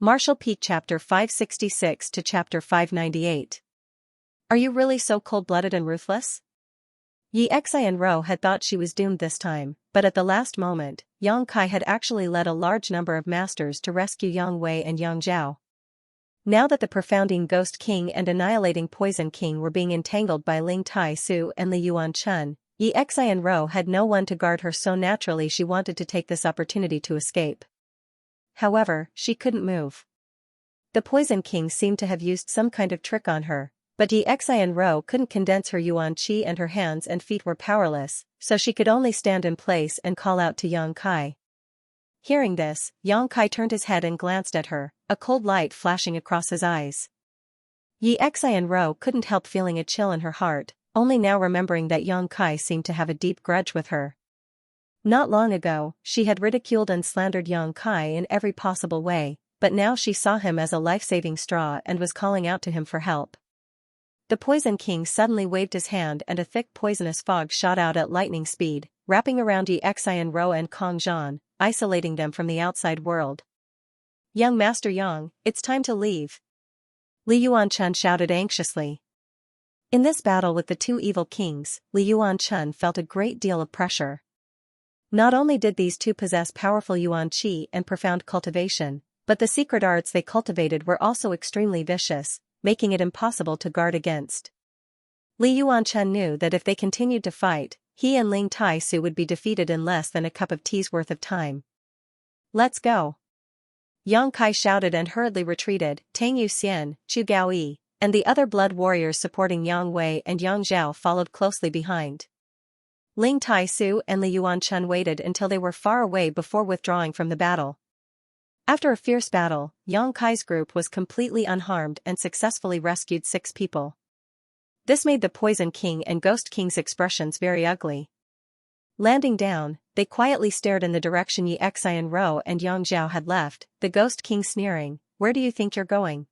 Martial Peak Chapter 566 to Chapter 598. Are you really so cold-blooded and ruthless? Xianxia and Ro had thought she was doomed this time, but at the last moment, Yang Kai had actually led a large number of masters to rescue Yang Wei and Yang Zhao. Now that the profounding Ghost King and Annihilating Poison King were being entangled by Ling Tai Su and Li Yuan Chun, Xianxia and Ro had no one to guard her, so naturally she wanted to take this opportunity to escape. However, she couldn't move. The Poison King seemed to have used some kind of trick on her, but Xianxia and Ro couldn't condense her yuan qi and her hands and feet were powerless, so she could only stand in place and call out to Yang Kai. Hearing this, Yang Kai turned his head and glanced at her, a cold light flashing across his eyes. Xianxia and Ro couldn't help feeling a chill in her heart, only now remembering that Yang Kai seemed to have a deep grudge with her. Not long ago, she had ridiculed and slandered Yang Kai in every possible way, but now she saw him as a life-saving straw and was calling out to him for help. The Poison King suddenly waved his hand and a thick poisonous fog shot out at lightning speed, wrapping around Xianxia and Ro and Kong Zhan, isolating them from the outside world. "Young Master Yang, it's time to leave," Li Yuan Chun shouted anxiously. In this battle with the two evil kings, Li Yuan Chun felt a great deal of pressure. Not only did these two possess powerful yuan qi and profound cultivation, but the secret arts they cultivated were also extremely vicious, making it impossible to guard against. Li Yuan Chun knew that if they continued to fight, he and Ling Tai Su would be defeated in less than a cup of tea's worth of time. "Let's go!" Yang Kai shouted and hurriedly retreated. Tang Yu Xian, Chu Gaoyi, and the other blood warriors supporting Yang Wei and Yang Zhao followed closely behind. Ling Tai Su and Li Yuan Chun waited until they were far away before withdrawing from the battle. After a fierce battle, Yang Kai's group was completely unharmed and successfully rescued 6 people. This made the Poison King and Ghost King's expressions very ugly. Landing down, they quietly stared in the direction Xianxia and Ro and Yang Zhao had left, the Ghost King sneering, "Where do you think you're going?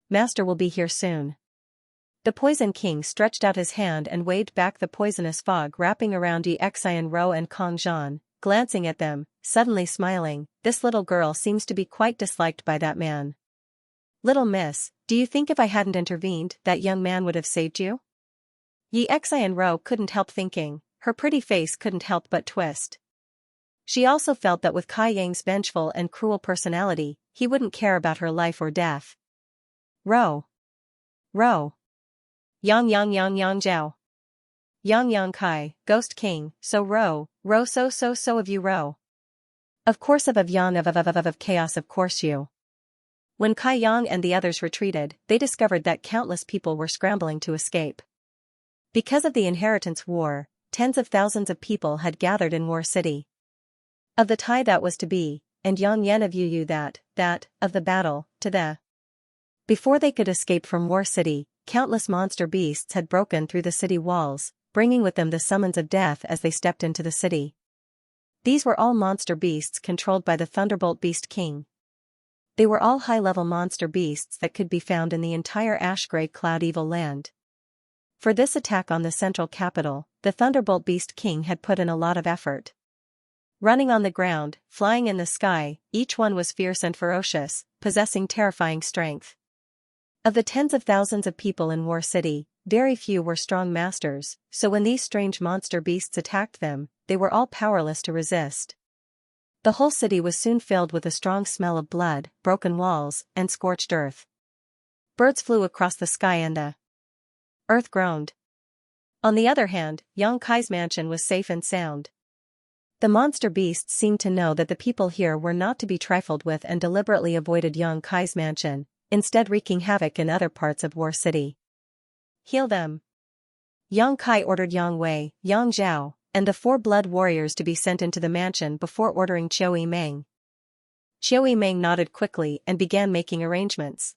Master will be here soon." The Poison King stretched out his hand and waved back the poisonous fog wrapping around Xianxia and Ro and Kong Zhan, glancing at them, suddenly smiling. "This little girl seems to be quite disliked by that man. Little miss, do you think if I hadn't intervened, that young man would have saved you?" Xianxia and Ro couldn't help thinking, her pretty face couldn't help but twist. She also felt that with Kai Yang's vengeful and cruel personality, he wouldn't care about her life or death. Ro. Yang Zhao. Yang Kai, Ghost King, so Ro so of you Ro. Of course of Yang of chaos of course you. When Kai Yang and the others retreated, they discovered that countless people were scrambling to escape. Because of the inheritance war, tens of thousands of people had gathered in War City. Of the Tai that was to be, and Yang Yen of Yu that, of the battle, to the. Before they could escape from War City, countless monster beasts had broken through the city walls, bringing with them the summons of death as they stepped into the city. These were all monster beasts controlled by the Thunderbolt Beast King. They were all high-level monster beasts that could be found in the entire ash-gray cloud evil land. For this attack on the central capital, the Thunderbolt Beast King had put in a lot of effort. Running on the ground, flying in the sky, each one was fierce and ferocious, possessing terrifying strength. Of the tens of thousands of people in War City, very few were strong masters, so when these strange monster beasts attacked them, they were all powerless to resist. The whole city was soon filled with a strong smell of blood, broken walls, and scorched earth. Birds flew across the sky and the earth groaned. On the other hand, Yang Kai's mansion was safe and sound. The monster beasts seemed to know that the people here were not to be trifled with and deliberately avoided Yang Kai's mansion, instead wreaking havoc in other parts of War City. "Heal them." Yang Kai ordered Yang Wei, Yang Zhao, and the 4 blood warriors to be sent into the mansion before ordering Qiu Yimeng. Qiu Yimeng nodded quickly and began making arrangements.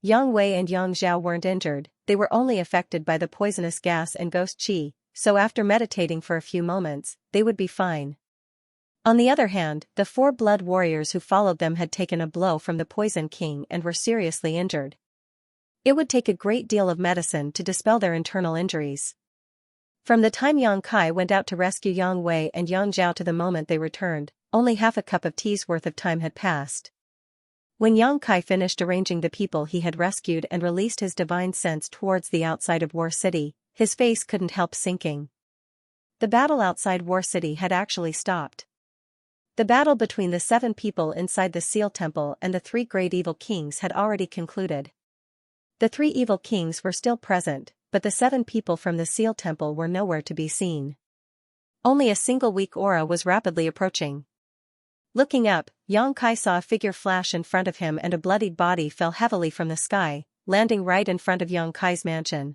Yang Wei and Yang Zhao weren't injured, they were only affected by the poisonous gas and ghost qi, so after meditating for a few moments, they would be fine. On the other hand, the 4 blood warriors who followed them had taken a blow from the Poison King and were seriously injured. It would take a great deal of medicine to dispel their internal injuries. From the time Yang Kai went out to rescue Yang Wei and Yang Zhao to the moment they returned, only half a cup of tea's worth of time had passed. When Yang Kai finished arranging the people he had rescued and released his divine sense towards the outside of War City, his face couldn't help sinking. The battle outside War City had actually stopped. The battle between the 7 people inside the Seal Temple and the 3 great evil kings had already concluded. The 3 evil kings were still present, but the 7 people from the Seal Temple were nowhere to be seen. Only a single weak aura was rapidly approaching. Looking up, Yang Kai saw a figure flash in front of him and a bloodied body fell heavily from the sky, landing right in front of Yang Kai's mansion.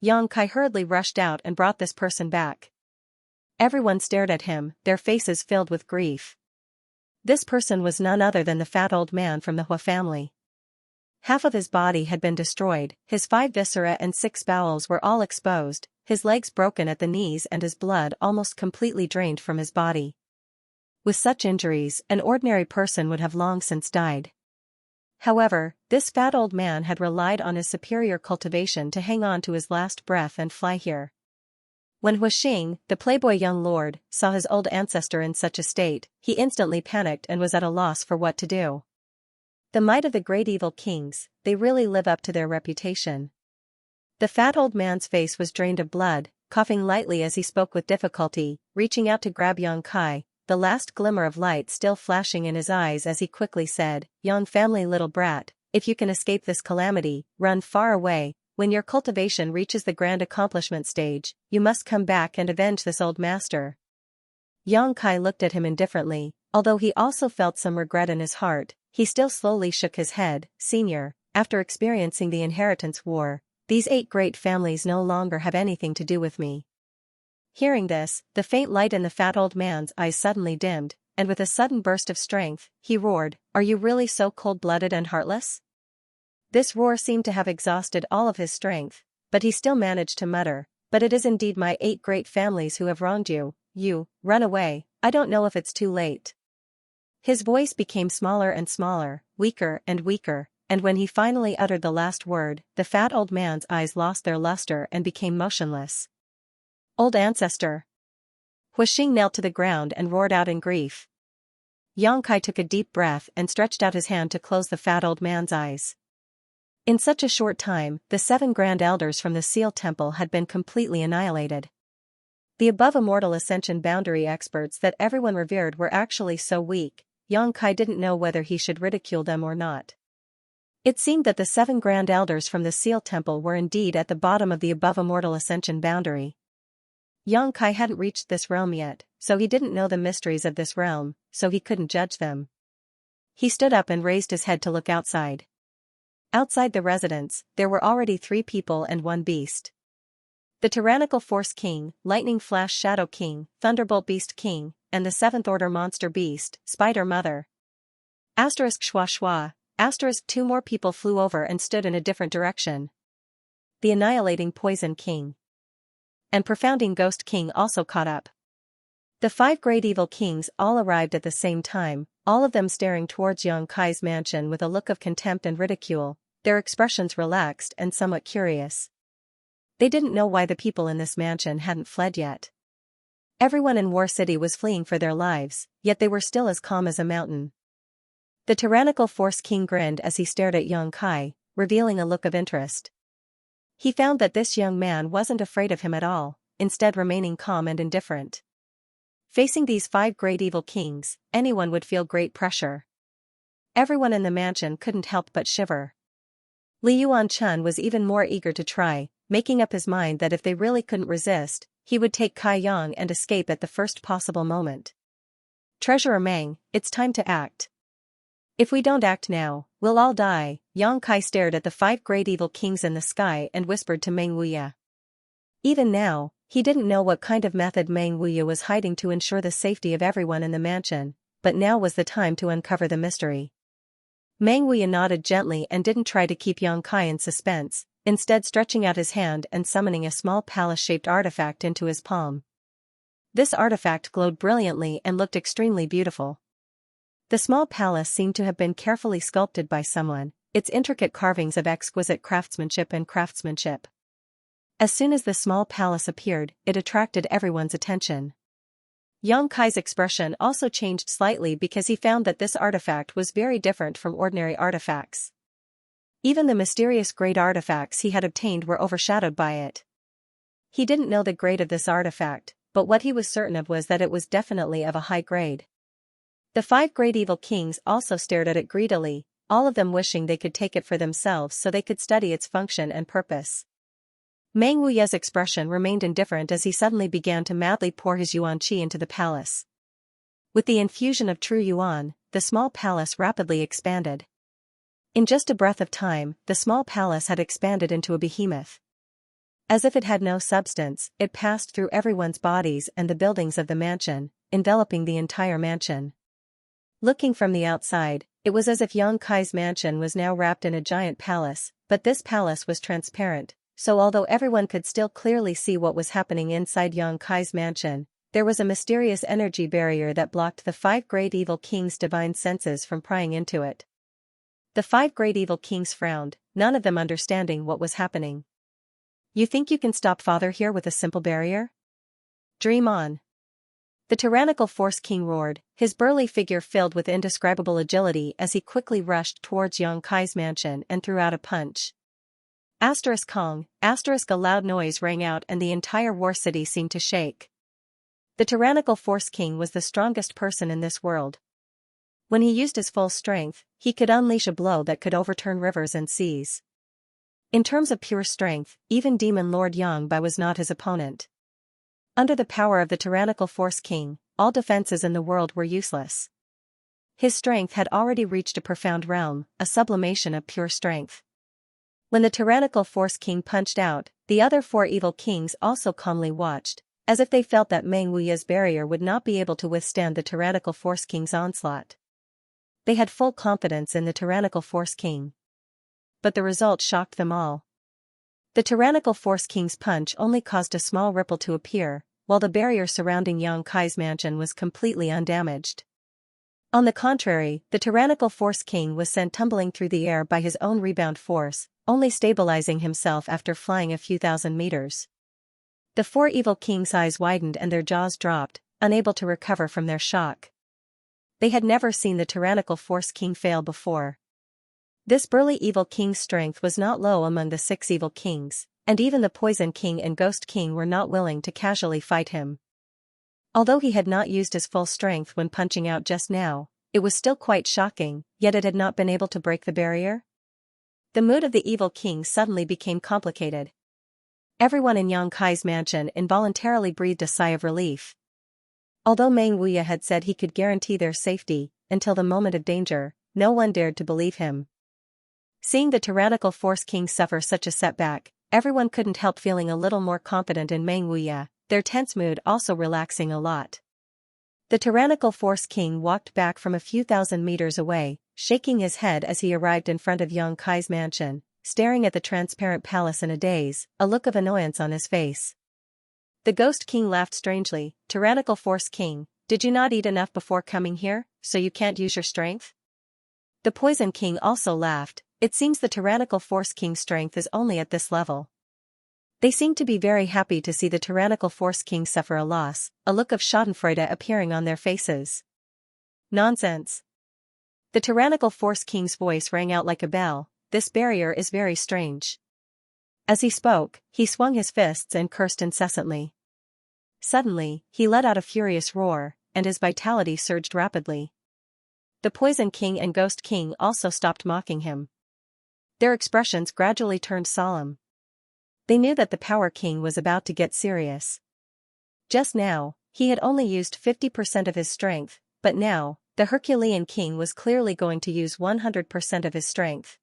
Yang Kai hurriedly rushed out and brought this person back. Everyone stared at him, their faces filled with grief. This person was none other than the fat old man from the Hua family. Half of his body had been destroyed, his 5 viscera and 6 bowels were all exposed, his legs broken at the knees and his blood almost completely drained from his body. With such injuries, an ordinary person would have long since died. However, this fat old man had relied on his superior cultivation to hang on to his last breath and fly here. When Huixing, the playboy young lord, saw his old ancestor in such a state, he instantly panicked and was at a loss for what to do. The might of the great evil kings, they really live up to their reputation. The fat old man's face was drained of blood, coughing lightly as he spoke with difficulty, reaching out to grab Yang Kai, the last glimmer of light still flashing in his eyes as he quickly said, "Young family little brat, if you can escape this calamity, run far away. When your cultivation reaches the grand accomplishment stage, you must come back and avenge this old master." Yang Kai looked at him indifferently, although he also felt some regret in his heart, he still slowly shook his head. "Senior, after experiencing the inheritance war, these 8 great families no longer have anything to do with me." Hearing this, the faint light in the fat old man's eyes suddenly dimmed, and with a sudden burst of strength, he roared, "Are you really so cold-blooded and heartless?" This roar seemed to have exhausted all of his strength, but he still managed to mutter, "But it is indeed my 8 great families who have wronged you. Run away, I don't know if it's too late." His voice became smaller and smaller, weaker and weaker, and when he finally uttered the last word, the fat old man's eyes lost their luster and became motionless. "Old ancestor!" Huixing knelt to the ground and roared out in grief. Yang Kai took a deep breath and stretched out his hand to close the fat old man's eyes. In such a short time, the 7 grand elders from the Seal Temple had been completely annihilated. The above immortal ascension boundary experts that everyone revered were actually so weak, Yang Kai didn't know whether he should ridicule them or not. It seemed that the 7 grand elders from the Seal Temple were indeed at the bottom of the above immortal ascension boundary. Yang Kai hadn't reached this realm yet, so he didn't know the mysteries of this realm, so he couldn't judge them. He stood up and raised his head to look outside. Outside the residence, there were already 3 people and 1 beast. The Tyrannical Force King, Lightning Flash Shadow King, Thunderbolt Beast King, and the 7th Order Monster Beast, Spider Mother. Asterisk schwa schwa, asterisk 2 more people flew over and stood in a different direction. The Annihilating Poison King and Profounding Ghost King also caught up. The 5 great evil kings all arrived at the same time, all of them staring towards Yang Kai's mansion with a look of contempt and ridicule, their expressions relaxed and somewhat curious. They didn't know why the people in this mansion hadn't fled yet. Everyone in War City was fleeing for their lives, yet they were still as calm as a mountain. The Tyrannical Force King grinned as he stared at Yang Kai, revealing a look of interest. He found that this young man wasn't afraid of him at all, instead remaining calm and indifferent. Facing these 5 great evil kings, anyone would feel great pressure. Everyone in the mansion couldn't help but shiver. Li Yuan-chun was even more eager to try, making up his mind that if they really couldn't resist, he would take Kai Yang and escape at the first possible moment. "Treasurer Meng, it's time to act. If we don't act now, we'll all die." Yang Kai stared at the 5 great evil kings in the sky and whispered to Meng Wuya. Even now, he didn't know what kind of method Meng Wuya was hiding to ensure the safety of everyone in the mansion, but now was the time to uncover the mystery. Meng Wuya nodded gently and didn't try to keep Yang Kai in suspense, instead stretching out his hand and summoning a small palace-shaped artifact into his palm. This artifact glowed brilliantly and looked extremely beautiful. The small palace seemed to have been carefully sculpted by someone, its intricate carvings of exquisite craftsmanship. As soon as the small palace appeared, it attracted everyone's attention. Yang Kai's expression also changed slightly because he found that this artifact was very different from ordinary artifacts. Even the mysterious great artifacts he had obtained were overshadowed by it. He didn't know the grade of this artifact, but what he was certain of was that it was definitely of a high grade. The 5 great evil kings also stared at it greedily, all of them wishing they could take it for themselves so they could study its function and purpose. Meng Wuye's expression remained indifferent as he suddenly began to madly pour his yuan qi into the palace. With the infusion of true yuan, the small palace rapidly expanded. In just a breath of time, the small palace had expanded into a behemoth. As if it had no substance, it passed through everyone's bodies and the buildings of the mansion, enveloping the entire mansion. Looking from the outside, it was as if Yang Kai's mansion was now wrapped in a giant palace, but this palace was transparent, so although everyone could still clearly see what was happening inside Yang Kai's mansion, there was a mysterious energy barrier that blocked the 5 great evil kings' divine senses from prying into it. The 5 great evil kings frowned, none of them understanding what was happening. You think you can stop Father here with a simple barrier? Dream on. The tyrannical Force King roared, his burly figure filled with indescribable agility as he quickly rushed towards Yang Kai's mansion and threw out a punch. Kong, a loud noise rang out and the entire war city seemed to shake. The tyrannical Force King was the strongest person in this world. When he used his full strength, he could unleash a blow that could overturn rivers and seas. In terms of pure strength, even Demon Lord Yang Bai was not his opponent. Under the power of the tyrannical Force King, all defenses in the world were useless. His strength had already reached a profound realm, a sublimation of pure strength. When the tyrannical Force King punched out, the other 4 evil kings also calmly watched, as if they felt that Meng Wuye's barrier would not be able to withstand the tyrannical Force King's onslaught. They had full confidence in the tyrannical Force King. But the result shocked them all. The tyrannical Force King's punch only caused a small ripple to appear, while the barrier surrounding Yang Kai's mansion was completely undamaged. On the contrary, the tyrannical Force King was sent tumbling through the air by his own rebound force, only stabilizing himself after flying a few thousand meters. The 4 evil kings' eyes widened and their jaws dropped, unable to recover from their shock. They had never seen the tyrannical Force King fail before. This burly evil king's strength was not low among the 6 evil kings, and even the Poison King and Ghost King were not willing to casually fight him. Although he had not used his full strength when punching out just now, it was still quite shocking, yet it had not been able to break the barrier. The mood of the evil king suddenly became complicated. Everyone in Yang Kai's mansion involuntarily breathed a sigh of relief. Although Meng Wuye had said he could guarantee their safety until the moment of danger, no one dared to believe him. Seeing the tyrannical Force King suffer such a setback, everyone couldn't help feeling a little more confident in Meng Wuye, their tense mood also relaxing a lot. The tyrannical Force King walked back from a few thousand meters away, shaking his head as he arrived in front of Yang Kai's mansion, staring at the transparent palace in a daze, a look of annoyance on his face. The Ghost King laughed strangely. Tyrannical Force King, did you not eat enough before coming here, so you can't use your strength? The Poison King also laughed. It seems the tyrannical Force King's strength is only at this level. They seemed to be very happy to see the tyrannical Force King suffer a loss, a look of schadenfreude appearing on their faces. Nonsense. The tyrannical Force King's voice rang out like a bell. This barrier is very strange. As he spoke, he swung his fists and cursed incessantly. Suddenly, he let out a furious roar, and his vitality surged rapidly. The Poison King and Ghost King also stopped mocking him. Their expressions gradually turned solemn. They knew that the Power King was about to get serious. Just now, he had only used 50% of his strength, but now, the Herculean King was clearly going to use 100% of his strength.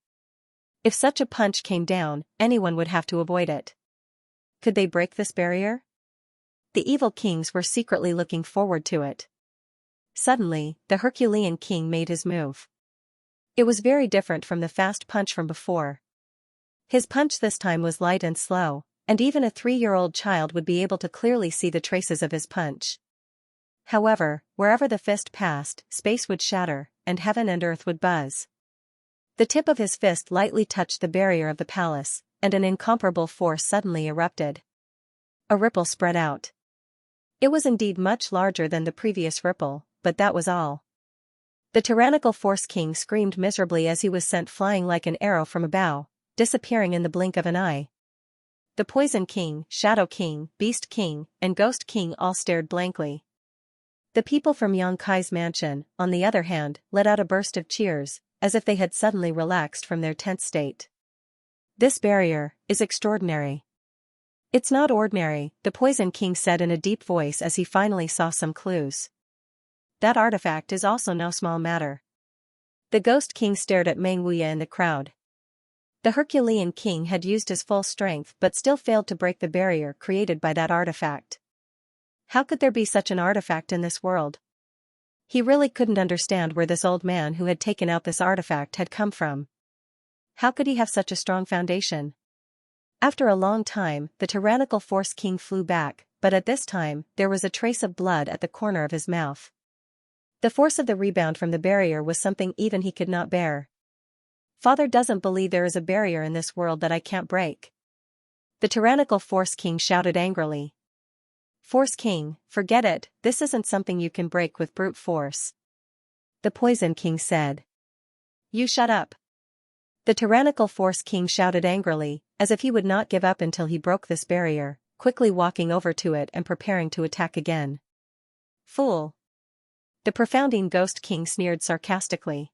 If such a punch came down, anyone would have to avoid it. Could they break this barrier? The evil kings were secretly looking forward to it. Suddenly, the Herculean King made his move. It was very different from the fast punch from before. His punch this time was light and slow, and even a 3-year-old child would be able to clearly see the traces of his punch. However, wherever the fist passed, space would shatter, and heaven and earth would buzz. The tip of his fist lightly touched the barrier of the palace, and an incomparable force suddenly erupted. A ripple spread out. It was indeed much larger than the previous ripple, but that was all. The tyrannical Force King screamed miserably as he was sent flying like an arrow from a bow, disappearing in the blink of an eye. The Poison King, Shadow King, Beast King, and Ghost King all stared blankly. The people from Xianxia's mansion, on the other hand, let out a burst of cheers, as if they had suddenly relaxed from their tense state. This barrier is extraordinary. It's not ordinary, the Poison King said in a deep voice as he finally saw some clues. That artifact is also no small matter. The Ghost King stared at Meng Wuya in the crowd. The Herculean King had used his full strength but still failed to break the barrier created by that artifact. How could there be such an artifact in this world? He really couldn't understand where this old man who had taken out this artifact had come from. How could he have such a strong foundation? After a long time, the tyrannical Force King flew back, but at this time, there was a trace of blood at the corner of his mouth. The force of the rebound from the barrier was something even he could not bear. Father doesn't believe there is a barrier in this world that I can't break. The tyrannical Force King shouted angrily. Force King, forget it, this isn't something you can break with brute force. The Poison King said. You shut up. The tyrannical Force King shouted angrily, as if he would not give up until he broke this barrier, quickly walking over to it and preparing to attack again. Fool. The profounding Ghost King sneered sarcastically.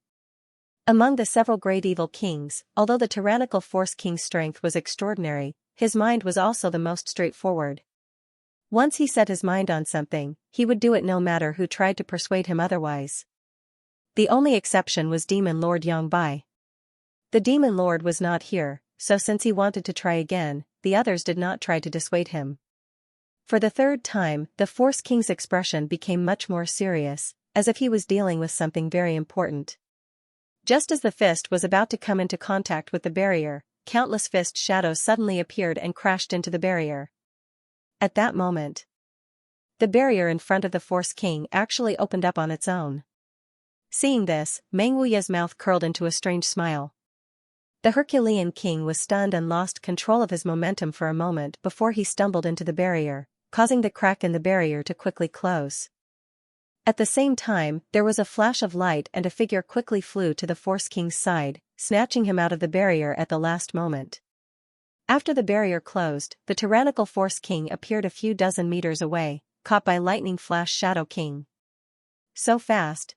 Among the several great evil kings, although the tyrannical Force King's strength was extraordinary, his mind was also the most straightforward. Once he set his mind on something, he would do it no matter who tried to persuade him otherwise. The only exception was Demon Lord Yongbai. The Demon Lord was not here, so since he wanted to try again, the others did not try to dissuade him. For the third time, the Force King's expression became much more serious, as if he was dealing with something very important. Just as the fist was about to come into contact with the barrier, countless fist shadows suddenly appeared and crashed into the barrier. At that moment, the barrier in front of the Force King actually opened up on its own. Seeing this, Meng Wuya's mouth curled into a strange smile. The Herculean King was stunned and lost control of his momentum for a moment before he stumbled into the barrier, causing the crack in the barrier to quickly close. At the same time, there was a flash of light and a figure quickly flew to the Force King's side, snatching him out of the barrier at the last moment. After the barrier closed, the tyrannical Force King appeared a few dozen meters away, caught by lightning flash Shadow King. So fast.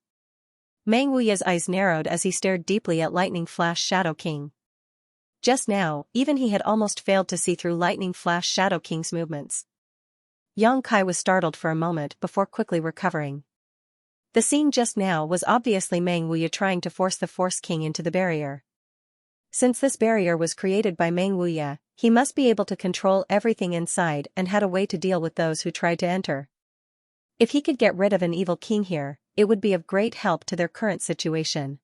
Meng Wuya's eyes narrowed as he stared deeply at lightning flash Shadow King. Just now, even he had almost failed to see through lightning flash Shadow King's movements. Yang Kai was startled for a moment before quickly recovering. The scene just now was obviously Meng Wuya trying to force the Force King into the barrier. Since this barrier was created by Meng Wuya, he must be able to control everything inside and had a way to deal with those who tried to enter. If he could get rid of an evil king here, it would be of great help to their current situation.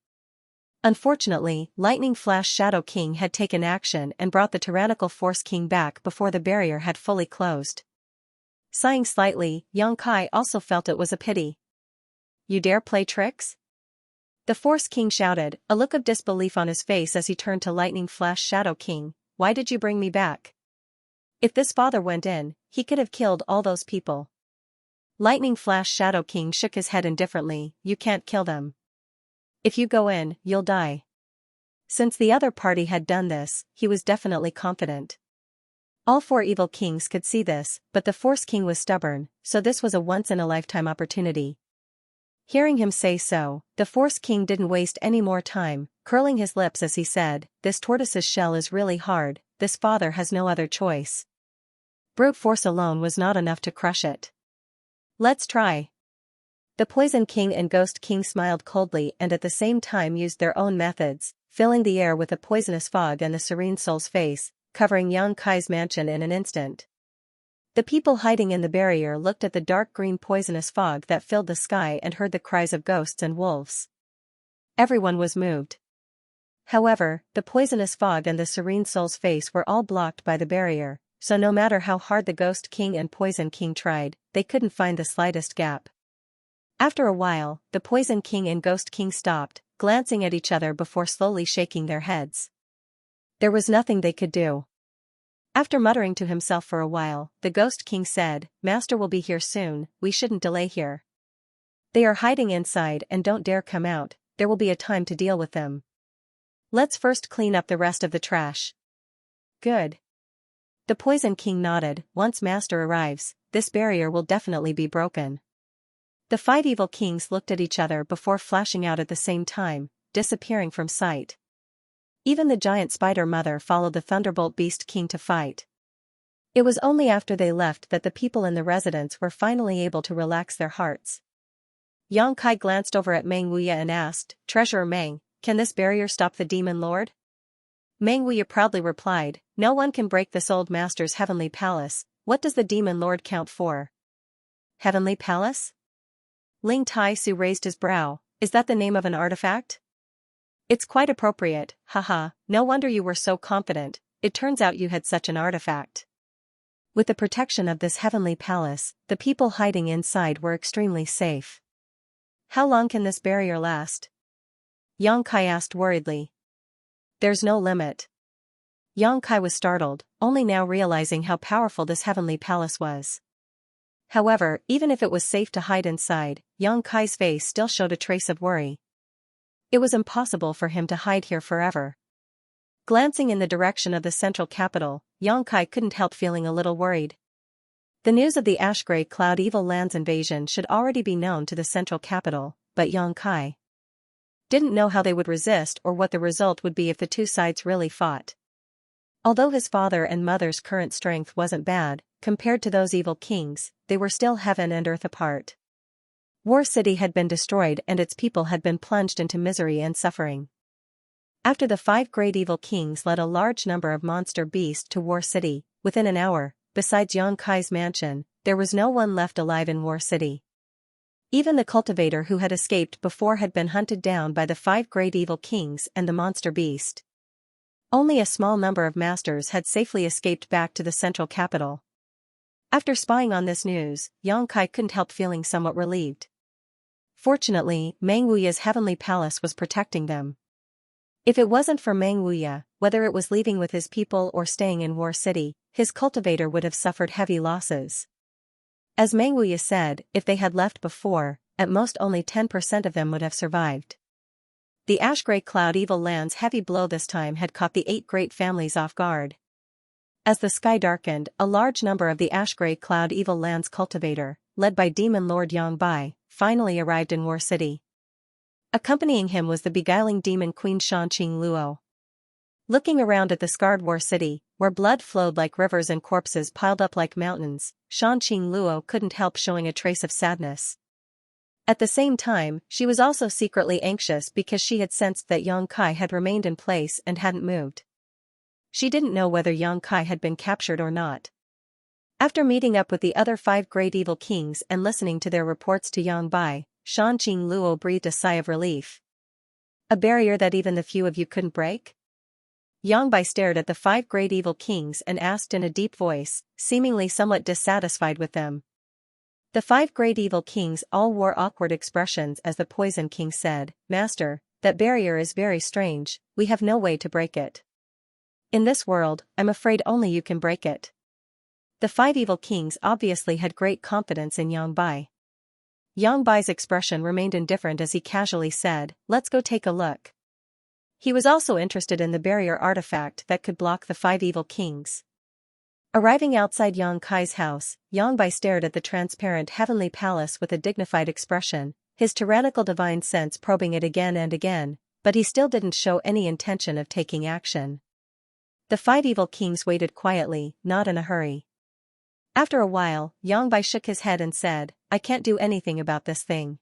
Unfortunately, Lightning Flash Shadow King had taken action and brought the tyrannical Force King back before the barrier had fully closed. Sighing slightly, Yang Kai also felt it was a pity. You dare play tricks? The Force King shouted, a look of disbelief on his face as he turned to Lightning Flash Shadow King. Why did you bring me back? If this father went in, he could have killed all those people. Lightning Flash Shadow King shook his head indifferently. You can't kill them. If you go in, you'll die. Since the other party had done this, he was definitely confident. All four evil kings could see this, but the Force King was stubborn, so this was a once-in-a-lifetime opportunity. Hearing him say so, the Force King didn't waste any more time, curling his lips as he said, this tortoise's shell is really hard, this father has no other choice. Brute force alone was not enough to crush it. Let's try. The Poison King and Ghost King smiled coldly and at the same time used their own methods, filling the air with a poisonous fog and the Serene Soul's face, covering Yang Kai's mansion in an instant. The people hiding in the barrier looked at the dark green poisonous fog that filled the sky and heard the cries of ghosts and wolves. Everyone was moved. However, the poisonous fog and the Serene Soul's face were all blocked by the barrier, so no matter how hard the Ghost King and Poison King tried, they couldn't find the slightest gap. After a while, the Poison King and Ghost King stopped, glancing at each other before slowly shaking their heads. There was nothing they could do. After muttering to himself for a while, the Ghost King said, "Master will be here soon, we shouldn't delay here. They are hiding inside and don't dare come out, there will be a time to deal with them. Let's first clean up the rest of the trash." "Good." The Poison King nodded. "Once Master arrives, this barrier will definitely be broken." The 5 evil kings looked at each other before flashing out at the same time, disappearing from sight. Even the giant spider mother followed the Thunderbolt Beast King to fight. It was only after they left that the people in the residence were finally able to relax their hearts. Yang Kai glanced over at Meng Wuya and asked, "Treasurer Meng, can this barrier stop the Demon Lord?" Meng Wuya proudly replied, "No one can break this old master's heavenly palace. What does the Demon Lord count for?" "Heavenly palace?" Ling Tai Su raised his brow. "Is that the name of an artifact?" "It's quite appropriate, haha, no wonder you were so confident, it turns out you had such an artifact." With the protection of this heavenly palace, the people hiding inside were extremely safe. "How long can this barrier last?" Yang Kai asked worriedly. "There's no limit." Yang Kai was startled, only now realizing how powerful this heavenly palace was. However, even if it was safe to hide inside, Yang Kai's face still showed a trace of worry. It was impossible for him to hide here forever. Glancing in the direction of the central capital, Yang Kai couldn't help feeling a little worried. The news of the Ash-Grey Cloud Evil Land's invasion should already be known to the central capital, but Yang Kai didn't know how they would resist or what the result would be if the two sides really fought. Although his father and mother's current strength wasn't bad, compared to those evil kings, they were still heaven and earth apart. War City had been destroyed and its people had been plunged into misery and suffering. After the 5 great evil kings led a large number of monster beasts to War City, within an hour, besides Yang Kai's mansion, there was no one left alive in War City. Even the cultivator who had escaped before had been hunted down by the 5 great evil kings and the monster beast. Only a small number of masters had safely escaped back to the central capital. After spying on this news, Yang Kai couldn't help feeling somewhat relieved. Fortunately, Meng Wuya's heavenly palace was protecting them. If it wasn't for Meng Wuya, whether it was leaving with his people or staying in War City, his cultivator would have suffered heavy losses. As Meng Wuya said, if they had left before, at most only 10% of them would have survived. The Ash-Grey Cloud Evil Land's heavy blow this time had caught the 8 great families off guard. As the sky darkened, a large number of the Ash-Grey Cloud Evil Land's cultivator, led by Demon Lord Yang Bai, finally arrived in War City. Accompanying him was the beguiling demon queen Xianxia Luo. Looking around at the scarred War City, where blood flowed like rivers and corpses piled up like mountains, Xianxia Luo couldn't help showing a trace of sadness. At the same time, she was also secretly anxious because she had sensed that Yang Kai had remained in place and hadn't moved. She didn't know whether Yang Kai had been captured or not. After meeting up with the other 5 great evil kings and listening to their reports to Yang Bai, Xianxia Luo breathed a sigh of relief. "A barrier that even the few of you couldn't break?" Yang Bai stared at the 5 great evil kings and asked in a deep voice, seemingly somewhat dissatisfied with them. The 5 great evil kings all wore awkward expressions as the Poison King said, "Master, that barrier is very strange, we have no way to break it. In this world, I'm afraid only you can break it." The 5 evil kings obviously had great confidence in Yang Bai. Yang Bai's expression remained indifferent as he casually said, "Let's go take a look." He was also interested in the barrier artifact that could block the 5 evil kings. Arriving outside Yang Kai's house, Yang Bai stared at the transparent heavenly palace with a dignified expression, his tyrannical divine sense probing it again and again, but he still didn't show any intention of taking action. The 5 evil kings waited quietly, not in a hurry. After a while, Yang Bai shook his head and said, "I can't do anything about this thing."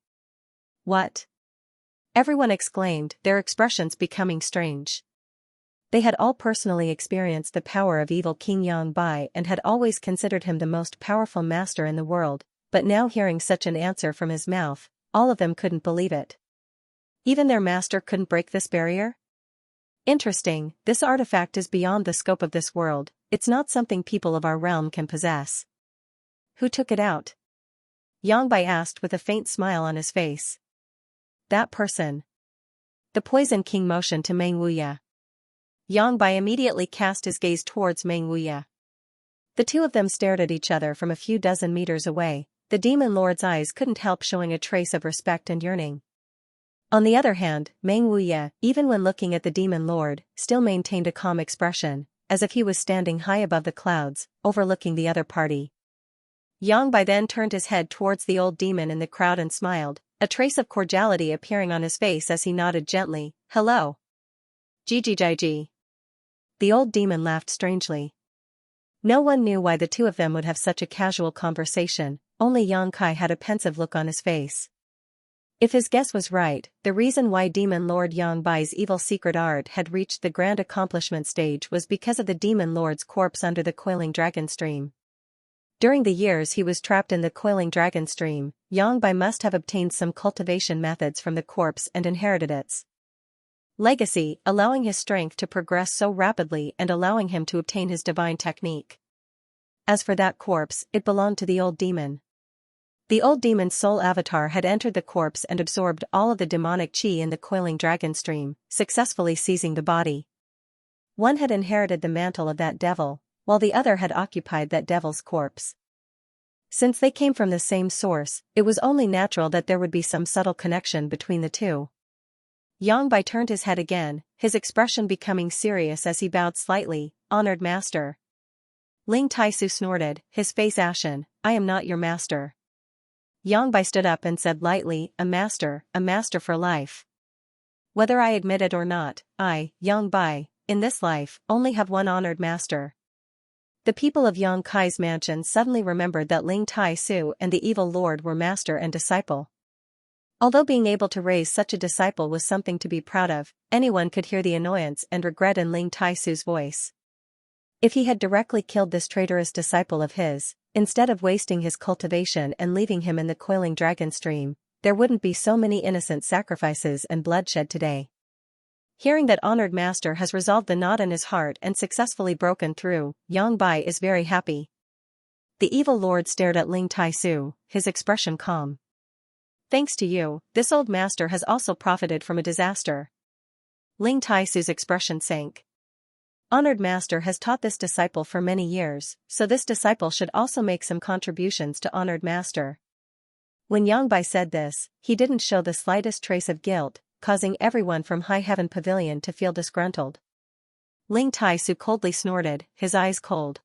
"What?" everyone exclaimed, their expressions becoming strange. They had all personally experienced the power of evil King Yang Bai and had always considered him the most powerful master in the world, but now hearing such an answer from his mouth, all of them couldn't believe it. Even their master couldn't break this barrier? Interesting, this artifact is beyond the scope of this world, it's not something people of our realm can possess. Who took it out? Yang Bai asked with a faint smile on his face. That person. The Poison King motioned to Meng Wuya. Yang Bai immediately cast his gaze towards Meng Wuya. The two of them stared at each other from a few dozen meters away. The demon lord's eyes couldn't help showing a trace of respect and yearning. On the other hand, Meng Wuye, even when looking at the demon lord, still maintained a calm expression, as if he was standing high above the clouds, overlooking the other party. Yang Bai then turned his head towards the old demon in the crowd and smiled, a trace of cordiality appearing on his face as he nodded gently, "Hello. Ji. The old demon laughed strangely. No one knew why the two of them would have such a casual conversation, only Yang Kai had a pensive look on his face. If his guess was right, the reason why Demon Lord Yang Bai's evil secret art had reached the grand accomplishment stage was because of the Demon Lord's corpse under the coiling dragon stream. During the years he was trapped in the coiling dragon stream, Yang Bai must have obtained some cultivation methods from the corpse and inherited its legacy, allowing his strength to progress so rapidly and allowing him to obtain his divine technique. As for that corpse, it belonged to the old demon. The old demon's soul avatar had entered the corpse and absorbed all of the demonic chi in the coiling dragon stream, successfully seizing the body. One had inherited the mantle of that devil, while the other had occupied that devil's corpse. Since they came from the same source, it was only natural that there would be some subtle connection between the two. Yang Bai turned his head again, his expression becoming serious as he bowed slightly, "Honored master." Ling Taisu snorted, his face ashen, "I am not your master." Yang Bai stood up and said lightly, a master for life. Whether I admit it or not, I, Yang Bai, in this life, only have one honored master. The people of Yang Kai's mansion suddenly remembered that Ling Tai-su and the evil lord were master and disciple. Although being able to raise such a disciple was something to be proud of, anyone could hear the annoyance and regret in Ling Tai-su's voice. If he had directly killed this traitorous disciple of his, instead of wasting his cultivation and leaving him in the coiling dragon stream, there wouldn't be so many innocent sacrifices and bloodshed today. Hearing that honored master has resolved the knot in his heart and successfully broken through, Yang Bai is very happy. The evil lord stared at Ling Tai-su, his expression calm. Thanks to you, this old master has also profited from a disaster. Ling Tai-su's expression sank. Honored master has taught this disciple for many years, so this disciple should also make some contributions to honored master. When Yang Bai said this, he didn't show the slightest trace of guilt, causing everyone from High Heaven Pavilion to feel disgruntled. Ling Tai-su coldly snorted, his eyes cold.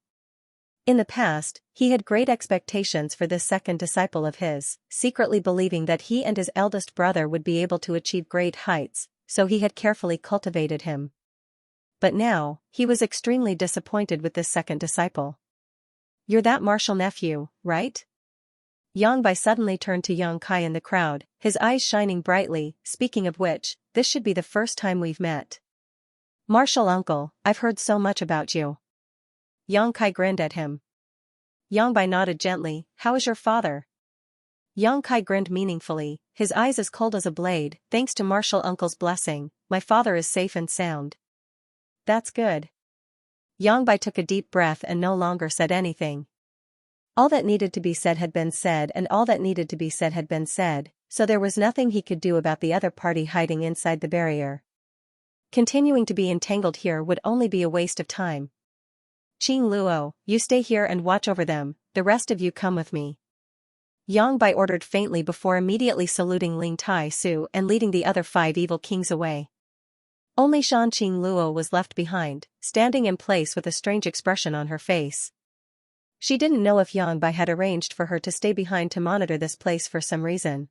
In the past, he had great expectations for this second disciple of his, secretly believing that he and his eldest brother would be able to achieve great heights, so he had carefully cultivated him. But now, he was extremely disappointed with this second disciple. You're that martial nephew, right? Yang Bai suddenly turned to Yang Kai in the crowd, his eyes shining brightly, speaking of which, this should be the first time we've met. Martial uncle, I've heard so much about you. Yang Kai grinned at him. Yang Bai nodded gently, how is your father? Yang Kai grinned meaningfully, his eyes as cold as a blade, thanks to martial uncle's blessing, my father is safe and sound. That's good. Yang Bai took a deep breath and no longer said anything. All that needed to be said had been said and all that needed to be said had been said, so there was nothing he could do about the other party hiding inside the barrier. Continuing to be entangled here would only be a waste of time. Qing Luo, you stay here and watch over them, the rest of you come with me. Yang Bai ordered faintly before immediately saluting Ling Tai-su and leading the other 5 evil kings away. Only Shan Qing Luo was left behind, standing in place with a strange expression on her face. She didn't know if Yang Bai had arranged for her to stay behind to monitor this place for some reason.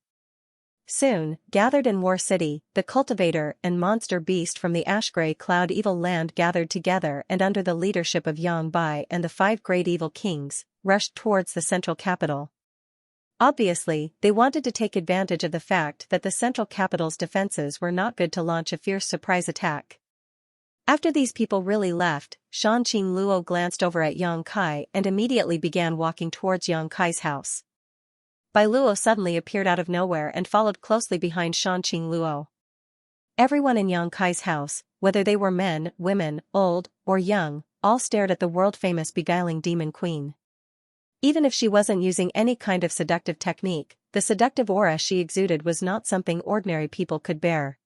Soon, gathered in War City, the cultivator and monster beast from the ash-gray cloud evil land gathered together and under the leadership of Yang Bai and the 5 great evil kings, rushed towards the central capital. Obviously, they wanted to take advantage of the fact that the central capital's defenses were not good to launch a fierce surprise attack. After these people really left, Shan Qing Luo glanced over at Yang Kai and immediately began walking towards Yang Kai's house. Bai Luo suddenly appeared out of nowhere and followed closely behind Shan Qing Luo. Everyone in Yang Kai's house, whether they were men, women, old, or young, all stared at the world-famous beguiling demon queen. Even if she wasn't using any kind of seductive technique, the seductive aura she exuded was not something ordinary people could bear.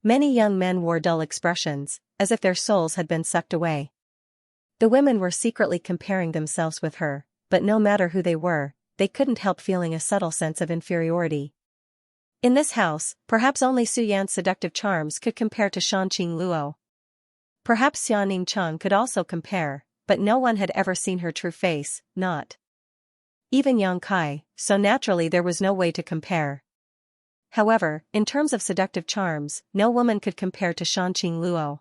Many young men wore dull expressions, as if their souls had been sucked away. The women were secretly comparing themselves with her, but no matter who they were, they couldn't help feeling a subtle sense of inferiority. In this house, perhaps only Su Yan's seductive charms could compare to Shanqing Luo. Perhaps Xianing Cheng could also compare, but no one had ever seen her true face, not even Yang Kai, so naturally there was no way to compare. However, in terms of seductive charms, no woman could compare to Shanqing Luo.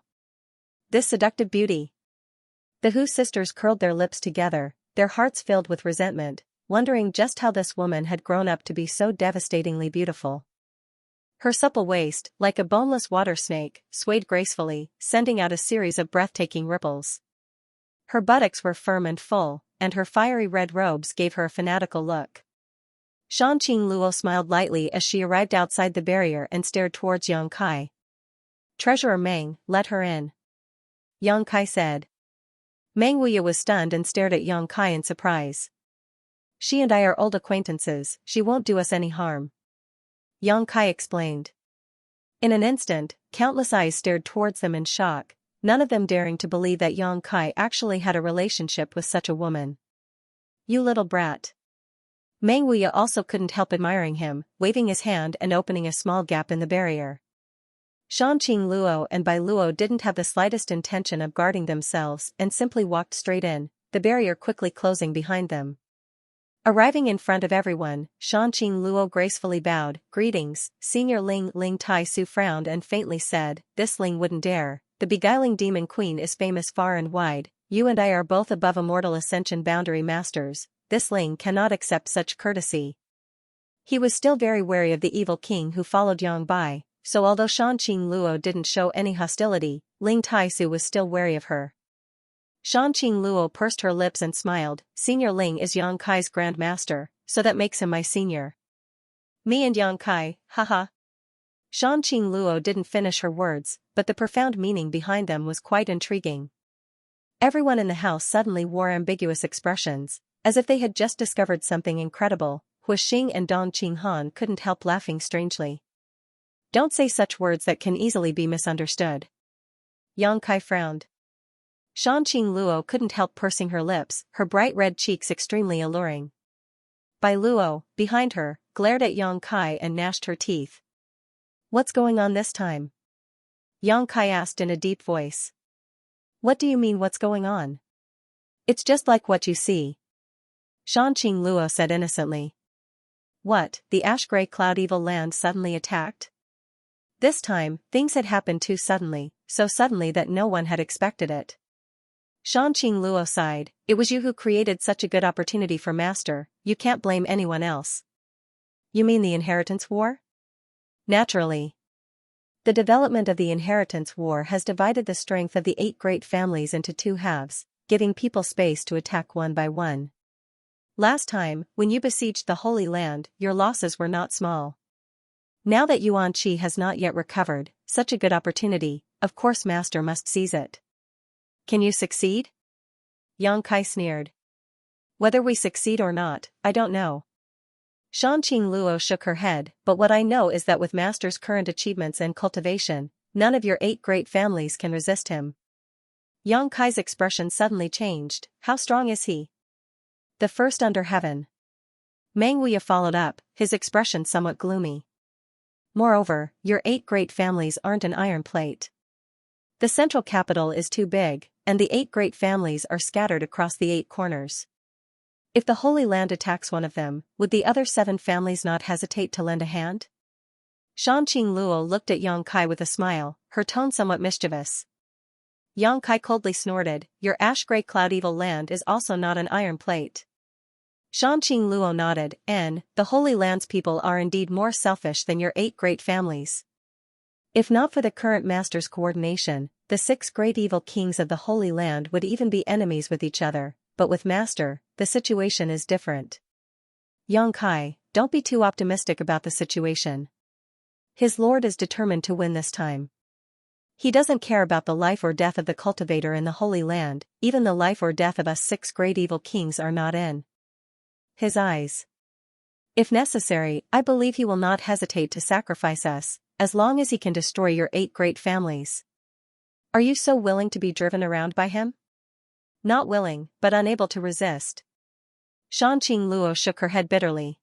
This seductive beauty. The Hu sisters curled their lips together, their hearts filled with resentment, wondering just how this woman had grown up to be so devastatingly beautiful. Her supple waist, like a boneless water snake, swayed gracefully, sending out a series of breathtaking ripples. Her buttocks were firm and full, and her fiery red robes gave her a fanatical look. Shanqing Luo smiled lightly as she arrived outside the barrier and stared towards Yang Kai. "Treasurer Meng, let her in," Yang Kai said. Meng Wuya was stunned and stared at Yang Kai in surprise. "She and I are old acquaintances, she won't do us any harm," Yang Kai explained. In an instant, countless eyes stared towards them in shock, none of them daring to believe that Yang Kai actually had a relationship with such a woman. "You little brat." Meng Wuya also couldn't help admiring him, waving his hand and opening a small gap in the barrier. Shanqing Luo and Bai Luo didn't have the slightest intention of guarding themselves and simply walked straight in, the barrier quickly closing behind them. Arriving in front of everyone, Shanqing Luo gracefully bowed. "Greetings, Senior Ling." Ling Tai Su frowned and faintly said, "This Ling wouldn't dare. The beguiling demon queen is famous far and wide. You and I are both above immortal ascension boundary masters. This Ling cannot accept such courtesy." He was still very wary of the evil king who followed Yang Bai, so although Shanqing Luo didn't show any hostility, Ling Tai Su was still wary of her. Shanqing Luo pursed her lips and smiled. "Senior Ling is Yang Kai's Grand Master, so that makes him my senior." "Me and Yang Kai, haha." Shanqing Luo didn't finish her words, but the profound meaning behind them was quite intriguing. Everyone in the house suddenly wore ambiguous expressions, as if they had just discovered something incredible. Hu Xing and Dong Qinghan couldn't help laughing strangely. "Don't say such words that can easily be misunderstood." Yang Kai frowned. Shanqing Luo couldn't help pursing her lips, her bright red cheeks extremely alluring. Bai Luo, behind her, glared at Yang Kai and gnashed her teeth. "What's going on this time?" Yang Kai asked in a deep voice. "What do you mean what's going on?" "It's just like what you see," Shanqing Luo said innocently. "What, the ash-gray cloud evil land suddenly attacked?" This time, things had happened too suddenly, so suddenly that no one had expected it. Shanqing Luo sighed. "It was you who created such a good opportunity for Master, you can't blame anyone else." "You mean the inheritance war?" "Naturally. The development of the inheritance war has divided the strength of the 8 great families into 2 halves, giving people space to attack one by one. Last time, when you besieged the Holy Land, your losses were not small. Now that Yuan Qi has not yet recovered, such a good opportunity, of course Master must seize it." "Can you succeed?" Yang Kai sneered. "Whether we succeed or not, I don't know." Shanqing Luo shook her head, "But what I know is that with Master's current achievements and cultivation, none of your 8 great families can resist him." Yang Kai's expression suddenly changed. "How strong is he?" "The first under heaven." Meng Wuya followed up, his expression somewhat gloomy. "Moreover, your 8 great families aren't an iron plate. The central capital is too big, and the 8 great families are scattered across the 8 corners. If the Holy Land attacks one of them, would the other 7 families not hesitate to lend a hand?" Shanqing Luo looked at Yang Kai with a smile, her tone somewhat mischievous. Yang Kai coldly snorted, "Your ash-gray cloud evil land is also not an iron plate." Shanqing Luo nodded, "And, the Holy Land's people are indeed more selfish than your 8 great families. If not for the current Master's coordination, the 6 great evil kings of the Holy Land would even be enemies with each other, but with Master, the situation is different." "Yang Kai, don't be too optimistic about the situation. His lord is determined to win this time. He doesn't care about the life or death of the cultivator in the Holy Land, even the life or death of us 6 great evil kings are not in his eyes. If necessary, I believe he will not hesitate to sacrifice us, as long as he can destroy your 8 great families. Are you so willing to be driven around by him?" not willing, but unable to resist. Shanqing Luo shook her head bitterly.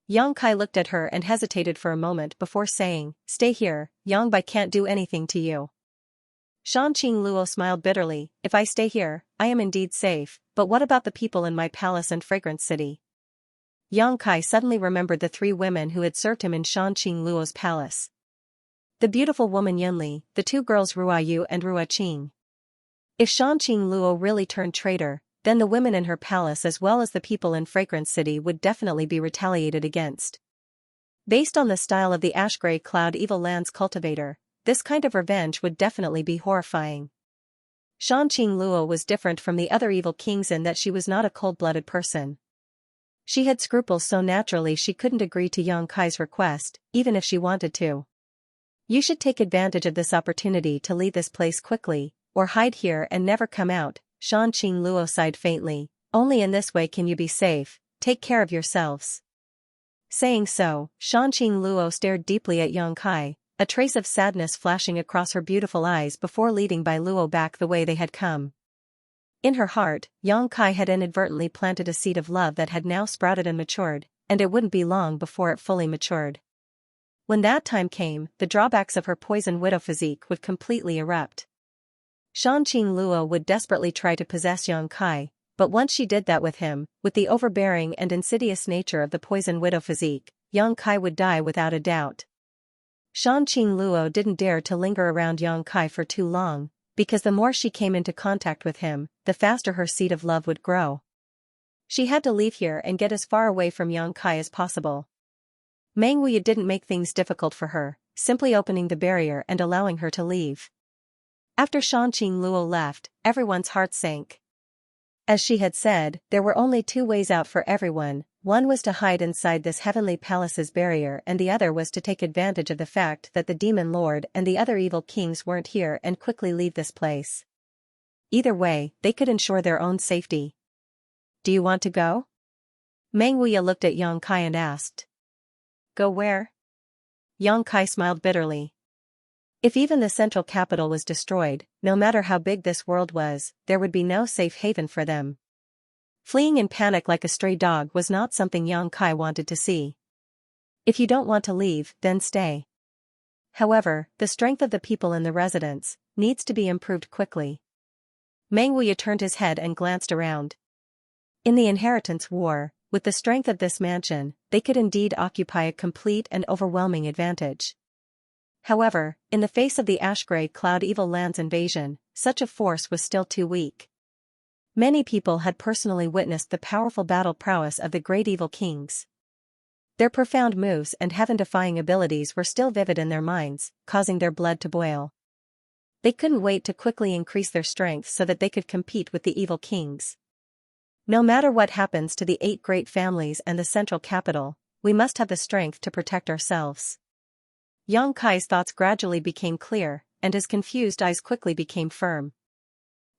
Yang Kai looked at her and hesitated for a moment before saying, "Stay here, Yang Bai can't do anything to you." Shanqing Luo smiled bitterly, "If I stay here, I am indeed safe, but what about the people in my palace and fragrance city?" Yang Kai suddenly remembered the 3 women who had served him in Shanqing Luo's palace. The beautiful woman Yunli, the 2 girls Rua Yu and Rua Qing. If Shanqing Luo really turned traitor, then the women in her palace as well as the people in Fragrance City would definitely be retaliated against. Based on the style of the ash-gray cloud evil land's cultivator, this kind of revenge would definitely be horrifying. Shanqing Luo was different from the other evil kings in that she was not a cold-blooded person. She had scruples so naturally she couldn't agree to Yang Kai's request, even if she wanted to. "You should take advantage of this opportunity to leave this place quickly, or hide here and never come out," Shanqing Luo sighed faintly. "Only in this way can you be safe. Take care of yourselves." Saying so, Shanqing Luo stared deeply at Yang Kai, a trace of sadness flashing across her beautiful eyes before leading Bai Luo back the way they had come. In her heart, Yang Kai had inadvertently planted a seed of love that had now sprouted and matured, and it wouldn't be long before it fully matured. When that time came, the drawbacks of her poison widow physique would completely erupt. Shanqing Luo would desperately try to possess Yang Kai, but once she did that with him, with the overbearing and insidious nature of the poison widow physique, Yang Kai would die without a doubt. Shanqing Luo didn't dare to linger around Yang Kai for too long, because the more she came into contact with him, the faster her seed of love would grow. She had to leave here and get as far away from Yang Kai as possible. Meng Wuya didn't make things difficult for her, simply opening the barrier and allowing her to leave. After Shanqing Luo left, everyone's hearts sank. As she had said, there were only 2 ways out for everyone. One was to hide inside this heavenly palace's barrier and the other was to take advantage of the fact that the demon lord and the other evil kings weren't here and quickly leave this place. Either way, they could ensure their own safety. "Do you want to go?" Meng Wuya looked at Yang Kai and asked. "Go where?" Yang Kai smiled bitterly. If even the central capital was destroyed, no matter how big this world was, there would be no safe haven for them. Fleeing in panic like a stray dog was not something Yang Kai wanted to see. "If you don't want to leave, then stay. However, the strength of the people in the residence needs to be improved quickly." Meng Wuya turned his head and glanced around. In the inheritance war, with the strength of this mansion, they could indeed occupy a complete and overwhelming advantage. However, in the face of the ash-gray cloud evil land's invasion, such a force was still too weak. Many people had personally witnessed the powerful battle prowess of the great evil kings. Their profound moves and heaven-defying abilities were still vivid in their minds, causing their blood to boil. They couldn't wait to quickly increase their strength so that they could compete with the evil kings. "No matter what happens to the 8 great families and the central capital, we must have the strength to protect ourselves." Yang Kai's thoughts gradually became clear, and his confused eyes quickly became firm.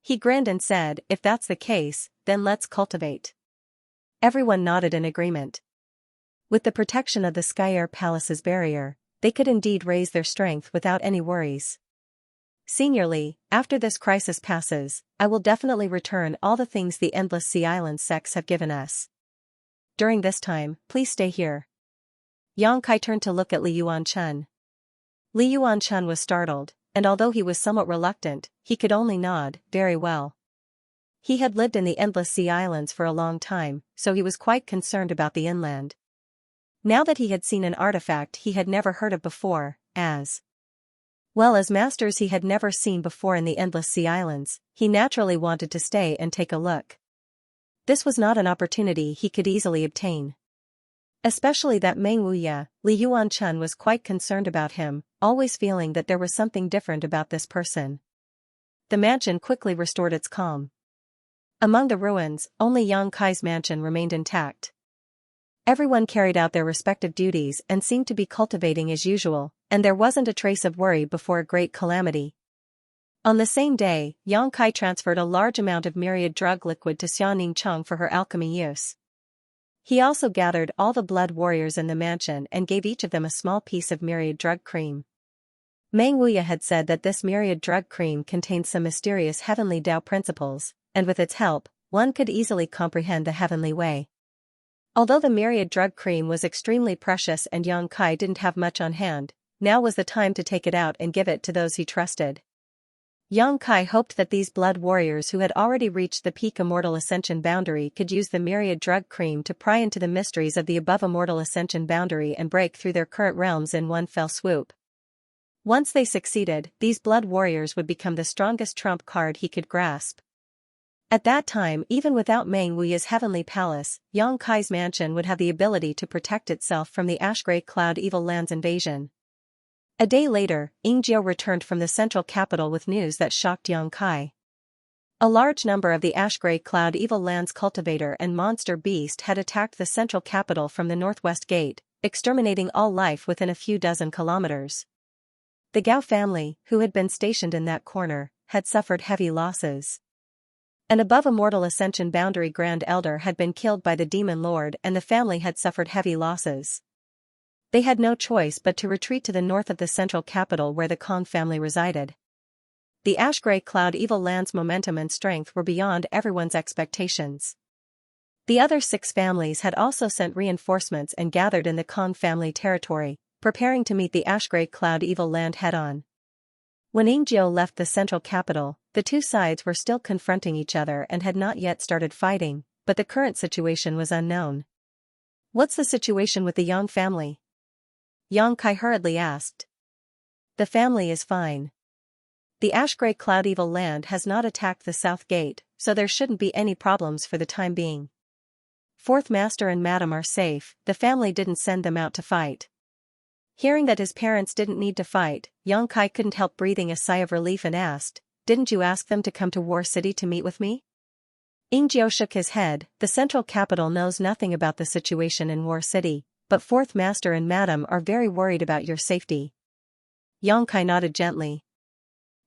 He grinned and said, "If that's the case, then let's cultivate." Everyone nodded in agreement. With the protection of the Skyair Palace's barrier, they could indeed raise their strength without any worries. "Seniorly, after this crisis passes, I will definitely return all the things the Endless Sea Island sects have given us. During this time, please stay here." Yang Kai turned to look at Li Yuanchun. Li Yuanchun was startled, and although he was somewhat reluctant, he could only nod, "Very well." He had lived in the Endless Sea Islands for a long time, so he was quite concerned about the inland. Now that he had seen an artifact he had never heard of before, as well as masters he had never seen before in the Endless Sea Islands, he naturally wanted to stay and take a look. This was not an opportunity he could easily obtain. Especially that Meng Wuya, Li Yuanchun was quite concerned about him, always feeling that there was something different about this person. The mansion quickly restored its calm. Among the ruins, only Yang Kai's mansion remained intact. Everyone carried out their respective duties and seemed to be cultivating as usual, and there wasn't a trace of worry before a great calamity. On the same day, Yang Kai transferred a large amount of myriad drug liquid to Xianing Cheng for her alchemy use. He also gathered all the blood warriors in the mansion and gave each of them a small piece of myriad drug cream. Meng Wuya had said that this myriad drug cream contained some mysterious heavenly Tao principles, and with its help, one could easily comprehend the heavenly way. Although the myriad drug cream was extremely precious and Yang Kai didn't have much on hand, now was the time to take it out and give it to those he trusted. Yang Kai hoped that these blood warriors who had already reached the peak immortal ascension boundary could use the myriad drug cream to pry into the mysteries of the above immortal ascension boundary and break through their current realms in one fell swoop. Once they succeeded, these blood warriors would become the strongest trump card he could grasp. At that time, even without Meng Wuyi's heavenly palace, Yang Kai's mansion would have the ability to protect itself from the ash-gray cloud evil land's invasion. A day later, Yingjiu returned from the central capital with news that shocked Yang Kai. A large number of the ash-gray cloud evil land's cultivator and monster beast had attacked the central capital from the northwest gate, exterminating all life within a few dozen kilometers. The Gao family, who had been stationed in that corner, had suffered heavy losses. An above immortal ascension boundary grand elder had been killed by the demon lord and the family had suffered heavy losses. They had no choice but to retreat to the north of the central capital where the Kong family resided. The ash-gray cloud evil land's momentum and strength were beyond everyone's expectations. The other 6 families had also sent reinforcements and gathered in the Kong family territory, preparing to meet the ash-gray cloud evil land head-on. When Yingjiu left the central capital, the two sides were still confronting each other and had not yet started fighting, but the current situation was unknown. "What's the situation with the Yang family?" Yang Kai hurriedly asked. "The family is fine. The ash-gray cloud evil land has not attacked the south gate, so there shouldn't be any problems for the time being. Fourth Master and Madam are safe, the family didn't send them out to fight." Hearing that his parents didn't need to fight, Yang Kai couldn't help breathing a sigh of relief and asked, "Didn't you ask them to come to War City to meet with me?" Yingjiu shook his head. "The central capital knows nothing about the situation in War City, but Fourth Master and Madam are very worried about your safety." Yang Kai nodded gently.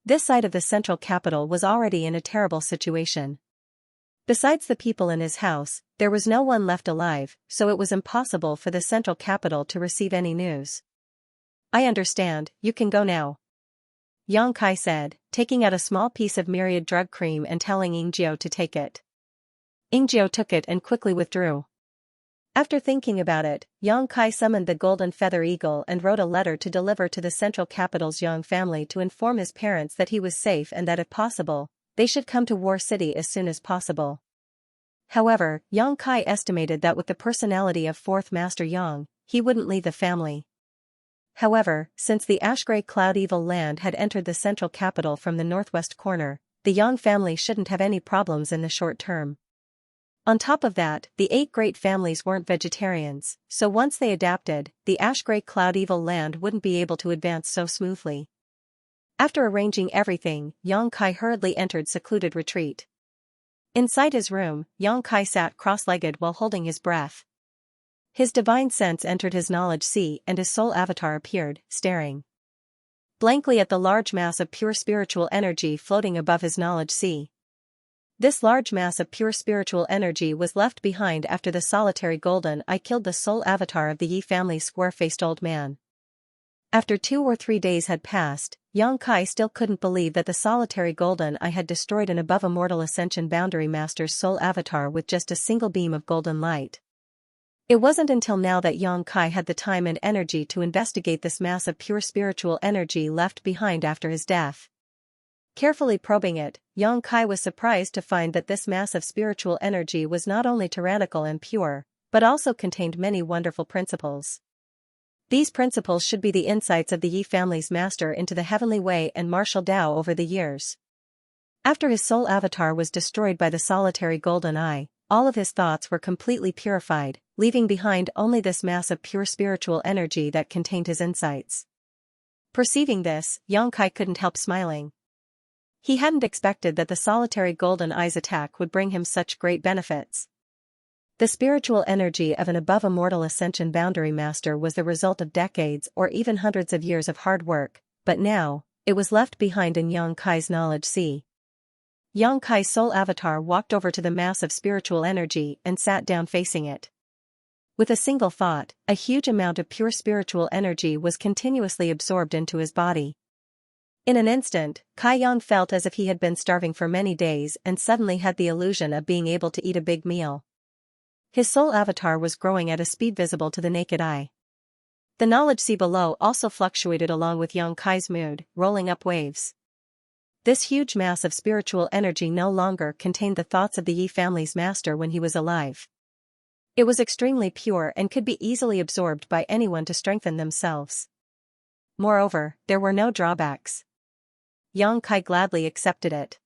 This side of the central capital was already in a terrible situation. Besides the people in his house, there was no one left alive, so it was impossible for the central capital to receive any news. "I understand, you can go now," Yang Kai said, taking out a small piece of myriad drug cream and telling Yingjiu to take it. Yingjiu took it and quickly withdrew. After thinking about it, Yang Kai summoned the golden feather eagle and wrote a letter to deliver to the central capital's Yang family to inform his parents that he was safe and that if possible, they should come to War City as soon as possible. However, Yang Kai estimated that with the personality of Fourth Master Yang, he wouldn't leave the family. However, since the ash-gray cloud evil land had entered the central capital from the northwest corner, the Yang family shouldn't have any problems in the short term. On top of that, the 8 great families weren't vegetarians, so once they adapted, the ash-gray cloud evil land wouldn't be able to advance so smoothly. After arranging everything, Yang Kai hurriedly entered secluded retreat. Inside his room, Yang Kai sat cross-legged while holding his breath. His divine sense entered his knowledge sea and his soul avatar appeared, staring blankly at the large mass of pure spiritual energy floating above his knowledge sea. This large mass of pure spiritual energy was left behind after the solitary golden eye killed the soul avatar of the Yi family's square-faced old man. After 2 or 3 days had passed, Yang Kai still couldn't believe that the solitary golden eye had destroyed an above immortal ascension boundary master's soul avatar with just a single beam of golden light. It wasn't until now that Yang Kai had the time and energy to investigate this mass of pure spiritual energy left behind after his death. Carefully probing it, Yang Kai was surprised to find that this mass of spiritual energy was not only tyrannical and pure, but also contained many wonderful principles. These principles should be the insights of the Yi family's master into the heavenly way and martial Tao over the years. After his soul avatar was destroyed by the solitary golden eye, all of his thoughts were completely purified, leaving behind only this mass of pure spiritual energy that contained his insights. Perceiving this, Yang Kai couldn't help smiling. He hadn't expected that the solitary golden eye's attack would bring him such great benefits. The spiritual energy of an above immortal ascension boundary master was the result of decades or even hundreds of years of hard work, but now, it was left behind in Yang Kai's knowledge sea. Yang Kai's soul avatar walked over to the mass of spiritual energy and sat down facing it. With a single thought, a huge amount of pure spiritual energy was continuously absorbed into his body. In an instant, Kai Yang felt as if he had been starving for many days and suddenly had the illusion of being able to eat a big meal. His soul avatar was growing at a speed visible to the naked eye. The knowledge sea below also fluctuated along with Yang Kai's mood, rolling up waves. This huge mass of spiritual energy no longer contained the thoughts of the Yi family's master when he was alive. It was extremely pure and could be easily absorbed by anyone to strengthen themselves. Moreover, there were no drawbacks. Yang Kai gladly accepted it.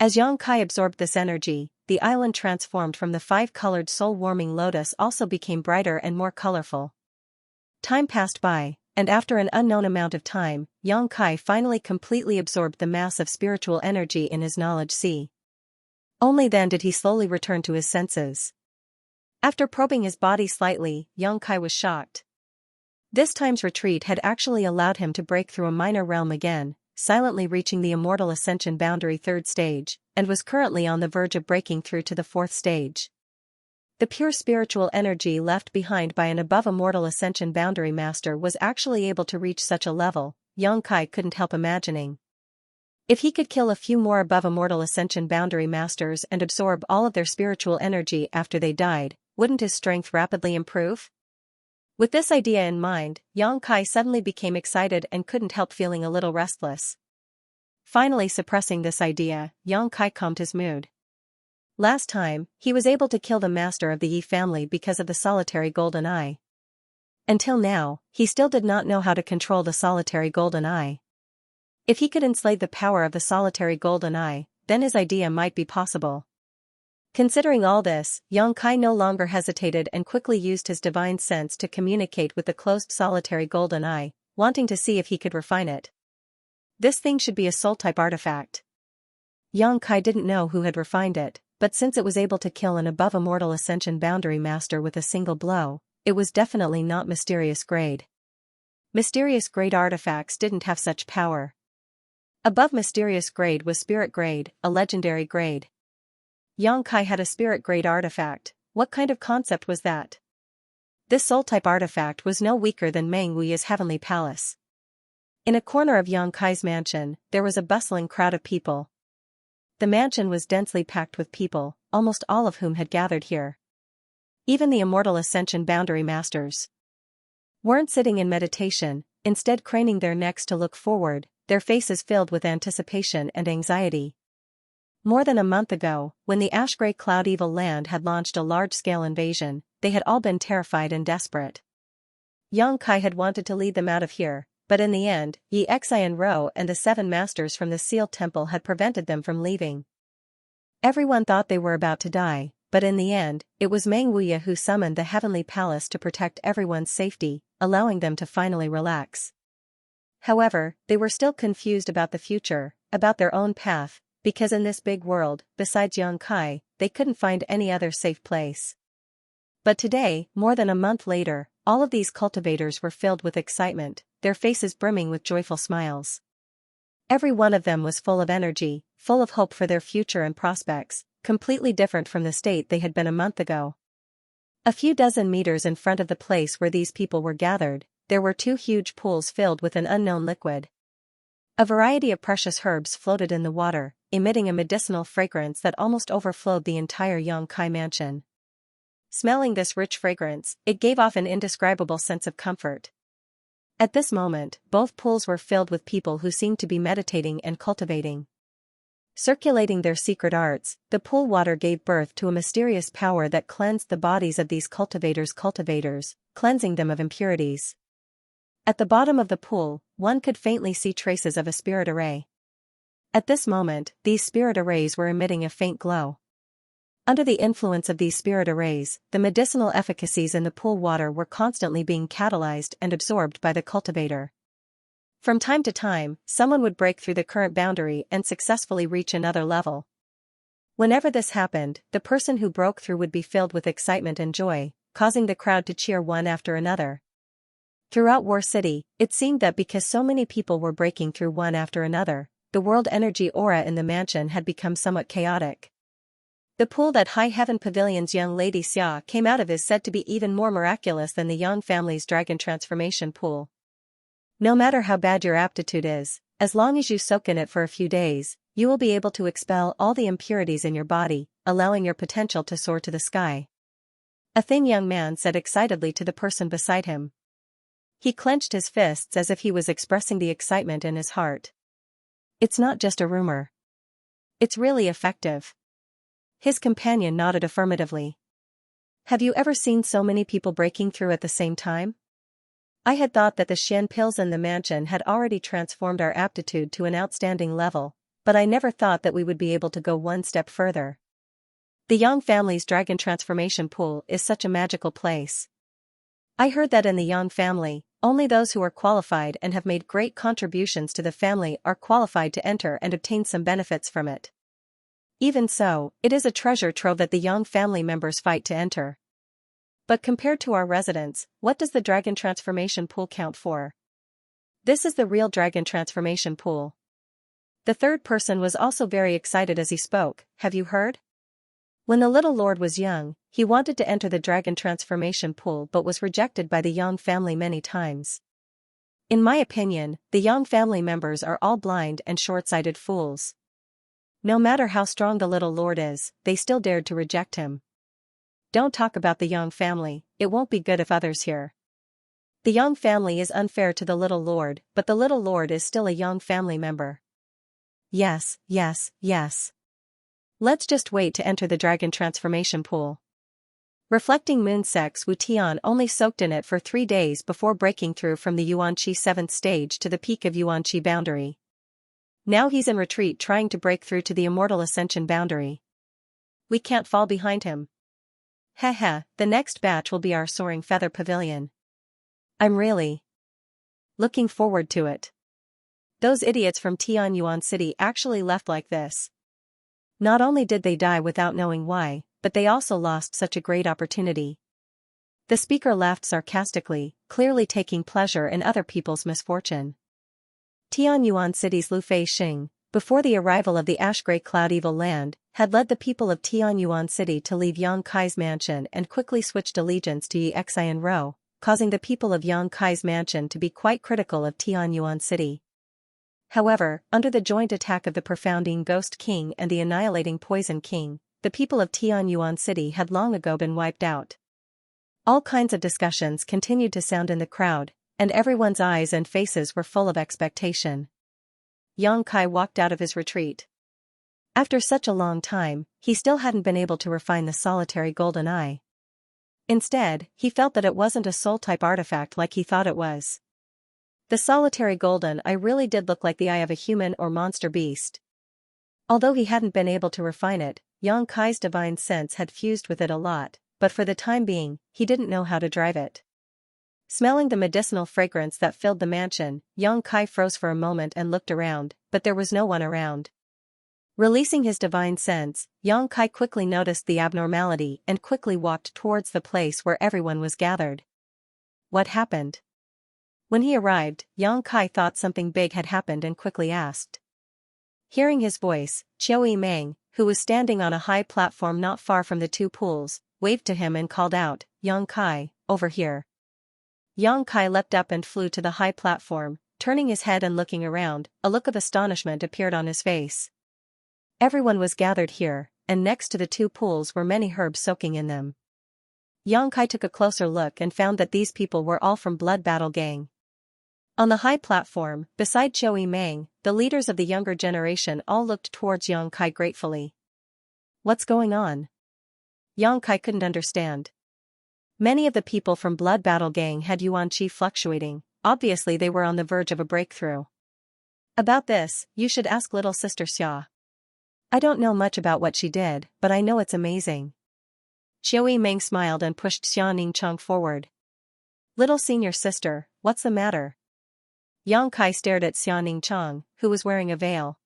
As Yang Kai absorbed this energy, the island transformed from the five-colored soul-warming lotus also became brighter and more colorful. Time passed by, and after an unknown amount of time, Yang Kai finally completely absorbed the mass of spiritual energy in his knowledge sea. Only then did he slowly return to his senses. After probing his body slightly, Yang Kai was shocked. This time's retreat had actually allowed him to break through a minor realm again, silently reaching the immortal ascension boundary 3rd stage, and was currently on the verge of breaking through to the 4th stage. The pure spiritual energy left behind by an above immortal ascension boundary master was actually able to reach such a level, Yang Kai couldn't help imagining. If he could kill a few more above immortal ascension boundary masters and absorb all of their spiritual energy after they died, wouldn't his strength rapidly improve? With this idea in mind, Yang Kai suddenly became excited and couldn't help feeling a little restless. Finally suppressing this idea, Yang Kai calmed his mood. Last time, he was able to kill the master of the Yi family because of the solitary golden eye. Until now, he still did not know how to control the solitary golden eye. If he could enslave the power of the solitary golden eye, then his idea might be possible. Considering all this, Yang Kai no longer hesitated and quickly used his divine sense to communicate with the closed solitary golden eye, wanting to see if he could refine it. This thing should be a soul-type artifact. Yang Kai didn't know who had refined it, but since it was able to kill an above immortal ascension boundary master with a single blow, it was definitely not mysterious grade. Mysterious grade artifacts didn't have such power. Above mysterious grade was spirit grade, a legendary grade. Yang Kai had a spirit grade artifact. What kind of concept was that? This soul-type artifact was no weaker than Meng Wuya's heavenly palace. In a corner of Yang Kai's mansion, there was a bustling crowd of people. The mansion was densely packed with people, almost all of whom had gathered here. Even the immortal ascension boundary masters weren't sitting in meditation, instead craning their necks to look forward, their faces filled with anticipation and anxiety. More than a month ago, when the ash-gray cloud evil land had launched a large-scale invasion, they had all been terrified and desperate. Yang Kai had wanted to lead them out of here, but in the end, Xianxia and Ro and the 7 masters from the sealed temple had prevented them from leaving. Everyone thought they were about to die, but in the end, it was Meng Wuya who summoned the heavenly palace to protect everyone's safety, allowing them to finally relax. However, they were still confused about the future, about their own path, because in this big world, besides Yang Kai, they couldn't find any other safe place. But today, more than a month later, all of these cultivators were filled with excitement, their faces brimming with joyful smiles. Every one of them was full of energy, full of hope for their future and prospects, completely different from the state they had been a month ago. A few dozen meters in front of the place where these people were gathered, there were 2 huge pools filled with an unknown liquid. A variety of precious herbs floated in the water, emitting a medicinal fragrance that almost overflowed the entire Yang Kai mansion. Smelling this rich fragrance, it gave off an indescribable sense of comfort. At this moment, both pools were filled with people who seemed to be meditating and cultivating. Circulating their secret arts, the pool water gave birth to a mysterious power that cleansed the bodies of these cultivators, cleansing them of impurities. At the bottom of the pool, one could faintly see traces of a spirit array. At this moment, these spirit arrays were emitting a faint glow. Under the influence of these spirit arrays, the medicinal efficacies in the pool water were constantly being catalyzed and absorbed by the cultivator. From time to time, someone would break through the current boundary and successfully reach another level. Whenever this happened, the person who broke through would be filled with excitement and joy, causing the crowd to cheer one after another. Throughout War City, it seemed that because so many people were breaking through one after another, the world energy aura in the mansion had become somewhat chaotic. The pool that High Heaven Pavilion's young lady Xia came out of is said to be even more miraculous than the Yang family's dragon transformation pool. No matter how bad your aptitude is, As long as you soak in it for a few days, you will be able to expel all the impurities in your body, allowing your potential to soar to the sky. A thin young man said excitedly to the person beside him. He clenched his fists as if he was expressing the excitement in his heart. It's not just a rumor. It's really effective. His companion nodded affirmatively. Have you ever seen so many people breaking through at the same time? I had thought that the Xian pills in the mansion had already transformed our aptitude to an outstanding level, but I never thought that we would be able to go one step further. The Yang family's dragon transformation pool is such a magical place. I heard that in the Yang family, only those who are qualified and have made great contributions to the family are qualified to enter and obtain some benefits from it. Even so, it is a treasure trove that the Yang family members fight to enter. But compared to our residence, what does the dragon transformation pool count for? This is the real dragon transformation pool. The third person was also very excited as he spoke. Have you heard? When the little lord was young, he wanted to enter the dragon transformation pool but was rejected by the Yang family many times. In my opinion, the Yang family members are all blind and short-sighted fools. No matter how strong the little lord is, they still dared to reject him. Don't talk about the Yang family, it won't be good if others hear. The Yang family is unfair to the little lord, but the little lord is still a Yang family member. Yes, yes, yes. Let's just wait to enter the dragon transformation pool. Reflecting moon sex, Wu Tian only soaked in it for 3 days before breaking through from the Yuanqi 7th stage to the peak of Yuanqi boundary. Now he's in retreat trying to break through to the immortal ascension boundary. We can't fall behind him. Haha, the next batch will be our soaring feather pavilion. I'm really looking forward to it. Those idiots from Tianyuan City actually left like this. Not only did they die without knowing why, but they also lost such a great opportunity. The speaker laughed sarcastically, clearly taking pleasure in other people's misfortune. Tianyuan City's Lu Fei Xing, before the arrival of the ash-gray cloud evil land, had led the people of Tianyuan City to leave Yang Kai's mansion and quickly switched allegiance to Xianxia Rou, causing the people of Yang Kai's mansion to be quite critical of Tianyuan City. However, under the joint attack of the profounding Ghost King and the annihilating Poison King, the people of Tianyuan City had long ago been wiped out. All kinds of discussions continued to sound in the crowd, and everyone's eyes and faces were full of expectation. Yang Kai walked out of his retreat. After such a long time, he still hadn't been able to refine the solitary golden eye. Instead, he felt that it wasn't a soul-type artifact like he thought it was. The solitary golden eye really did look like the eye of a human or monster beast. Although he hadn't been able to refine it, Yang Kai's divine sense had fused with it a lot, but for the time being, he didn't know how to drive it. Smelling the medicinal fragrance that filled the mansion, Yang Kai froze for a moment and looked around, but there was no one around. Releasing his divine sense, Yang Kai quickly noticed the abnormality and quickly walked towards the place where everyone was gathered. What happened? When he arrived, Yang Kai thought something big had happened and quickly asked. Hearing his voice, Qiu Meng, who was standing on a high platform not far from the two pools, waved to him and called out, Yang Kai, over here. Yang Kai leapt up and flew to the high platform, turning his head and looking around, a look of astonishment appeared on his face. Everyone was gathered here, and next to the two pools were many herbs soaking in them. Yang Kai took a closer look and found that these people were all from Blood Battle Gang. On the high platform, beside Qiu Meng, the leaders of the younger generation all looked towards Yang Kai gratefully. What's going on? Yang Kai couldn't understand. Many of the people from Blood Battle Gang had Yuan Qi fluctuating, obviously they were on the verge of a breakthrough. About this, you should ask little sister Xia. I don't know much about what she did, but I know it's amazing. Qiu Meng smiled and pushed Xianing Cheng forward. Little senior sister, what's the matter? Yang Kai stared at Xianing Cheng, who was wearing a veil.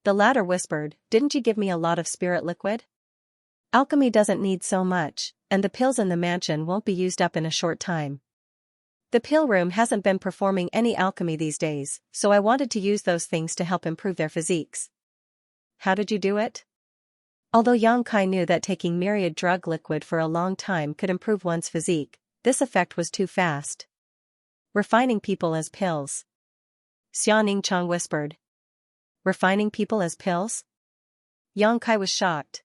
The latter whispered, didn't you give me a lot of spirit liquid? Alchemy doesn't need so much, and the pills in the mansion won't be used up in a short time. The pill room hasn't been performing any alchemy these days, so I wanted to use those things to help improve their physiques. How did you do it? Although Yang Kai knew that taking myriad drug liquid for a long time could improve one's physique, this effect was too fast. Refining people as pills. Xianxia whispered. Refining people as pills? Yang Kai was shocked.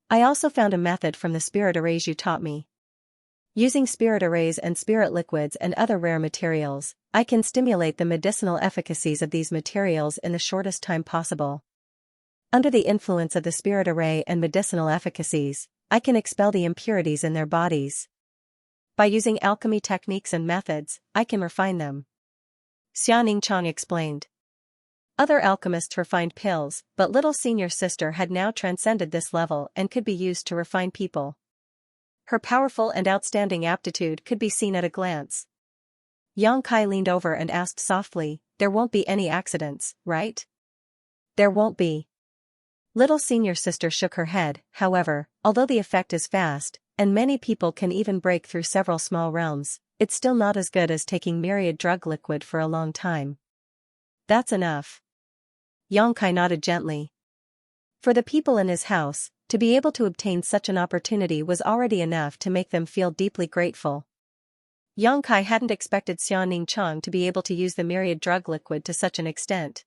I also found a method from the spirit arrays you taught me. Using spirit arrays and spirit liquids and other rare materials, I can stimulate the medicinal efficacies of these materials in the shortest time possible. Under the influence of the spirit array and medicinal efficacies, I can expel the impurities in their bodies. By using alchemy techniques and methods, I can refine them. Xianxia explained. Other alchemists refined pills, but little senior sister had now transcended this level and could be used to refine people. Her powerful and outstanding aptitude could be seen at a glance. Yang Kai leaned over and asked softly, there won't be any accidents, right? There won't be. Little senior sister shook her head, however, although the effect is fast, and many people can even break through several small realms, it's still not as good as taking myriad drug liquid for a long time. That's enough. Yang Kai nodded gently. For the people in his house, to be able to obtain such an opportunity was already enough to make them feel deeply grateful. Yang Kai hadn't expected Xianxia to be able to use the myriad drug liquid to such an extent.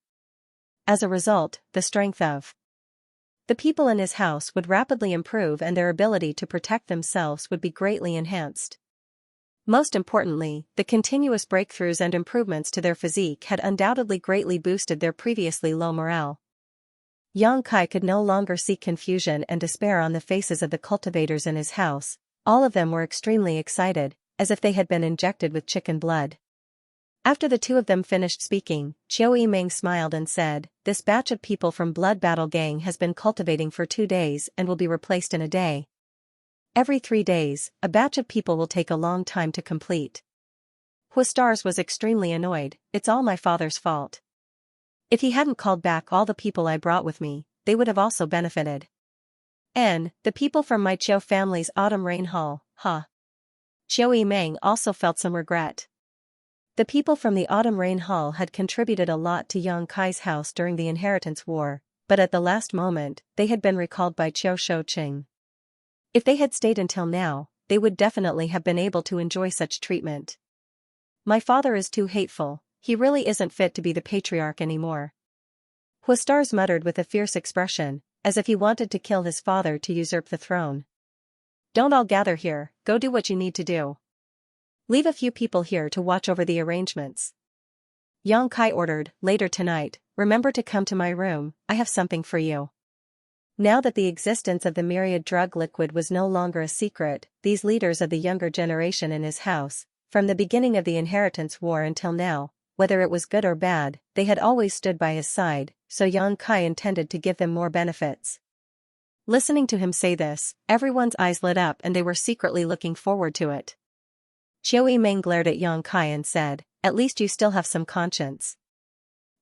As a result, the strength of the people in his house would rapidly improve and their ability to protect themselves would be greatly enhanced. Most importantly, the continuous breakthroughs and improvements to their physique had undoubtedly greatly boosted their previously low morale. Yang Kai could no longer see confusion and despair on the faces of the cultivators in his house. All of them were extremely excited, as if they had been injected with chicken blood. After the two of them finished speaking, Qiu Yimeng smiled and said, this batch of people from Blood Battle Gang has been cultivating for 2 days and will be replaced in a day. Every 3 days, a batch of people will take a long time to complete. Huastars was extremely annoyed, it's all my father's fault. If he hadn't called back all the people I brought with me, they would have also benefited. And, the people from my Qiu family's autumn rain hall, huh? Qiu Yimeng also felt some regret. The people from the autumn rain hall had contributed a lot to Yang Kai's house during the inheritance war, but at the last moment, they had been recalled by Qiu Shouqing. If they had stayed until now, they would definitely have been able to enjoy such treatment. My father is too hateful, he really isn't fit to be the patriarch anymore. Huastars muttered with a fierce expression, as if he wanted to kill his father to usurp the throne. Don't all gather here, go do what you need to do. Leave a few people here to watch over the arrangements. Yang Kai ordered, later tonight, remember to come to my room, I have something for you. Now that the existence of the myriad drug liquid was no longer a secret, these leaders of the younger generation in his house, from the beginning of the inheritance war until now, whether it was good or bad, they had always stood by his side, so Yang Kai intended to give them more benefits. Listening to him say this, everyone's eyes lit up and they were secretly looking forward to it. Qiu Yimeng glared at Yang Kai and said, at least you still have some conscience.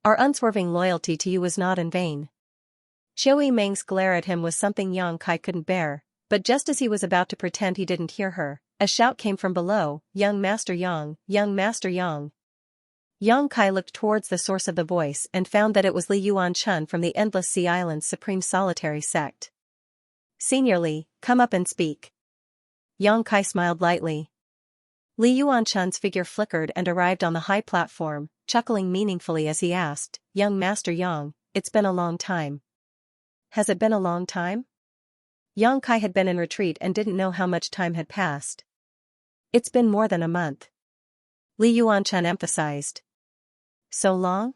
Our unswerving loyalty to you was not in vain. Qiu Yimeng's glare at him was something Yang Kai couldn't bear, but just as he was about to pretend he didn't hear her, a shout came from below, Young Master Yang, Young Master Yang. Yang Kai looked towards the source of the voice and found that it was Li Yuanchun from the Endless Sea Island's Supreme Solitary Sect. Senior Li, come up and speak. Yang Kai smiled lightly. Li Yuanchun's figure flickered and arrived on the high platform, chuckling meaningfully as he asked, Young Master Yang, it's been a long time. Has it been a long time? Yang Kai had been in retreat and didn't know how much time had passed. It's been more than a month. Li Yuanchun emphasized. So long?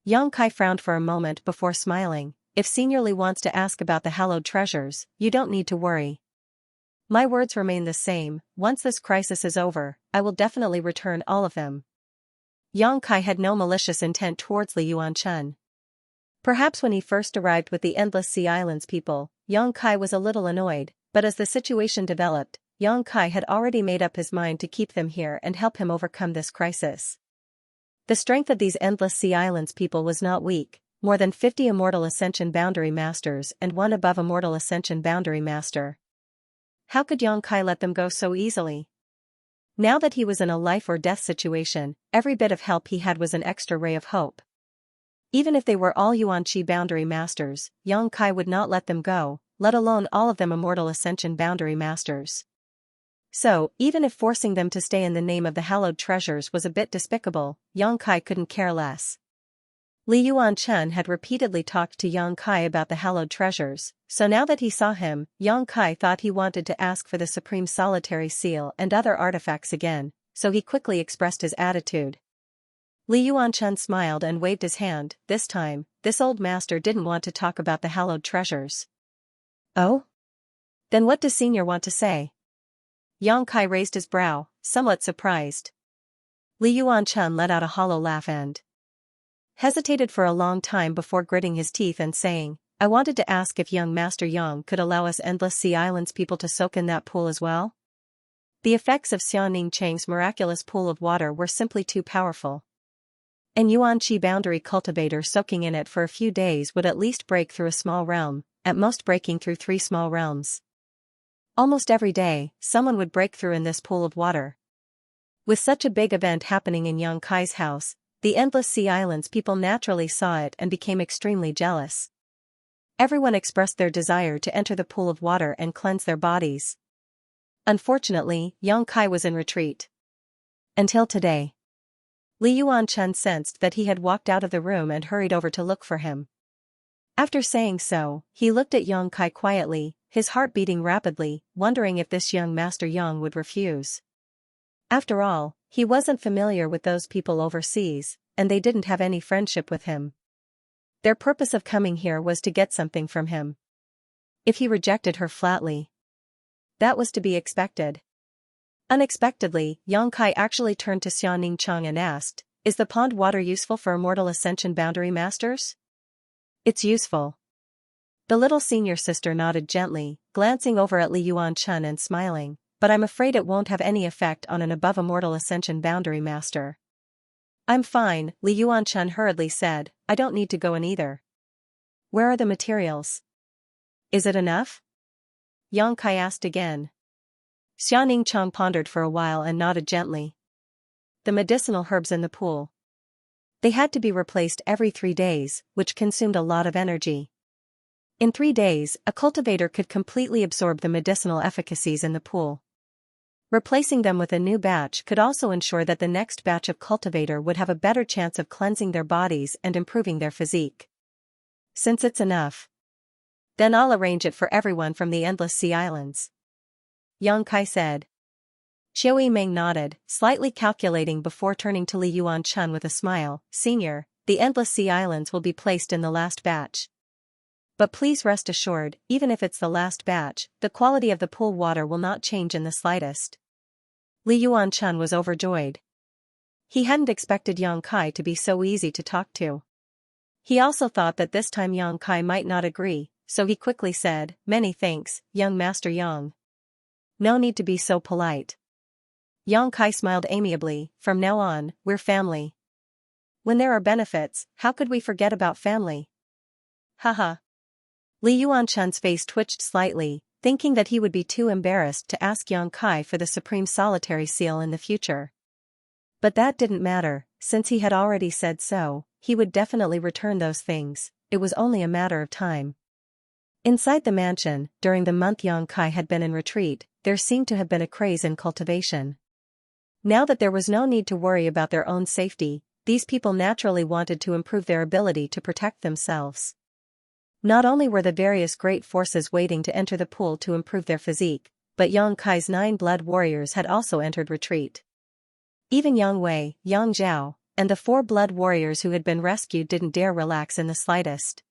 Yang Kai frowned for a moment before smiling. If Senior Li wants to ask about the hallowed treasures, you don't need to worry. My words remain the same, once this crisis is over, I will definitely return all of them. Yang Kai had no malicious intent towards Li Yuanchun. Perhaps when he first arrived with the Endless Sea Islands people, Yang Kai was a little annoyed, but as the situation developed, Yang Kai had already made up his mind to keep them here and help him overcome this crisis. The strength of these Endless Sea Islands people was not weak, more than 50 Immortal Ascension Boundary Masters and 1 above Immortal Ascension Boundary Master. How could Yang Kai let them go so easily? Now that he was in a life or death situation, every bit of help he had was an extra ray of hope. Even if they were all Yuanqi Boundary Masters, Yang Kai would not let them go, let alone all of them Immortal Ascension Boundary Masters. So, even if forcing them to stay in the name of the hallowed treasures was a bit despicable, Yang Kai couldn't care less. Li Yuanchen had repeatedly talked to Yang Kai about the hallowed treasures, so now that he saw him, Yang Kai thought he wanted to ask for the supreme solitary seal and other artifacts again, so he quickly expressed his attitude. Li Yuanchen smiled and waved his hand. This time, this old master didn't want to talk about the hallowed treasures. Oh? Then what does Senior want to say? Yang Kai raised his brow, somewhat surprised. Li Yuanchen let out a hollow laugh and hesitated for a long time before gritting his teeth and saying, I wanted to ask if young Master Yang could allow us Endless Sea Islands people to soak in that pool as well? The effects of Xianning Chang's miraculous pool of water were simply too powerful. And Yuanqi boundary cultivator soaking in it for a few days would at least break through a small realm, at most breaking through 3 small realms. Almost every day, someone would break through in this pool of water. With such a big event happening in Yang Kai's house, the Endless Sea Islands people naturally saw it and became extremely jealous. Everyone expressed their desire to enter the pool of water and cleanse their bodies. Unfortunately, Yang Kai was in retreat. Until today. Li Yuanchen sensed that he had walked out of the room and hurried over to look for him. After saying so, he looked at Yang Kai quietly, his heart beating rapidly, wondering if this young Master Yang would refuse. After all, he wasn't familiar with those people overseas, and they didn't have any friendship with him. Their purpose of coming here was to get something from him. If he rejected her flatly, that was to be expected. Unexpectedly, Yang Kai actually turned to Xianning Chang and asked, Is the pond water useful for Immortal Ascension Boundary Masters? It's useful. The little senior sister nodded gently, glancing over at Li Yuanchen and smiling, but I'm afraid it won't have any effect on an above Immortal Ascension Boundary Master. I'm fine, Li Yuanchen hurriedly said, I don't need to go in either. Where are the materials? Is it enough? Yang Kai asked again. Xianning Chang pondered for a while and nodded gently. The medicinal herbs in the pool. They had to be replaced every 3 days, which consumed a lot of energy. In 3 days, a cultivator could completely absorb the medicinal efficacies in the pool. Replacing them with a new batch could also ensure that the next batch of cultivator would have a better chance of cleansing their bodies and improving their physique. Since it's enough, then I'll arrange it for everyone from the Endless Sea Islands. Yang Kai said. Qiu Meng nodded, slightly calculating before turning to Li Yuanchen with a smile. Senior, the Endless Sea Islands will be placed in the last batch. But please rest assured, even if it's the last batch, the quality of the pool water will not change in the slightest. Li Yuanchen was overjoyed. He hadn't expected Yang Kai to be so easy to talk to. He also thought that this time Yang Kai might not agree, so he quickly said, Many thanks, young Master Yang. No need to be so polite. Yang Kai smiled amiably, from now on, we're family. When there are benefits, how could we forget about family? Haha. Li Yuanchen's face twitched slightly, thinking that he would be too embarrassed to ask Yang Kai for the supreme solitary seal in the future. But that didn't matter, since he had already said so, he would definitely return those things, it was only a matter of time. Inside the mansion, during the month Yang Kai had been in retreat, there seemed to have been a craze in cultivation. Now that there was no need to worry about their own safety, these people naturally wanted to improve their ability to protect themselves. Not only were the various great forces waiting to enter the pool to improve their physique, but Yang Kai's 9 blood warriors had also entered retreat. Even Yang Wei, Yang Zhao, and the 4 blood warriors who had been rescued didn't dare relax in the slightest.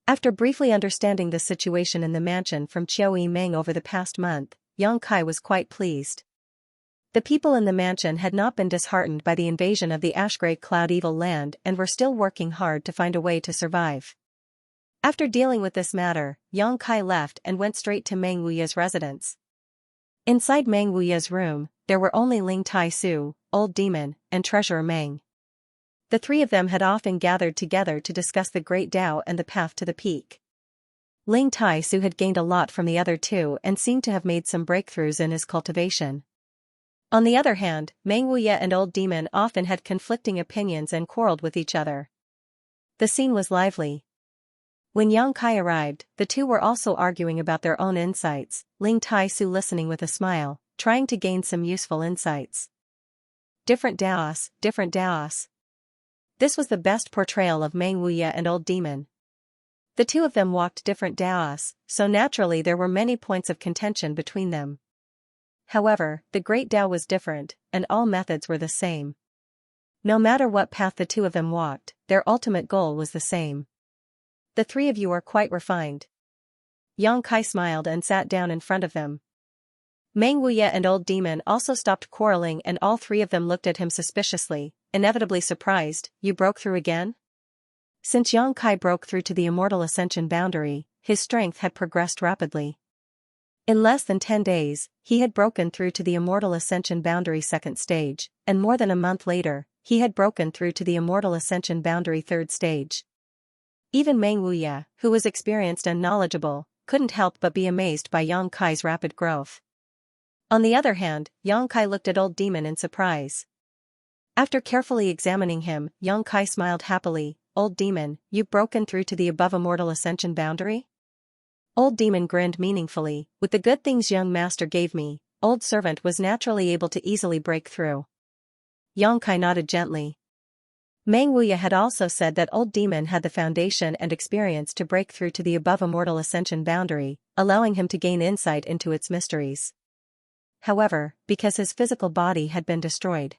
After briefly understanding the situation in the mansion from Qiu Meng over the past month, Yang Kai was quite pleased. The people in the mansion had not been disheartened by the invasion of the Ash-Grey Cloud Evil Land and were still working hard to find a way to survive. After dealing with this matter, Yang Kai left and went straight to Meng Wuye's residence. Inside Meng Wuye's room, there were only Ling Tai Su, Old Demon, and Treasurer Meng. The 3 of them had often gathered together to discuss the Great Tao and the path to the peak. Ling Tai Su had gained a lot from the other 2 and seemed to have made some breakthroughs in his cultivation. On the other hand, Meng Wuye and Old Demon often had conflicting opinions and quarreled with each other. The scene was lively. When Yang Kai arrived, the 2 were also arguing about their own insights, Ling Tai Su listening with a smile, trying to gain some useful insights. Different Daos, different Daos. This was the best portrayal of Meng Wuya and Old Demon. The two of them walked different Daos, so naturally there were many points of contention between them. However, the Great Tao was different, and all methods were the same. No matter what path the two of them walked, their ultimate goal was the same. The three of you are quite refined. Yang Kai smiled and sat down in front of them. Meng Wuya and Old Demon also stopped quarreling, and all three of them looked at him suspiciously, inevitably surprised. You broke through again? Since Yang Kai broke through to the Immortal Ascension boundary, his strength had progressed rapidly. In less than 10 days, he had broken through to the Immortal Ascension boundary 2nd stage, and more than a month later, he had broken through to the Immortal Ascension boundary 3rd stage. Even Meng Wuya, who was experienced and knowledgeable, couldn't help but be amazed by Yang Kai's rapid growth. On the other hand, Yang Kai looked at Old Demon in surprise. After carefully examining him, Yang Kai smiled happily. Old Demon, you've broken through to the above Immortal Ascension boundary? Old Demon grinned meaningfully. With the good things young master gave me, Old Servant was naturally able to easily break through. Yang Kai nodded gently. Meng Wuya had also said that Old Demon had the foundation and experience to break through to the above Immortal Ascension boundary, allowing him to gain insight into its mysteries. However, because his physical body had been destroyed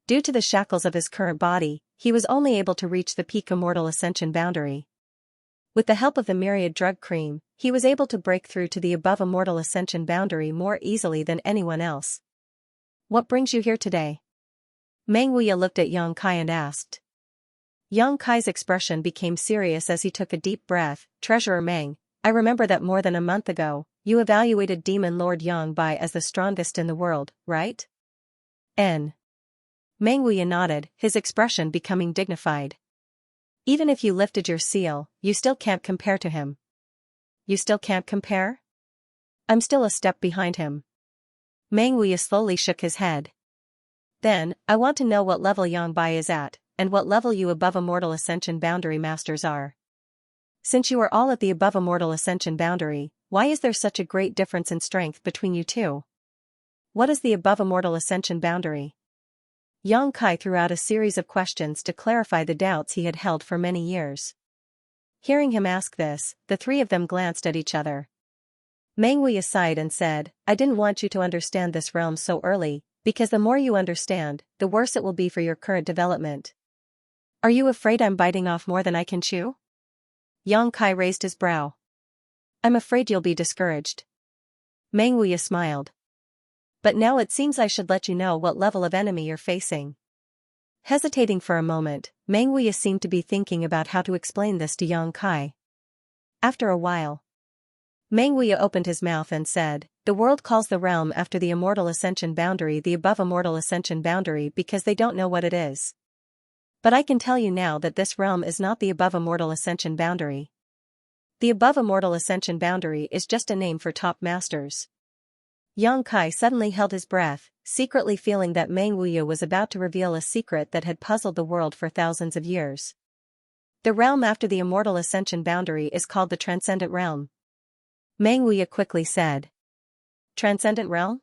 due to the shackles of his current body, he was only able to reach the peak Immortal Ascension boundary. With the help of the Myriad Drug Cream, he was able to break through to the above Immortal Ascension boundary more easily than anyone else. What brings you here today? Meng Wuya looked at Yang Kai and asked. Yang Kai's expression became serious as he took a deep breath. Treasurer Meng, I remember that more than a month ago, you evaluated Demon Lord Yang Bai as the strongest in the world, right? Meng Wuya nodded, his expression becoming dignified. Even if you lifted your seal, you still can't compare to him. You still can't compare? I'm still a step behind him. Meng Wuya slowly shook his head. Then, I want to know what level Yang Bai is at, and what level you above Immortal Ascension boundary masters are. Since you are all at the above Immortal Ascension boundary, why is there such a great difference in strength between you two? What is the above Immortal Ascension boundary? Yang Kai threw out a series of questions to clarify the doubts he had held for many years. Hearing him ask this, the three of them glanced at each other. Meng Wuya sighed and said, I didn't want you to understand this realm so early, because the more you understand, the worse it will be for your current development. Are you afraid I'm biting off more than I can chew? Yang Kai raised his brow. I'm afraid you'll be discouraged. Meng Wuya smiled. But now it seems I should let you know what level of enemy you're facing. Hesitating for a moment, Meng Wuya seemed to be thinking about how to explain this to Yang Kai. After a while, Meng Wuya opened his mouth and said, the world calls the realm after the Immortal Ascension boundary the above Immortal Ascension boundary because they don't know what it is. But I can tell you now that this realm is not the above Immortal Ascension boundary. The above Immortal Ascension boundary is just a name for top masters. Yang Kai suddenly held his breath, secretly feeling that Meng Wuya was about to reveal a secret that had puzzled the world for thousands of years. The realm after the Immortal Ascension boundary is called the Transcendent Realm. Meng Wuya quickly said. Transcendent Realm?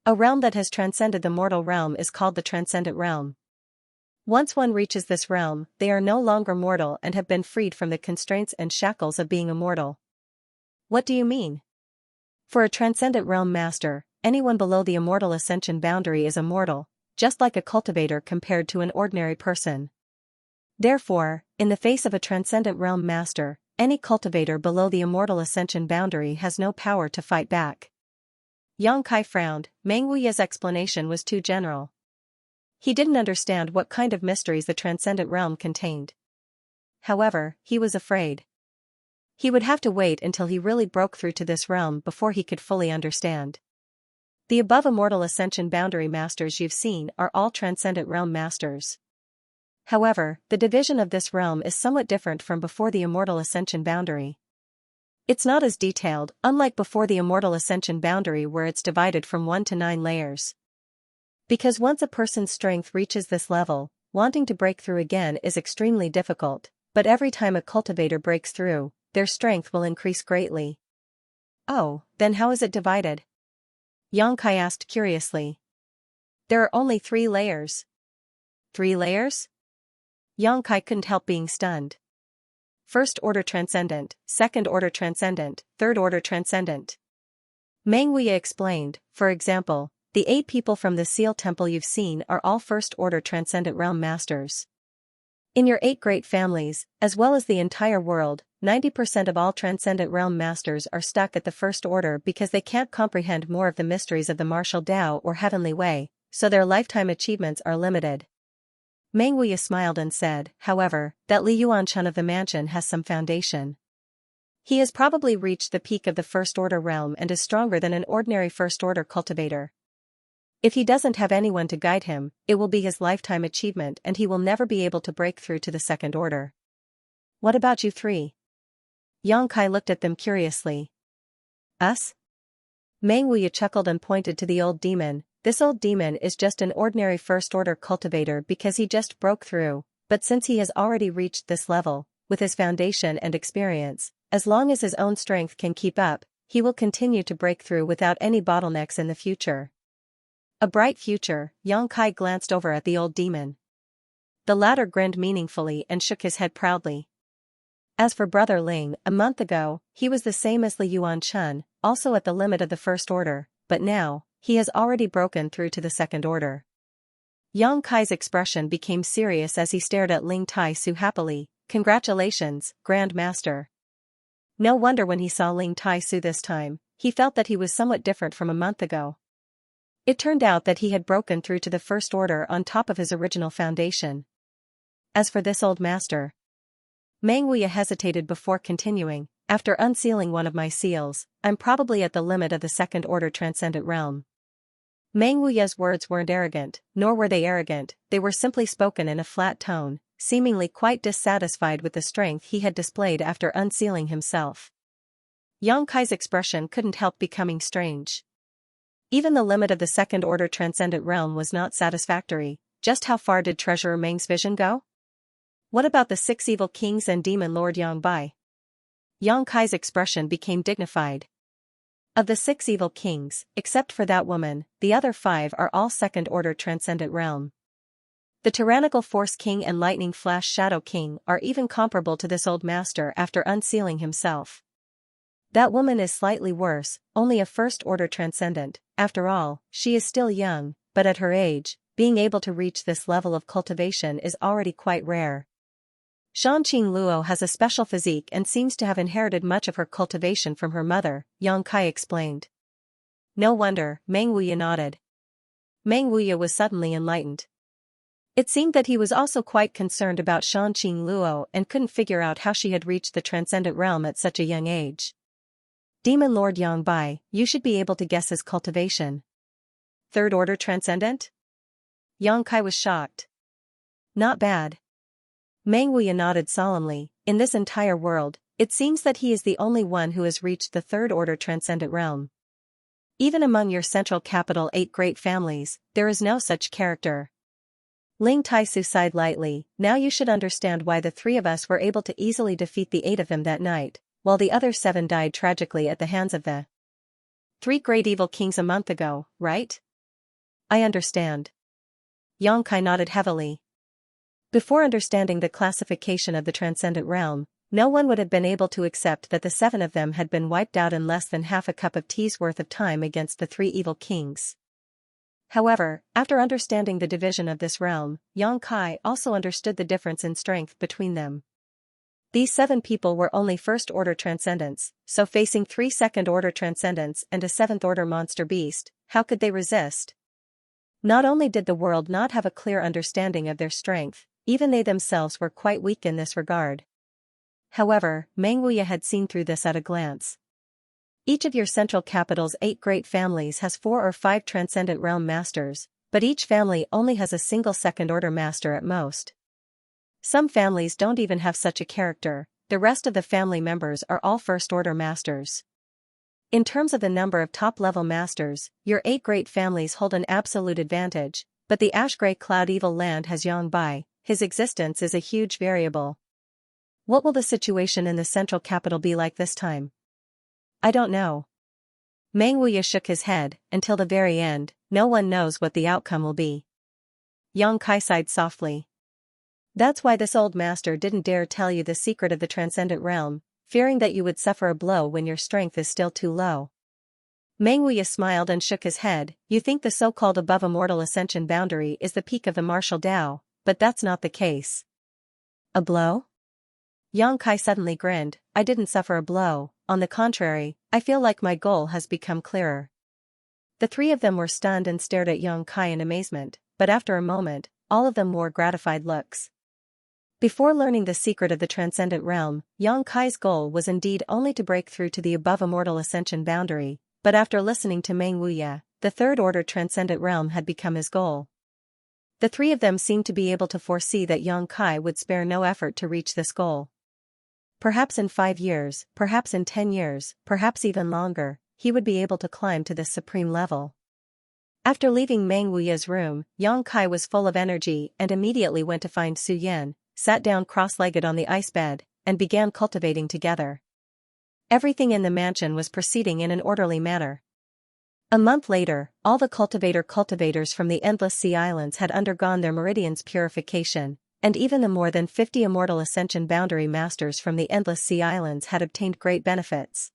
A realm that has transcended the mortal realm is called the Transcendent Realm. Once one reaches this realm, they are no longer mortal and have been freed from the constraints and shackles of being immortal. What do you mean? For a Transcendent Realm master, anyone below the Immortal Ascension boundary is immortal, just like a cultivator compared to an ordinary person. Therefore, in the face of a Transcendent Realm master, any cultivator below the Immortal Ascension boundary has no power to fight back. Yang Kai frowned. Meng Wuya's explanation was too general. He didn't understand what kind of mysteries the Transcendent Realm contained. However, he was afraid. He would have to wait until he really broke through to this realm before he could fully understand. The above Immortal Ascension boundary masters you've seen are all Transcendent Realm masters. However, the division of this realm is somewhat different from before the Immortal Ascension boundary. It's not as detailed, unlike before the Immortal Ascension boundary where it's divided from 1 to 9 layers. Because once a person's strength reaches this level, wanting to break through again is extremely difficult, but every time a cultivator breaks through, their strength will increase greatly. Oh, then how is it divided? Xianxia asked curiously. There are only 3 layers. 3 layers? Xianxia couldn't help being stunned. First order transcendent, second order transcendent, third order transcendent. Meng Wuya explained, for example, the 8 people from the Seal Temple you've seen are all first order transcendent realm masters. In your 8 great families, as well as the entire world, 90% of all transcendent realm masters are stuck at the first order because they can't comprehend more of the mysteries of the martial Tao or heavenly way, so their lifetime achievements are limited. Meng Wuya smiled and said, however, that Li Yuanchun of the mansion has some foundation. He has probably reached the peak of the first order realm and is stronger than an ordinary first order cultivator. If he doesn't have anyone to guide him, it will be his lifetime achievement and he will never be able to break through to the second order. What about you 3? Xianxia looked at them curiously. Us? Meng Wuya chuckled and pointed to the old demon. This old demon is just an ordinary first order cultivator because he just broke through, but since he has already reached this level, with his foundation and experience, as long as his own strength can keep up, he will continue to break through without any bottlenecks in the future. A bright future, Xianxia glanced over at the old demon. The latter grinned meaningfully and shook his head proudly. As for Brother Ling, a month ago, he was the same as Li Yuanchun, also at the limit of the first order, but now, he has already broken through to the second order. Xianxia's expression became serious as he stared at Ling Tai-su happily. Congratulations, Grand Master. No wonder when he saw Ling Tai-su this time, he felt that he was somewhat different from a month ago. It turned out that he had broken through to the first order on top of his original foundation. As for this old master, Meng Wuya hesitated before continuing. After unsealing one of my seals, I'm probably at the limit of the second order transcendent realm. Meng Wuya's words weren't arrogant, nor were they arrogant, they were simply spoken in a flat tone, seemingly quite dissatisfied with the strength he had displayed after unsealing himself. Xianxia's expression couldn't help becoming strange. Even the limit of the second order transcendent realm was not satisfactory. Just how far did Treasurer Meng's vision go? What about the 6 evil kings and demon lord Yangbai? Xianxia's expression became dignified. Of the 6 evil kings, except for that woman, the other 5 are all second order transcendent realm. The tyrannical Force King and Lightning Flash Shadow King are even comparable to this old master after unsealing himself. That woman is slightly worse, only a first order transcendent. After all, she is still young, but at her age, being able to reach this level of cultivation is already quite rare. Shanqing Luo has a special physique and seems to have inherited much of her cultivation from her mother, Xianxia explained. No wonder, Meng Wuya nodded. Meng Wuya was suddenly enlightened. It seemed that he was also quite concerned about Shanqing Luo and couldn't figure out how she had reached the transcendent realm at such a young age. Demon Lord Yangbai, you should be able to guess his cultivation. Third order transcendent? Xianxia was shocked. Not bad. Meng Wuya nodded solemnly. In this entire world, it seems that he is the only one who has reached the third order transcendent realm. Even among your central capital 8 great families, there is no such character. Ling Tai-su sighed lightly. Now you should understand why the 3 of us were able to easily defeat the 8 of them that night, while the other 7 died tragically at the hands of the 3 great evil kings a month ago, right? I understand. Xianxia nodded heavily. Before understanding the classification of the transcendent realm, no one would have been able to accept that the 7 of them had been wiped out in less than half a cup of tea's worth of time against the 3 evil kings. However, after understanding the division of this realm, Xianxia also understood the difference in strength between them. These 7 people were only first-order transcendents, so facing 3 second-order transcendents and a 7th-order monster beast, how could they resist? Not only did the world not have a clear understanding of their strength, even they themselves were quite weak in this regard. However, Meng Wuya had seen through this at a glance. Each of your central capital's 8 great families has 4 or 5 transcendent realm masters, but each family only has a single second-order master at most. Some families don't even have such a character, the rest of the family members are all first-order masters. In terms of the number of top-level masters, your 8 great families hold an absolute advantage, but the ash-gray cloud evil land has Yangbai, his existence is a huge variable. What will the situation in the central capital be like this time? I don't know. Meng Wuya shook his head. Until the very end, no one knows what the outcome will be. Yang Kai sighed softly. That's why this old master didn't dare tell you the secret of the transcendent realm, fearing that you would suffer a blow when your strength is still too low. Meng Wuya smiled and shook his head. You think the so-called above immortal ascension boundary is the peak of the martial Tao, but that's not the case. A blow? Yang Kai suddenly grinned. I didn't suffer a blow, on the contrary, I feel like my goal has become clearer. The three of them were stunned and stared at Yang Kai in amazement, but after a moment, all of them wore gratified looks. Before learning the secret of the transcendent realm, Yang Kai's goal was indeed only to break through to the above immortal ascension boundary, but after listening to Meng Wuya, the third-order transcendent realm had become his goal. The three of them seemed to be able to foresee that Yang Kai would spare no effort to reach this goal. Perhaps in 5 years, perhaps in 10 years, perhaps even longer, he would be able to climb to this supreme level. After leaving Meng Wuya's room, Yang Kai was full of energy and immediately went to find Su Yan, sat down cross-legged on the ice bed, and began cultivating together. Everything in the mansion was proceeding in an orderly manner. A month later, all the cultivators from the Endless Sea Islands had undergone their meridians purification, and even the more than 50 immortal ascension boundary masters from the Endless Sea Islands had obtained great benefits.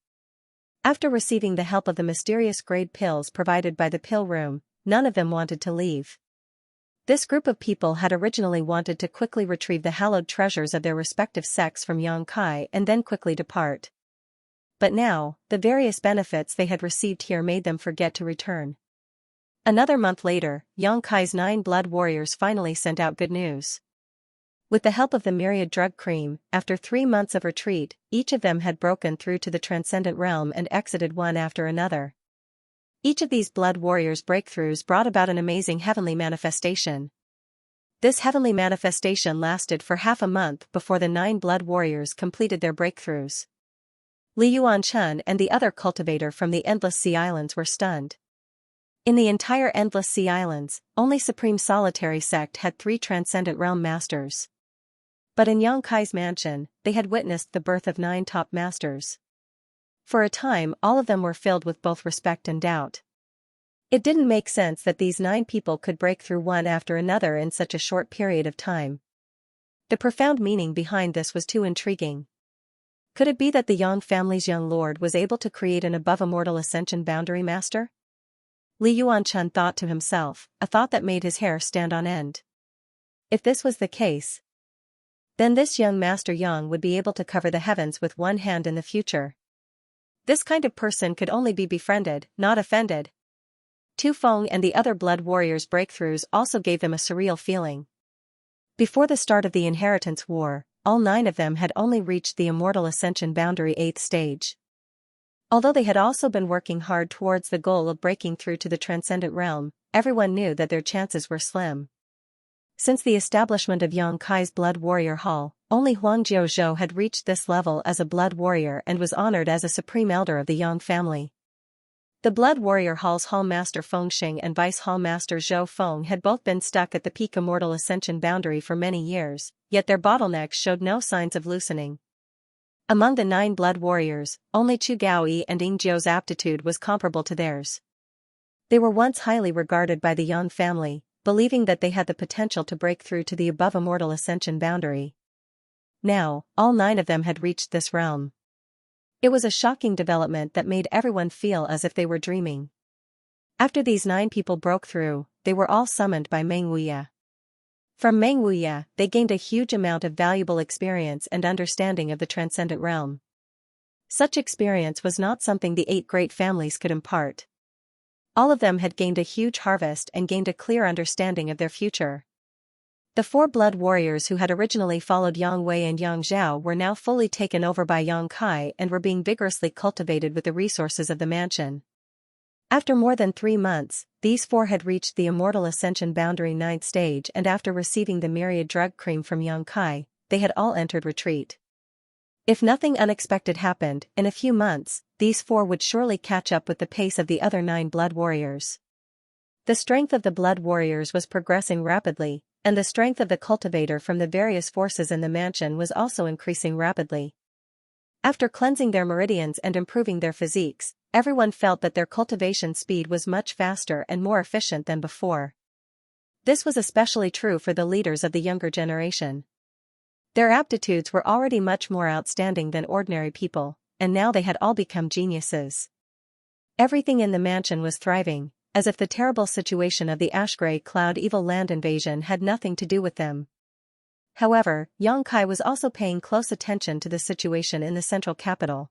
After receiving the help of the mysterious grade pills provided by the pill room, none of them wanted to leave. This group of people had originally wanted to quickly retrieve the hallowed treasures of their respective sects from Yang Kai and then quickly depart. But now, the various benefits they had received here made them forget to return. Another month later, Yang Kai's 9 blood warriors finally sent out good news. With the help of the myriad drug cream, after 3 months of retreat, each of them had broken through to the transcendent realm and exited one after another. Each of these blood warriors' breakthroughs brought about an amazing heavenly manifestation. This heavenly manifestation lasted for half a month before the 9 blood warriors completed their breakthroughs. Li Yuanchun and the other cultivator from the Endless Sea Islands were stunned. In the entire Endless Sea Islands, only Supreme Solitary Sect had 3 Transcendent Realm Masters. But in Yang Kai's mansion, they had witnessed the birth of 9 top masters. For a time, all of them were filled with both respect and doubt. It didn't make sense that these 9 people could break through one after another in such a short period of time. The profound meaning behind this was too intriguing. Could it be that the Yang family's young lord was able to create an above immortal ascension boundary master? Li Yuanchun thought to himself, a thought that made his hair stand on end. If this was the case, then this young Master Yang would be able to cover the heavens with one hand in the future. This kind of person could only be befriended, not offended. Tu Feng and the other blood warriors' breakthroughs also gave them a surreal feeling. Before the start of the Inheritance War, all 9 of them had only reached the Immortal Ascension Boundary 8th stage. Although they had also been working hard towards the goal of breaking through to the Transcendent Realm, everyone knew that their chances were slim. Since the establishment of Yang Kai's Blood Warrior Hall, only Huang Jiuzhou had reached this level as a Blood Warrior and was honored as a Supreme Elder of the Yang family. The Blood Warrior Hall's Hall Master Feng Xing and Vice Hall Master Zhou Feng had both been stuck at the peak Immortal Ascension boundary for many years, yet their bottlenecks showed no signs of loosening. Among the 9 blood warriors, only Chu Gaoyi and Ying Jiu's aptitude was comparable to theirs. They were once highly regarded by the Yang family, believing that they had the potential to break through to the above Immortal Ascension boundary. Now, all 9 of them had reached this realm. It was a shocking development that made everyone feel as if they were dreaming. After these 9 people broke through, they were all summoned by Meng Wuya. From Meng Wuya, they gained a huge amount of valuable experience and understanding of the Transcendent Realm. Such experience was not something the 8 great families could impart. All of them had gained a huge harvest and gained a clear understanding of their future. The 4 blood warriors who had originally followed Yang Wei and Yang Zhao were now fully taken over by Yang Kai and were being vigorously cultivated with the resources of the mansion. After more than 3 months, these 4 had reached the Immortal Ascension Boundary 9th stage, and after receiving the myriad drug cream from Yang Kai, they had all entered retreat. If nothing unexpected happened, in a few months, these 4 would surely catch up with the pace of the other 9 blood warriors. The strength of the blood warriors was progressing rapidly, and the strength of the cultivator from the various forces in the mansion was also increasing rapidly. After cleansing their meridians and improving their physiques, everyone felt that their cultivation speed was much faster and more efficient than before. This was especially true for the leaders of the younger generation. Their aptitudes were already much more outstanding than ordinary people, and now they had all become geniuses. Everything in the mansion was thriving, as if the terrible situation of the ash-gray cloud evil land invasion had nothing to do with them. However, Xianxia was also paying close attention to the situation in the central capital.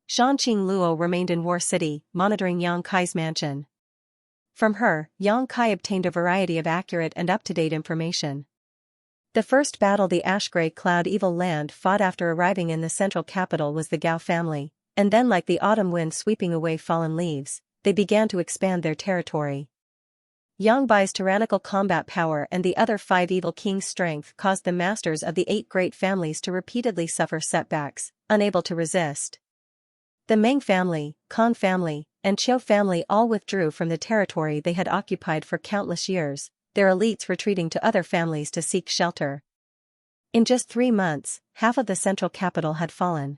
Shanqing Luo remained in War City, monitoring Xianxia's mansion. From her, Xianxia obtained a variety of accurate and up-to-date information. The first battle the ash-gray cloud evil land fought after arriving in the central capital was the Gao family, and then like the autumn wind sweeping away fallen leaves, they began to expand their territory. Yang Bai's tyrannical combat power and the other 5 evil kings' strength caused the masters of the 8 great families to repeatedly suffer setbacks, unable to resist. The Meng family, Khan family, and Qiu family all withdrew from the territory they had occupied for countless years, their elites retreating to other families to seek shelter. In just 3 months, half of the central capital had fallen.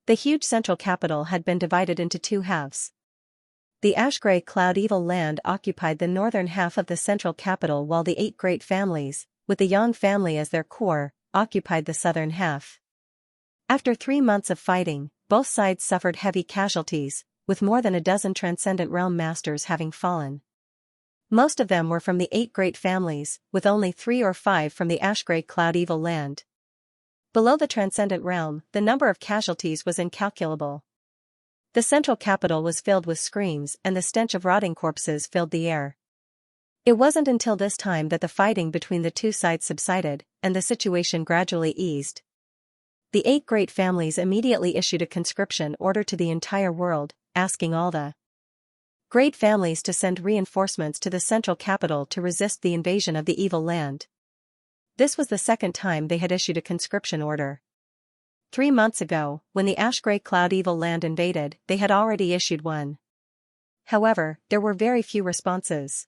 The huge central capital had been divided into 2 halves. The ash-gray cloud evil land occupied the northern half of the central capital while the 8 great families, with the Yang family as their core, occupied the southern half. After 3 months of fighting, both sides suffered heavy casualties, with more than a dozen transcendent realm masters having fallen. Most of them were from the 8 great families, with only 3 or 5 from the ash-gray cloud evil land. Below the transcendent realm, the number of casualties was incalculable. The central capital was filled with screams and the stench of rotting corpses filled the air. It wasn't until this time that the fighting between the 2 sides subsided, and the situation gradually eased. The 8 great families immediately issued a conscription order to the entire world, asking all the great families to send reinforcements to the central capital to resist the invasion of the evil land. This was the second time they had issued a conscription order. 3 months ago, when the ash-gray cloud evil land invaded, they had already issued one. However, there were very few responses.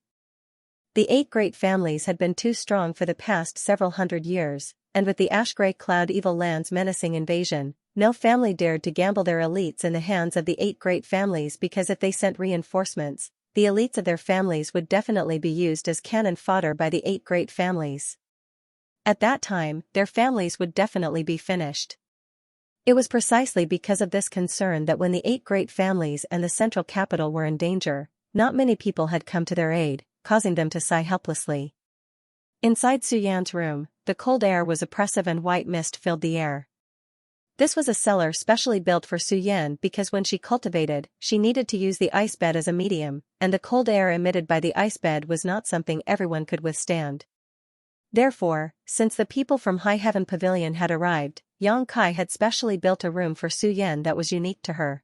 The 8 great families had been too strong for the past several hundred years, and with the ash-gray cloud evil land's menacing invasion, no family dared to gamble their elites in the hands of the 8 great families because if they sent reinforcements, the elites of their families would definitely be used as cannon fodder by the 8 great families. At that time, their families would definitely be finished. It was precisely because of this concern that when the 8 great families and the central capital were in danger, not many people had come to their aid, causing them to sigh helplessly. Inside Su Yan's room, the cold air was oppressive and white mist filled the air. This was a cellar specially built for Su Yan because when she cultivated, she needed to use the ice bed as a medium, and the cold air emitted by the ice bed was not something everyone could withstand. Therefore, since the people from High Heaven Pavilion had arrived, Xianxia had specially built a room for Su Yan that was unique to her.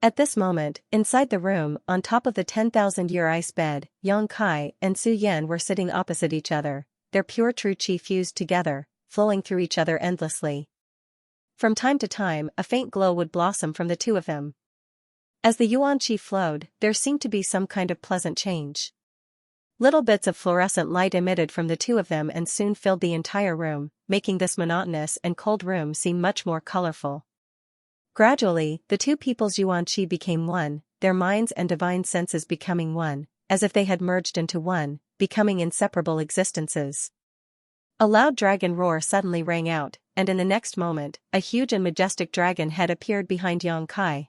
At this moment, inside the room, on top of the 10,000-year ice bed, Xianxia and Su Yan were sitting opposite each other, their pure true qi fused together, flowing through each other endlessly. From time to time, a faint glow would blossom from the 2 of them. As the yuan qi flowed, there seemed to be some kind of pleasant change. Little bits of fluorescent light emitted from the 2 of them and soon filled the entire room, making this monotonous and cold room seem much more colorful. Gradually, the 2 people's yuan qi became one, their minds and divine senses becoming one, as if they had merged into one, becoming inseparable existences. A loud dragon roar suddenly rang out, and in the next moment, a huge and majestic dragon head appeared behind Xianxia.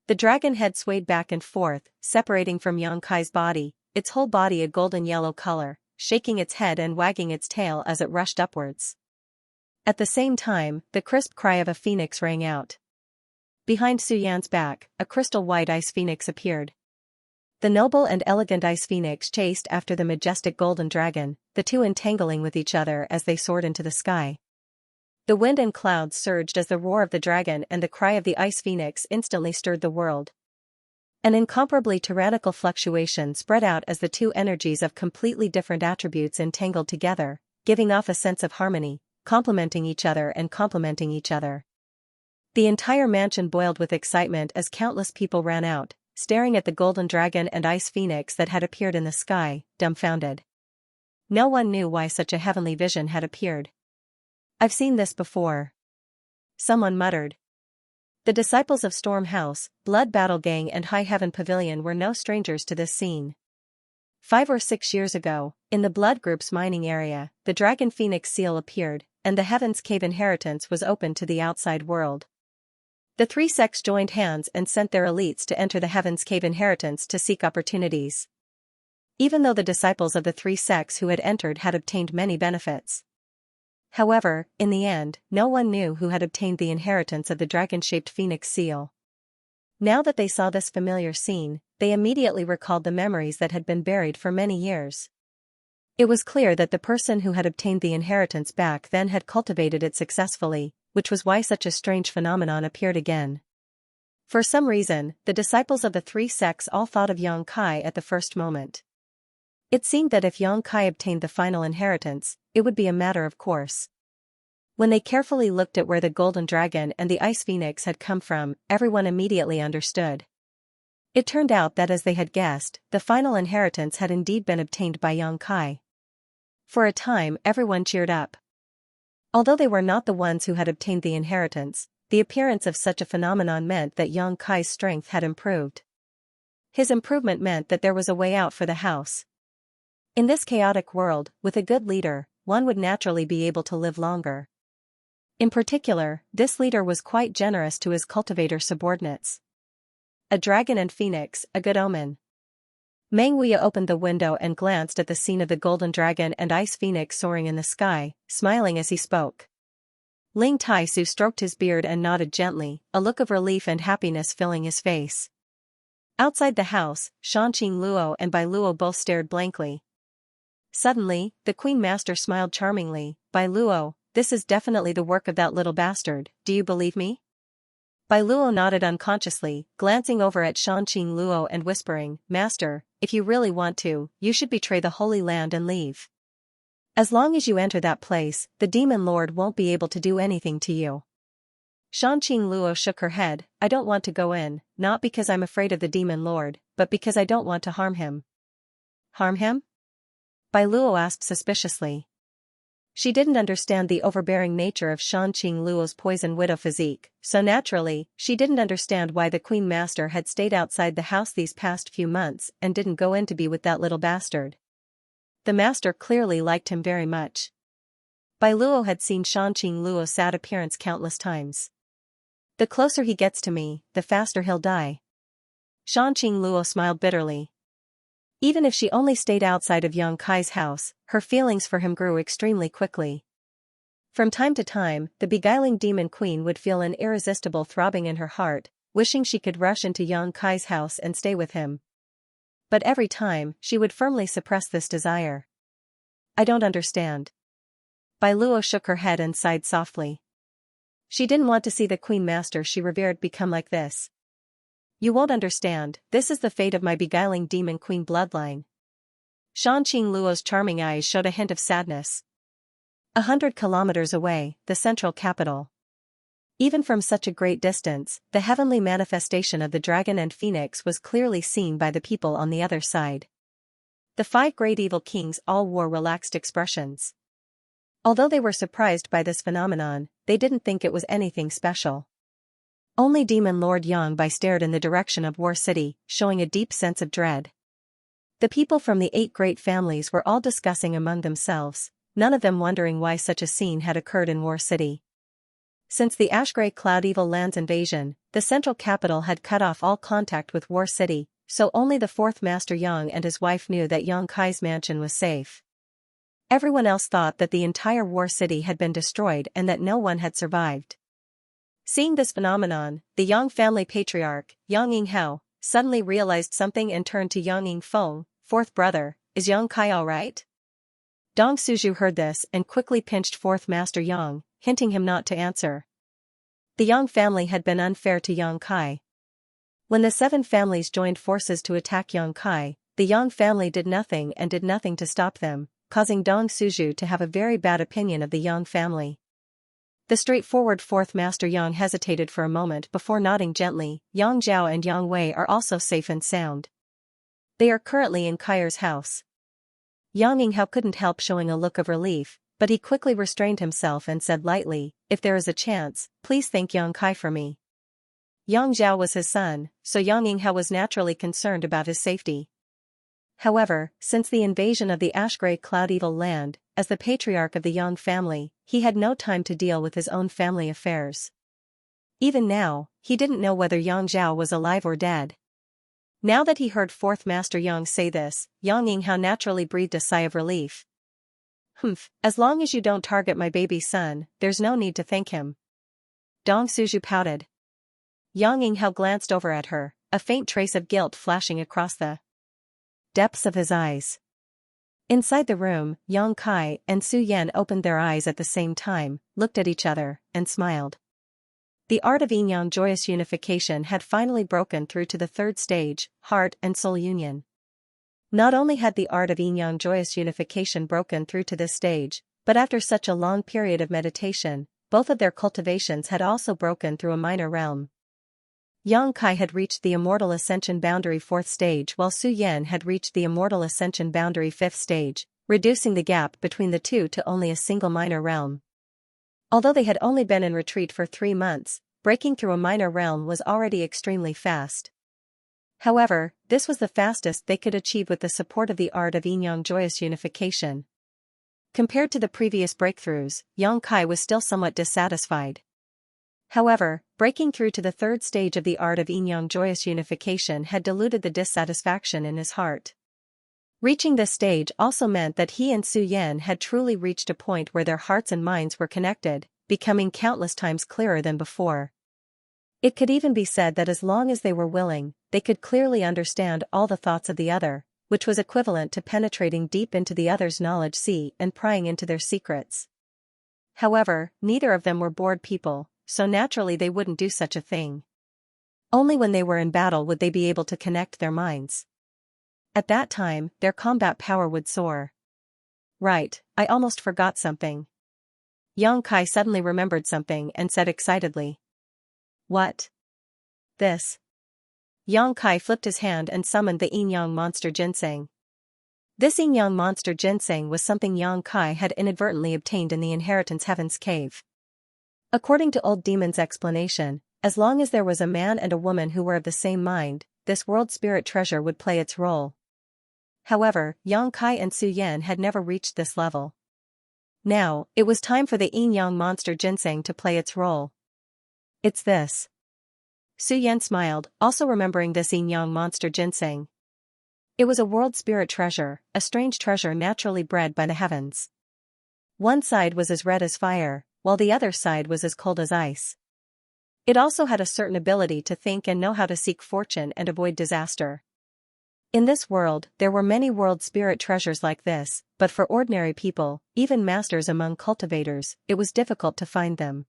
The dragon head swayed back and forth, separating from Xianxia's body, its whole body a golden yellow color, shaking its head and wagging its tail as it rushed upwards. At the same time, the crisp cry of a phoenix rang out. Behind Su Yan's back, a crystal white ice phoenix appeared. The noble and elegant ice phoenix chased after the majestic golden dragon, the 2 entangling with each other as they soared into the sky. The wind and clouds surged as the roar of the dragon and the cry of the ice phoenix instantly stirred the world. An incomparably tyrannical fluctuation spread out as the 2 energies of completely different attributes entangled together, giving off a sense of harmony, complementing each other and complementing each other. The entire mansion boiled with excitement as countless people ran out, staring at the golden dragon and ice phoenix that had appeared in the sky, dumbfounded. No one knew why such a heavenly vision had appeared. "I've seen this before," someone muttered. The disciples of Storm House, Blood Battle Gang and High Heaven Pavilion were no strangers to this scene. 5 or 6 years ago, in the Blood Group's mining area, the Dragon Phoenix seal appeared, and the Heaven's Cave inheritance was open to the outside world. The three sects joined hands and sent their elites to enter the Heaven's Cave inheritance to seek opportunities. Even though the disciples of the three sects who had entered had obtained many benefits. However, in the end, no one knew who had obtained the inheritance of the dragon-shaped phoenix seal. Now that they saw this familiar scene, they immediately recalled the memories that had been buried for many years. It was clear that the person who had obtained the inheritance back then had cultivated it successfully, which was why such a strange phenomenon appeared again. For some reason, the disciples of the three sects all thought of Yang Kai at the first moment. It seemed that if Yang Kai obtained the final inheritance, it would be a matter of course. When they carefully looked at where the golden dragon and the ice phoenix had come from, everyone immediately understood. It turned out that as they had guessed, the final inheritance had indeed been obtained by Yang Kai. For a time, everyone cheered up. Although they were not the ones who had obtained the inheritance, the appearance of such a phenomenon meant that Yang Kai's strength had improved. His improvement meant that there was a way out for the house. In this chaotic world, with a good leader, one would naturally be able to live longer. In particular, this leader was quite generous to his cultivator subordinates. A dragon and phoenix, a good omen. Meng Huiya opened the window and glanced at the scene of the golden dragon and ice phoenix soaring in the sky, smiling as he spoke. Ling Taisu stroked his beard and nodded gently, a look of relief and happiness filling his face. Outside the house, Shanqing Luo and Bai Luo both stared blankly. Suddenly, the Queen Master smiled charmingly. Bai Luo, this is definitely the work of that little bastard, do you believe me? Bai Luo nodded unconsciously, glancing over at Shanqing Luo and whispering, Master, if you really want to, you should betray the Holy Land and leave. As long as you enter that place, the Demon Lord won't be able to do anything to you. Shanqing Luo shook her head, I don't want to go in, not because I'm afraid of the Demon Lord, but because I don't want to harm him. Harm him? Bai Luo asked suspiciously. She didn't understand the overbearing nature of Shanqing Luo's poison widow physique, so naturally, she didn't understand why the Queen Master had stayed outside the house these past few months and didn't go in to be with that little bastard. The Master clearly liked him very much. Bai Luo had seen Shanqing Luo's sad appearance countless times. The closer he gets to me, the faster he'll die. Shanqing Luo smiled bitterly. Even if she only stayed outside of Yang Kai's house, her feelings for him grew extremely quickly. From time to time, the beguiling demon queen would feel an irresistible throbbing in her heart, wishing she could rush into Yang Kai's house and stay with him. But every time, she would firmly suppress this desire. I don't understand. Bai Luo shook her head and sighed softly. She didn't want to see the Queen Master she revered become like this. You won't understand, this is the fate of my beguiling demon queen bloodline. Shanqing Luo's charming eyes showed a hint of sadness. 100 kilometers away, the central capital. Even from such a great distance, the heavenly manifestation of the dragon and phoenix was clearly seen by the people on the other side. The 5 great evil kings all wore relaxed expressions. Although they were surprised by this phenomenon, they didn't think it was anything special. Only Demon Lord Yang Bai stared in the direction of War City, showing a deep sense of dread. The people from the 8 great families were all discussing among themselves, none of them wondering why such a scene had occurred in War City. Since the Ashgrey Cloud Evil Lands invasion, the central capital had cut off all contact with War City, so only the 4th Master Yang and his wife knew that Yang Kai's mansion was safe. Everyone else thought that the entire War City had been destroyed and that no one had survived. Seeing this phenomenon, the Yang family patriarch, Yang Yinghao, suddenly realized something and turned to Yang Yingfeng, 4th brother, is Yang Kai alright? Dong Suju heard this and quickly pinched 4th Master Yang, hinting him not to answer. The Yang family had been unfair to Yang Kai. When the 7 families joined forces to attack Yang Kai, the Yang family did nothing to stop them, causing Dong Suju to have a very bad opinion of the Yang family. The straightforward 4th Master Yang hesitated for a moment before nodding gently. Yang Zhao and Yang Wei are also safe and sound. They are currently in Kai's house. Yang Yinghao couldn't help showing a look of relief, but he quickly restrained himself and said lightly, if there is a chance, please thank Yang Kai for me. Yang Zhao was his son, so Yang Yinghao was naturally concerned about his safety. However, since the invasion of the ash-gray cloud evil land, as the patriarch of the Yang family, he had no time to deal with his own family affairs. Even now, he didn't know whether Yang Zhao was alive or dead. Now that he heard Fourth Master Yang say this, Yang Yinghao naturally breathed a sigh of relief. As long as you don't target my baby son, there's no need to thank him. Dong Suju pouted. Yang Yinghao glanced over at her, a faint trace of guilt flashing across the depths of his eyes. Inside the room, Yang Kai and Su Yan opened their eyes at the same time, looked at each other, and smiled. The art of yin-yang joyous unification had finally broken through to the third stage, heart and soul union. Not only had the art of yin-yang joyous unification broken through to this stage, but after such a long period of meditation, both of their cultivations had also broken through a minor realm. Yang Kai had reached the immortal ascension boundary 4th stage while Su Yan had reached the immortal ascension boundary 5th stage, reducing the gap between the two to only a single minor realm. Although they had only been in retreat for 3 months, breaking through a minor realm was already extremely fast. However, this was the fastest they could achieve with the support of the art of yin-yang joyous unification. Compared to the previous breakthroughs, Yang Kai was still somewhat dissatisfied. However, breaking through to the third stage of the art of yin-yang joyous unification had diluted the dissatisfaction in his heart. Reaching this stage also meant that he and Su Yan had truly reached a point where their hearts and minds were connected, becoming countless times clearer than before. It could even be said that as long as they were willing, they could clearly understand all the thoughts of the other, which was equivalent to penetrating deep into the other's knowledge sea and prying into their secrets. However, neither of them were bored people, so naturally they wouldn't do such a thing. Only when they were in battle would they be able to connect their minds. At that time, their combat power would soar. Right, I almost forgot something. Yang Kai suddenly remembered something and said excitedly. What? This. Yang Kai flipped his hand and summoned the yin-yang monster ginseng. This yin-yang monster ginseng was something Yang Kai had inadvertently obtained in the Inheritance Heaven's cave. According to Old Demon's explanation, as long as there was a man and a woman who were of the same mind, this world spirit treasure would play its role. However, Yang Kai and Su Yan had never reached this level. Now, it was time for the yin-yang monster ginseng to play its role. It's this. Su Yan smiled, also remembering this yin-yang monster ginseng. It was a world spirit treasure, a strange treasure naturally bred by the heavens. One side was as red as fire, while the other side was as cold as ice. It also had a certain ability to think and know how to seek fortune and avoid disaster. In this world, there were many world spirit treasures like this, but for ordinary people, even masters among cultivators, it was difficult to find them.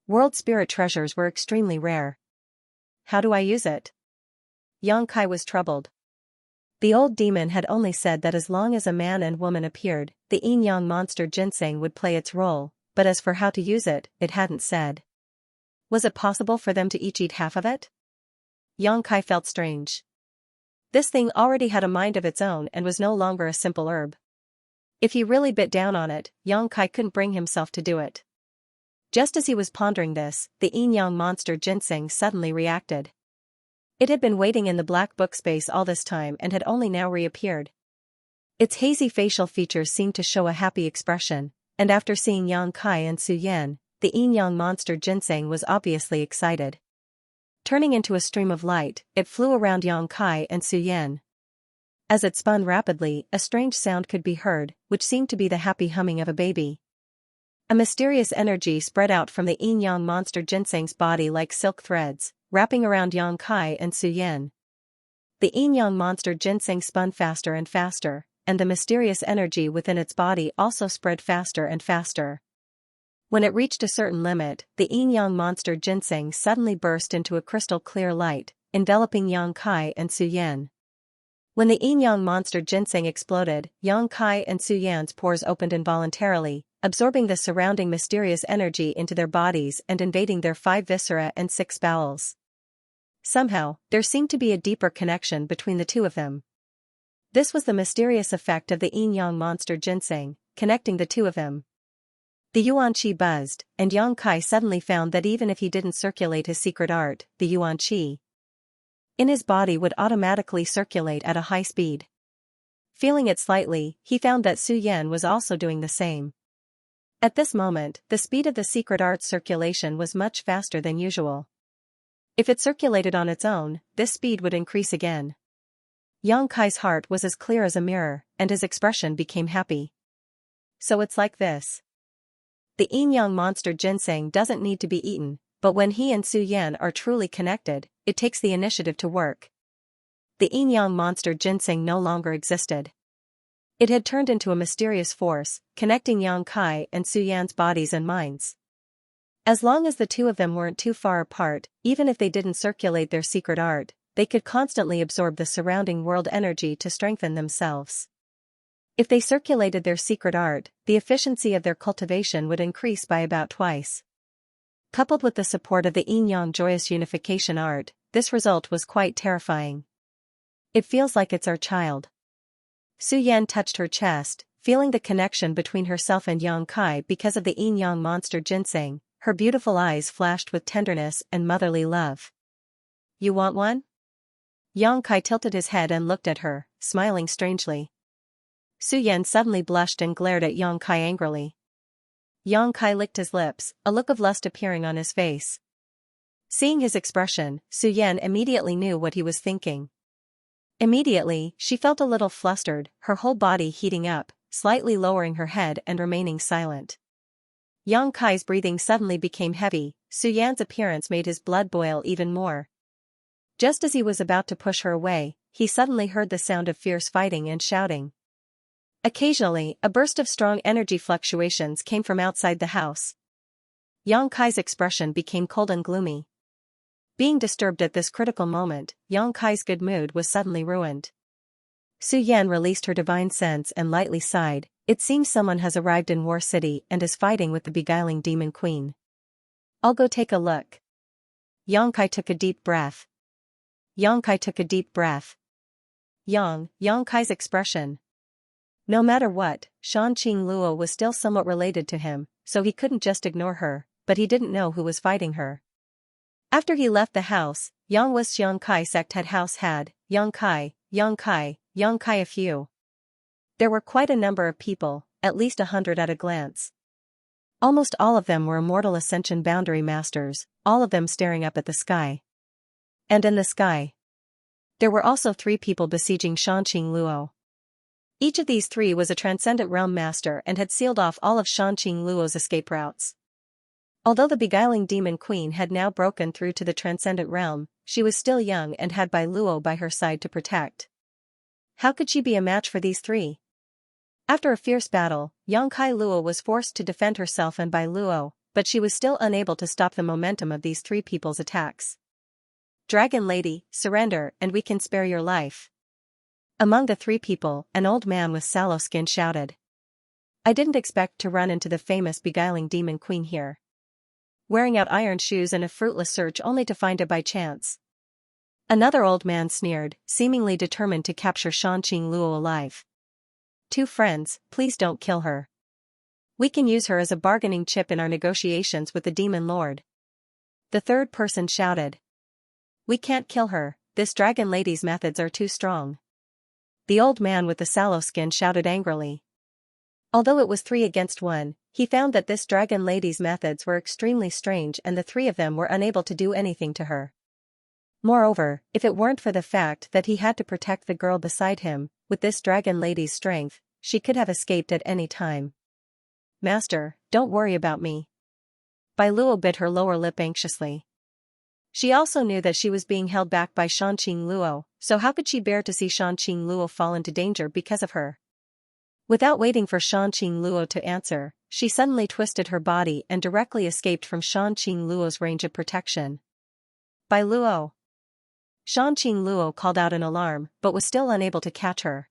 World spirit treasures were extremely rare. How do I use it? Yang Kai was troubled. The old demon had only said that as long as a man and woman appeared, the yin-yang monster ginseng would play its role, but as for how to use it, it hadn't said. Was it possible for them to each eat half of it? Yang Kai felt strange. This thing already had a mind of its own and was no longer a simple herb. If he really bit down on it, Yang Kai couldn't bring himself to do it. Just as he was pondering this, the yin-yang monster ginseng suddenly reacted. It had been waiting in the black book space all this time and had only now reappeared. Its hazy facial features seemed to show a happy expression, and after seeing Yang Kai and Su Yan, the yin-yang monster ginseng was obviously excited. Turning into a stream of light, it flew around Yang Kai and Su Yan. As it spun rapidly, a strange sound could be heard, which seemed to be the happy humming of a baby. A mysterious energy spread out from the yin-yang monster ginseng's body like silk threads, wrapping around Yang Kai and Su Yan. The yin-yang monster ginseng spun faster and faster, and the mysterious energy within its body also spread faster and faster. When it reached a certain limit, the yin-yang monster ginseng suddenly burst into a crystal-clear light, enveloping Yang Kai and Su Yan. When the yin-yang monster ginseng exploded, Yang Kai and Su Yan's pores opened involuntarily, absorbing the surrounding mysterious energy into their bodies and invading their 5 viscera and 6 bowels. Somehow, there seemed to be a deeper connection between the two of them. This was the mysterious effect of the yin-yang monster ginseng, connecting the two of them. The yuan qi buzzed, and Yang Kai suddenly found that even if he didn't circulate his secret art, the yuan qi in his body would automatically circulate at a high speed. Feeling it slightly, he found that Su Yan was also doing the same. At this moment, the speed of the secret art's circulation was much faster than usual. If it circulated on its own, this speed would increase again. Yang Kai's heart was as clear as a mirror, and his expression became happy. So it's like this. The yin-yang monster ginseng doesn't need to be eaten, but when he and Su Yan are truly connected, it takes the initiative to work. The yin-yang monster ginseng no longer existed. It had turned into a mysterious force, connecting Yang Kai and Su Yan's bodies and minds. As long as the two of them weren't too far apart, even if they didn't circulate their secret art, they could constantly absorb the surrounding world energy to strengthen themselves. If they circulated their secret art, the efficiency of their cultivation would increase by about twice. Coupled with the support of the yin-yang joyous unification art, this result was quite terrifying. It feels like it's our child. Su Yan touched her chest, feeling the connection between herself and Yang Kai because of the yin-yang monster ginseng. Her beautiful eyes flashed with tenderness and motherly love. You want one? Yang Kai tilted his head and looked at her, smiling strangely. Su Yan suddenly blushed and glared at Yang Kai angrily. Yang Kai licked his lips, a look of lust appearing on his face. Seeing his expression, Su Yan immediately knew what he was thinking. Immediately, she felt a little flustered, her whole body heating up, slightly lowering her head and remaining silent. Yang Kai's breathing suddenly became heavy. Su Yan's appearance made his blood boil even more. Just as he was about to push her away, he suddenly heard the sound of fierce fighting and shouting. Occasionally, a burst of strong energy fluctuations came from outside the house. Yang Kai's expression became cold and gloomy. Being disturbed at this critical moment, Yang Kai's good mood was suddenly ruined. Su Yan released her divine sense and lightly sighed. It seems someone has arrived in War City and is fighting with the beguiling demon queen. I'll go take a look. Yang Kai took a deep breath. Yang Kai took a deep breath. Yang Kai's expression. No matter what, Shanqing Luo was still somewhat related to him, so he couldn't just ignore her, but he didn't know who was fighting her. After he left the house, Yang was Yang Kai sect head house had, Yang Kai a few. There were quite a number of people, at least 100 at a glance. Almost all of them were immortal ascension boundary masters, all of them staring up at the sky. And in the sky, there were also 3 people besieging Shanqing Luo. Each of these 3 was a transcendent realm master and had sealed off all of Shanqing Luo's escape routes. Although the beguiling demon queen had now broken through to the transcendent realm, she was still young and had Bai Luo by her side to protect. How could she be a match for these 3? After a fierce battle, Yang Kai Luo was forced to defend herself and Bai Luo, but she was still unable to stop the momentum of these 3 people's attacks. Dragon Lady, surrender and we can spare your life. Among the 3 people, an old man with sallow skin shouted. I didn't expect to run into the famous beguiling demon queen here. Wearing out iron shoes in a fruitless search only to find it by chance. Another old man sneered, seemingly determined to capture Shanqing Luo alive. 2 friends, please don't kill her. We can use her as a bargaining chip in our negotiations with the demon lord. The third person shouted. We can't kill her, this dragon lady's methods are too strong. The old man with the sallow skin shouted angrily. Although it was 3 against 1, he found that this dragon lady's methods were extremely strange and the 3 of them were unable to do anything to her. Moreover, if it weren't for the fact that he had to protect the girl beside him, with this dragon lady's strength, she could have escaped at any time. Master, don't worry about me. Bai Luo bit her lower lip anxiously. She also knew that she was being held back by Shanqing Luo, so how could she bear to see Shanqing Luo fall into danger because of her? Without waiting for Shanqing Luo to answer, she suddenly twisted her body and directly escaped from Shanqing Luo's range of protection. Bai Luo. Shanqing Luo called out in alarm, but was still unable to catch her.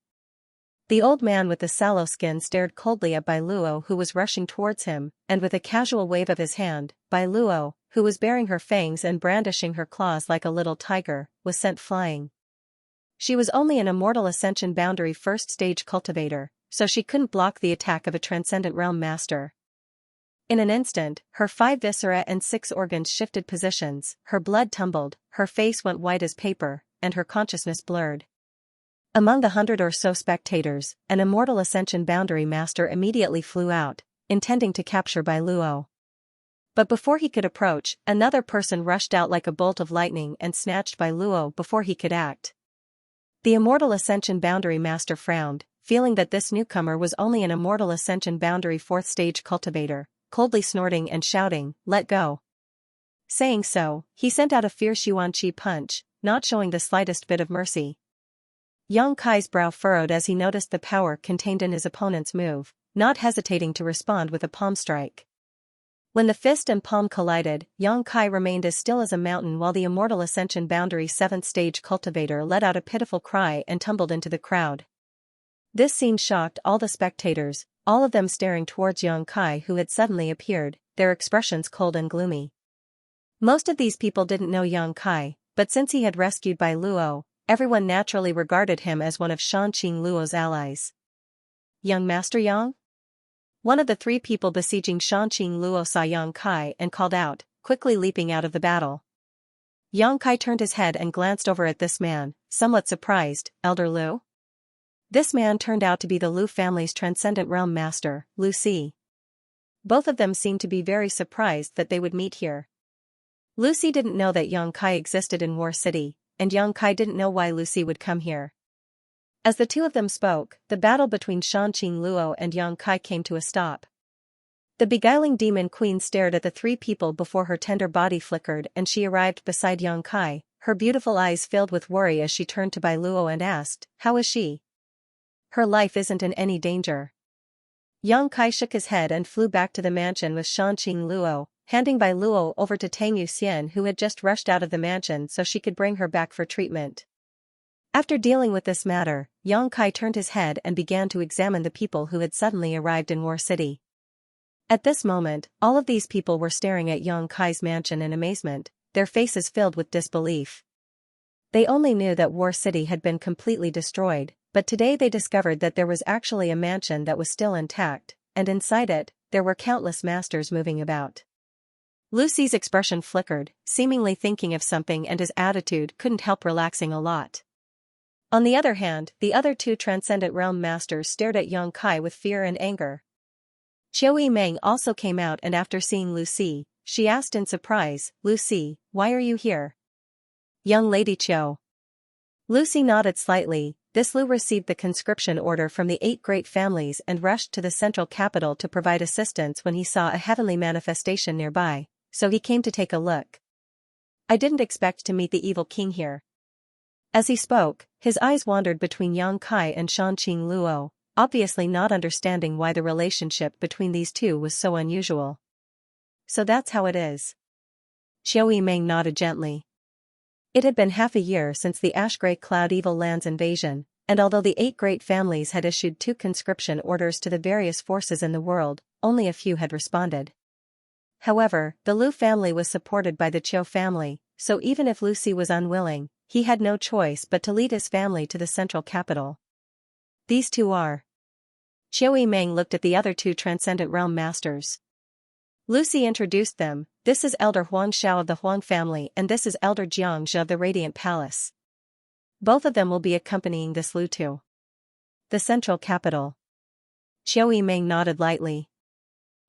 The old man with the sallow skin stared coldly at Bai Luo who was rushing towards him, and with a casual wave of his hand, Bai Luo, who was baring her fangs and brandishing her claws like a little tiger, was sent flying. She was only an immortal ascension boundary first stage cultivator, so she couldn't block the attack of a transcendent realm master. In an instant, her 5 viscera and 6 organs shifted positions, her blood tumbled, her face went white as paper, and her consciousness blurred. Among the 100 or so spectators, an immortal Ascension Boundary Master immediately flew out, intending to capture Bai Luo. But before he could approach, another person rushed out like a bolt of lightning and snatched Bai Luo before he could act. The immortal Ascension Boundary Master frowned, feeling that this newcomer was only an immortal Ascension Boundary 4th stage cultivator, coldly snorting and shouting, "Let go." Saying so, he sent out a fierce Yuan-Chi punch, not showing the slightest bit of mercy. Yang Kai's brow furrowed as he noticed the power contained in his opponent's move, not hesitating to respond with a palm strike. When the fist and palm collided, Yang Kai remained as still as a mountain while the immortal Ascension Boundary 7th stage cultivator let out a pitiful cry and tumbled into the crowd. This scene shocked all the spectators, all of them staring towards Yang Kai who had suddenly appeared, their expressions cold and gloomy. Most of these people didn't know Yang Kai, but since he had rescued Bai Luo, everyone naturally regarded him as one of Shanqing Luo's allies. "Young Master Yang?" One of the 3 people besieging Shanqing Luo saw Yang Kai and called out, quickly leaping out of the battle. Yang Kai turned his head and glanced over at this man, somewhat surprised. "Elder Lu?" This man turned out to be the Lu family's Transcendent Realm Master, Lu Si. Both of them seemed to be very surprised that they would meet here. Lu Si didn't know that Yang Kai existed in War City, and Yang Kai didn't know why Lu Si would come here. As the two of them spoke, the battle between Shanqing Luo and Yang Kai came to a stop. The beguiling demon queen stared at the 3 people before her tender body flickered and she arrived beside Yang Kai, her beautiful eyes filled with worry as she turned to Bai Luo and asked, "How is she?" "Her life isn't in any danger." Yang Kai shook his head and flew back to the mansion with Shanqing Luo, handing Bai Luo over to Tang Yuxian who had just rushed out of the mansion so she could bring her back for treatment. After dealing with this matter, Yang Kai turned his head and began to examine the people who had suddenly arrived in War City. At this moment, all of these people were staring at Yang Kai's mansion in amazement, their faces filled with disbelief. They only knew that War City had been completely destroyed, but today they discovered that there was actually a mansion that was still intact, and inside it, there were countless masters moving about. Lucy's expression flickered, seemingly thinking of something, and his attitude couldn't help relaxing a lot. On the other hand, the other 2 Transcendent Realm Masters stared at Yang Kai with fear and anger. Qiu Yimeng also came out and after seeing Lucy, she asked in surprise, "Lucy, why are you here?" "Young Lady Qiu." Lucy nodded slightly. This Lu received the conscription order from the 8 great families and rushed to the central capital to provide assistance when he saw a heavenly manifestation nearby, so he came to take a look. "I didn't expect to meet the evil king here." As he spoke, his eyes wandered between Yang Kai and Shanqing Luo, obviously not understanding why the relationship between these 2 was so unusual. "So that's how it is." Qiu Yimeng nodded gently. It had been half a year since the Ash-Grey Cloud Evil Lands invasion, and although the 8 great families had issued 2 conscription orders to the various forces in the world, only a few had responded. However, the Lu family was supported by the Qiu family, so even if Lucy was unwilling, he had no choice but to lead his family to the central capital. "These 2 are..." Qiu Yimeng looked at the other 2 Transcendent Realm Masters. Lucy introduced them. "This is Elder Huang Xiao of the Huang family and this is Elder Jiang Zhe of the Radiant Palace. Both of them will be accompanying this Lu to the central capital." Qiu Yimeng nodded lightly.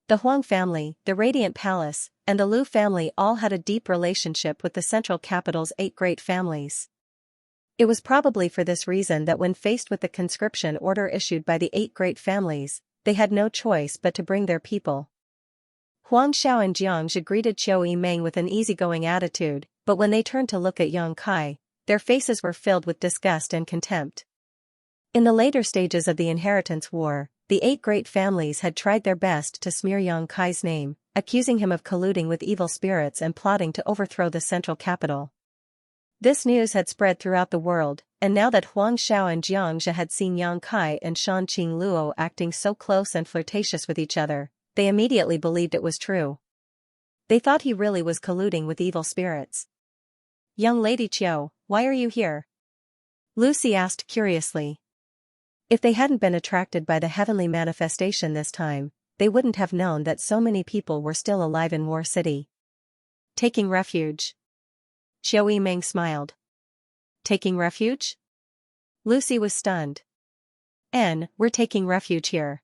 The Huang family, the Radiant Palace, and the Lu family all had a deep relationship with the central capital's 8 great families. It was probably for this reason that when faced with the conscription order issued by the 8 great families, they had no choice but to bring their people. Huang Xiao and Jiang Zhe greeted Qiu Yimeng with an easygoing attitude, but when they turned to look at Yang Kai, their faces were filled with disgust and contempt. In the later stages of the Inheritance War, the 8 great families had tried their best to smear Yang Kai's name, accusing him of colluding with evil spirits and plotting to overthrow the central capital. This news had spread throughout the world, and now that Huang Xiao and Jiang Zhe had seen Yang Kai and Shanqing Luo acting so close and flirtatious with each other, they immediately believed it was true. They thought he really was colluding with evil spirits. "Young Lady Qiu, why are you here?" Lucy asked curiously. If they hadn't been attracted by the heavenly manifestation this time, they wouldn't have known that so many people were still alive in War City. Taking refuge. Xiao Yimeng smiled. Taking refuge? Lucy was stunned. We're taking refuge here.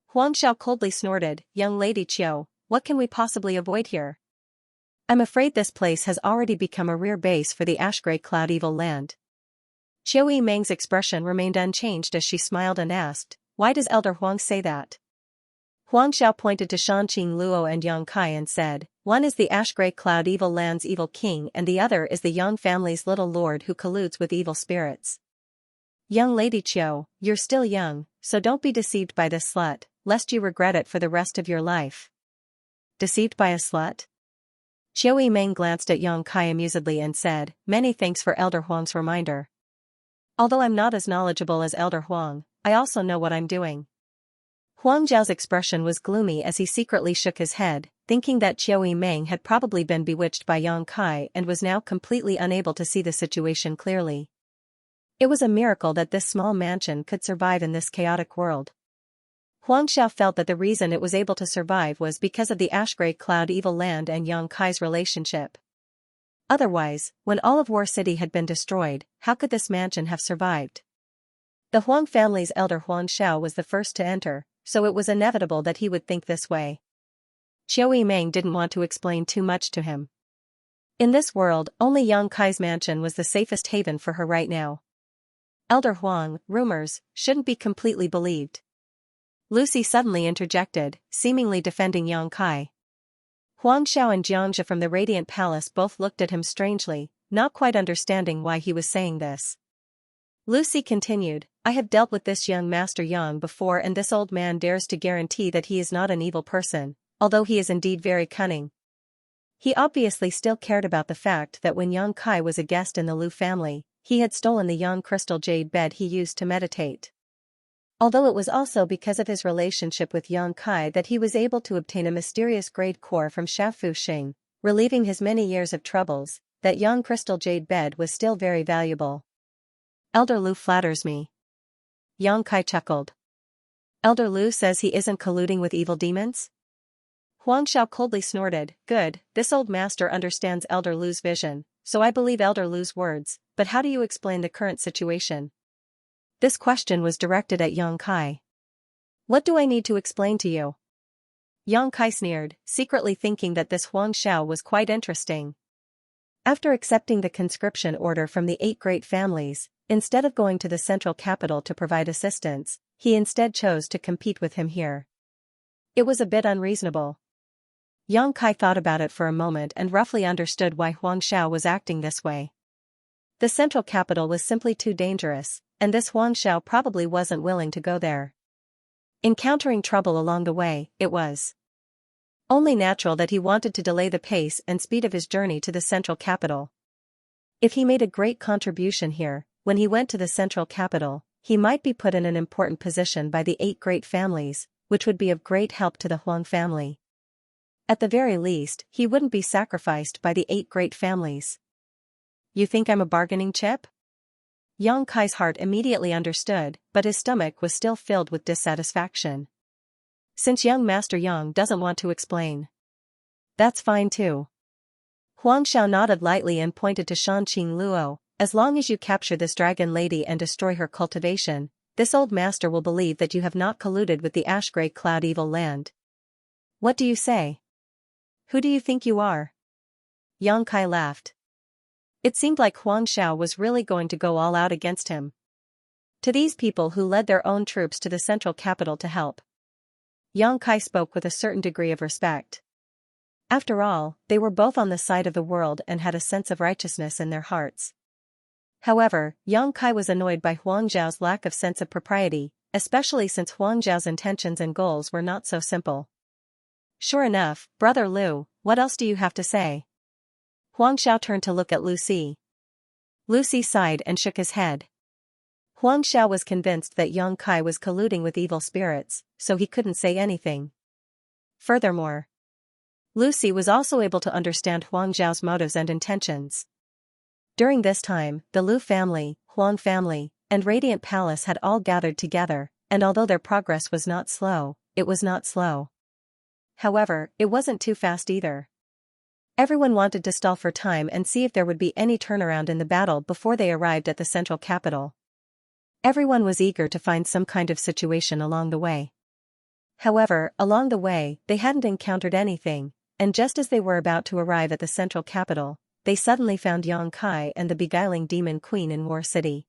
Huang Xiao coldly snorted, Young Lady Qiu, what can we possibly avoid here? I'm afraid this place has already become a rear base for the ash-gray cloud evil land. Xiao Yimeng's expression remained unchanged as she smiled and asked, why does Elder Huang say that? Huang Xiao pointed to Shanqing Luo and Yang Kai and said, one is the ash-gray cloud evil land's evil king and the other is the Yang family's little lord who colludes with evil spirits. Young Lady Qiu, you're still young, so don't be deceived by this slut, lest you regret it for the rest of your life. Deceived by a slut? Xiao Yimeng glanced at Yang Kai amusedly and said, many thanks for Elder Huang's reminder. Although I'm not as knowledgeable as Elder Huang, I also know what I'm doing. Huang Zhao's expression was gloomy as he secretly shook his head, thinking that Xiao Yimeng had probably been bewitched by Yang Kai and was now completely unable to see the situation clearly. It was a miracle that this small mansion could survive in this chaotic world. Huang Xiao felt that the reason it was able to survive was because of the ash-gray cloud evil land and Yang Kai's relationship. Otherwise, when all of War City had been destroyed, how could this mansion have survived? The Huang family's elder Huang Xiao was the first to enter, so it was inevitable that he would think this way. Xiao Yimeng didn't want to explain too much to him. In this world, only Yang Kai's mansion was the safest haven for her right now. Elder Huang, rumors shouldn't be completely believed. Lucy suddenly interjected, seemingly defending Yang Kai. Huang Xiao and Xianxia from the Radiant Palace both looked at him strangely, not quite understanding why he was saying this. Lucy continued, I have dealt with this young Master Yang before and this old man dares to guarantee that he is not an evil person, although he is indeed very cunning. He obviously still cared about the fact that when Yang Kai was a guest in the Lu family, he had stolen the young crystal jade bed he used to meditate. Although it was also because of his relationship with Yang Kai that he was able to obtain a mysterious great core from Shafu Xing, relieving his many years of troubles, that young crystal jade bed was still very valuable. Elder Lu flatters me. Yang Kai chuckled. Elder Lu says he isn't colluding with evil demons? Huang Xiao coldly snorted, good, this old master understands Elder Lu's vision, so I believe Elder Lu's words, but how do you explain the current situation? This question was directed at Yang Kai. What do I need to explain to you? Yang Kai sneered, secretly thinking that this Huang Xiao was quite interesting. After accepting the conscription order from the 8 great families, instead of going to the central capital to provide assistance, he instead chose to compete with him here. It was a bit unreasonable. Yang Kai thought about it for a moment and roughly understood why Huang Xiao was acting this way. The central capital was simply too dangerous, and this Huang Xiao probably wasn't willing to go there. Encountering trouble along the way, it was only natural that he wanted to delay the pace and speed of his journey to the central capital. If he made a great contribution here, when he went to the central capital, he might be put in an important position by the 8 great families, which would be of great help to the Huang family. At the very least, he wouldn't be sacrificed by the 8 great families. You think I'm a bargaining chip? Yang Kai's heart immediately understood, but his stomach was still filled with dissatisfaction. Since young Master Yang doesn't want to explain, that's fine too. Huang Xiao nodded lightly and pointed to Shanqing Luo, as long as you capture this dragon lady and destroy her cultivation, this old master will believe that you have not colluded with the ash-gray cloud evil land. What do you say? Who do you think you are? Yang Kai laughed. It seemed like Huang Xiao was really going to go all out against him. To these people who led their own troops to the central capital to help, Yang Kai spoke with a certain degree of respect. After all, they were both on the side of the world and had a sense of righteousness in their hearts. However, Yang Kai was annoyed by Huang Zhao's lack of sense of propriety, especially since Huang Zhao's intentions and goals were not so simple. Sure enough, Brother Lu, what else do you have to say? Huang Xiao turned to look at Lucy. Lucy sighed and shook his head. Huang Xiao was convinced that Yang Kai was colluding with evil spirits, so he couldn't say anything. Furthermore, Lucy was also able to understand Huang Zhao's motives and intentions. During this time, the Lu family, Huang family, and Radiant Palace had all gathered together, and although their progress was not slow, it was not slow. However, it wasn't too fast either. Everyone wanted to stall for time and see if there would be any turnaround in the battle before they arrived at the central capital. Everyone was eager to find some kind of situation along the way. However, along the way, they hadn't encountered anything, and just as they were about to arrive at the central capital, they suddenly found Xianxia and the beguiling demon queen in War City.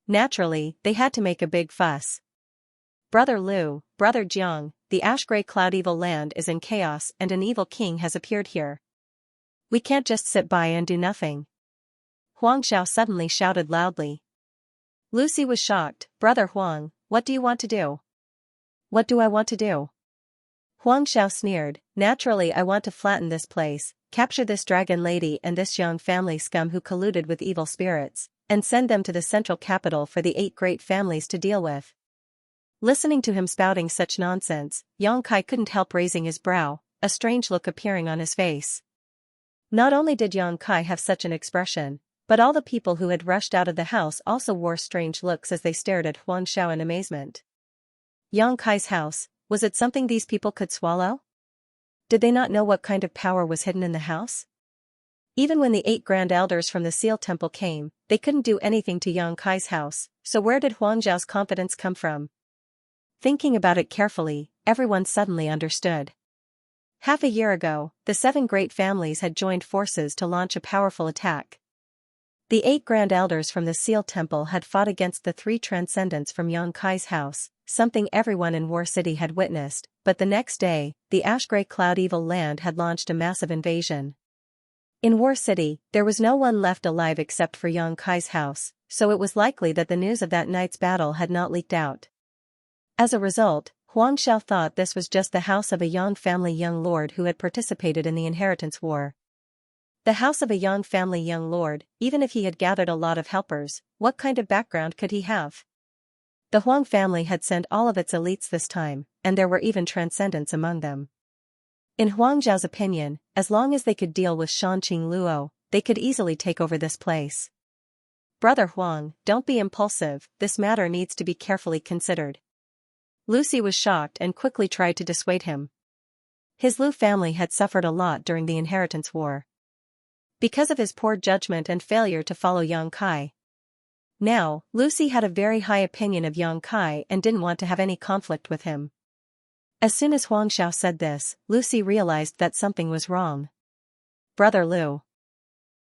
Naturally, they had to make a big fuss. "Brother Liu, Brother Jiang, the ash-gray cloud evil land is in chaos and an evil king has appeared here. We can't just sit by and do nothing." Huang Xiao suddenly shouted loudly. Lucy was shocked. "Brother Huang, what do you want to do?" "What do I want to do?" Huang Xiao sneered. "Naturally I want to flatten this place, capture this dragon lady and this young family scum who colluded with evil spirits, and send them to the central capital for the 8 great families to deal with." Listening to him spouting such nonsense, Yang Kai couldn't help raising his brow, a strange look appearing on his face. Not only did Yang Kai have such an expression, but all the people who had rushed out of the house also wore strange looks as they stared at Huang Xiao in amazement. Yang Kai's house, was it something these people could swallow? Did they not know what kind of power was hidden in the house? Even when the 8 grand elders from the Seal Temple came, they couldn't do anything to Yang Kai's house, so where did Huang Xiao's confidence come from? Thinking about it carefully, everyone suddenly understood. Half a year ago, the 7 great families had joined forces to launch a powerful attack. The 8 grand elders from the Seal Temple had fought against the 3 transcendents from Yang Kai's house, something everyone in War City had witnessed, but the next day, the ash-gray cloud evil land had launched a massive invasion. In War City, there was no one left alive except for Yang Kai's house, so it was likely that the news of that night's battle had not leaked out. As a result, Huang Xiao thought this was just the house of a Yang family young lord who had participated in the inheritance war. The house of a Yang family young lord, even if he had gathered a lot of helpers, what kind of background could he have? The Huang family had sent all of its elites this time, and there were even transcendents among them. In Huang Zhao's opinion, as long as they could deal with Shanqing Luo, they could easily take over this place. "Brother Huang, don't be impulsive, this matter needs to be carefully considered." Lucy was shocked and quickly tried to dissuade him. His Lu family had suffered a lot during the inheritance war, because of his poor judgment and failure to follow Yang Kai. Now, Lucy had a very high opinion of Yang Kai and didn't want to have any conflict with him. As soon as Huang Xiao said this, Lucy realized that something was wrong. "Brother Liu."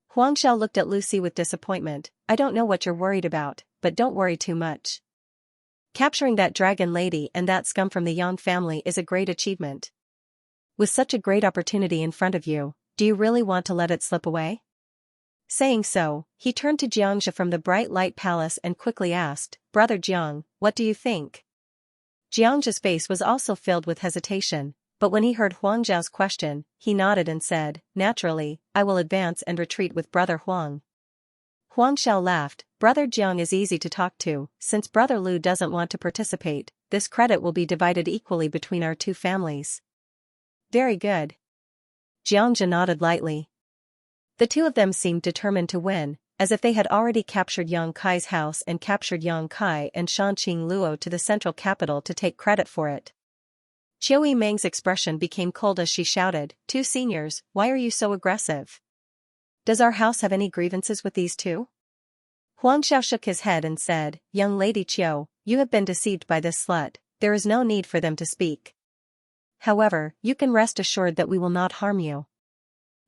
Huang Xiao looked at Lucy with disappointment. "I don't know what you're worried about, but don't worry too much. Capturing that dragon lady and that scum from the Yang family is a great achievement. With such a great opportunity in front of you, do you really want to let it slip away?" Saying so, he turned to Xianxia from the bright light palace and quickly asked, "Brother Jiang, what do you think?" Xianxia's face was also filled with hesitation, but when he heard Huang Zhao's question, he nodded and said, "Naturally, I will advance and retreat with Brother Huang." Huang Xiao laughed. "Brother Jiang is easy to talk to, since Brother Liu doesn't want to participate, this credit will be divided equally between our 2 families." "Very good." Xianxia nodded lightly. The 2 of them seemed determined to win, as if they had already captured Yang Kai's house and captured Yang Kai and Shanqing Luo to the central capital to take credit for it. Qiu Yimeng's expression became cold as she shouted, "2 seniors, why are you so aggressive? Does our house have any grievances with these 2? Huang Xiao shook his head and said, "Young Lady Qiu, you have been deceived by this slut, there is no need for them to speak. However, you can rest assured that we will not harm you.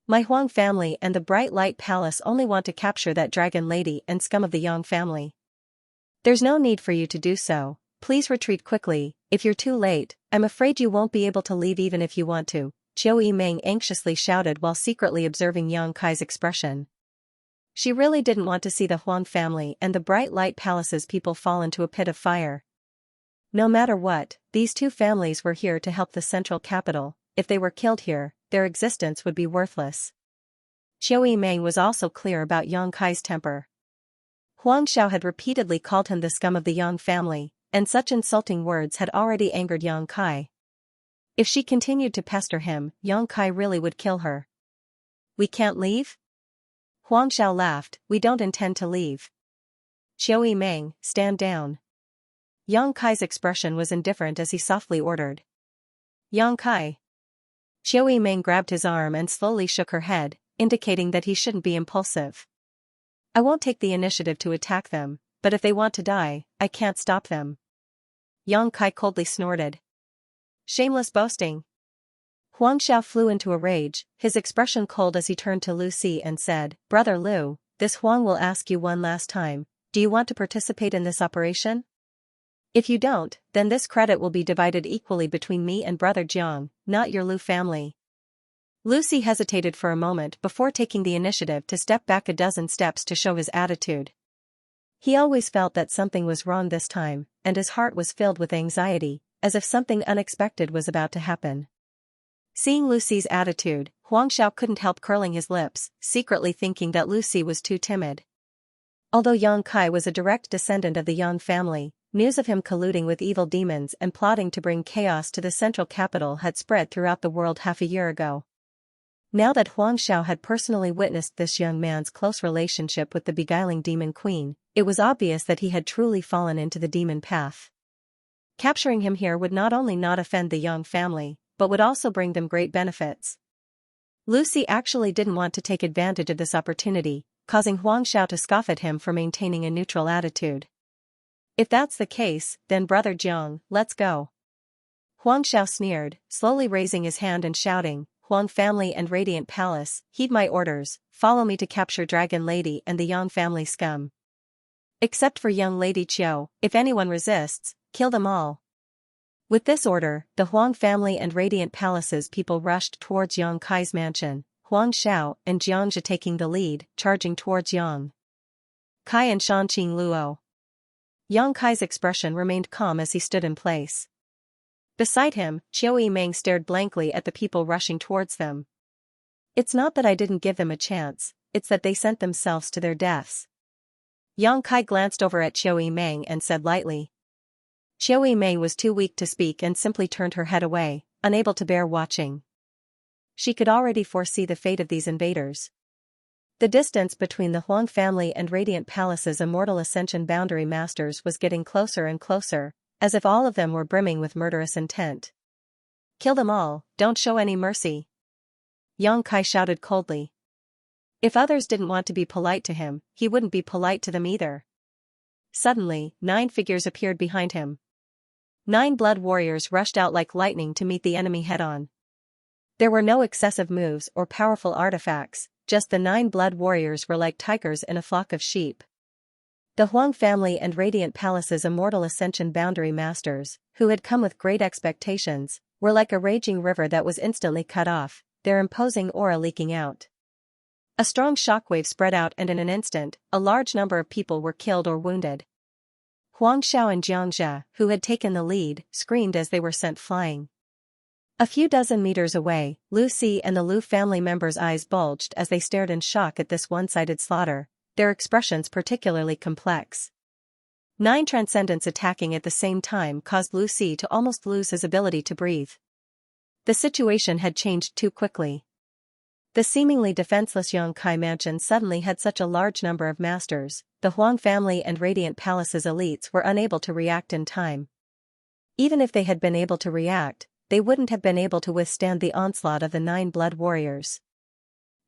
My Huang family and the Bright Light Palace only want to capture that dragon lady and scum of the Yang family. There's no need for you to do so, please retreat quickly, if you're too late, I'm afraid you won't be able to leave even if you want to," Qiu Yimeng anxiously shouted while secretly observing Yang Kai's expression. She really didn't want to see the Huang family and the Bright Light Palace's people fall into a pit of fire. No matter what, these 2 families were here to help the central capital. If they were killed here, their existence would be worthless. Qiu Yimeng was also clear about Yang Kai's temper. Huang Xiao had repeatedly called him the scum of the Yang family, and such insulting words had already angered Yang Kai. If she continued to pester him, Yang Kai really would kill her. "We can't leave?" Huang Xiao laughed. "We don't intend to leave." "Qiu Yimeng, stand down." Yang Kai's expression was indifferent as he softly ordered, Yang Kai. Xiao Meng grabbed his arm and slowly shook her head, indicating that he shouldn't be impulsive. I won't take the initiative to attack them, but if they want to die, I can't stop them. Yang Kai coldly snorted. Shameless boasting. Huang Xiao flew into a rage, his expression cold as he turned to Lu Si and said, Brother Lu, this Huang will ask you one last time, do you want to participate in this operation? If you don't, then this credit will be divided equally between me and Brother Jiang, not your Lu family. Lu Si hesitated for a moment before taking the initiative to step back a dozen steps to show his attitude. He always felt that something was wrong this time, and his heart was filled with anxiety, as if something unexpected was about to happen. Seeing Lu Si's attitude, Huang Xiao couldn't help curling his lips, secretly thinking that Lu Si was too timid. Although Yang Kai was a direct descendant of the Yang family, news of him colluding with evil demons and plotting to bring chaos to the central capital had spread throughout the world half a year ago. Now that Huang Xiao had personally witnessed this young man's close relationship with the beguiling demon queen, it was obvious that he had truly fallen into the demon path. Capturing him here would not only not offend the Yang family, but would also bring them great benefits. Lu Si actually didn't want to take advantage of this opportunity, causing Huang Xiao to scoff at him for maintaining a neutral attitude. If that's the case, then Brother Jiang, let's go. Huang Xiao sneered, slowly raising his hand and shouting, Huang family and Radiant Palace, heed my orders, follow me to capture Dragon Lady and the Yang family scum. Except for young Lady Qiu, if anyone resists, kill them all. With this order, the Huang family and Radiant Palace's people rushed towards Yang Kai's mansion, Huang Xiao and Xianxia taking the lead, charging towards Yang Kai and Shanqing Luo. Yang Kai's expression remained calm as he stood in place. Beside him, Xiao Meng stared blankly at the people rushing towards them. It's not that I didn't give them a chance, it's that they sent themselves to their deaths. Yang Kai glanced over at Xiao Meng and said lightly. Xiao Meng was too weak to speak and simply turned her head away, unable to bear watching. She could already foresee the fate of these invaders. The distance between the Huang family and Radiant Palace's Immortal Ascension boundary masters was getting closer and closer, as if all of them were brimming with murderous intent. Kill them all, don't show any mercy. Yang Kai shouted coldly. If others didn't want to be polite to him, he wouldn't be polite to them either. Suddenly, 9 figures appeared behind him. 9 blood warriors rushed out like lightning to meet the enemy head-on. There were no excessive moves or powerful artifacts, just the 9 blood warriors were like tigers in a flock of sheep. The Huang family and Radiant Palace's Immortal Ascension boundary masters, who had come with great expectations, were like a raging river that was instantly cut off, their imposing aura leaking out. A strong shockwave spread out and in an instant, a large number of people were killed or wounded. Huang Xiao and Xianxia, who had taken the lead, screamed as they were sent flying. A few dozen meters away, Lu Si and the Lu family members' eyes bulged as they stared in shock at this one-sided slaughter, their expressions particularly complex. 9 transcendents attacking at the same time caused Lu Si to almost lose his ability to breathe. The situation had changed too quickly. The seemingly defenseless Yang Kai mansion suddenly had such a large number of masters, the Huang family and Radiant Palace's elites were unable to react in time. Even if they had been able to react, they wouldn't have been able to withstand the onslaught of the 9 blood warriors.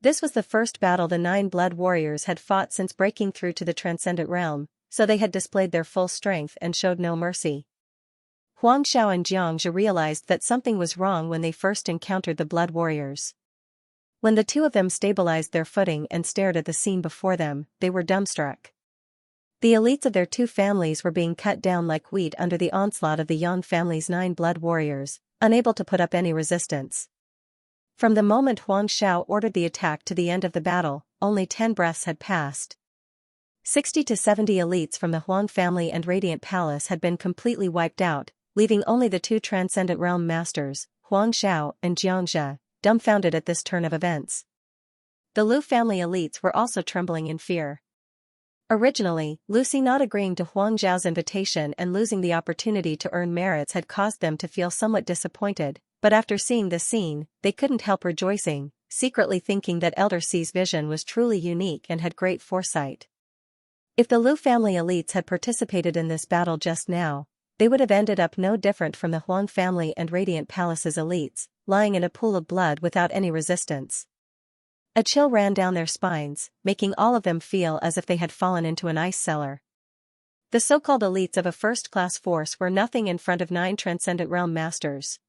This was the first battle the 9 blood warriors had fought since breaking through to the transcendent realm, so they had displayed their full strength and showed no mercy. Huang Xiao and Xianxia realized that something was wrong when they first encountered the blood warriors. When the two of them stabilized their footing and stared at the scene before them, they were dumbstruck. The elites of their 2 families were being cut down like wheat under the onslaught of the Yang family's 9 blood warriors, unable to put up any resistance. From the moment Huang Xiao ordered the attack to the end of the battle, only 10 breaths had passed. 60 to 70 elites from the Huang family and Radiant Palace had been completely wiped out, leaving only the 2 Transcendent Realm Masters, Huang Xiao and Xianxia, dumbfounded at this turn of events. The Lu family elites were also trembling in fear. Originally, Lu Si not agreeing to Huang Zhao's invitation and losing the opportunity to earn merits had caused them to feel somewhat disappointed, but after seeing this scene, they couldn't help rejoicing, secretly thinking that Elder Si's vision was truly unique and had great foresight. If the Lu family elites had participated in this battle just now, they would have ended up no different from the Huang family and Radiant Palace's elites, lying in a pool of blood without any resistance. A chill ran down their spines, making all of them feel as if they had fallen into an ice cellar. The so-called elites of a first-class force were nothing in front of 9 Transcendent Realm Masters.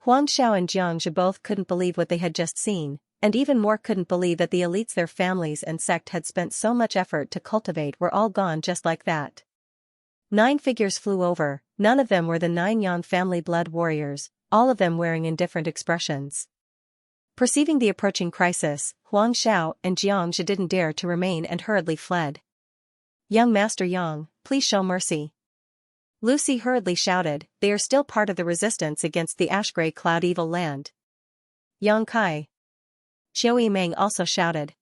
Huang Xiao and Xianxia both couldn't believe what they had just seen, and even more couldn't believe that the elites their families and sect had spent so much effort to cultivate were all gone just like that. 9 figures flew over, none of them were the 9 Yang family blood warriors, all of them wearing indifferent expressions. Perceiving the approaching crisis, Huang Xiao and Xianxia didn't dare to remain and hurriedly fled. "Young Master Yang, please show mercy." Lucy hurriedly shouted, "They are still part of the resistance against the ash-gray cloud evil land." "Yang Kai." Qiu Yimeng also shouted.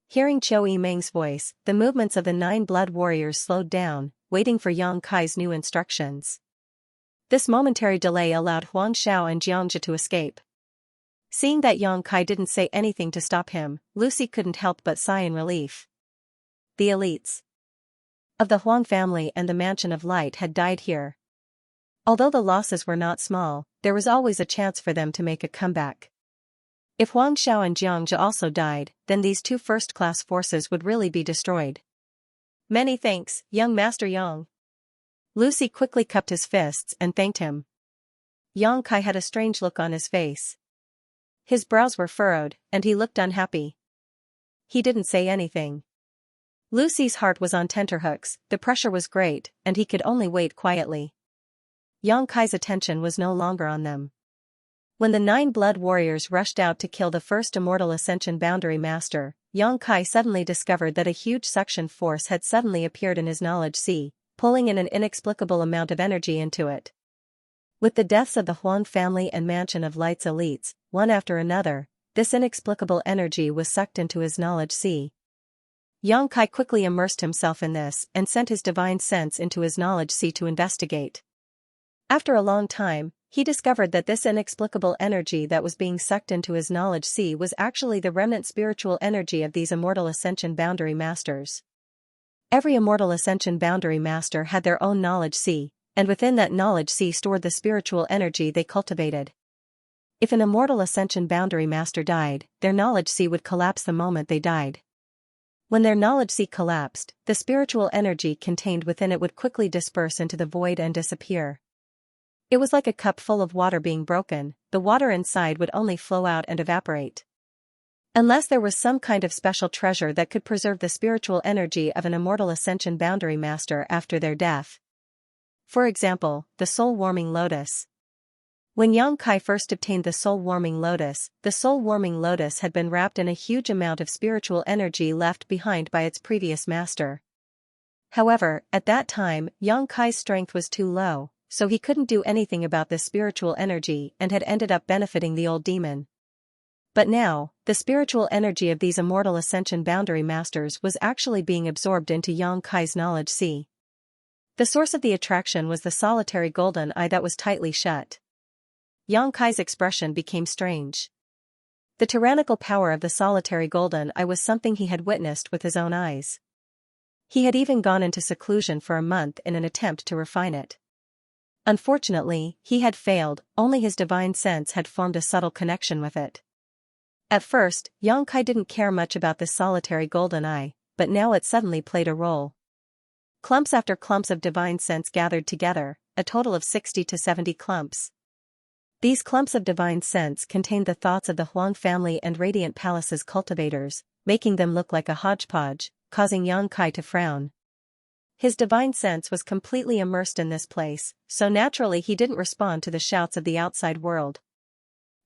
Hearing Qiu Yimeng's voice, the movements of the 9 blood warriors slowed down, waiting for Yang Kai's new instructions. This momentary delay allowed Huang Xiao and Xianxia to escape. Seeing that Yang Kai didn't say anything to stop him, Lucy couldn't help but sigh in relief. The elites of the Huang family and the Mansion of Light had died here. Although the losses were not small, there was always a chance for them to make a comeback. If Huang Xiao and Xianxia also died, then these 2 first-class forces would really be destroyed. "Many thanks, young Master Yang." Lucy quickly cupped his fists and thanked him. Yang Kai had a strange look on his face. His brows were furrowed, and he looked unhappy. He didn't say anything. Lucy's heart was on tenterhooks, the pressure was great, and he could only wait quietly. Yang Kai's attention was no longer on them. When the 9 blood warriors rushed out to kill the first Immortal Ascension Boundary Master, Yang Kai suddenly discovered that a huge suction force had suddenly appeared in his knowledge sea, pulling in an inexplicable amount of energy into it. With the deaths of the Huang family and Mansion of Light's elites, one after another, this inexplicable energy was sucked into his knowledge sea. Yang Kai quickly immersed himself in this and sent his divine sense into his knowledge sea to investigate. After a long time, he discovered that this inexplicable energy that was being sucked into his knowledge sea was actually the remnant spiritual energy of these Immortal Ascension Boundary Masters. Every Immortal Ascension Boundary Master had their own knowledge sea, and within that knowledge sea stored the spiritual energy they cultivated. If an Immortal Ascension Boundary Master died, their knowledge sea would collapse the moment they died. When their knowledge sea collapsed, the spiritual energy contained within it would quickly disperse into the void and disappear. It was like a cup full of water being broken, the water inside would only flow out and evaporate. Unless there was some kind of special treasure that could preserve the spiritual energy of an Immortal Ascension Boundary Master after their death. For example, the soul-warming lotus. When Yang Kai first obtained the soul-warming lotus had been wrapped in a huge amount of spiritual energy left behind by its previous master. However, at that time, Yang Kai's strength was too low, so he couldn't do anything about this spiritual energy and had ended up benefiting the old demon. But now, the spiritual energy of these Immortal Ascension Boundary Masters was actually being absorbed into Yang Kai's knowledge sea. The source of the attraction was the solitary golden eye that was tightly shut. Yang Kai's expression became strange. The tyrannical power of the solitary golden eye was something he had witnessed with his own eyes. He had even gone into seclusion for a month in an attempt to refine it. Unfortunately, he had failed, only his divine sense had formed a subtle connection with it. At first, Yang Kai didn't care much about this solitary golden eye, but now it suddenly played a role. Clumps after clumps of divine sense gathered together, a total of 60 to 70 clumps. These clumps of divine sense contained the thoughts of the Huang family and Radiant Palace's cultivators, making them look like a hodgepodge, causing Yang Kai to frown. His divine sense was completely immersed in this place, so naturally he didn't respond to the shouts of the outside world.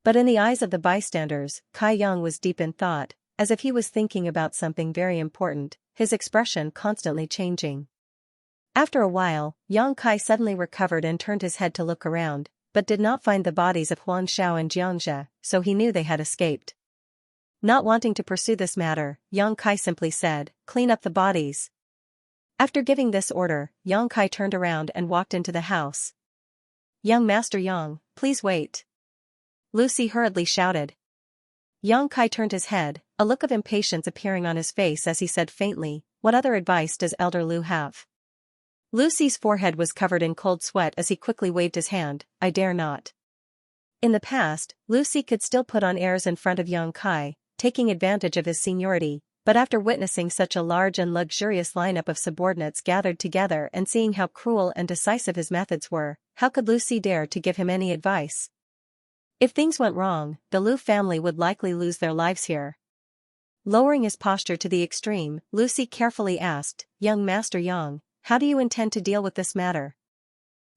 But in the eyes of the bystanders, Kai Yang was deep in thought, as if he was thinking about something very important, his expression constantly changing. After a while, Yang Kai suddenly recovered and turned his head to look around, but did not find the bodies of Huang Xiao and Xianxia, so he knew they had escaped. Not wanting to pursue this matter, Yang Kai simply said, "Clean up the bodies." After giving this order, Yang Kai turned around and walked into the house. "Young Master Yang, please wait." Lucy hurriedly shouted. Yang Kai turned his head, a look of impatience appearing on his face as he said faintly, "What other advice does Elder Lu have?" Lucy's forehead was covered in cold sweat as he quickly waved his hand. I dare not. In the past, Lucy could still put on airs in front of Yang Kai, taking advantage of his seniority, but after witnessing such a large and luxurious lineup of subordinates gathered together and seeing how cruel and decisive his methods were, how could Lucy dare to give him any advice? If things went wrong, the Liu family would likely lose their lives here. Lowering his posture to the extreme, Lucy carefully asked, Young Master Yang, how do you intend to deal with this matter?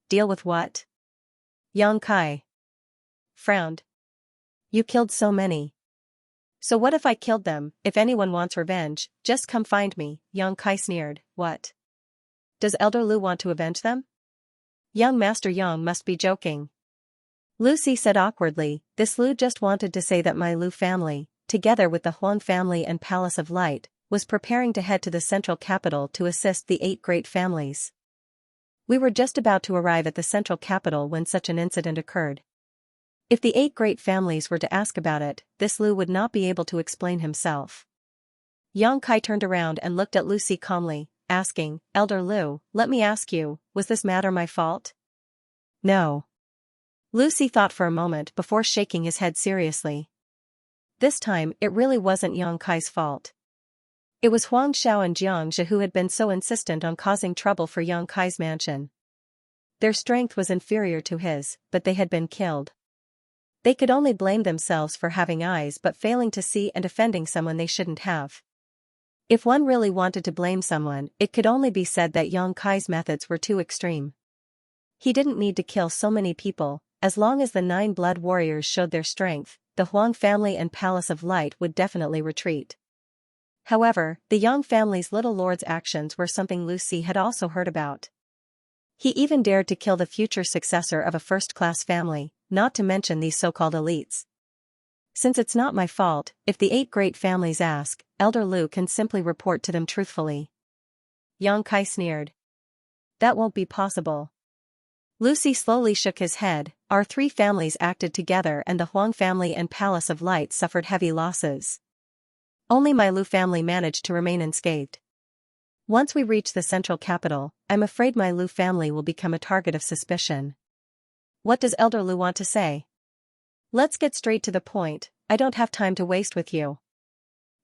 Deal with what? Yang Kai frowned. You killed so many. So what if I killed them? If anyone wants revenge, just come find me, Yang Kai sneered. What? Does Elder Liu want to avenge them? Young Master Yang must be joking. Lucy said awkwardly, this Liu just wanted to say that my Liu family, together with the Huang family and Palace of Light, was preparing to head to the central capital to assist the 8 great families. We were just about to arrive at the central capital when such an incident occurred. If the 8 great families were to ask about it, this Liu would not be able to explain himself. Yang Kai turned around and looked at Lucy calmly, asking, Elder Liu, let me ask you, was this matter my fault? No. Lucy thought for a moment before shaking his head seriously. This time, it really wasn't Yang Kai's fault. It was Huang Xiao and Xianxia who had been so insistent on causing trouble for Yang Kai's mansion. Their strength was inferior to his, but they had been killed. They could only blame themselves for having eyes but failing to see and offending someone they shouldn't have. If one really wanted to blame someone, it could only be said that Yang Kai's methods were too extreme. He didn't need to kill so many people, as long as the 9 blood warriors showed their strength, the Huang family and Palace of Light would definitely retreat. However, the Yang family's little lord's actions were something Lucy had also heard about. He even dared to kill the future successor of a first-class family, not to mention these so-called elites. Since it's not my fault, if the 8 great families ask, Elder Liu can simply report to them truthfully. Yang Kai sneered. That won't be possible. Lucy slowly shook his head. Our 3 families acted together and the Huang family and Palace of Light suffered heavy losses. Only my Liu family managed to remain unscathed. Once we reach the central capital, I'm afraid my Liu family will become a target of suspicion. What does Elder Liu want to say? Let's get straight to the point, I don't have time to waste with you.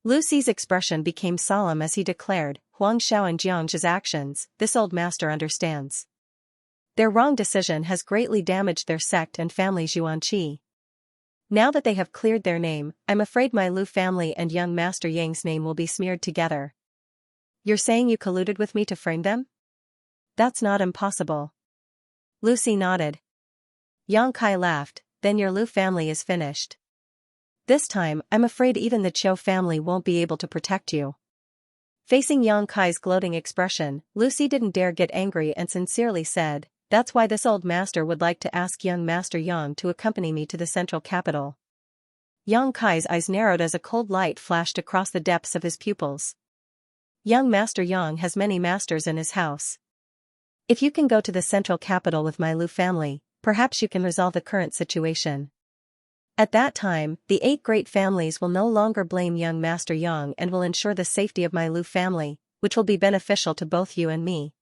Lucy's expression became solemn as he declared, Huang Xiao and Xianxia's actions, this old master understands. Their wrong decision has greatly damaged their sect and family's Yuanqi. Now that they have cleared their name, I'm afraid my Liu family and young Master Yang's name will be smeared together. You're saying you colluded with me to frame them? That's not impossible. Lucy nodded. Yang Kai laughed, then your Liu family is finished. This time, I'm afraid even the Qiu family won't be able to protect you. Facing Yang Kai's gloating expression, Lucy didn't dare get angry and sincerely said, that's why this old master would like to ask young Master Yang to accompany me to the central capital. Yang Kai's eyes narrowed as a cold light flashed across the depths of his pupils. Young Master Yang has many masters in his house. If you can go to the central capital with my Liu family, perhaps you can resolve the current situation. At that time, the 8 great families will no longer blame young Master Yang and will ensure the safety of my Liu family, which will be beneficial to both you and me.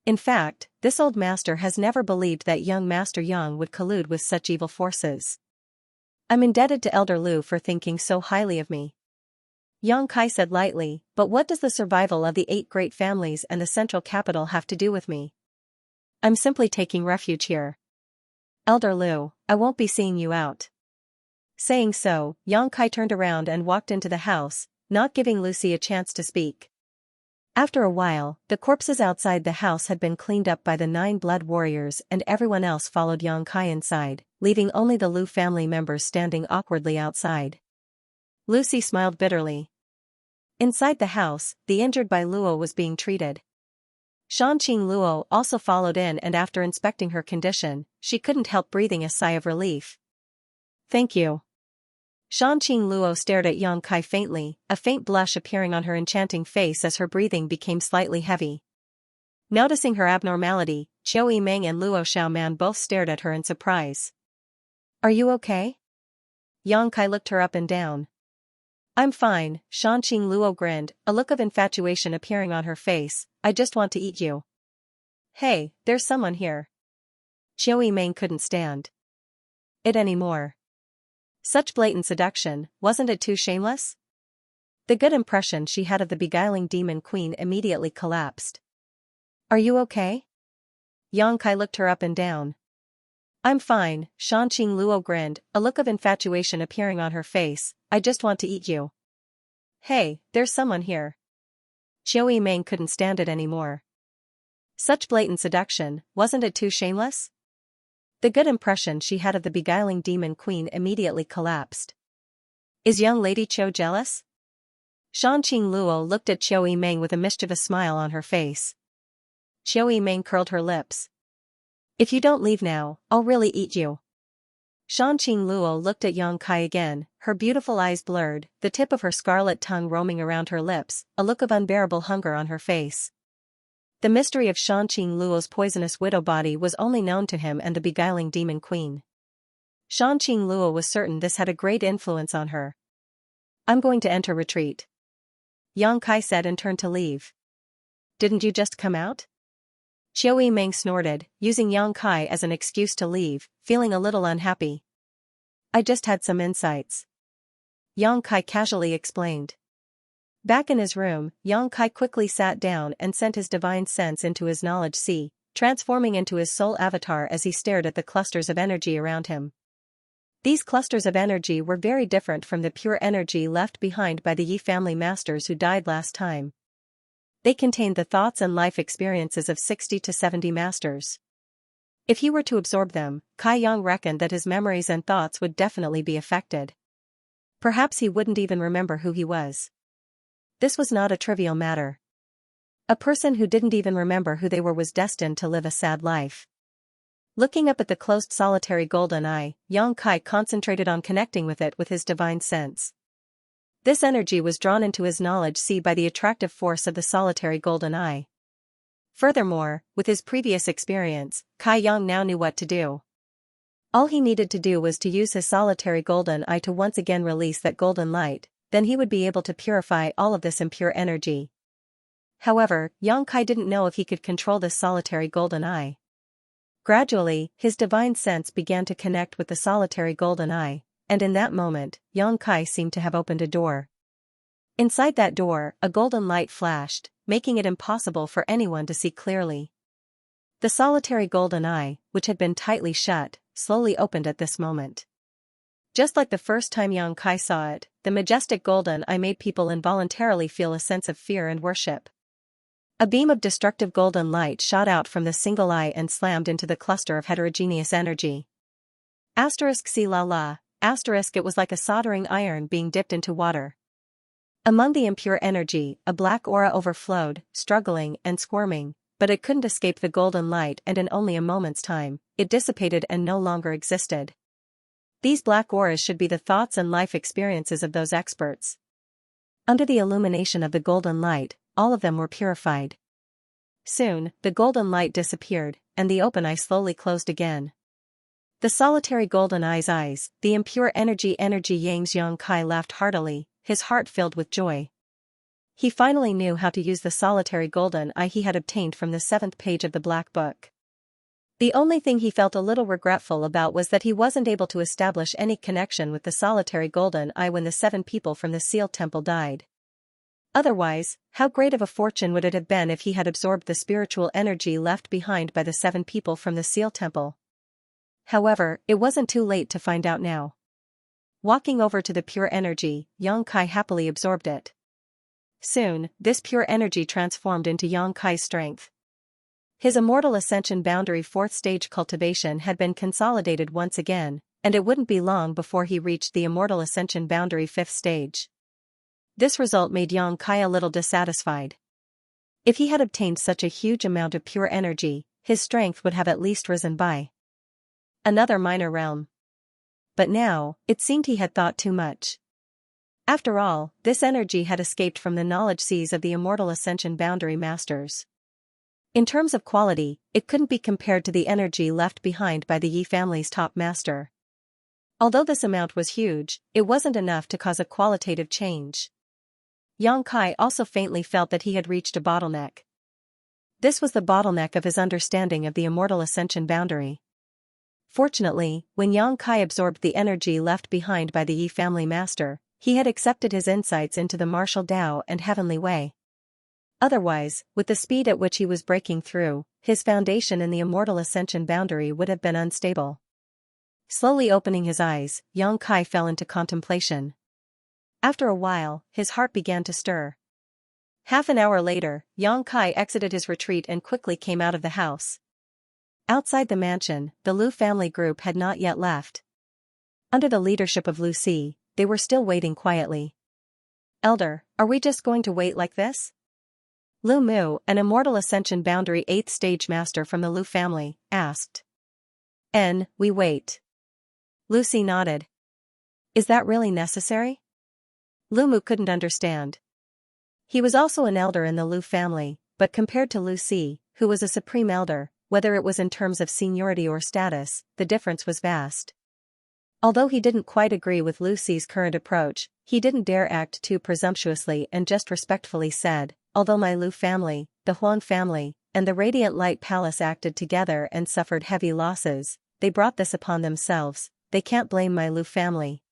In fact, this old master has never believed that young Master Yang would collude with such evil forces. I'm indebted to Elder Liu for thinking so highly of me. Yang Kai said lightly, but what does the survival of the 8 great families and the central capital have to do with me? I'm simply taking refuge here. Elder Liu, I won't be seeing you out. Saying so, Yang Kai turned around and walked into the house, not giving Lucy a chance to speak. After a while, the corpses outside the house had been cleaned up by the 9 blood warriors and everyone else followed Yang Kai inside, leaving only the Liu family members standing awkwardly outside. Lucy smiled bitterly. Inside the house, the injured by Luo was being treated. Shanqing Luo also followed in and after inspecting her condition, she couldn't help breathing a sigh of relief. Thank you. Shanqing Luo stared at Yang Kai faintly, a faint blush appearing on her enchanting face as her breathing became slightly heavy. Noticing her abnormality, Qiu Yimeng and Luo Xiaoman both stared at her in surprise. Are you okay? Yang Kai looked her up and down. I'm fine, Shanqing Luo grinned, a look of infatuation appearing on her face, I just want to eat you. Hey, there's someone here. Qiu Yimeng couldn't stand it anymore. Such blatant seduction, wasn't it too shameless? The good impression she had of the beguiling demon queen immediately collapsed. Are you okay? Yang Kai looked her up and down. I'm fine, Shanqing Luo grinned, a look of infatuation appearing on her face. I just want to eat you. Hey, there's someone here. Qiu Yimeng couldn't stand it anymore. Such blatant seduction, wasn't it too shameless? The good impression she had of the beguiling demon queen immediately collapsed. Is young Lady Qiu jealous? Shanqing Luo looked at Qiu Yimeng with a mischievous smile on her face. Qiu Yimeng curled her lips. If you don't leave now, I'll really eat you. Shanqing Luo looked at Yang Kai again, her beautiful eyes blurred, the tip of her scarlet tongue roaming around her lips, a look of unbearable hunger on her face. The mystery of Shanqing Luo's poisonous widow body was only known to him and the beguiling demon queen. Shanqing Luo was certain this had a great influence on her. I'm going to enter retreat. Yang Kai said and turned to leave. Didn't you just come out? Qiu Yimeng snorted, using Yang Kai as an excuse to leave, feeling a little unhappy. I just had some insights. Yang Kai casually explained. Back in his room, Yang Kai quickly sat down and sent his divine sense into his knowledge sea, transforming into his soul avatar as he stared at the clusters of energy around him. These clusters of energy were very different from the pure energy left behind by the Yi family masters who died last time. They contained the thoughts and life experiences of 60 to 70 masters. If he were to absorb them, Kai Yang reckoned that his memories and thoughts would definitely be affected. Perhaps he wouldn't even remember who he was. This was not a trivial matter. A person who didn't even remember who they were was destined to live a sad life. Looking up at the closed solitary golden eye, Yang Kai concentrated on connecting with it with his divine sense. This energy was drawn into his knowledge sea by the attractive force of the solitary golden eye. Furthermore, with his previous experience, Kai Yang now knew what to do. All he needed to do was to use his solitary golden eye to once again release that golden light, then he would be able to purify all of this impure energy. However, Yang Kai didn't know if he could control this solitary golden eye. Gradually, his divine sense began to connect with the solitary golden eye, and in that moment, Yang Kai seemed to have opened a door. Inside that door, a golden light flashed, making it impossible for anyone to see clearly. The solitary golden eye, which had been tightly shut, slowly opened at this moment. Just like the first time Yang Kai saw it, the majestic golden eye made people involuntarily feel a sense of fear and worship. A beam of destructive golden light shot out from the single eye and slammed into the cluster of heterogeneous energy. See la la, it was like a soldering iron being dipped into water. Among the impure energy, a black aura overflowed, struggling and squirming, but it couldn't escape the golden light, and in only a moment's time, it dissipated and no longer existed. These black auras should be the thoughts and life experiences of those experts. Under the illumination of the golden light, all of them were purified. Soon, the golden light disappeared, and the open eye slowly closed again. The solitary golden eye's eyes, the impure energy Yang's Yang Kai laughed heartily, his heart filled with joy. He finally knew how to use the solitary golden eye he had obtained from the 7th page of the Black Book. The only thing he felt a little regretful about was that he wasn't able to establish any connection with the solitary golden eye when the 7 people from the Seal Temple died. Otherwise, how great of a fortune would it have been if he had absorbed the spiritual energy left behind by the 7 people from the Seal Temple? However, it wasn't too late to find out now. Walking over to the pure energy, Yang Kai happily absorbed it. Soon, this pure energy transformed into Yang Kai's strength. His immortal ascension boundary 4th stage cultivation had been consolidated once again, and it wouldn't be long before he reached the immortal ascension boundary 5th stage. This result made Yang Kai a little dissatisfied. If he had obtained such a huge amount of pure energy, his strength would have at least risen by another minor realm. But now, it seemed he had thought too much. After all, this energy had escaped from the knowledge seas of the immortal ascension boundary masters. In terms of quality, it couldn't be compared to the energy left behind by the Yi family's top master. Although this amount was huge, it wasn't enough to cause a qualitative change. Yang Kai also faintly felt that he had reached a bottleneck. This was the bottleneck of his understanding of the immortal ascension boundary. Fortunately, when Yang Kai absorbed the energy left behind by the Yi family master, he had accepted his insights into the martial Tao and heavenly way. Otherwise, with the speed at which he was breaking through, his foundation in the immortal ascension boundary would have been unstable. Slowly opening his eyes, Yang Kai fell into contemplation. After a while, his heart began to stir. Half an hour later, Yang Kai exited his retreat and quickly came out of the house. Outside the mansion, the Lu family group had not yet left. Under the leadership of Lu Si, they were still waiting quietly. "Elder, are we just going to wait like this?" Lu Mu, an immortal ascension boundary 8th stage master from the Lu family, asked. We wait." Lu Si nodded. "Is that really necessary?" Lu Mu couldn't understand. He was also an elder in the Lu family, but compared to Lu Si, who was a supreme elder, whether it was in terms of seniority or status, the difference was vast. Although he didn't quite agree with Lu Si's current approach, he didn't dare act too presumptuously and just respectfully said, "Although my Lu family, the Huang family, and the Radiant Light Palace acted together and suffered heavy losses, they brought this upon themselves, they can't blame my Lu family.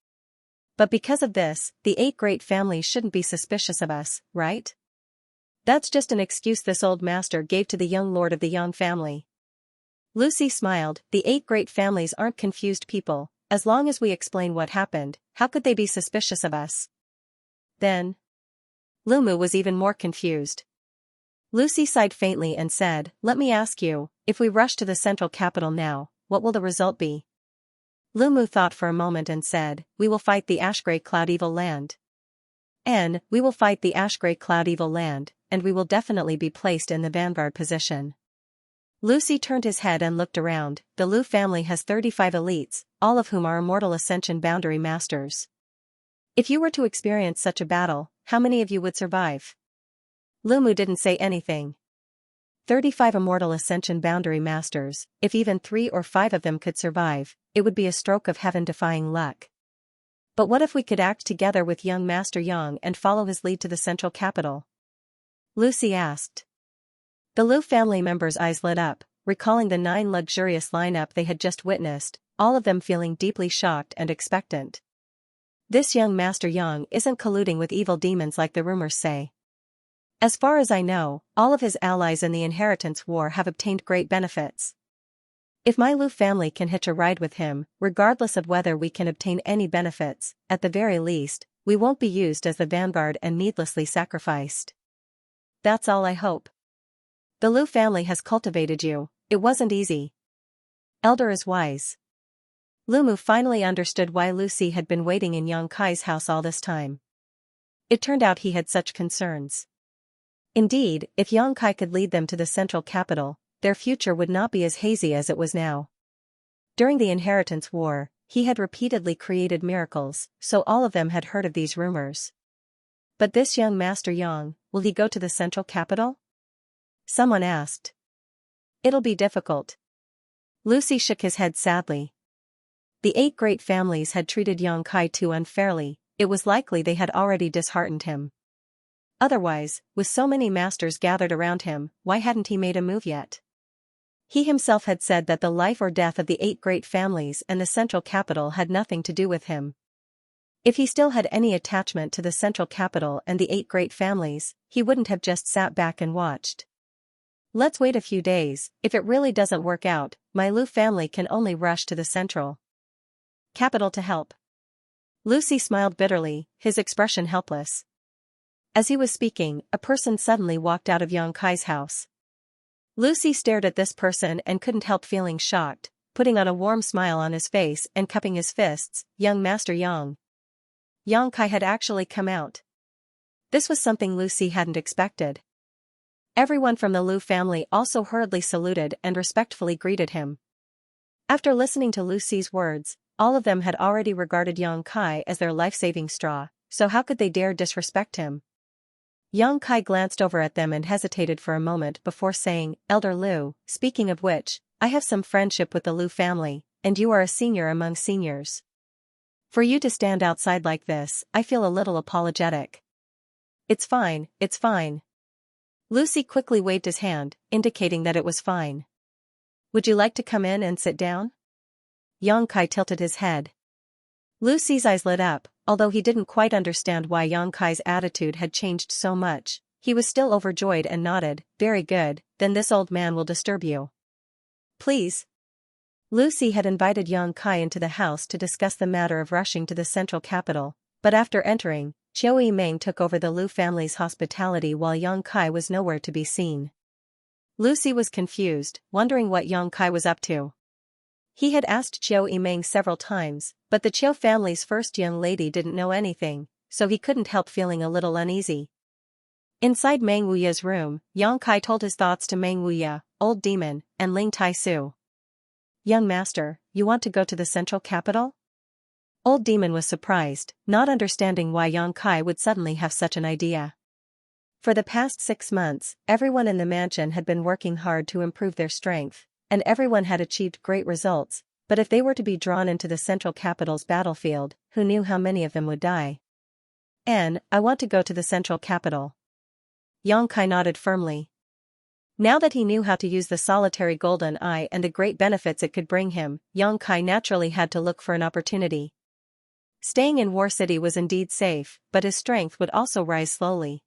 But because of this, the 8 great families shouldn't be suspicious of us, right?" That's just an excuse this old master gave to the young lord of the Yang family. Lu Si smiled. "The 8 great families aren't confused people. As long as we explain what happened, how could they be suspicious of us?" Then, Lu Mu was even more confused. Lu Si sighed faintly and said, "Let me ask you, if we rush to the central capital now, what will the result be?" Lu Mu thought for a moment and said, "We will fight the ash-gray cloud evil land. We will fight the ash-gray cloud evil land, and we will definitely be placed in the vanguard position." Lu Si turned his head and looked around. The Lu family has 35 elites, all of whom are immortal ascension boundary masters. If you were to experience such a battle, how many of you would survive? Lu Mu didn't say anything. 35 immortal ascension boundary masters, if even 3 or 5 of them could survive, it would be a stroke of heaven-defying luck. But what if we could act together with young Master Yang and follow his lead to the central capital? Lu Si asked. The Lu family members' eyes lit up, recalling the 9 luxurious lineup they had just witnessed, all of them feeling deeply shocked and expectant. This young Master Yang isn't colluding with evil demons like the rumors say. As far as I know, all of his allies in the inheritance war have obtained great benefits. If my Lu family can hitch a ride with him, regardless of whether we can obtain any benefits, at the very least, we won't be used as the vanguard and needlessly sacrificed. That's all I hope. The Lu family has cultivated you. It wasn't easy. Elder is wise. Lu Mu finally understood why Lu Si had been waiting in Yang Kai's house all this time. It turned out he had such concerns. Indeed, if Yang Kai could lead them to the central capital, their future would not be as hazy as it was now. During the inheritance war, he had repeatedly created miracles, so all of them had heard of these rumors. But this young Master Yang, will he go to the central capital? Someone asked. It'll be difficult. Lu Si shook his head sadly. The 8 great families had treated Yang Kai too unfairly, it was likely they had already disheartened him. Otherwise, with so many masters gathered around him, why hadn't he made a move yet? He himself had said that the life or death of the 8 great families and the central capital had nothing to do with him. If he still had any attachment to the central capital and the 8 great families, he wouldn't have just sat back and watched. Let's wait a few days. If it really doesn't work out, my Lu family can only rush to the central capital to help. Lu Si smiled bitterly, his expression helpless. As he was speaking, a person suddenly walked out of Yang Kai's house. Lu Si stared at this person and couldn't help feeling shocked, putting on a warm smile on his face and cupping his fists. Young Master Yang. Yang Kai had actually come out. This was something Lu Si hadn't expected. Everyone from the Lu family also hurriedly saluted and respectfully greeted him. After listening to Lu Si's words, all of them had already regarded Yang Kai as their life-saving straw, so how could they dare disrespect him? Yang Kai glanced over at them and hesitated for a moment before saying, "Elder Lu, speaking of which, I have some friendship with the Lu family, and you are a senior among seniors. For you to stand outside like this, I feel a little apologetic." It's fine, it's fine. Lucy quickly waved his hand, indicating that it was fine. Would you like to come in and sit down? Xianxia tilted his head. Lucy's eyes lit up, although he didn't quite understand why Xianxia's attitude had changed so much. He was still overjoyed and nodded, very good, then this old man will disturb you. Please. Lucy had invited Xianxia into the house to discuss the matter of rushing to the central capital, but after entering, Qiu Yimeng took over the Lu family's hospitality while Xianxia was nowhere to be seen. Lucy was confused, wondering what Xianxia was up to. He had asked Qiu Yimeng several times, but the Qiu family's first young lady didn't know anything, so he couldn't help feeling a little uneasy. Inside Meng Wuya's room, Xianxia told his thoughts to Meng Wuya, Old Demon, and Ling Taisu. Young master, you want to go to the central capital? Old Demon was surprised, not understanding why Xianxia would suddenly have such an idea. For the past 6 months, everyone in the mansion had been working hard to improve their strength, and everyone had achieved great results, but if they were to be drawn into the central capital's battlefield, who knew how many of them would die? I want to go to the central capital. Xianxia nodded firmly. Now that he knew how to use the solitary golden eye and the great benefits it could bring him, Xianxia naturally had to look for an opportunity. Staying in War City was indeed safe, but his strength would also rise slowly.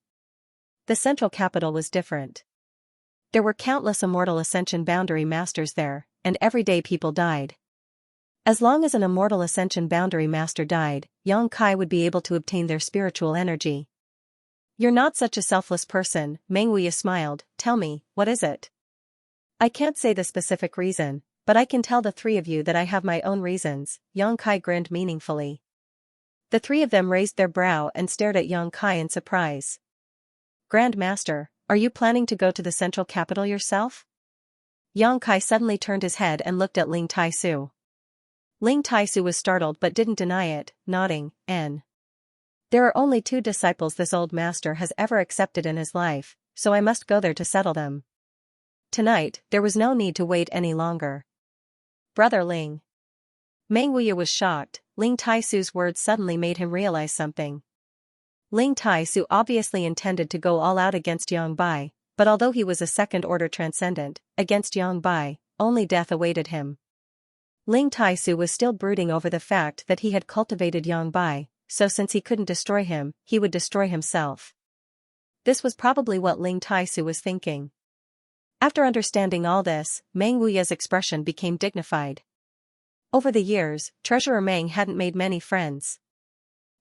The central capital was different. There were countless immortal ascension boundary masters there, and every day people died. As long as an immortal ascension boundary master died, Xianxia would be able to obtain their spiritual energy. You're not such a selfless person, Meng Wuya smiled. Tell me, what is it? I can't say the specific reason, but I can tell the 3 of you that I have my own reasons, Xianxia grinned meaningfully. The 3 of them raised their brow and stared at Xianxia in surprise. Grand Master, are you planning to go to the central capital yourself? Xianxia suddenly turned his head and looked at Ling Taisu. Ling Taisu was startled but didn't deny it, nodding, There are only 2 disciples this old master has ever accepted in his life, so I must go there to settle them. Tonight, there was no need to wait any longer. Brother Ling. Meng Wuya was shocked. Ling Taisu's words suddenly made him realize something. Ling Taisu obviously intended to go all out against Yang Bai, but although he was a second-order transcendent, against Yang Bai, only death awaited him. Ling Taisu was still brooding over the fact that he had cultivated Yang Bai, so since he couldn't destroy him, he would destroy himself. This was probably what Ling Taisu was thinking. After understanding all this, Meng Wuya's expression became dignified. Over the years, Treasurer Meng hadn't made many friends.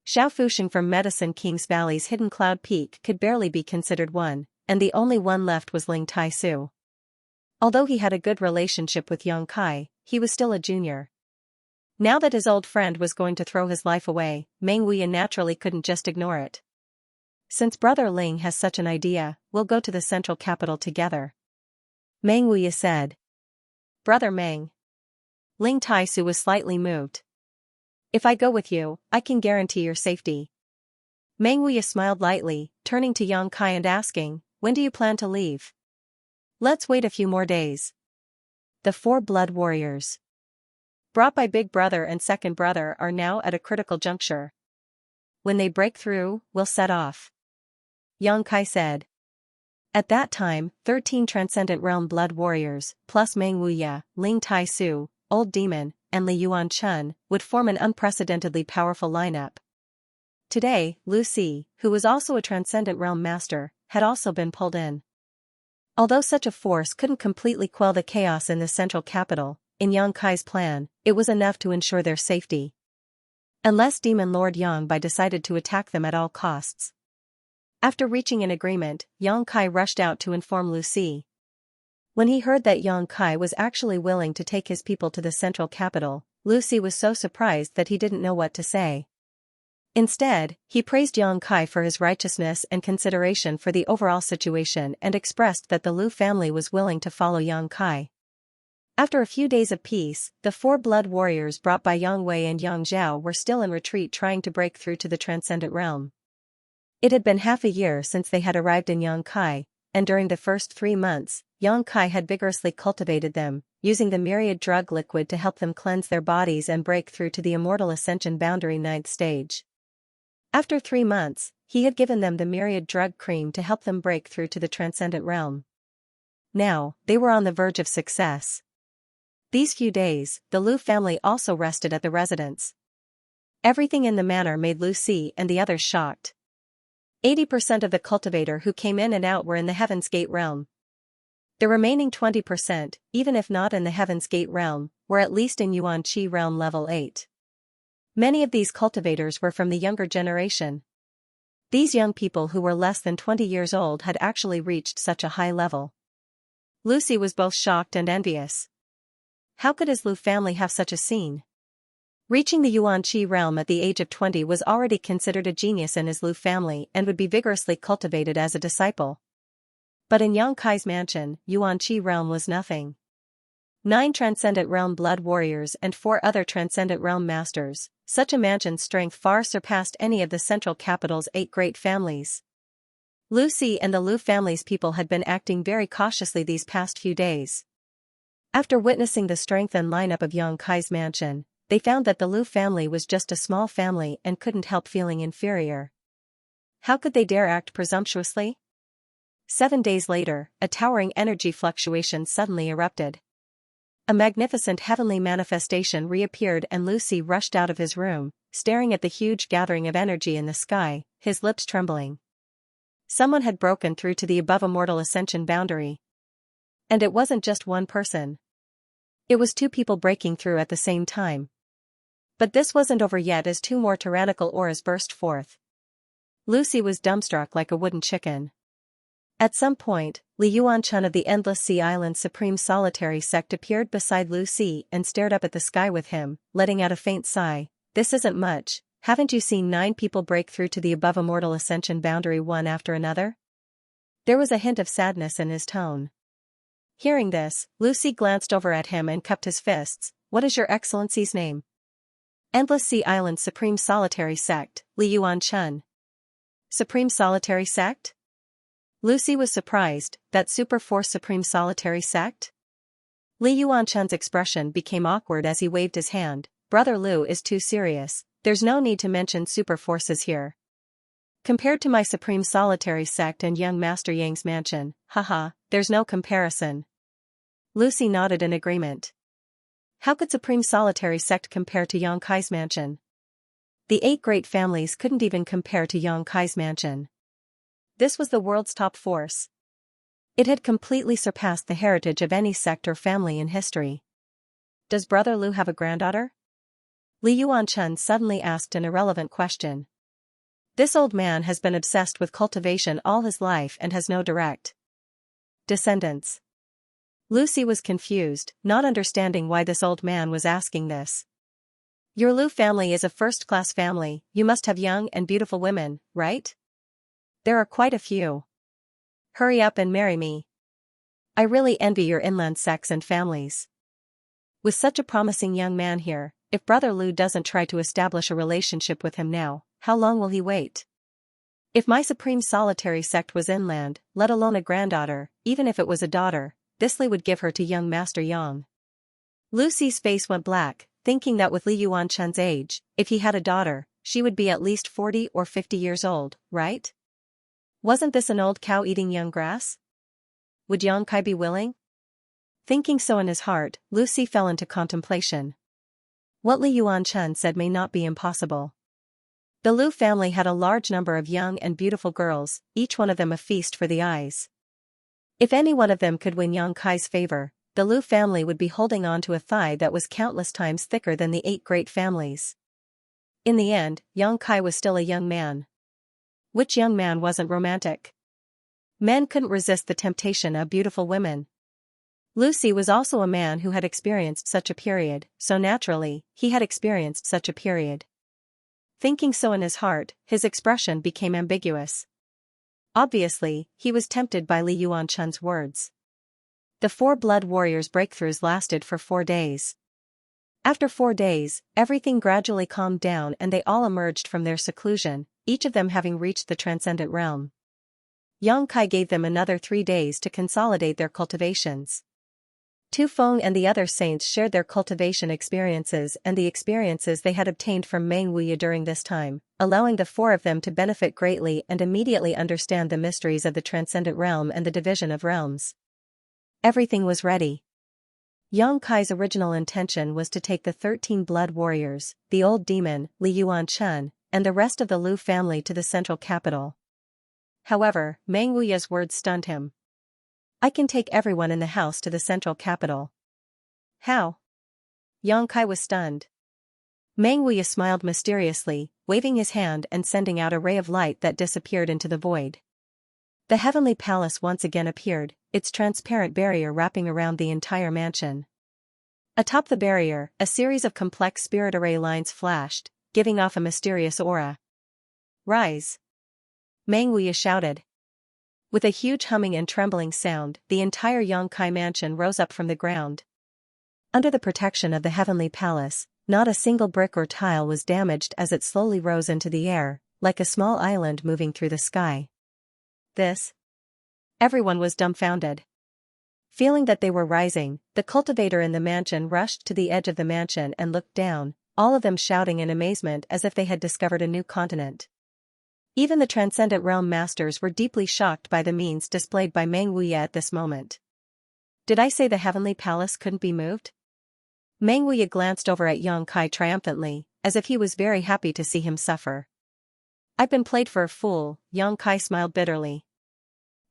Xiao Fuxing from Medicine King's Valley's hidden cloud peak could barely be considered one, and the only one left was Ling Taisu. Although he had a good relationship with Xianxia, he was still a junior. Now that his old friend was going to throw his life away, Meng Wuya naturally couldn't just ignore it. Since Brother Ling has such an idea, we'll go to the central capital together. Meng Wuya said. Brother Meng. Ling Taisu was slightly moved. If I go with you, I can guarantee your safety. Meng Wuya smiled lightly, turning to Xianxia and asking, when do you plan to leave? Let's wait a few more days. The 4 blood warriors, brought by Big Brother and Second Brother, are now at a critical juncture. When they break through, we'll set off. Xianxia said. At that time, 13 Transcendent Realm blood warriors, plus Meng Wuya, Ling Taisu, Old Demon, and Li Yuanchun, would form an unprecedentedly powerful lineup. Today, Lu Si, who was also a Transcendent Realm master, had also been pulled in. Although such a force couldn't completely quell the chaos in the central capital, in Xianxia's plan, it was enough to ensure their safety. Unless Demon Lord Yang Bai decided to attack them at all costs. After reaching an agreement, Xianxia rushed out to inform Lu Si. When he heard that Xianxia was actually willing to take his people to the central capital, Lu Si was so surprised that he didn't know what to say. Instead, he praised Xianxia for his righteousness and consideration for the overall situation and expressed that the Lu family was willing to follow Xianxia. After a few days of peace, the 4 blood warriors brought by Yang Wei and Yang Zhao were still in retreat, trying to break through to the Transcendent Realm. It had been half a year since they had arrived in Xianxia, and during the first 3 months, Xianxia had vigorously cultivated them, using the myriad drug liquid to help them cleanse their bodies and break through to the Immortal Ascension Boundary 9th stage. After 3 months, he had given them the myriad drug cream to help them break through to the transcendent realm. Now, they were on the verge of success. These few days, the Lu family also rested at the residence. Everything in the manor made Lucy and the others shocked. 80% of the cultivator who came in and out were in the Heaven's Gate realm. The remaining 20%, even if not in the Heaven's Gate realm, were at least in Xianxia realm level 8. Many of these cultivators were from the younger generation. These young people who were less than 20 years old had actually reached such a high level. Lucy was both shocked and envious. How could his Lu family have such a scene? Reaching the Xianxia realm at the age of 20 was already considered a genius in his Lu family and would be vigorously cultivated as a disciple. But in Xianxia's mansion, Xianxia realm was nothing. 9 Transcendent Realm Blood Warriors and 4 other Transcendent Realm Masters, such a mansion's strength far surpassed any of the central capital's 8 great families. Lucy and the Lu family's people had been acting very cautiously these past few days. After witnessing the strength and lineup of Xianxia's mansion, they found that the Lu family was just a small family and couldn't help feeling inferior. How could they dare act presumptuously? 7 days later, a towering energy fluctuation suddenly erupted. A magnificent heavenly manifestation reappeared and Lucy rushed out of his room, staring at the huge gathering of energy in the sky, his lips trembling. Someone had broken through to the above immortal ascension boundary. And it wasn't just one person. It was 2 people breaking through at the same time. But this wasn't over yet as 2 more tyrannical auras burst forth. Lucy was dumbstruck like a wooden chicken. At some point, Li Yuanchun of the Endless Sea Island's Supreme Solitary Sect appeared beside Lucy and stared up at the sky with him, letting out a faint sigh. This isn't much, haven't you seen 9 people break through to the above immortal ascension boundary one after another? There was a hint of sadness in his tone. Hearing this, Lucy glanced over at him and cupped his fists. What is your excellency's name? Endless Sea Island's Supreme Solitary Sect, Li Yuanchun. Supreme Solitary Sect? Lucy was surprised, that Super Force Supreme Solitary Sect? Li Yuanchun's expression became awkward as he waved his hand. Brother Lu is too serious, there's no need to mention super forces here. Compared to my Supreme Solitary Sect and young Master Yang's mansion, haha, there's no comparison. Lucy nodded in agreement. How could Supreme Solitary Sect compare to Xianxia's mansion? The 8 great families couldn't even compare to Xianxia's mansion. This was the world's top force. It had completely surpassed the heritage of any sect or family in history. Does Brother Lu have a granddaughter? Li Yuanchun suddenly asked an irrelevant question. This old man has been obsessed with cultivation all his life and has no direct descendants. Lucy was confused, not understanding why this old man was asking this. Your Lu family is a first-class family, you must have young and beautiful women, right? There are quite a few. Hurry up and marry me. I really envy your inland sects and families. With such a promising young man here, if Brother Lu doesn't try to establish a relationship with him now, how long will he wait? If my Supreme Solitary Sect was inland, let alone a granddaughter, even if it was a daughter, this Li would give her to young Master Yang. Lucy's face went black, thinking that with Li Yuanchun's age, if he had a daughter, she would be at least 40 or 50 years old, right? Wasn't this an old cow eating young grass? Would Xianxia be willing? Thinking so in his heart, Lucy fell into contemplation. What Li Yuanchun said may not be impossible. The Lu family had a large number of young and beautiful girls, each one of them a feast for the eyes. If any one of them could win Xianxia's favor, the Lu family would be holding on to a thigh that was countless times thicker than the 8 great families. In the end, Xianxia was still a young man. Which young man wasn't romantic? Men couldn't resist the temptation of beautiful women. Lucy was also a man who had experienced such a period, so naturally, he had experienced such a period. Thinking so in his heart, his expression became ambiguous. Obviously, he was tempted by Li Yuanchun's words. The 4 blood warriors' breakthroughs lasted for 4 days. After 4 days, everything gradually calmed down and they all emerged from their seclusion, each of them having reached the transcendent realm. Xianxia gave them another 3 days to consolidate their cultivations. Tu Feng and the other saints shared their cultivation experiences and the experiences they had obtained from Meng Wuya during this time, allowing the four of them to benefit greatly and immediately understand the mysteries of the transcendent realm and the division of realms. Everything was ready. Yang Kai's original intention was to take the 13 blood warriors, the old demon, Li Yuanchun, and the rest of the Lu family to the central capital. However, Meng Wuya's words stunned him. I can take everyone in the house to the central capital. How? Yang Kai was stunned. Meng Wuya smiled mysteriously, waving his hand and sending out a ray of light that disappeared into the void. The heavenly palace once again appeared, its transparent barrier wrapping around the entire mansion. Atop the barrier, a series of complex spirit array lines flashed, giving off a mysterious aura. Rise! Meng Wuya shouted. With a huge humming and trembling sound, the entire Yang Kai mansion rose up from the ground. Under the protection of the heavenly palace, not a single brick or tile was damaged as it slowly rose into the air, like a small island moving through the sky. This? Everyone was dumbfounded. Feeling that they were rising, the cultivator in the mansion rushed to the edge of the mansion and looked down, all of them shouting in amazement as if they had discovered a new continent. Even the transcendent realm masters were deeply shocked by the means displayed by Meng Wuya at this moment. Did I say the heavenly palace couldn't be moved? Meng Wuya glanced over at Yang Kai triumphantly, as if he was very happy to see him suffer. I've been played for a fool, Yang Kai smiled bitterly.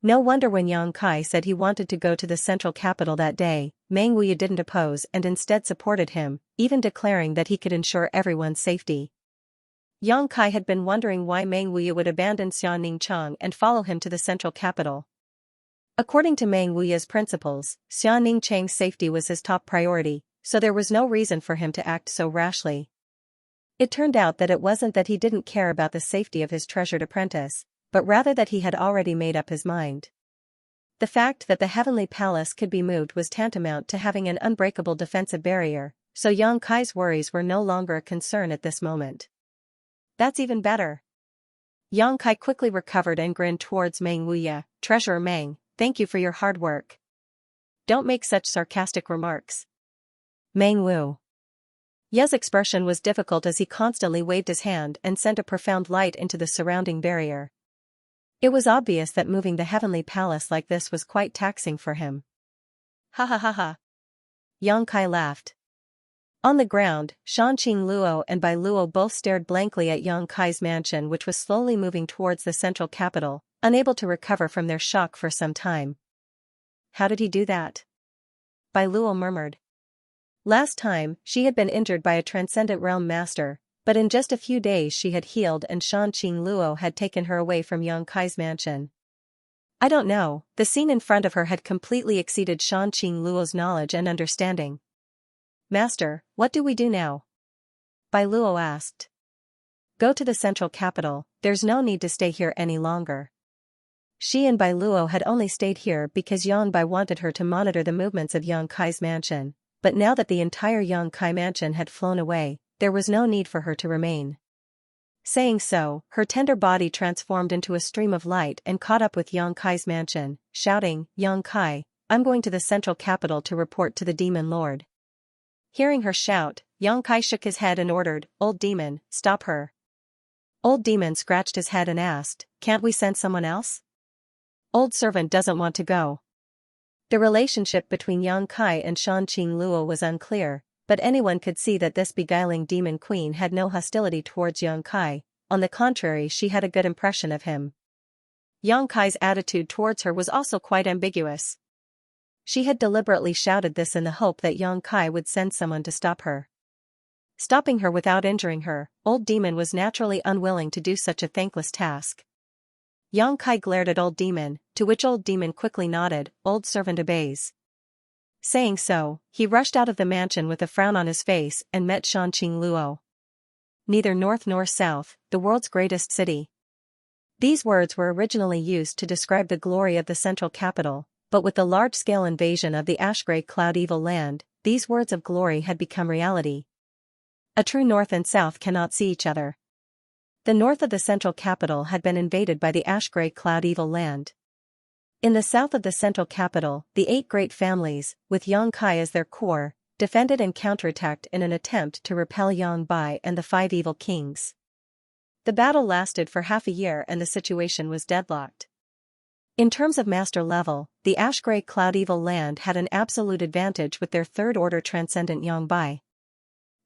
No wonder when Yang Kai said he wanted to go to the central capital that day, Meng Wuya didn't oppose and instead supported him, even declaring that he could ensure everyone's safety. Yang Kai had been wondering why Meng Wuya would abandon Xianxia and follow him to the central capital. According to Meng Wuya's principles, Xianxia's safety was his top priority, so there was no reason for him to act so rashly. It turned out that it wasn't that he didn't care about the safety of his treasured apprentice, but rather that he had already made up his mind. The fact that the heavenly palace could be moved was tantamount to having an unbreakable defensive barrier, so Yang Kai's worries were no longer a concern at this moment. That's even better. Yang Kai quickly recovered and grinned towards Meng Wuya. Treasurer Meng, thank you for your hard work. Don't make such sarcastic remarks. Meng Wu. Ye's expression was difficult as he constantly waved his hand and sent a profound light into the surrounding barrier. It was obvious that moving the heavenly palace like this was quite taxing for him. Ha ha ha ha. Yang Kai laughed. On the ground, Shanqing Luo and Bai Luo both stared blankly at Yang Kai's mansion, which was slowly moving towards the central capital, unable to recover from their shock for some time. How did he do that? Bai Luo murmured. Last time, she had been injured by a transcendent realm master, but in just a few days she had healed and Shanqing Luo had taken her away from Yang Kai's mansion. I don't know, the scene in front of her had completely exceeded Shanqing Luo's knowledge and understanding. Master, what do we do now? Bai Luo asked. Go to the central capital, there's no need to stay here any longer. She and Bai Luo had only stayed here because Yang Bai wanted her to monitor the movements of Yang Kai's mansion, but now that the entire Yang Kai mansion had flown away, there was no need for her to remain. Saying so, her tender body transformed into a stream of light and caught up with Yang Kai's mansion, shouting, Yang Kai, I'm going to the central capital to report to the demon lord. Hearing her shout, Yang Kai shook his head and ordered, Old demon, stop her. Old demon scratched his head and asked, can't we send someone else? Old servant doesn't want to go. The relationship between Yang Kai and Shanqing Luo was unclear, but anyone could see that this beguiling demon queen had no hostility towards Yang Kai, on the contrary she had a good impression of him. Yang Kai's attitude towards her was also quite ambiguous. She had deliberately shouted this in the hope that Yang Kai would send someone to stop her. Stopping her without injuring her, Old Demon was naturally unwilling to do such a thankless task. Yang Kai glared at Old Demon, to which Old Demon quickly nodded, Old servant obeys. Saying so, he rushed out of the mansion with a frown on his face and met Shanqing Luo. Neither north nor south, the world's greatest city. These words were originally used to describe the glory of the central capital, but with the large-scale invasion of the ash-gray cloud evil land, these words of glory had become reality. A true north and south cannot see each other. The north of the central capital had been invaded by the ash-gray cloud evil land. In the south of the central capital, the 8 great families, with Xianxia as their core, defended and counterattacked in an attempt to repel Yangbai and the 5 evil kings. The battle lasted for half a year and the situation was deadlocked. In terms of master level, the ash-gray cloud evil land had an absolute advantage with their third-order transcendent Yangbai.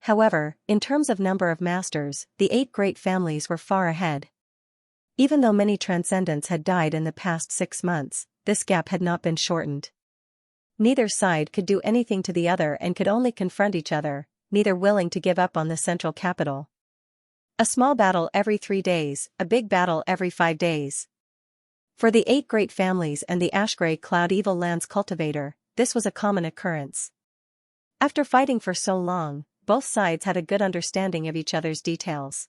However, in terms of number of masters, the 8 great families were far ahead. Even though many transcendents had died in the past 6 months, this gap had not been shortened. Neither side could do anything to the other and could only confront each other, neither willing to give up on the central capital. A small battle every 3 days, a big battle every 5 days. For the 8 great families and the ash-gray cloud evil land's cultivator, this was a common occurrence. After fighting for so long, both sides had a good understanding of each other's details.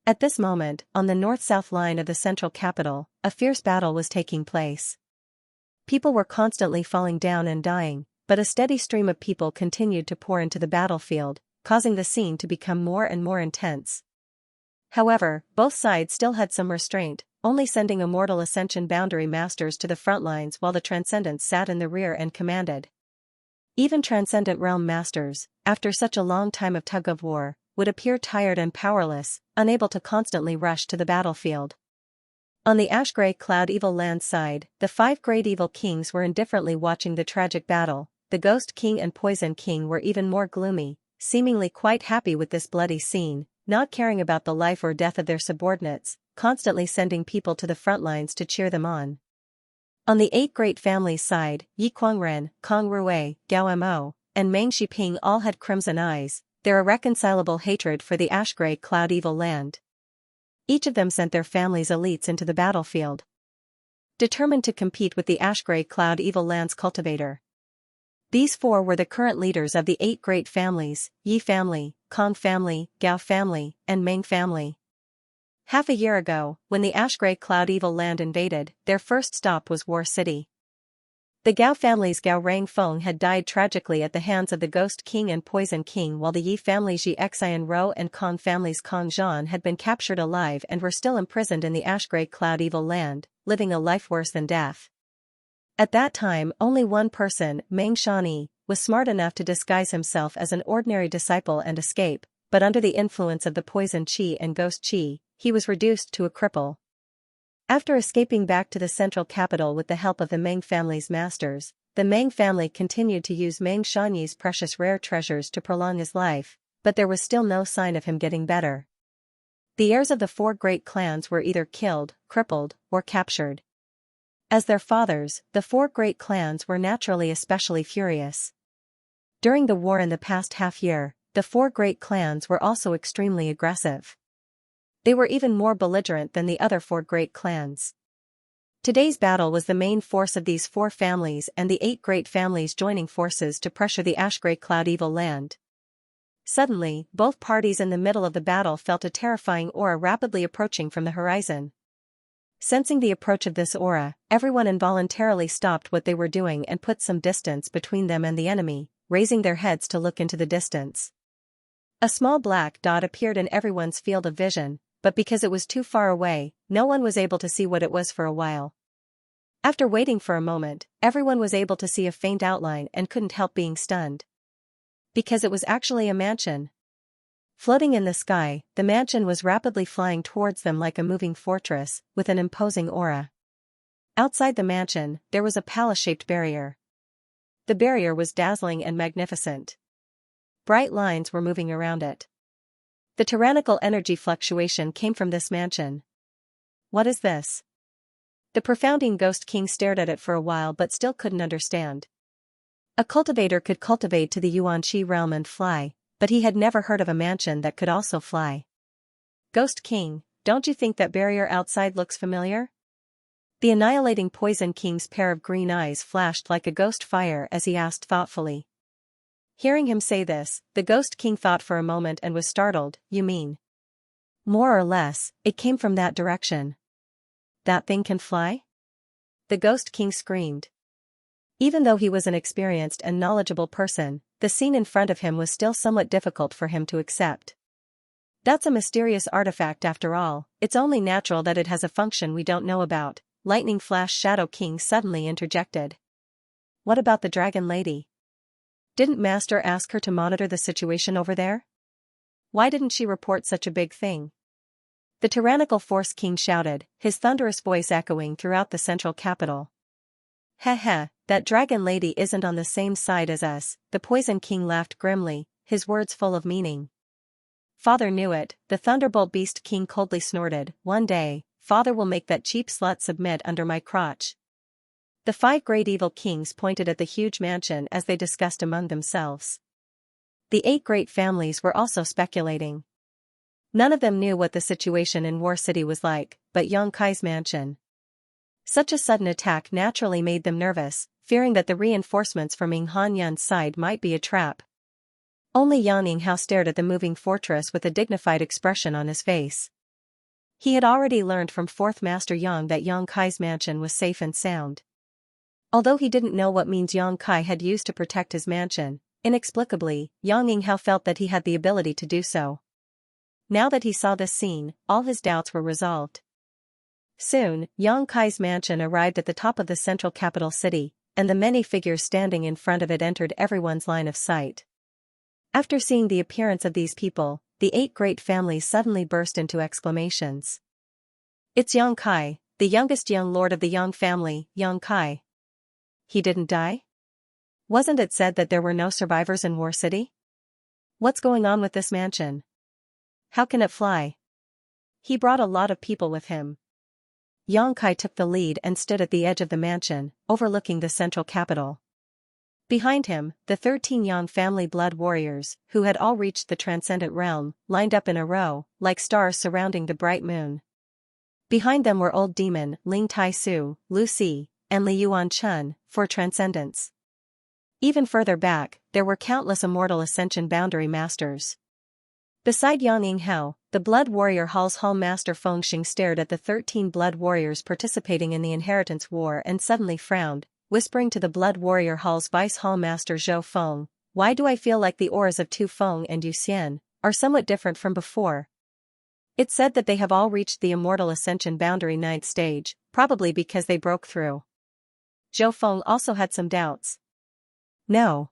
At this moment, on the north-south line of the central capital, a fierce battle was taking place. People were constantly falling down and dying, but a steady stream of people continued to pour into the battlefield, causing the scene to become more and more intense. However, both sides still had some restraint, only sending immortal ascension boundary masters to the front lines while the transcendents sat in the rear and commanded. Even transcendent realm masters, after such a long time of tug-of-war, would appear tired and powerless, unable to constantly rush to the battlefield. On the ash-gray cloud evil land side, the 5 great evil kings were indifferently watching the tragic battle. The Ghost King and Poison King were even more gloomy, seemingly quite happy with this bloody scene, not caring about the life or death of their subordinates, constantly sending people to the front lines to cheer them on. On the 8 great families side, Yi Kuangren, Kong Rui, Gao Mo, and Meng Shiping all had crimson eyes, their irreconcilable hatred for the ash-gray cloud evil land. Each of them sent their family's elites into the battlefield, determined to compete with the ash-gray cloud evil land's cultivator. These 4 were the current leaders of the 8 great families: Yi family, Kong family, Gao family, and Meng family. Half a year ago, when the ash-gray cloud evil land invaded, their first stop was War City. The Gao family's Gao Rangfeng had died tragically at the hands of the Ghost King and Poison King, while the Yi family's Xianxia Rou and Kong family's Kong Zhan had been captured alive and were still imprisoned in the ash-gray cloud evil land, living a life worse than death. At that time, only one person, Meng Shani, was smart enough to disguise himself as an ordinary disciple and escape, but under the influence of the poison qi and ghost qi, he was reduced to a cripple. After escaping back to the central capital with the help of the Meng family's masters, the Meng family continued to use Meng Shani's precious rare treasures to prolong his life, but there was still no sign of him getting better. The heirs of the 4 great clans were either killed, crippled, or captured. As their fathers, the 4 great clans were naturally especially furious. During the war in the past half-year, the 4 great clans were also extremely aggressive. They were even more belligerent than the other 4 great clans. Today's battle was the main force of these 4 families and the 8 great families joining forces to pressure the ash-gray cloud evil land. Suddenly, both parties in the middle of the battle felt a terrifying aura rapidly approaching from the horizon. Sensing the approach of this aura, everyone involuntarily stopped what they were doing and put some distance between them and the enemy, raising their heads to look into the distance. A small black dot appeared in everyone's field of vision, but because it was too far away, no one was able to see what it was for a while. After waiting for a moment, everyone was able to see a faint outline and couldn't help being stunned. Because it was actually a mansion. Floating in the sky, the mansion was rapidly flying towards them like a moving fortress, with an imposing aura. Outside the mansion, there was a palace-shaped barrier. The barrier was dazzling and magnificent. Bright lines were moving around it. The tyrannical energy fluctuation came from this mansion. What is this? The profounding Ghost King stared at it for a while but still couldn't understand. A cultivator could cultivate to the Yuan-Chi realm and fly, but he had never heard of a mansion that could also fly. Ghost King, don't you think that barrier outside looks familiar? The annihilating Poison King's pair of green eyes flashed like a ghost fire as he asked thoughtfully. Hearing him say this, the Ghost King thought for a moment and was startled. You mean? More or less, it came from that direction. That thing can fly? The Ghost King screamed. Even though he was an experienced and knowledgeable person, the scene in front of him was still somewhat difficult for him to accept. That's a mysterious artifact after all, it's only natural that it has a function we don't know about, lightning flash Shadow King suddenly interjected. What about the dragon lady? Didn't Master ask her to monitor the situation over there? Why didn't she report such a big thing? The tyrannical Force King shouted, his thunderous voice echoing throughout the central capital. Heh heh, that dragon lady isn't on the same side as us, the Poison King laughed grimly, his words full of meaning. Father knew it, the Thunderbolt Beast King coldly snorted, one day, Father will make that cheap slut submit under my crotch. The 5 great evil kings pointed at the huge mansion as they discussed among themselves. The 8 great families were also speculating. None of them knew what the situation in War City was like, but Xianxia's mansion. Such a sudden attack naturally made them nervous, fearing that the reinforcements from Ying Hanyan's side might be a trap. Only Yang Yinghao stared at the moving fortress with a dignified expression on his face. He had already learned from 4th Master Yang that Xianxia's mansion was safe and sound. Although he didn't know what means Xianxia had used to protect his mansion, inexplicably, Yang Yinghao felt that he had the ability to do so. Now that he saw this scene, all his doubts were resolved. Soon, Xianxia's mansion arrived at the top of the central capital city, and the many figures standing in front of it entered everyone's line of sight. After seeing the appearance of these people, the 8 great families suddenly burst into exclamations. It's Xianxia, the youngest young lord of the Yang family, Xianxia. He didn't die? Wasn't it said that there were no survivors in War City? What's going on with this mansion? How can it fly? He brought a lot of people with him. Xianxia took the lead and stood at the edge of the mansion, overlooking the central capital. Behind him, the 13 Yang family blood warriors, who had all reached the transcendent realm, lined up in a row, like stars surrounding the bright moon. Behind them were Old Demon, Ling Tai-su, Lu Si, and Li Yuan-chun, for transcendence. Even further back, there were countless immortal ascension boundary masters. Beside Yang Yinghao, the Blood Warrior Hall's Hall Master Fengxing stared at the 13 blood warriors participating in the Inheritance War and suddenly frowned, whispering to the Blood Warrior Hall's Vice Hall Master Zhou Feng, why do I feel like the auras of Tu Feng and Yu Xian are somewhat different from before? It's said that they have all reached the Immortal Ascension Boundary 9th stage, probably because they broke through. Zhou Feng also had some doubts. No.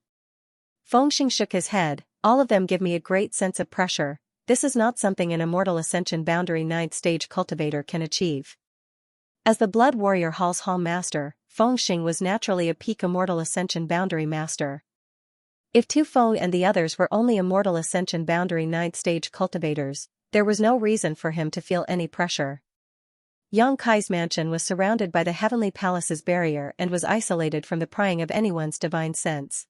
Fengxing shook his head, all of them give me a great sense of pressure, this is not something an Immortal Ascension Boundary 9th stage cultivator can achieve. As the Blood Warrior Hall's Hall Master, Fengxing was naturally a peak Immortal Ascension Boundary Master. If Tu Feng and the others were only Immortal Ascension Boundary 9th stage cultivators, there was no reason for him to feel any pressure. Xianxia's mansion was surrounded by the Heavenly Palace's barrier and was isolated from the prying of anyone's divine sense.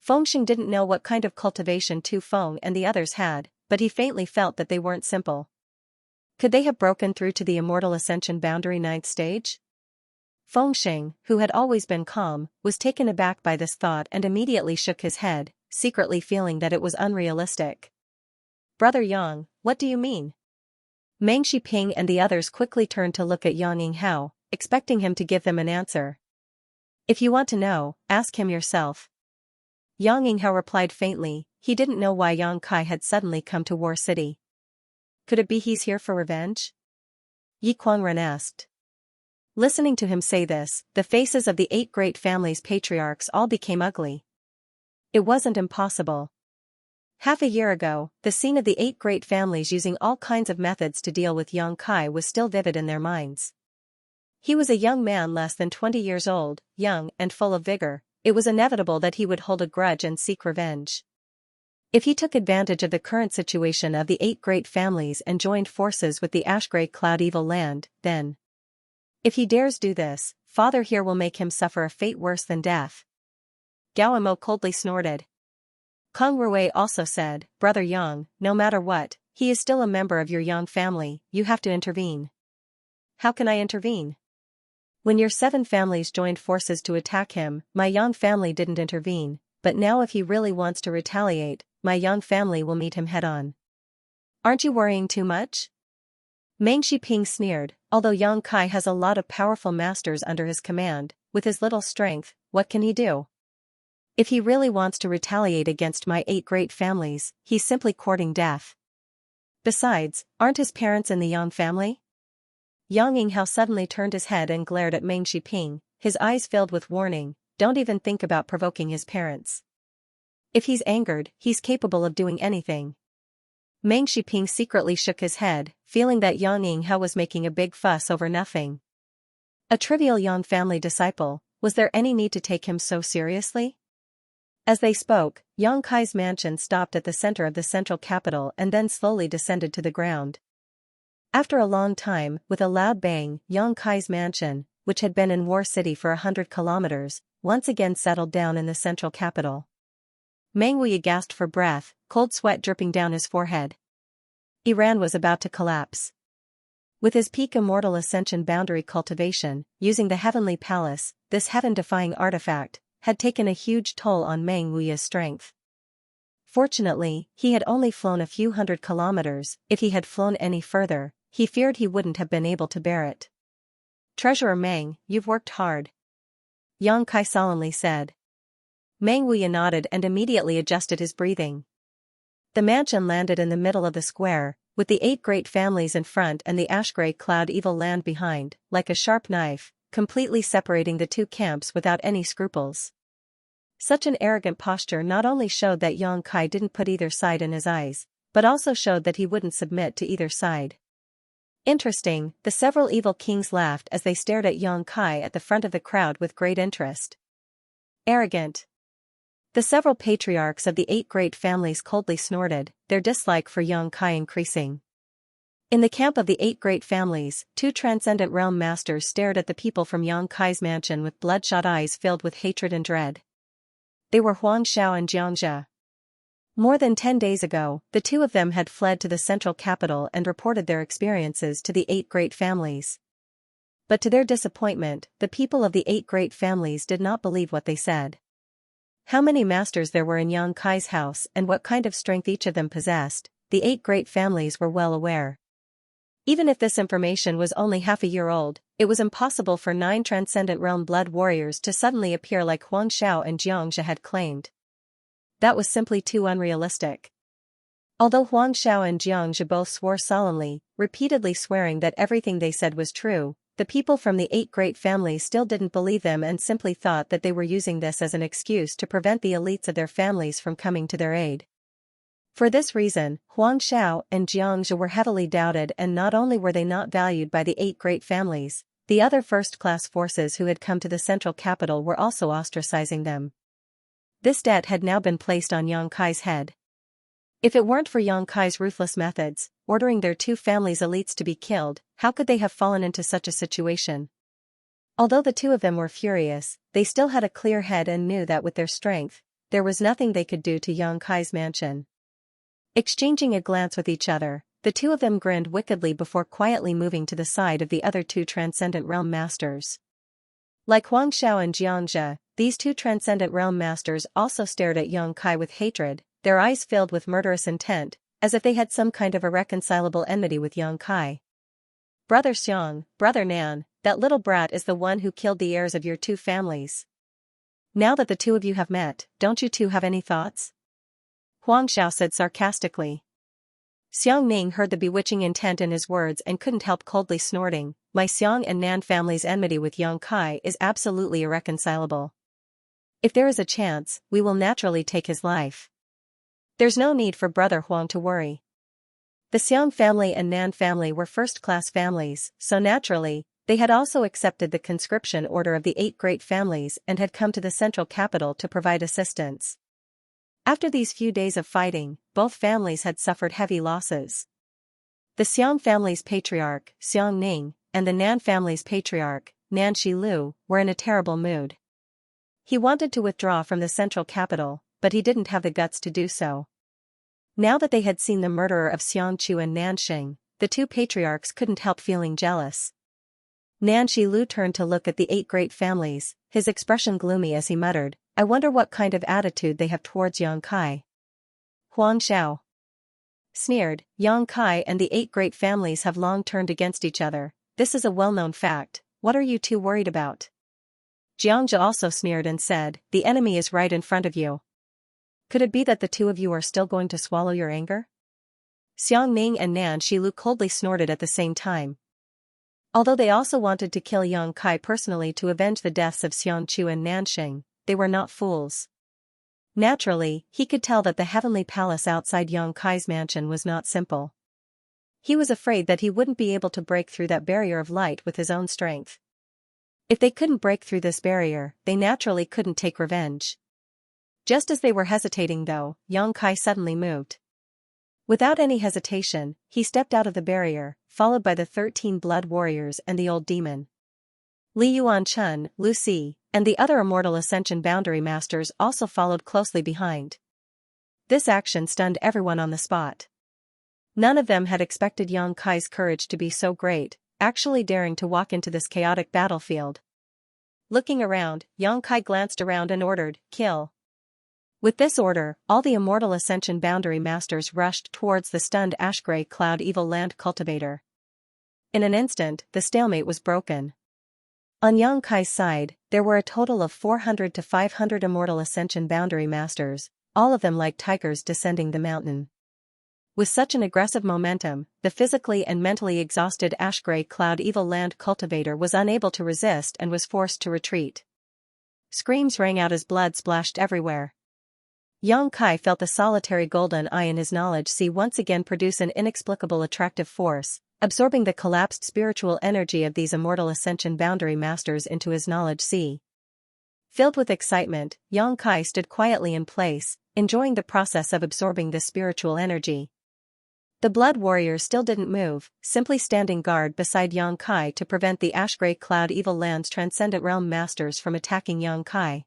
Fengxing didn't know what kind of cultivation Tu Feng and the others had, but he faintly felt that they weren't simple. Could they have broken through to the Immortal Ascension Boundary 9th stage? Fengxing, who had always been calm, was taken aback by this thought and immediately shook his head, secretly feeling that it was unrealistic. Brother Yang, what do you mean? Meng Shiping and the others quickly turned to look at Yang Yinghao, expecting him to give them an answer. If you want to know, ask him yourself. Yang Yinghao replied faintly, he didn't know why Xianxia had suddenly come to War City. Could it be he's here for revenge? Yi Kuangren asked. Listening to him say this, the faces of the 8 great families' patriarchs all became ugly. It wasn't impossible. Half a year ago, the scene of the 8 great families using all kinds of methods to deal with Xianxia was still vivid in their minds. He was a young man less than 20 years old, young and full of vigor. It was inevitable that he would hold a grudge and seek revenge. If he took advantage of the current situation of the 8 great families and joined forces with the Ash-Grey Cloud Evil Land, then. If he dares do this, Father here will make him suffer a fate worse than death. Gao Mo coldly snorted. Kong Rui also said, Brother Yang, no matter what, he is still a member of your Yang family, you have to intervene. How can I intervene? When your 7 families joined forces to attack him, my Yang family didn't intervene, but now if he really wants to retaliate, my Yang family will meet him head-on. Aren't you worrying too much? Meng Shiping sneered, although Xianxia has a lot of powerful masters under his command, with his little strength, what can he do? If he really wants to retaliate against my 8 great families, he's simply courting death. Besides, aren't his parents in the Yang family? Yang Yinghao suddenly turned his head and glared at Meng Shiping, his eyes filled with warning. Don't even think about provoking his parents. If he's angered, he's capable of doing anything. Meng Shiping secretly shook his head, feeling that Yang Yinghao was making a big fuss over nothing. A trivial Yang family disciple, was there any need to take him so seriously? As they spoke, Yang Kai's mansion stopped at the center of the central capital and then slowly descended to the ground. After a long time, with a loud bang, Yang Kai's mansion, which had been in War City for 100 kilometers, once again settled down in the central capital. Meng Wuyi gasped for breath, cold sweat dripping down his forehead. Iran was about to collapse. With his peak immortal ascension boundary cultivation, using the heavenly palace, this heaven-defying artifact, had taken a huge toll on Meng Wuyi's strength. Fortunately, he had only flown a few hundred kilometers. If he had flown any further, he feared he wouldn't have been able to bear it. Treasurer Meng, you've worked hard. Yang Kai solemnly said. Meng Wuyi nodded and immediately adjusted his breathing. The mansion landed in the middle of the square, with the 8 great families in front and the ash-gray cloud evil land behind, like a sharp knife, completely separating the two camps without any scruples. Such an arrogant posture not only showed that Yang Kai didn't put either side in his eyes, but also showed that he wouldn't submit to either side. Interesting, the several evil kings laughed as they stared at Yang Kai at the front of the crowd with great interest. Arrogant. The several patriarchs of the 8 great families coldly snorted, their dislike for Yang Kai increasing. In the camp of the 8 great families, 2 transcendent realm masters stared at the people from Yang Kai's mansion with bloodshot eyes filled with hatred and dread. They were Huang Xiao and Xianxia. More than 10 days ago, the 2 of them had fled to the central capital and reported their experiences to the 8 great families. But to their disappointment, the people of the 8 great families did not believe what they said. How many masters there were in Yang Kai's house and what kind of strength each of them possessed, the 8 great families were well aware. Even if this information was only half a year old, it was impossible for 9 transcendent realm blood warriors to suddenly appear like Huang Xiao and Xianxia had claimed. That was simply too unrealistic. Although Huang Xiao and Xianxia both swore solemnly, repeatedly swearing that everything they said was true, the people from the 8 great families still didn't believe them and simply thought that they were using this as an excuse to prevent the elites of their families from coming to their aid. For this reason, Huang Xiao and Xianxia were heavily doubted, and not only were they not valued by the 8 great families, the other first-class forces who had come to the central capital were also ostracizing them. This debt had now been placed on Yang Kai's head. If it weren't for Yang Kai's ruthless methods, ordering their 2 families' elites to be killed, how could they have fallen into such a situation? Although the 2 of them were furious, they still had a clear head and knew that with their strength, there was nothing they could do to Yang Kai's mansion. Exchanging a glance with each other, the 2 of them grinned wickedly before quietly moving to the side of the other 2 transcendent realm masters. Like Huang Xiao and Xianxia, these 2 transcendent realm masters also stared at Yang Kai with hatred, their eyes filled with murderous intent, as if they had some kind of irreconcilable enmity with Yang Kai. Brother Xiang, Brother Nan, that little brat is the one who killed the heirs of your 2 families. Now that the 2 of you have met, don't you 2 have any thoughts? Huang Xiao said sarcastically. Xiang Ning heard the bewitching intent in his words and couldn't help coldly snorting. My Xiang and Nan family's enmity with Yang Kai is absolutely irreconcilable. If there is a chance, we will naturally take his life. There's no need for Brother Huang to worry. The Xiang family and Nan family were first-class families, so naturally, they had also accepted the conscription order of the 8 great families and had come to the central capital to provide assistance. After these few days of fighting, both families had suffered heavy losses. The Xiang family's patriarch, Xiang Ning, and the Nan family's patriarch, Nan Shilu, were in a terrible mood. He wanted to withdraw from the central capital, but he didn't have the guts to do so. Now that they had seen the murderer of Xiangqiu and Nanxing, the 2 patriarchs couldn't help feeling jealous. Nan Shilu turned to look at the 8 great families, his expression gloomy as he muttered, I wonder what kind of attitude they have towards Yang Kai. Huang Xiao sneered, Yang Kai and the 8 great families have long turned against each other. This is a well-known fact. What are you 2 worried about? Xianxia also sneered and said, the enemy is right in front of you. Could it be that the 2 of you are still going to swallow your anger? Xiang Ning and Nan Shilu coldly snorted at the same time. Although they also wanted to kill Yang Kai personally to avenge the deaths of Xianxia and Nanxing, they were not fools. Naturally, he could tell that the heavenly palace outside Yang Kai's mansion was not simple. He was afraid that he wouldn't be able to break through that barrier of light with his own strength. If they couldn't break through this barrier, they naturally couldn't take revenge. Just as they were hesitating though, Yang Kai suddenly moved. Without any hesitation, he stepped out of the barrier, followed by the 13 blood warriors and the old demon. Li Yuanchun, Lu Si, and the other immortal ascension boundary masters also followed closely behind. This action stunned everyone on the spot. None of them had expected Yang Kai's courage to be so great, actually daring to walk into this chaotic battlefield. Looking around, Yang Kai glanced around and ordered, "Kill." With this order, all the immortal ascension boundary masters rushed towards the stunned ash-gray cloud evil land cultivator. In an instant, the stalemate was broken. On Yang Kai's side, there were a total of 400 to 500 immortal ascension boundary masters, all of them like tigers descending the mountain. With such an aggressive momentum, the physically and mentally exhausted ash-gray cloud evil land cultivator was unable to resist and was forced to retreat. Screams rang out as blood splashed everywhere. Yang Kai felt the solitary golden eye in his knowledge sea once again produce an inexplicable attractive force, absorbing the collapsed spiritual energy of these immortal ascension boundary masters into his knowledge sea. Filled with excitement, Yang Kai stood quietly in place, enjoying the process of absorbing this spiritual energy. The blood warriors still didn't move, simply standing guard beside Yang Kai to prevent the ash-gray cloud evil land's transcendent realm masters from attacking Yang Kai.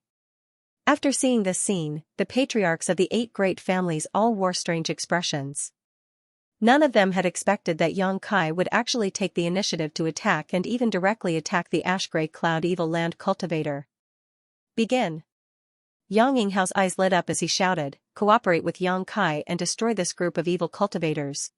After seeing this scene, the patriarchs of the 8 great families all wore strange expressions. None of them had expected that Yang Kai would actually take the initiative to attack and even directly attack the ash-gray cloud evil land cultivator. Begin. Yang Yinghao's eyes lit up as he shouted, "Cooperate with Yang Kai and destroy this group of evil cultivators."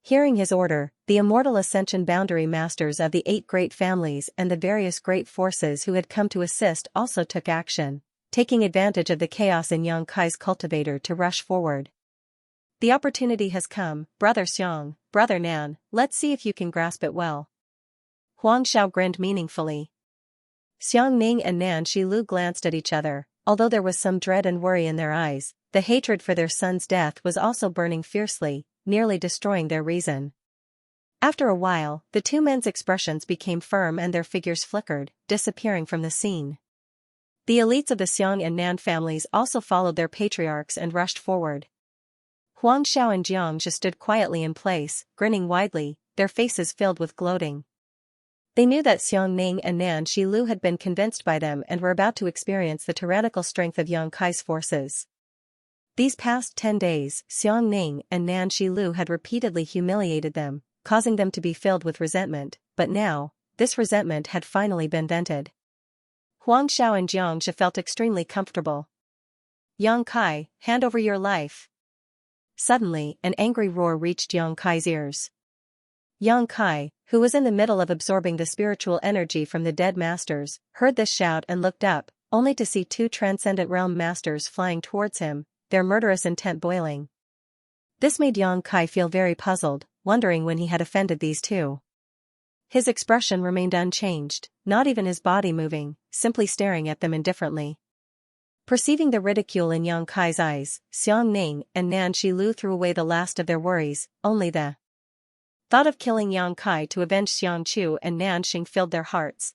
Hearing his order, the immortal ascension boundary masters of the 8 great families and the various great forces who had come to assist also took action, taking advantage of the chaos in Yang Kai's cultivator to rush forward. "The opportunity has come, Brother Xiang, Brother Nan, let's see if you can grasp it well." Huang Xiao grinned meaningfully. Xiang Ning and Nan Shilu glanced at each other, although there was some dread and worry in their eyes. The hatred for their son's death was also burning fiercely, nearly destroying their reason. After a while, the 2 men's expressions became firm and their figures flickered, disappearing from the scene. The elites of the Xiang and Nan families also followed their patriarchs and rushed forward. Huang Xiao and Xianxia stood quietly in place, grinning widely, their faces filled with gloating. They knew that Xiang Ning and Nan Shilu had been convinced by them and were about to experience the tyrannical strength of Yang Kai's forces. These past 10 days, Xiang Ning and Nan Shilu had repeatedly humiliated them, causing them to be filled with resentment, but now, this resentment had finally been vented. Huang Xiao and Xianxia felt extremely comfortable. "Yang Kai, hand over your life." Suddenly, an angry roar reached Yang Kai's ears. Yang Kai, who was in the middle of absorbing the spiritual energy from the dead masters, heard this shout and looked up, only to see 2 transcendent realm masters flying towards him, their murderous intent boiling. This made Yang Kai feel very puzzled, wondering when he had offended these 2. His expression remained unchanged, not even his body moving, simply staring at them indifferently. Perceiving the ridicule in Yang Kai's eyes, Xiang Ning and Nan Shilu threw away the last of their worries, only the thought of killing Yang Kai to avenge Xiangqiu and Nanxing filled their hearts.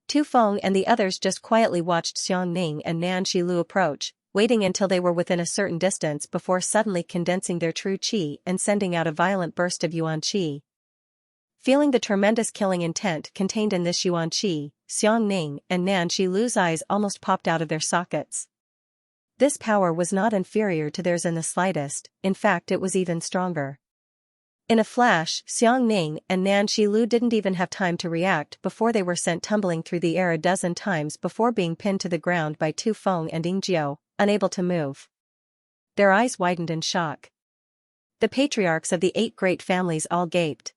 Tu Feng and the others just quietly watched Xiang Ning and Nan Shilu approach, waiting until they were within a certain distance before suddenly condensing their true qi and sending out a violent burst of yuan qi. Feeling the tremendous killing intent contained in this yuan qi, Xiang Ning and Nan Shilu's eyes almost popped out of their sockets. This power was not inferior to theirs in the slightest, in fact it was even stronger. In a flash, Xiang Ning and Nan Shilu didn't even have time to react before they were sent tumbling through the air a dozen times before being pinned to the ground by Tu Feng and Yingjiao, unable to move. Their eyes widened in shock. The patriarchs of the 8 great families all gaped.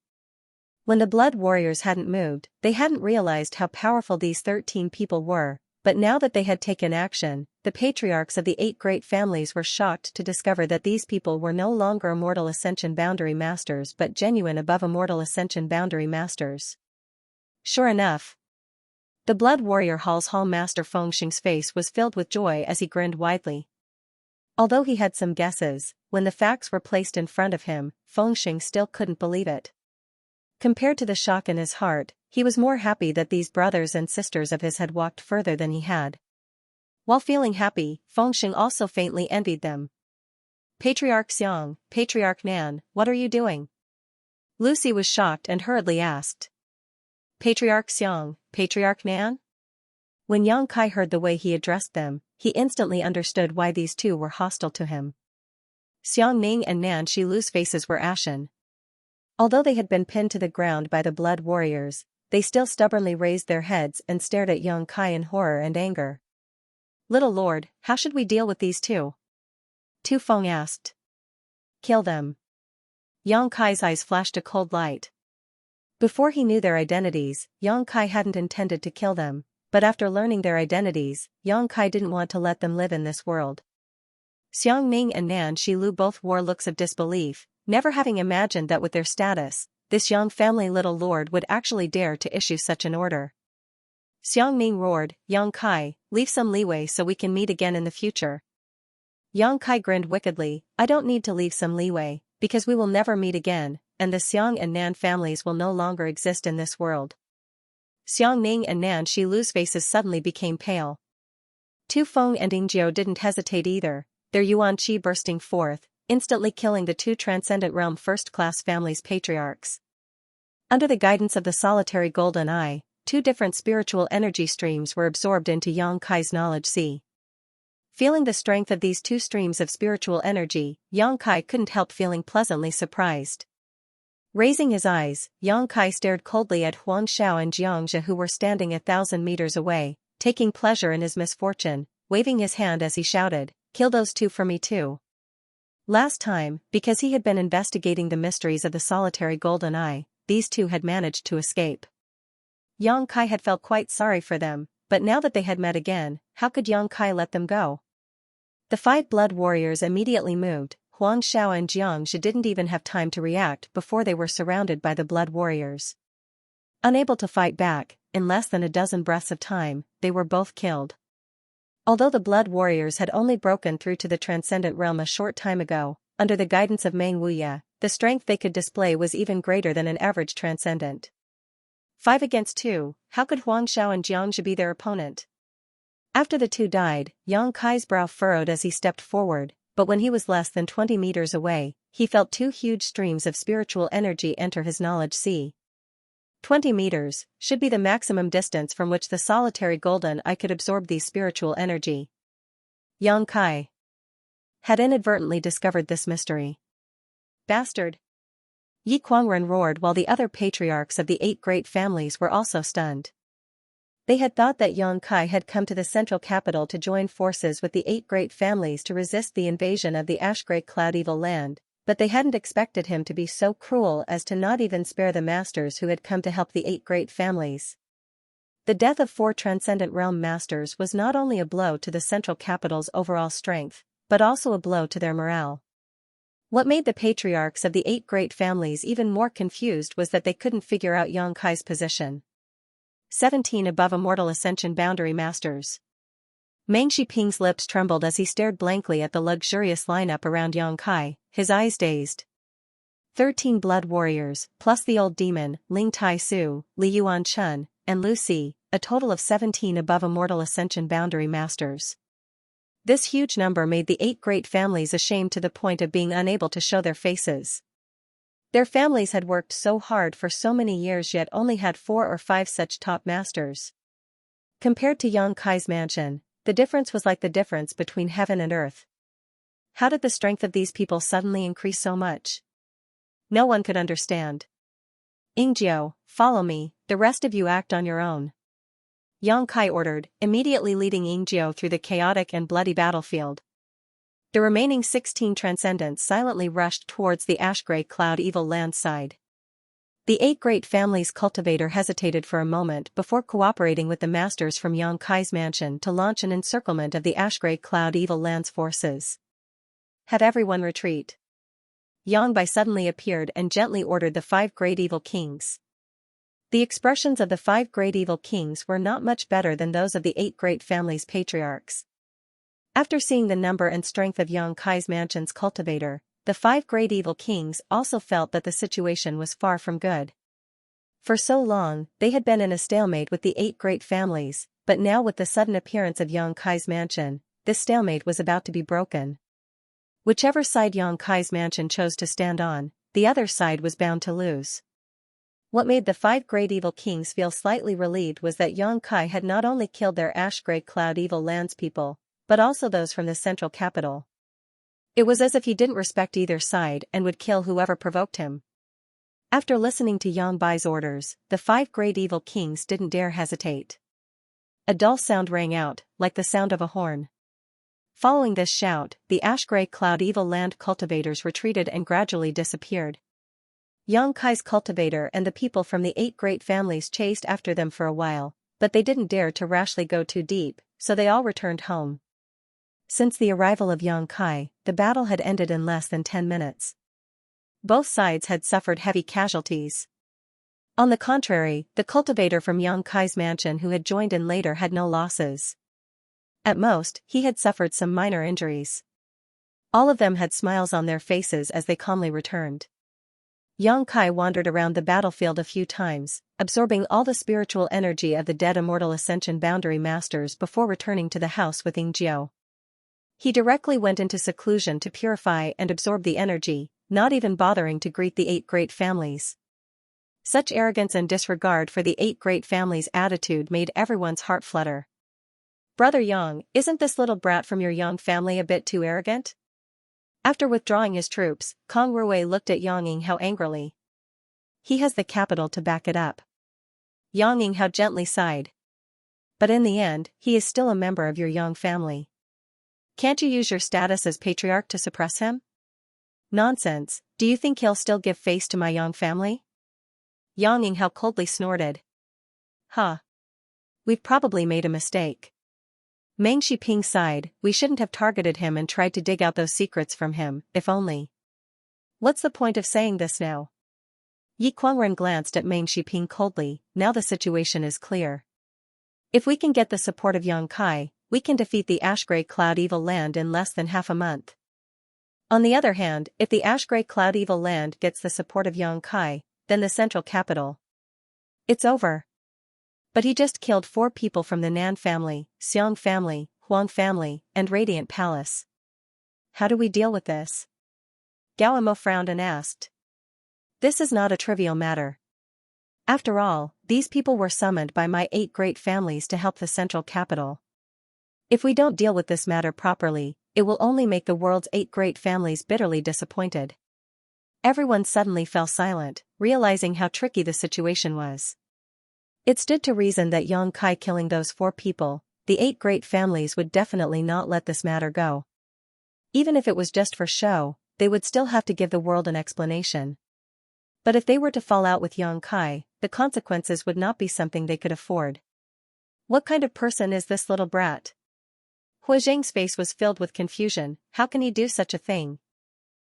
When the blood warriors hadn't moved, they hadn't realized how powerful these 13 people were, but now that they had taken action, the patriarchs of the 8 great families were shocked to discover that these people were no longer immortal ascension boundary masters but genuine above immortal ascension boundary masters. Sure enough, the Blood Warrior Hall's Hall Master Fengxing's face was filled with joy as he grinned widely. Although he had some guesses, when the facts were placed in front of him, Fengxing still couldn't believe it. Compared to the shock in his heart, he was more happy that these brothers and sisters of his had walked further than he had. While feeling happy, Fengxing also faintly envied them. Patriarch Xiang, Patriarch Nan, what are you doing? Lucy was shocked and hurriedly asked. Patriarch Xiang, Patriarch Nan? When Yang Kai heard the way he addressed them, he instantly understood why these two were hostile to him. Xiang Ning and Nan Shilu's faces were ashen. Although they had been pinned to the ground by the Blood Warriors, they still stubbornly raised their heads and stared at Yang Kai in horror and anger. Little Lord, how should we deal with these two? Tu Feng asked. Kill them. Yang Kai's eyes flashed a cold light. Before he knew their identities, Yang Kai hadn't intended to kill them, but after learning their identities, Yang Kai didn't want to let them live in this world. Xiang Ning and Nan Shilu both wore looks of disbelief, never having imagined that with their status, this young family little lord would actually dare to issue such an order. Xiang Ning roared, Yang Kai, leave some leeway so we can meet again in the future. Yang Kai grinned wickedly, I don't need to leave some leeway, because we will never meet again, and the Xiang and Nan families will no longer exist in this world. Xiang Ning and Nan Shilu's faces suddenly became pale. Tu Feng and Yingjiao didn't hesitate either, their yuan qi bursting forth, instantly killing the two Transcendent Realm first-class families' patriarchs. Under the guidance of the solitary golden eye, two different spiritual energy streams were absorbed into Yang Kai's knowledge sea. Feeling the strength of these two streams of spiritual energy, Yang Kai couldn't help feeling pleasantly surprised. Raising his eyes, Yang Kai stared coldly at Huang Xiao and Xianxia who were standing 1,000 meters away, taking pleasure in his misfortune, waving his hand as he shouted, kill those two for me too. Last time, because he had been investigating the mysteries of the solitary golden eye, these two had managed to escape. Yang Kai had felt quite sorry for them, but now that they had met again, how could Yang Kai let them go? The 5 blood warriors immediately moved. Huang Xiao and Xianxia didn't even have time to react before they were surrounded by the blood warriors. Unable to fight back, in less than a dozen breaths of time, they were both killed. Although the blood warriors had only broken through to the Transcendent Realm a short time ago, under the guidance of Meng Wuya, the strength they could display was even greater than an average Transcendent. 5 against 2, how could Huang Xiao and Xianxia be their opponent? After the two died, Yang Kai's brow furrowed as he stepped forward, but when he was less than 20 meters away, he felt 2 huge streams of spiritual energy enter his knowledge sea. 20 meters should be the maximum distance from which the solitary golden eye could absorb these spiritual energy. Yang Kai had inadvertently discovered this mystery. Bastard! Yi Kuangren roared while the other patriarchs of the 8 great families were also stunned. They had thought that Yang Kai had come to the central capital to join forces with the 8 great families to resist the invasion of the Ash-Grey Cloud Evil Land, but they hadn't expected him to be so cruel as to not even spare the masters who had come to help the 8 great families. The death of 4 Transcendent Realm masters was not only a blow to the central capital's overall strength, but also a blow to their morale. What made the patriarchs of the 8 great families even more confused was that they couldn't figure out Yang Kai's position. 17 above Immortal Ascension Boundary Masters. Meng Shiping's lips trembled as he stared blankly at the luxurious lineup around Yang Kai, his eyes dazed. 13 blood warriors, plus the old demon, Ling Tai Su, Li Yuan Chun, and Lu Si, a total of 17 above Immortal Ascension Boundary Masters. This huge number made the 8 great families ashamed to the point of being unable to show their faces. Their families had worked so hard for so many years yet only had 4 or 5 such top masters. Compared to Yang Kai's mansion, the difference was like the difference between heaven and earth. How did the strength of these people suddenly increase so much? No one could understand. Yingjiao, follow me, the rest of you act on your own. Yang Kai ordered, immediately leading Yingjiao through the chaotic and bloody battlefield. The remaining 16 Transcendents silently rushed towards the Ash-Grey Cloud Evil Land side. The 8 great families' cultivator hesitated for a moment before cooperating with the masters from Yang Kai's mansion to launch an encirclement of the Ash-Grey Cloud Evil Land's forces. Have everyone retreat. Yang Bai suddenly appeared and gently ordered the 5 great evil kings. The expressions of the 5 great evil kings were not much better than those of the 8 great families' patriarchs. After seeing the number and strength of Xianxia's mansion's cultivator, the 5 great evil kings also felt that the situation was far from good. For so long, they had been in a stalemate with the 8 great families, but now with the sudden appearance of Xianxia's mansion, this stalemate was about to be broken. Whichever side Xianxia's mansion chose to stand on, the other side was bound to lose. What made the 5 great evil kings feel slightly relieved was that Xianxia had not only killed their ash-gray cloud evil landspeople, but also those from the central capital. It was as if he didn't respect either side and would kill whoever provoked him. After listening to Yang Bai's orders, the 5 great evil kings didn't dare hesitate. A dull sound rang out, like the sound of a horn. Following this shout, the ash-gray cloud evil land cultivators retreated and gradually disappeared. Xianxia's cultivator and the people from the 8 great families chased after them for a while, but they didn't dare to rashly go too deep, so they all returned home. Since the arrival of Xianxia, the battle had ended in less than 10 minutes. Both sides had suffered heavy casualties. On the contrary, the cultivator from Xianxia's mansion who had joined in later had no losses. At most, he had suffered some minor injuries. All of them had smiles on their faces as they calmly returned. Xianxia wandered around the battlefield a few times, absorbing all the spiritual energy of the dead immortal Ascension Boundary Masters before returning to the house with Yingjiu. He directly went into seclusion to purify and absorb the energy, not even bothering to greet the 8 great families. Such arrogance and disregard for the 8 great families' attitude made everyone's heart flutter. "Brother Yang, isn't this little brat from your Yang family a bit too arrogant?" After withdrawing his troops, Kong Rui looked at Yang Yinghao angrily. "He has the capital to back it up." Yang Yinghao gently sighed. "But in the end, he is still a member of your Yang family. Can't you use your status as patriarch to suppress him?" "Nonsense, do you think he'll still give face to my Yang family?" Yang Yinghao coldly snorted. "Huh. We've probably made a mistake." Meng Shiping sighed. "We shouldn't have targeted him and tried to dig out those secrets from him, if only." "What's the point of saying this now?" Yi Kuangren glanced at Meng Shiping coldly. "Now the situation is clear. If we can get the support of Xianxia, we can defeat the Ash-Gray Cloud Evil Land in less than half a month. On the other hand, if the Ash-Gray Cloud Evil Land gets the support of Xianxia, then the central capital. It's over." But he just killed 4 people from the Nan family, Xiang family, Huang family, and Radiant Palace. "How do we deal with this?" Gao Mo frowned and asked. "This is not a trivial matter. After all, these people were summoned by my 8 great families to help the central capital. If we don't deal with this matter properly, it will only make the world's 8 great families bitterly disappointed." Everyone suddenly fell silent, realizing how tricky the situation was. It stood to reason that Xianxia killing those 4 people, the 8 great families would definitely not let this matter go. Even if it was just for show, they would still have to give the world an explanation. But if they were to fall out with Xianxia, the consequences would not be something they could afford. What kind of person is this little brat? Hu Zheng's face was filled with confusion. How can he do such a thing?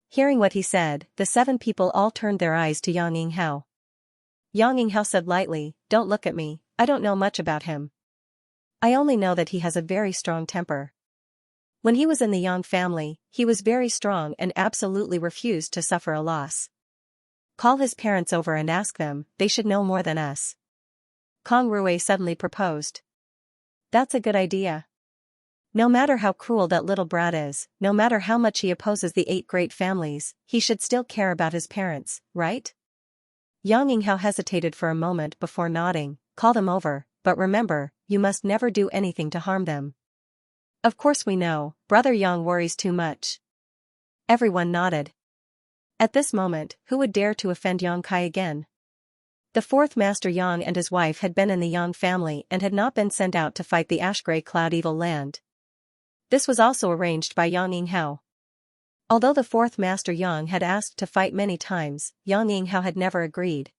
Hearing what he said, the 7 people all turned their eyes to Yang Yinghao. Yang Yinghao said lightly, "Don't look at me, I don't know much about him. I only know that he has a very strong temper. When he was in the Yang family, he was very strong and absolutely refused to suffer a loss. Call his parents over and ask them, they should know more than us." Kong Rui suddenly proposed. "That's a good idea. No matter how cruel that little brat is, no matter how much he opposes the 8 great families, he should still care about his parents, right?" Yang Yinghao hesitated for a moment before nodding. "Call them over, but remember, you must never do anything to harm them." "Of course we know, Brother Yang worries too much." Everyone nodded. At this moment, who would dare to offend Xianxia again? The 4th Master Yang and his wife had been in the Yang family and had not been sent out to fight the Ash-Gray Cloud Evil Land. This was also arranged by Yang Yinghao. Although the 4th Master Yang had asked to fight many times, Yang Yinghao had never agreed.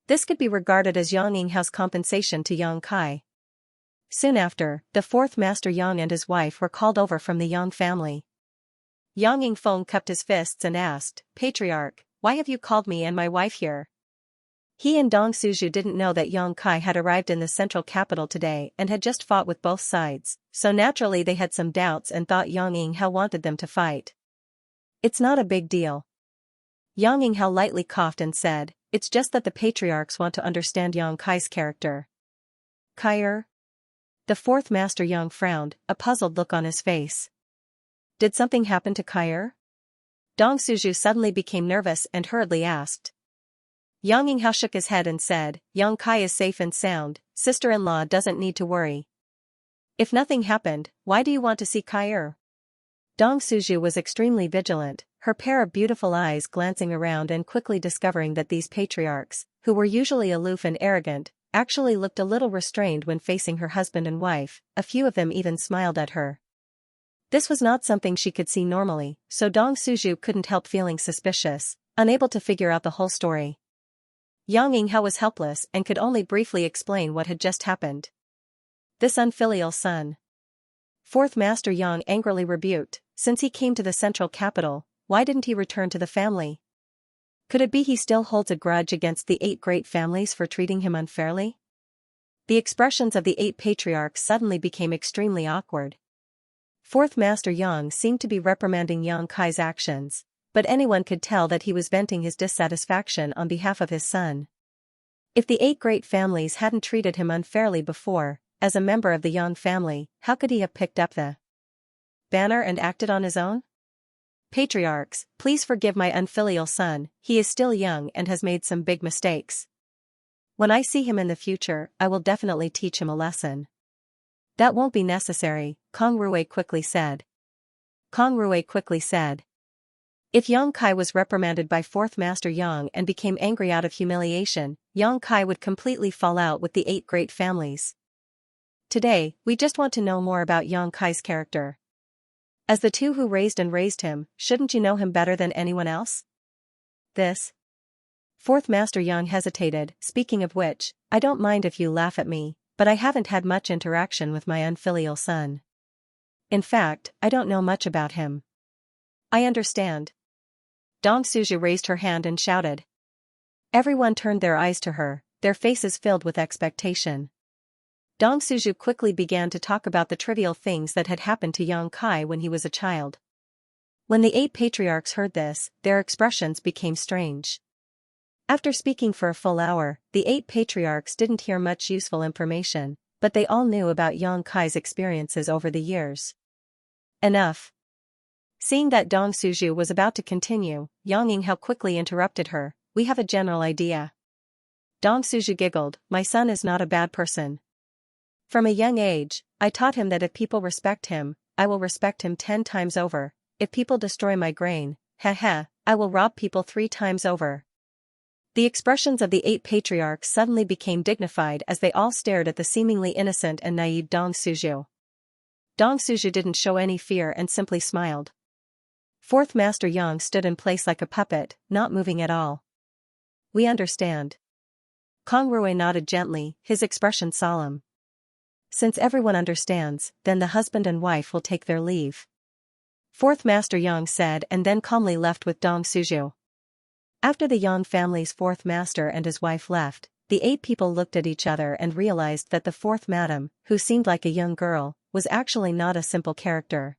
This could be regarded as Yang Yinghao's compensation to Xianxia. Soon after, the 4th Master Yang and his wife were called over from the Yang family. Yang Yingfeng cupped his fists and asked, "Patriarch, why have you called me and my wife here?" He and Dong Suju didn't know that Yang Kai had arrived in the central capital today and had just fought with both sides, so naturally they had some doubts and thought Yang Yinghao wanted them to fight. It's not a big deal. Yang Yinghao lightly coughed and said, it's just that the patriarchs want to understand Yang Kai's character. Kaier? The fourth master Yang frowned, a puzzled look on his face. Did something happen to Kaier? Dong Suju suddenly became nervous and hurriedly asked. Yang Yinghao shook his head and said, Yang Kai is safe and sound, sister-in-law doesn't need to worry. If nothing happened, why do you want to see Kaier? Dong Suju was extremely vigilant, her pair of beautiful eyes glancing around and quickly discovering that these patriarchs, who were usually aloof and arrogant, actually looked a little restrained when facing her husband and wife, a few of them even smiled at her. This was not something she could see normally, so Dong Suju couldn't help feeling suspicious, unable to figure out the whole story. Yang Yinghao was helpless and could only briefly explain what had just happened. This unfilial son. Fourth Master Yang angrily rebuked, since he came to the central capital, why didn't he return to the family? Could it be he still holds a grudge against the 8 great families for treating him unfairly? The expressions of the 8 patriarchs suddenly became extremely awkward. Fourth Master Yang seemed to be reprimanding Yang Kai's actions, but anyone could tell that he was venting his dissatisfaction on behalf of his son. If the 8 great families hadn't treated him unfairly before, as a member of the Yang family, how could he have picked up the banner and acted on his own? Patriarchs, please forgive my unfilial son, he is still young and has made some big mistakes. When I see him in the future, I will definitely teach him a lesson. That won't be necessary, Kong Rui quickly said. If Yang Kai was reprimanded by Fourth Master Yang and became angry out of humiliation, Yang Kai would completely fall out with the 8 great families. Today, we just want to know more about Yang Kai's character. As the 2 who raised him, shouldn't you know him better than anyone else? This. Fourth Master Yang hesitated, speaking of which, I don't mind if you laugh at me, but I haven't had much interaction with my unfilial son. In fact, I don't know much about him. I understand. Dong Suju raised her hand and shouted. Everyone turned their eyes to her, their faces filled with expectation. Dong Suju quickly began to talk about the trivial things that had happened to Yang Kai when he was a child. When the 8 patriarchs heard this, their expressions became strange. After speaking for a full hour, the 8 patriarchs didn't hear much useful information, but they all knew about Yang Kai's experiences over the years. Enough. Seeing that Dong Suju was about to continue, Yang Yinghao quickly interrupted her, we have a general idea. Dong Suju giggled, my son is not a bad person. From a young age, I taught him that if people respect him, I will respect him 10 times over, if people destroy my grain, I will rob people 3 times over. The expressions of the 8 patriarchs suddenly became dignified as they all stared at the seemingly innocent and naive Dong Suju. Dong Suju didn't show any fear and simply smiled. Fourth Master Yang stood in place like a puppet, not moving at all. We understand. Kong Rui nodded gently, his expression solemn. Since everyone understands, then the husband and wife will take their leave. Fourth Master Yang said and then calmly left with Dong Suju. After the Yang family's 4th master and his wife left, the 8 people looked at each other and realized that the 4th madam, who seemed like a young girl, was actually not a simple character.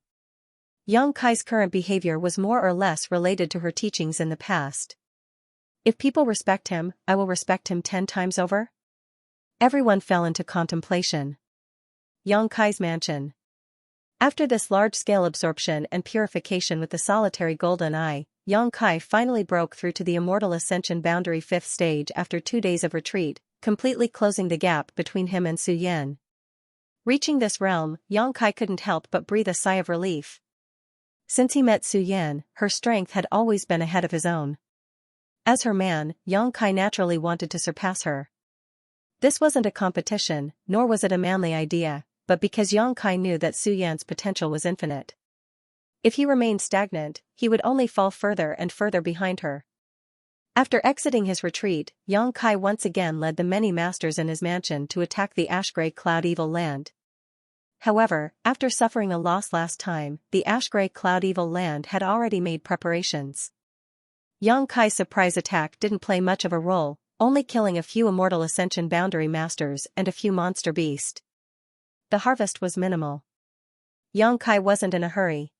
Yang Kai's current behavior was more or less related to her teachings in the past. If people respect him, I will respect him 10 times over. Everyone fell into contemplation. Yang Kai's mansion. After this large-scale absorption and purification with the solitary golden eye, Yang Kai finally broke through to the immortal ascension boundary 5th stage after 2 days of retreat, completely closing the gap between him and Su Yan. Reaching this realm, Yang Kai couldn't help but breathe a sigh of relief. Since he met Su Yan, her strength had always been ahead of his own. As her man, Yang Kai naturally wanted to surpass her. This wasn't a competition, nor was it a manly idea, but because Yang Kai knew that Su Yan's potential was infinite. If he remained stagnant, he would only fall further and further behind her. After exiting his retreat, Yang Kai once again led the many masters in his mansion to attack the ash-gray cloud evil land. However, after suffering a loss last time, the ash-gray cloud evil land had already made preparations. Yang Kai's surprise attack didn't play much of a role, only killing a few immortal Ascension Boundary Masters and a few monster beasts. The harvest was minimal. Xianxia wasn't in a hurry.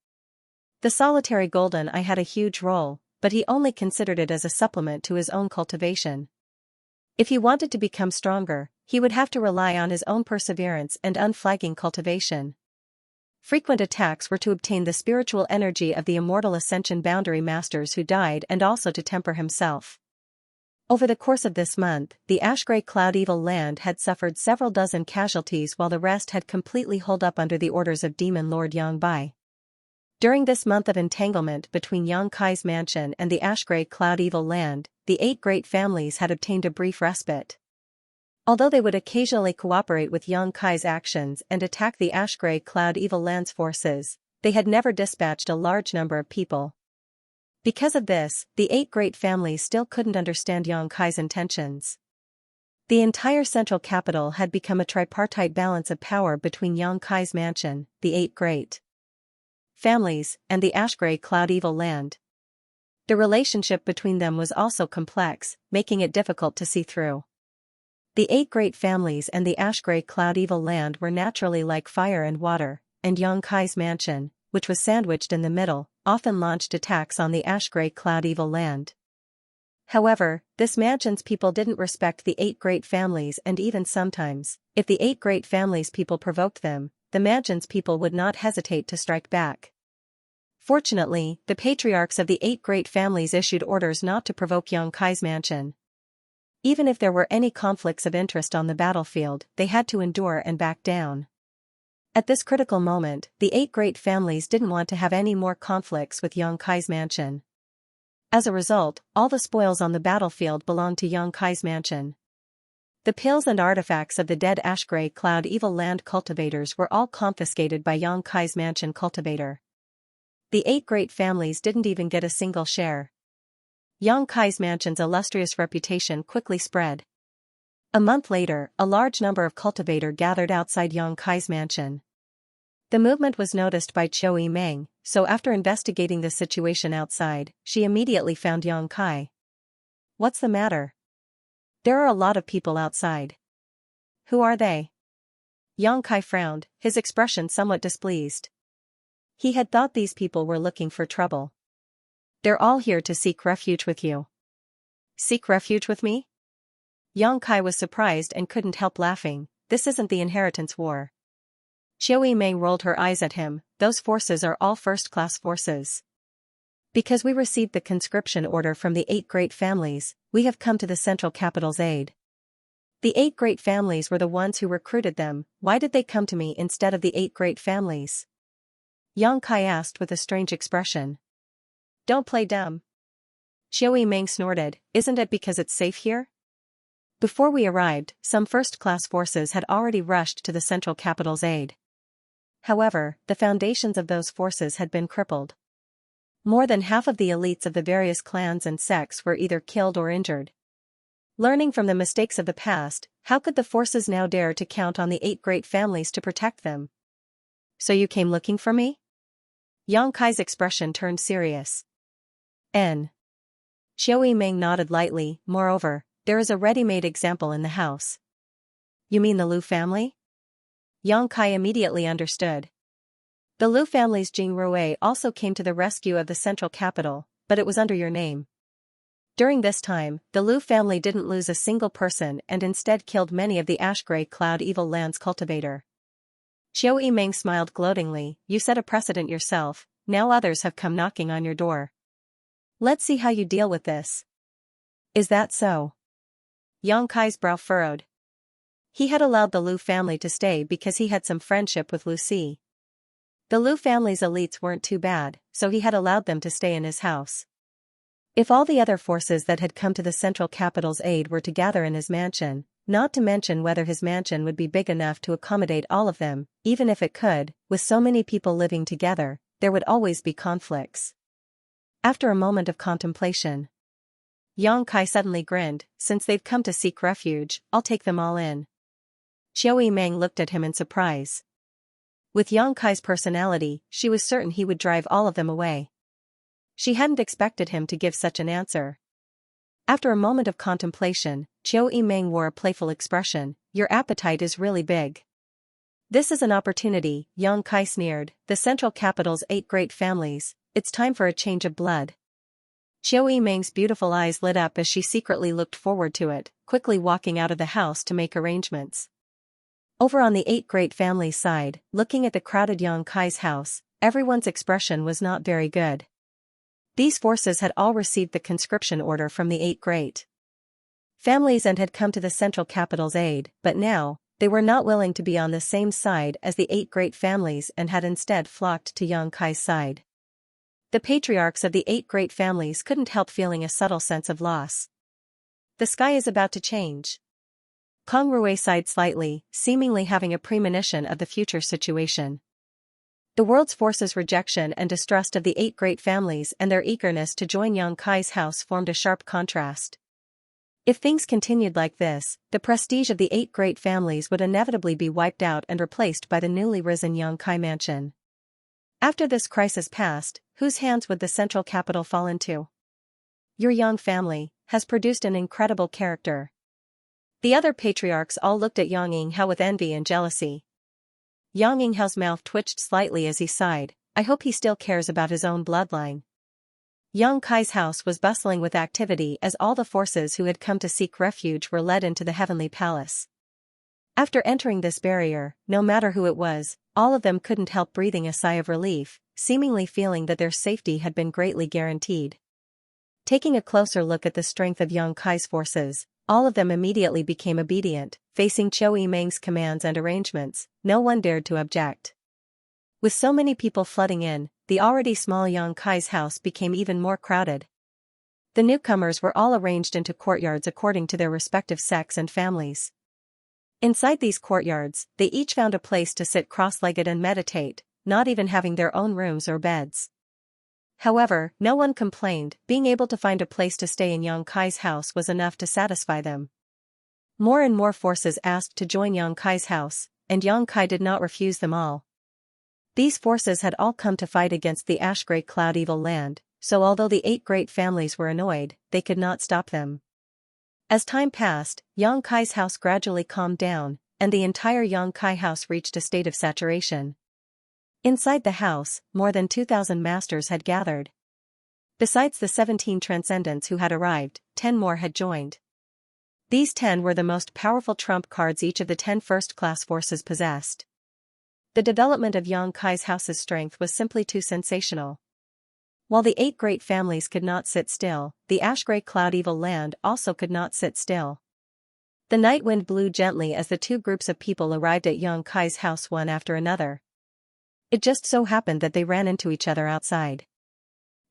The solitary golden eye had a huge role, but he only considered it as a supplement to his own cultivation. If he wanted to become stronger, he would have to rely on his own perseverance and unflagging cultivation. Frequent attacks were to obtain the spiritual energy of the immortal Ascension Boundary Masters who died and also to temper himself. Over the course of this month, the Ash-Grey Cloud Evil Land had suffered several dozen casualties while the rest had completely holed up under the orders of Demon Lord Yangbai. During this month of entanglement between Xianxia's mansion and the Ash-Grey Cloud Evil Land, the 8 great families had obtained a brief respite. Although they would occasionally cooperate with Xianxia's actions and attack the Ash-Grey Cloud Evil Land's forces, they had never dispatched a large number of people. Because of this, the 8 great families still couldn't understand Xianxia's intentions. The entire central capital had become a tripartite balance of power between Xianxia's mansion, the 8 great families, and the Ash-Grey Cloud Evil Land. The relationship between them was also complex, making it difficult to see through. The 8 great families and the Ash-Grey Cloud Evil Land were naturally like fire and water, and Xianxia's mansion, which was sandwiched in the middle, often launched attacks on the Ash-Grey Cloud Evil Land. However, this mansion's people didn't respect the 8 great families, and even sometimes, if the 8 great families' people provoked them, the mansion's people would not hesitate to strike back. Fortunately, the patriarchs of the 8 great families issued orders not to provoke Xianxia's mansion. Even if there were any conflicts of interest on the battlefield, they had to endure and back down. At this critical moment, the 8 great families didn't want to have any more conflicts with Xianxia's mansion. As a result, all the spoils on the battlefield belonged to Xianxia's mansion. The pills and artifacts of the dead Ash-Grey Cloud Evil Land cultivators were all confiscated by Xianxia's mansion cultivator. The 8 great families didn't even get a single share. Xianxia's mansion's illustrious reputation quickly spread. A month later, a large number of cultivators gathered outside Xianxia's mansion. The movement was noticed by Qiu Meng, so after investigating the situation outside, she immediately found Xianxia. "What's the matter? There are a lot of people outside." "Who are they?" Xianxia frowned, his expression somewhat displeased. He had thought these people were looking for trouble. "They're all here to seek refuge with you." "Seek refuge with me?" Xianxia was surprised and couldn't help laughing. "This isn't the inheritance war." Qiu Meng rolled her eyes at him. "Those forces are all first-class forces. Because we received the conscription order from the 8 great families, we have come to the central capital's aid. The 8 great families were the ones who recruited them. Why did they come to me instead of the 8 great families?" Xianxia asked with a strange expression. "Don't play dumb." Qiu Meng snorted. "Isn't it because it's safe here?" Before we arrived, some first-class forces had already rushed to the central capital's aid. However, the foundations of those forces had been crippled. More than half of the elites of the various clans and sects were either killed or injured. Learning from the mistakes of the past, how could the forces now dare to count on the 8 great families to protect them? "So you came looking for me?" Xianxia's expression turned serious. N. Qiu Meng nodded lightly. "Moreover, there is a ready-made example in the house." "You mean the Liu family?" Xianxia immediately understood. The Liu family's Jing Rui also came to the rescue of the central capital, but it was under your name. During this time, the Liu family didn't lose a single person and instead killed many of the Ash-Grey Cloud Evil Land's cultivator. Qiu Meng smiled gloatingly. "You set a precedent yourself, now others have come knocking on your door. Let's see how you deal with this." "Is that so?" Xianxia's brow furrowed. He had allowed the Liu family to stay because he had some friendship with Lucy. The Liu family's elites weren't too bad, so he had allowed them to stay in his house. If all the other forces that had come to the central capital's aid were to gather in his mansion, not to mention whether his mansion would be big enough to accommodate all of them, even if it could, with so many people living together, there would always be conflicts. After a moment of contemplation, Xianxia suddenly grinned. "Since they've come to seek refuge, I'll take them all in." Qiu Meng looked at him in surprise. With Xianxia's personality, she was certain he would drive all of them away. She hadn't expected him to give such an answer. After a moment of contemplation, Qiu Yimeng wore a playful expression. Your appetite is really big. This is an opportunity, Yang Kai sneered. The central capital's 8 great families. It's time for a change of blood. Qiu Yimeng's beautiful eyes lit up as she secretly looked forward to it, quickly walking out of the house to make arrangements. Over on the 8 great families side, looking at the crowded Yang Kai's house, everyone's expression was not very good. These forces had all received the conscription order from the 8 great families and had come to the central capital's aid, but now, they were not willing to be on the same side as the 8 great families and had instead flocked to Yang Kai's side. The patriarchs of the 8 great families couldn't help feeling a subtle sense of loss. The sky is about to change. Kong Rui sighed slightly, seemingly having a premonition of the future situation. The world's forces' rejection and distrust of the 8 great families and their eagerness to join Yang Kai's house formed a sharp contrast. If things continued like this, the prestige of the 8 great families would inevitably be wiped out and replaced by the newly risen Yang Kai mansion. After this crisis passed, whose hands would the central capital fall into? Your Yang family has produced an incredible character. The other patriarchs all looked at Yang Yinghao with envy and jealousy. Yang Yinghao's mouth twitched slightly as he sighed. I hope he still cares about his own bloodline. Yang Kai's house was bustling with activity as all the forces who had come to seek refuge were led into the heavenly palace. After entering this barrier, no matter who it was, all of them couldn't help breathing a sigh of relief, seemingly feeling that their safety had been greatly guaranteed. Taking a closer look at the strength of Yang Kai's forces, all of them immediately became obedient, facing Qiu Yimeng's commands and arrangements. No one dared to object. With so many people flooding in, the already small Yang Kai's house became even more crowded. The newcomers were all arranged into courtyards according to their respective sects and families. Inside these courtyards, they each found a place to sit cross-legged and meditate, not even having their own rooms or beds. However, no one complained. Being able to find a place to stay in Yang Kai's house was enough to satisfy them. More and more forces asked to join Yang Kai's house, and Yang Kai did not refuse them all. These forces had all come to fight against the Ash Great Cloud Evil Land, so although the 8 great families were annoyed, they could not stop them. As time passed, Yang Kai's house gradually calmed down, and the entire Yang Kai house reached a state of saturation. Inside the house, more than 2,000 masters had gathered. Besides the 17 transcendents who had arrived, 10 more had joined. These 10 were the most powerful trump cards each of the 10 first-class forces possessed. The development of Yang Kai's house's strength was simply too sensational. While the 8 great families could not sit still, the Ash Grey Cloud Evil Land also could not sit still. The night wind blew gently as the 2 groups of people arrived at Yang Kai's house one after another. It just so happened that they ran into each other outside.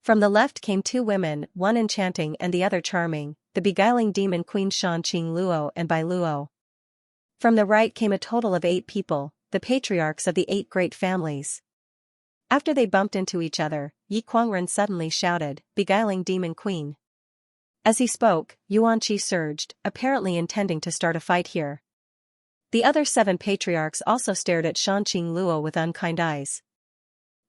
From the left came 2 women, one enchanting and the other charming, the beguiling demon queen Shanqing Luo and Bai Luo. From the right came a total of 8 people, the patriarchs of the 8 great families. After they bumped into each other, Yi Kuangren suddenly shouted, "Beguiling demon queen." As he spoke, Yuan Qi surged, apparently intending to start a fight here. The other 7 patriarchs also stared at Shanqing Luo with unkind eyes.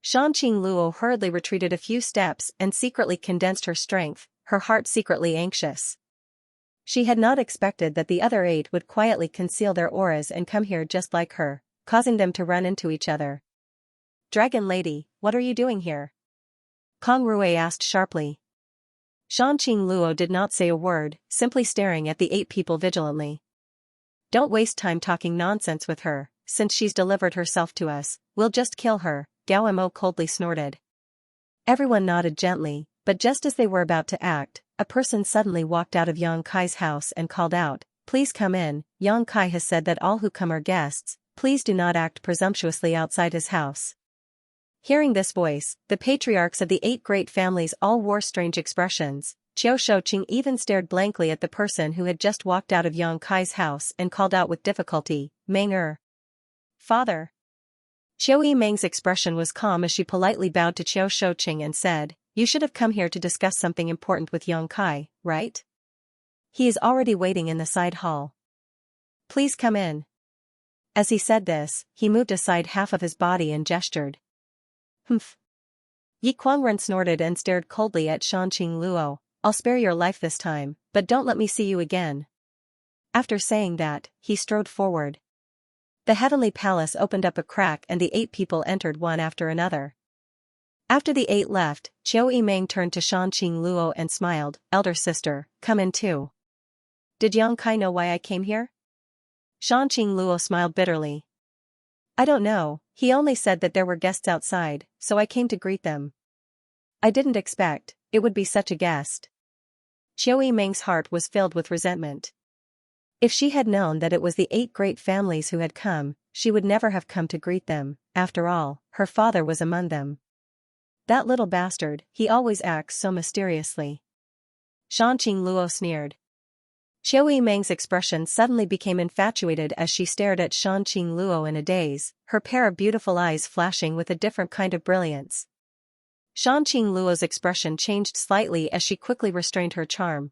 Shanqing Luo hurriedly retreated a few steps and secretly condensed her strength, her heart secretly anxious. She had not expected that the other 8 would quietly conceal their auras and come here just like her, causing them to run into each other. "Dragon Lady, what are you doing here?" Kong Rui asked sharply. Shanqing Luo did not say a word, simply staring at the 8 people vigilantly. "Don't waste time talking nonsense with her, since she's delivered herself to us, we'll just kill her," Gao Mo coldly snorted. Everyone nodded gently, but just as they were about to act, a person suddenly walked out of Yang Kai's house and called out, "Please come in, Yang Kai has said that all who come are guests, please do not act presumptuously outside his house." Hearing this voice, the patriarchs of the 8 great families all wore strange expressions. Qiu Shouqing even stared blankly at the person who had just walked out of Yang Kai's house and called out with difficulty, "Meng Er." "Father." Qiu Yimeng's expression was calm as she politely bowed to Qiu Shouqing and said, "You should have come here to discuss something important with Yang Kai, right? He is already waiting in the side hall. Please come in." As he said this, he moved aside half of his body and gestured. "Humph." Yi Kuangren snorted and stared coldly at Shanqing Luo. "I'll spare your life this time, but don't let me see you again." After saying that, he strode forward. The heavenly palace opened up a crack and the 8 people entered one after another. After the 8 left, Qiu Yimeng turned to Xianxia Luo and smiled, "Elder sister, come in too." "Did Yang Kai know why I came here?" Xianxia Luo smiled bitterly. "I don't know, he only said that there were guests outside, so I came to greet them. I didn't expect it would be such a guest." Qiu Yimeng's heart was filled with resentment. If she had known that it was the 8 great families who had come, she would never have come to greet them. After all, her father was among them. "That little bastard, he always acts so mysteriously." Xianxia Luo sneered. Qiu Yimeng's expression suddenly became infatuated as she stared at Xianxia Luo in a daze, her pair of beautiful eyes flashing with a different kind of brilliance. Xianxia Luo's expression changed slightly as she quickly restrained her charm.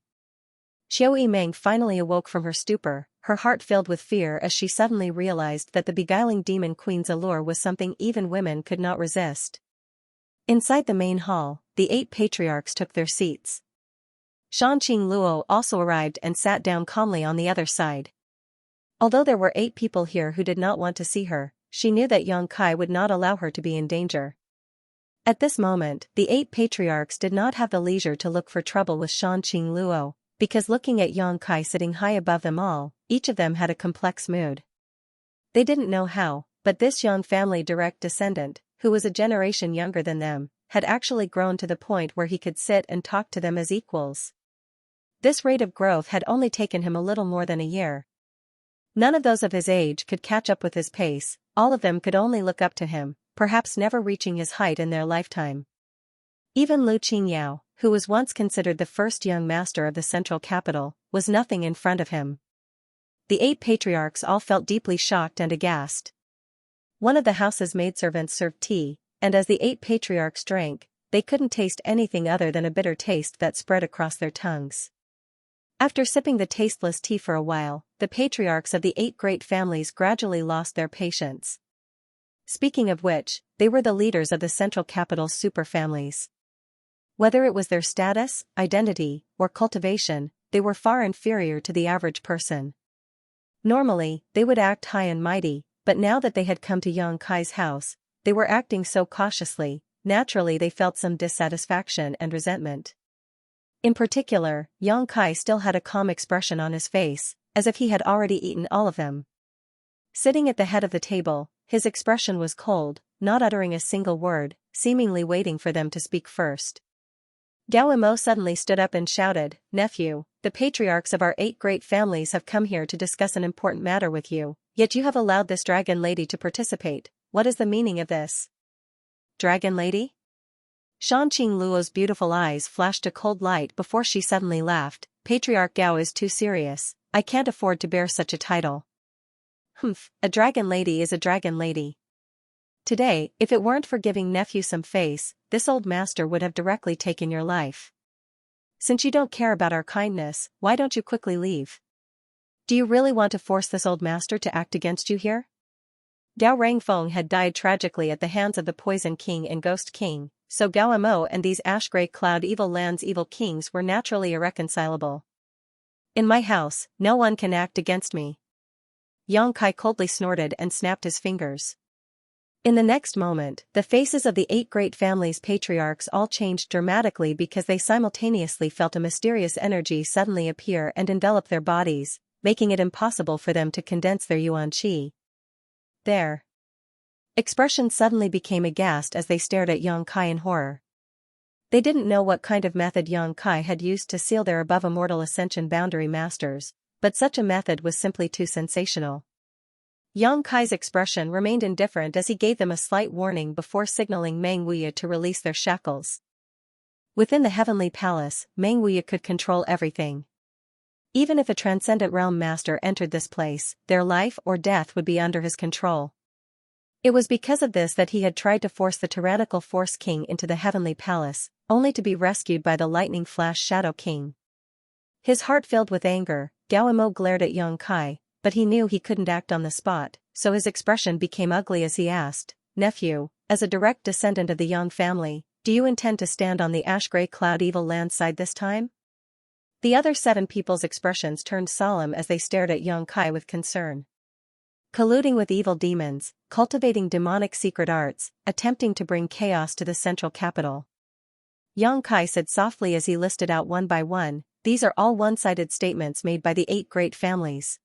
Qiu Yimeng finally awoke from her stupor, her heart filled with fear as she suddenly realized that the beguiling demon queen's allure was something even women could not resist. Inside the main hall, the 8 patriarchs took their seats. Xianxia Luo also arrived and sat down calmly on the other side. Although there were 8 people here who did not want to see her, she knew that Yang Kai would not allow her to be in danger. At this moment, the 8 patriarchs did not have the leisure to look for trouble with Xianxia Luo, because looking at Yang Kai sitting high above them all, each of them had a complex mood. They didn't know how, but this Yang family direct descendant, who was a generation younger than them, had actually grown to the point where he could sit and talk to them as equals. This rate of growth had only taken him a little more than a year. None of those of his age could catch up with his pace, all of them could only look up to him, perhaps never reaching his height in their lifetime. Even Lu Qingyao, who was once considered the first young master of the central capital, was nothing in front of him. The 8 patriarchs all felt deeply shocked and aghast. One of the house's maidservants served tea, and as the 8 patriarchs drank, they couldn't taste anything other than a bitter taste that spread across their tongues. After sipping the tasteless tea for a while, the patriarchs of the 8 great families gradually lost their patience. Speaking of which, they were the leaders of the central capital's superfamilies. Whether it was their status, identity, or cultivation, they were far inferior to the average person. Normally, they would act high and mighty, but now that they had come to Yang Kai's house, they were acting so cautiously, naturally they felt some dissatisfaction and resentment. In particular, Yang Kai still had a calm expression on his face, as if he had already eaten all of them. Sitting at the head of the table, his expression was cold, not uttering a single word, seemingly waiting for them to speak first. Gao Imo suddenly stood up and shouted, "Nephew, the patriarchs of our 8 great families have come here to discuss an important matter with you, yet you have allowed this dragon lady to participate. What is the meaning of this?" "Dragon lady?" Xianxia Luo's beautiful eyes flashed a cold light before she suddenly laughed. "Patriarch Gao is too serious, I can't afford to bear such a title." "Humph, a dragon lady is a dragon lady. Today, if it weren't for giving nephew some face, this old master would have directly taken your life. Since you don't care about our kindness, why don't you quickly leave? Do you really want to force this old master to act against you here?" Gao Rangfeng had died tragically at the hands of the Poison King and Ghost King, so Gao Imo and these ash-grey cloud evil lands evil kings were naturally irreconcilable. "In my house, no one can act against me." Yang Kai coldly snorted and snapped his fingers. In the next moment, the faces of the 8 great families' patriarchs all changed dramatically because they simultaneously felt a mysterious energy suddenly appear and envelop their bodies, making it impossible for them to condense their yuan qi. Their expressions suddenly became aghast as they stared at Yang Kai in horror. They didn't know what kind of method Yang Kai had used to seal their above immortal ascension boundary masters, but such a method was simply too sensational. Yang Kai's expression remained indifferent as he gave them a slight warning before signaling Meng Wuya to release their shackles. Within the heavenly palace, Meng Wuya could control everything. Even if a transcendent realm master entered this place, their life or death would be under his control. It was because of this that he had tried to force the tyrannical Force King into the heavenly palace, only to be rescued by the lightning flash Shadow King. His heart filled with anger, Gao Imo glared at Yang Kai, but he knew he couldn't act on the spot, so his expression became ugly as he asked, "Nephew, as a direct descendant of the Yang family, do you intend to stand on the ash-grey cloud evil land side this time?" The other 7 people's expressions turned solemn as they stared at Xianxia with concern. Colluding with evil demons, cultivating demonic secret arts, attempting to bring chaos to the central capital. Xianxia said softly as he listed out one by one, these are all one-sided statements made by the 8 great families.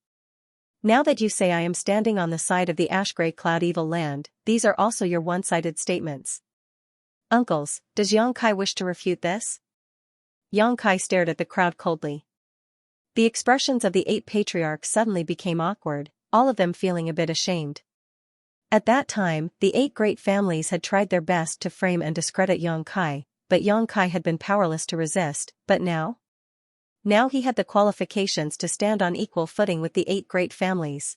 Now that you say I am standing on the side of the ash-gray cloud evil land, these are also your one-sided statements. Uncles, does Xianxia wish to refute this? Xianxia stared at the crowd coldly. The expressions of the 8 patriarchs suddenly became awkward, all of them feeling a bit ashamed. At that time, the 8 great families had tried their best to frame and discredit Xianxia, but Xianxia had been powerless to resist, but now? Now he had the qualifications to stand on equal footing with the 8 great families.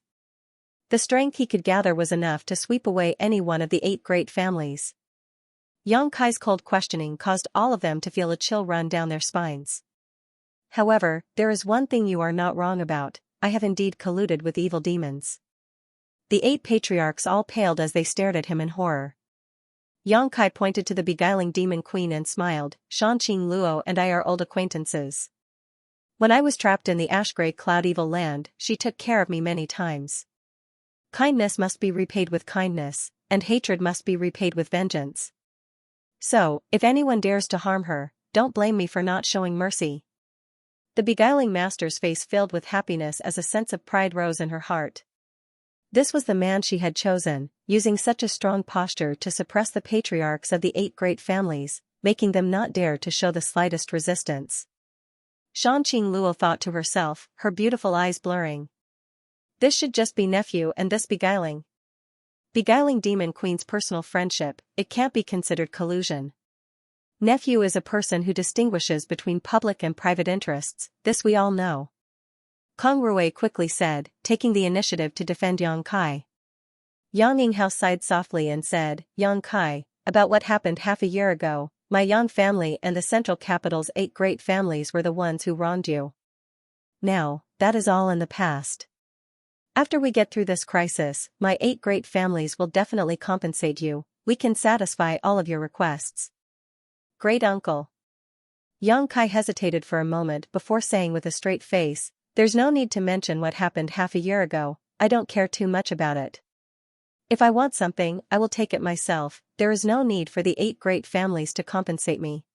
The strength he could gather was enough to sweep away any one of the 8 great families. Xianxia's cold questioning caused all of them to feel a chill run down their spines. However, there is one thing you are not wrong about, I have indeed colluded with evil demons. The 8 patriarchs all paled as they stared at him in horror. Xianxia pointed to the beguiling demon queen and smiled, Xianxia Luo and I are old acquaintances. When I was trapped in the ash-gray cloud evil land, she took care of me many times. Kindness must be repaid with kindness, and hatred must be repaid with vengeance. So, if anyone dares to harm her, don't blame me for not showing mercy. The beguiling master's face filled with happiness as a sense of pride rose in her heart. This was the man she had chosen, using such a strong posture to suppress the patriarchs of the 8 great families, making them not dare to show the slightest resistance. Xianxia Luo thought to herself, her beautiful eyes blurring. This should just be nephew and this beguiling. Beguiling demon queen's personal friendship, it can't be considered collusion. Nephew is a person who distinguishes between public and private interests, this we all know. Kong Rui quickly said, taking the initiative to defend Xianxia. Yang Yinghao sighed softly and said, Xianxia, about what happened half a year ago, my Yang family and the central capital's 8 great families were the ones who wronged you. Now, that is all in the past. After we get through this crisis, my 8 great families will definitely compensate you, we can satisfy all of your requests. Great uncle. Xianxia hesitated for a moment before saying with a straight face, there's no need to mention what happened half a year ago, I don't care too much about it. If I want something, I will take it myself, there is no need for the 8 great families to compensate me.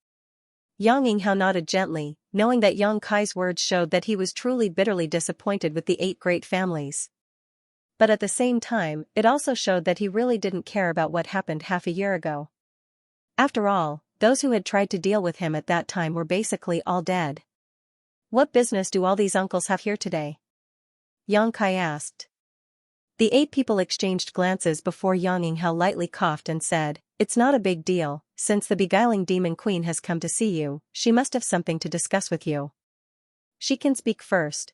Yang Yinghao nodded gently, knowing that Xianxia's words showed that he was truly bitterly disappointed with the 8 great families. But at the same time, it also showed that he really didn't care about what happened half a year ago. After all, those who had tried to deal with him at that time were basically all dead. What business do all these uncles have here today? Xianxia asked. The 8 people exchanged glances before Yang Yinghao lightly coughed and said, it's not a big deal, since the beguiling demon queen has come to see you, she must have something to discuss with you. She can speak first.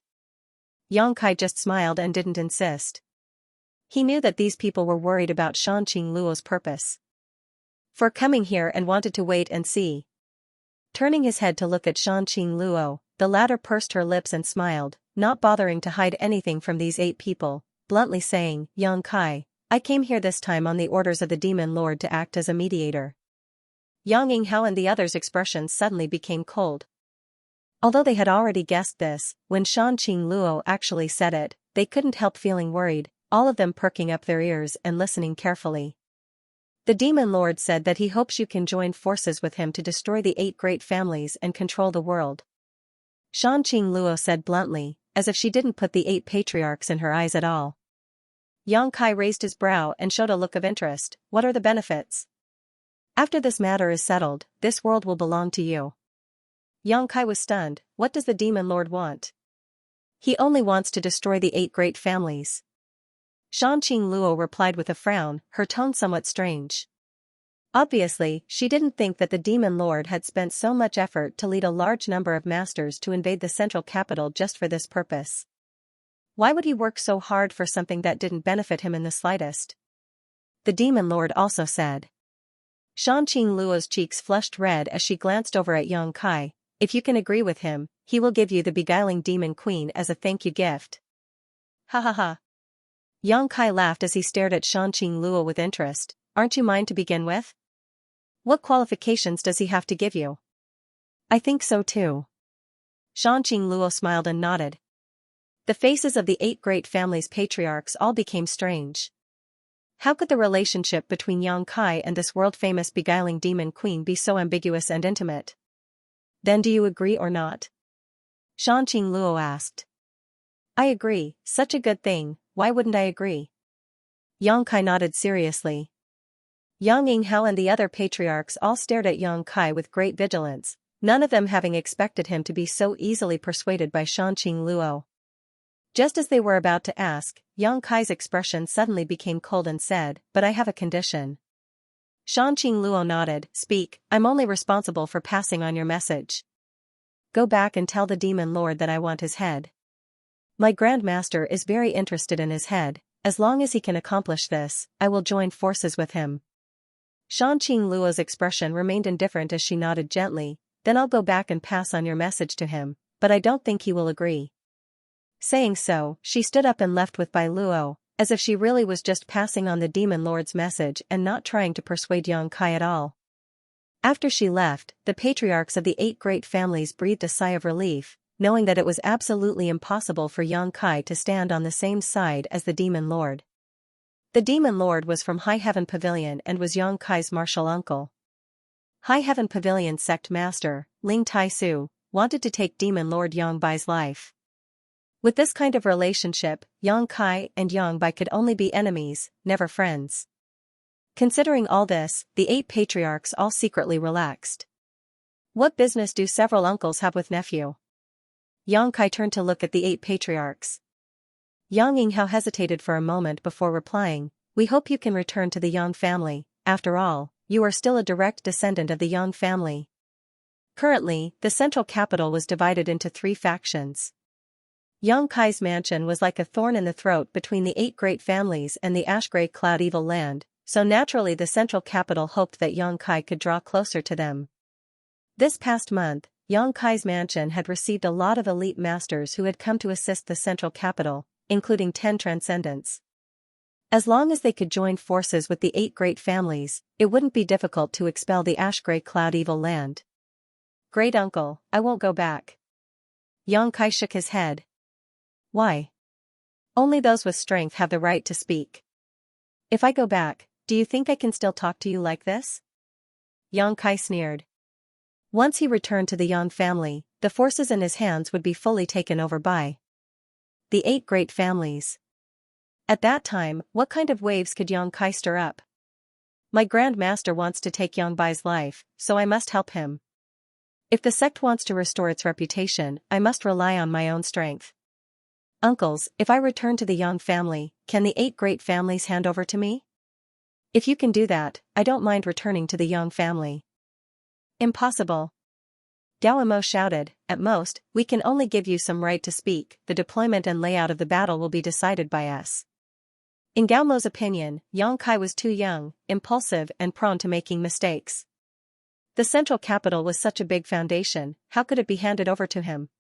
Xianxia just smiled and didn't insist. He knew that these people were worried about Xianxia Luo's purpose for coming here and wanted to wait and see. Turning his head to look at Xianxia Luo, the latter pursed her lips and smiled, not bothering to hide anything from these 8 people, bluntly saying, Xianxia, I came here this time on the orders of the demon lord to act as a mediator. Yang Yinghao and the others' expressions suddenly became cold. Although they had already guessed this, when Xianxia Luo actually said it, they couldn't help feeling worried, all of them perking up their ears and listening carefully. The demon lord said that he hopes you can join forces with him to destroy the 8 great families and control the world. Xianxia Luo said bluntly, as if she didn't put the 8 patriarchs in her eyes at all. Xianxia raised his brow and showed a look of interest, what are the benefits? After this matter is settled, this world will belong to you. Xianxia was stunned, what does the demon lord want? He only wants to destroy the 8 great families. Xianxia Luo replied with a frown, her tone somewhat strange. Obviously, she didn't think that the demon lord had spent so much effort to lead a large number of masters to invade the central capital just for this purpose. Why would he work so hard for something that didn't benefit him in the slightest? The demon lord also said. Xianxia Luo's cheeks flushed red as she glanced over at Xianxia, if you can agree with him, he will give you the beguiling demon queen as a thank you gift. Ha ha ha. Xianxia laughed as he stared at Xianxia Luo with interest, aren't you mine to begin with? What qualifications does he have to give you? I think so too. Xianxia Luo smiled and nodded. The faces of the 8 great families' patriarchs all became strange. How could the relationship between Yang Kai and this world-famous beguiling demon queen be so ambiguous and intimate? Then do you agree or not? Xianxia Luo asked. I agree, such a good thing, why wouldn't I agree? Yang Kai nodded seriously. Yang Yinghao and the other patriarchs all stared at Yang Kai with great vigilance, none of them having expected him to be so easily persuaded by Xianxia Luo. Just as they were about to ask, Yang Kai's expression suddenly became cold and said, "But I have a condition." Xianxia Luo nodded. "Speak, I'm only responsible for passing on your message. Go back and tell the demon lord that I want his head. My Grand Master is very interested in his head, as long as he can accomplish this, I will join forces with him." Xianxia Luo's expression remained indifferent as she nodded gently. "Then I'll go back and pass on your message to him, but I don't think he will agree." Saying so, she stood up and left with Bai Luo, as if she really was just passing on the demon lord's message and not trying to persuade Yang Kai at all. After she left, the patriarchs of the 8 great families breathed a sigh of relief, knowing that it was absolutely impossible for Yang Kai to stand on the same side as the demon lord. The demon lord was from High Heaven Pavilion and was Yang Kai's martial uncle. High Heaven Pavilion sect master, Ling Tai Su, wanted to take demon lord Yang Bai's life. With this kind of relationship, Yang Kai and Yang Bai could only be enemies, never friends. Considering all this, the 8 patriarchs all secretly relaxed. What business do several uncles have with nephew? Yang Kai turned to look at the 8 patriarchs. Yang Yinghao hesitated for a moment before replying, "We hope you can return to the Yang family, after all, you are still a direct descendant of the Yang family." Currently, the central capital was divided into 3 factions. Yang Kai's mansion was like a thorn in the throat between the 8 great families and the ash-gray cloud evil land, so naturally the central capital hoped that Yang Kai could draw closer to them. This past month, Yang Kai's mansion had received a lot of elite masters who had come to assist the central capital, including 10 transcendents. As long as they could join forces with the 8 great families, it wouldn't be difficult to expel the ash-gray cloud evil land. "Great uncle, I won't go back." Yang Kai shook his head. "Why? Only those with strength have the right to speak. If I go back, do you think I can still talk to you like this?" Yang Kai sneered. Once he returned to the Yang family, the forces in his hands would be fully taken over by the 8 great families. At that time, what kind of waves could Yang Kai stir up? "My Grand Master wants to take Yang Bai's life, so I must help him. If the sect wants to restore its reputation, I must rely on my own strength. Uncles, if I return to the Yang family, can the 8 great families hand over to me? If you can do that, I don't mind returning to the Yang family." "Impossible." Dao Mo shouted, "At most, we can only give you some right to speak, the deployment and layout of the battle will be decided by us." In Gao Mo's opinion, Yang Kai was too young, impulsive and prone to making mistakes. The central capital was such a big foundation, how could it be handed over to him?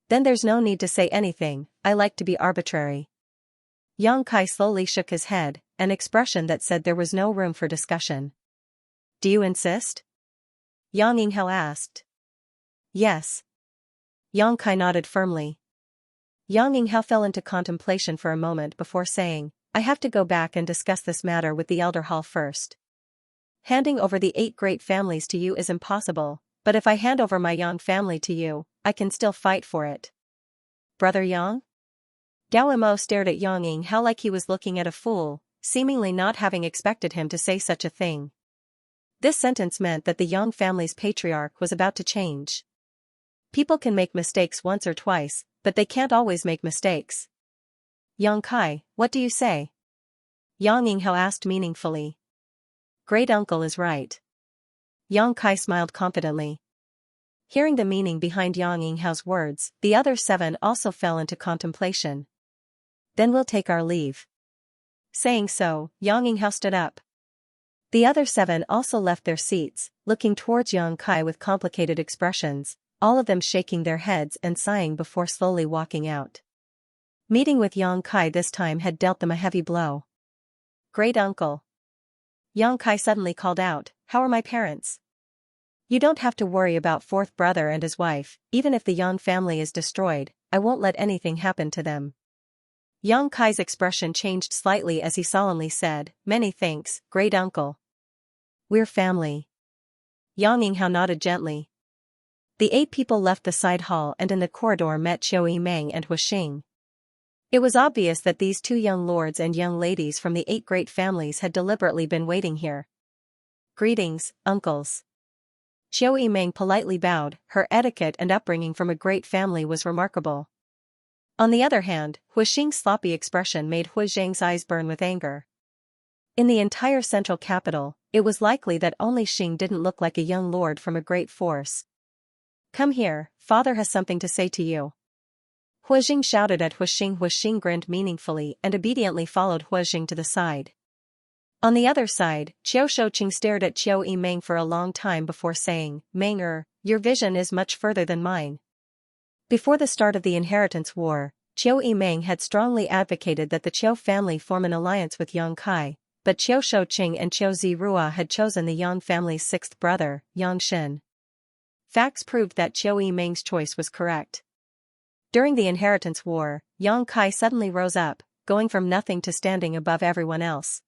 "Then there's no need to say anything, I like to be arbitrary." Yang Kai slowly shook his head, an expression that said there was no room for discussion. "Do you insist?" Yang Yinghao asked. "Yes." Yang Kai nodded firmly. Yang Yinghao fell into contemplation for a moment before saying, "I have to go back and discuss this matter with the Elder Hall first. Handing over the 8 great families to you is impossible, but if I hand over my Yang family to you, I can still fight for it." "Brother Yang?" Dao Mo stared at Yang Yinghao like he was looking at a fool, seemingly not having expected him to say such a thing. This sentence meant that the Yang family's patriarch was about to change. People can make mistakes once or twice, but they can't always make mistakes. "Yang Kai, what do you say?" Yang Yinghao asked meaningfully. "Great uncle is right." Yang Kai smiled confidently. Hearing the meaning behind Yang Yinghao's words, the other 7 also fell into contemplation. "Then we'll take our leave." Saying so, Yang Yinghao stood up. The other 7 also left their seats, looking towards Yang Kai with complicated expressions, all of them shaking their heads and sighing before slowly walking out. Meeting with Yang Kai this time had dealt them a heavy blow. "Great uncle." Yang Kai suddenly called out, "How are my parents?" You don't have to worry about fourth brother and his wife, even if the Yang family is destroyed, I won't let anything happen to them. Yang Kai's expression changed slightly as he solemnly said, many thanks, great uncle. We're family. Yang Yinghao nodded gently. The 8 people left the side hall and in the corridor met Qiu Yimeng and Huixing. It was obvious that these 2 young lords and young ladies from the 8 great families had deliberately been waiting here. Greetings, uncles. Qiu Yimeng politely bowed, her etiquette and upbringing from a great family was remarkable. On the other hand, Huixing's sloppy expression made Hu Zheng's eyes burn with anger. In the entire central capital, it was likely that only Xing didn't look like a young lord from a great force. Come here, father has something to say to you. Huixing shouted at Huixing. Huixing grinned meaningfully and obediently followed Huixing to the side. On the other side, Qiu Shouqing stared at Qiu Yimeng for a long time before saying, Meng your vision is much further than mine. Before the start of the inheritance war, Qiu Yimeng had strongly advocated that the Qiu family form an alliance with Yang Kai, but Qiu Shouqing and Qiu Zirua had chosen the Yang family's 6th brother, Yang Xin. Facts proved that Qiu Yimeng's choice was correct. During the inheritance war, Yang Kai suddenly rose up, going from nothing to standing above everyone else.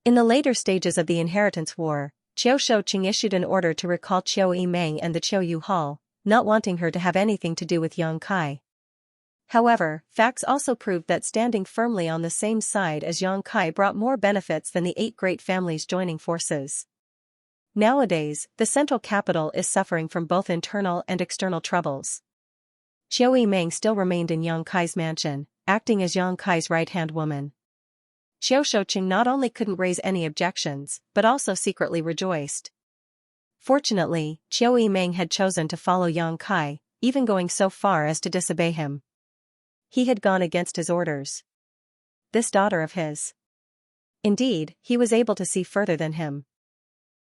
In the later stages of the inheritance war, Qiu Shouqing issued an order to recall Qiu Yimeng and the Qiu Yu Hall, not wanting her to have anything to do with Yang Kai. However, facts also proved that standing firmly on the same side as Yang Kai brought more benefits than the 8 great families joining forces. Nowadays, the central capital is suffering from both internal and external troubles. Qiu Yimeng still remained in Yang Kai's mansion, acting as Yang Kai's right-hand woman. Qiu Shouqing not only couldn't raise any objections, but also secretly rejoiced. Fortunately, Qiu Yimeng had chosen to follow Yang Kai, even going so far as to disobey him. He had gone against his orders. This daughter of his. Indeed, he was able to see further than him.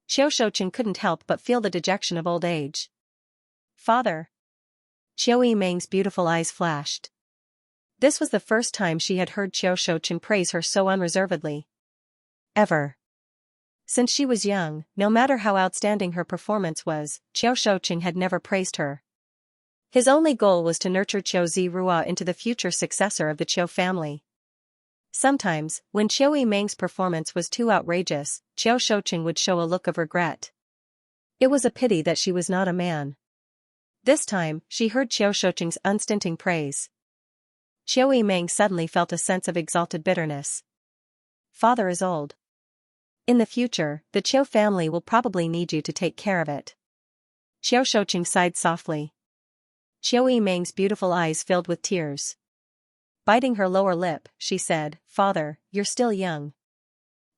Qiu Shouqing couldn't help but feel the dejection of old age. Father. Qiu Yimeng's beautiful eyes flashed. This was the first time she had heard Qiu Shouqing praise her so unreservedly. Ever. Since she was young, no matter how outstanding her performance was, Qiu Shouqing had never praised her. His only goal was to nurture Qiu Zirua into the future successor of the Qiu family. Sometimes, when Qiu Yimeng's performance was too outrageous, Qiu Shouqing would show a look of regret. It was a pity that she was not a man. This time, she heard Qiu Shouqing's unstinting praise. Qiu Yimeng suddenly felt a sense of exalted bitterness. Father is old. In the future, the Qiu family will probably need you to take care of it. Qiu Shouqing sighed softly. Qiu Yimeng's beautiful eyes filled with tears. Biting her lower lip, she said, Father, you're still young.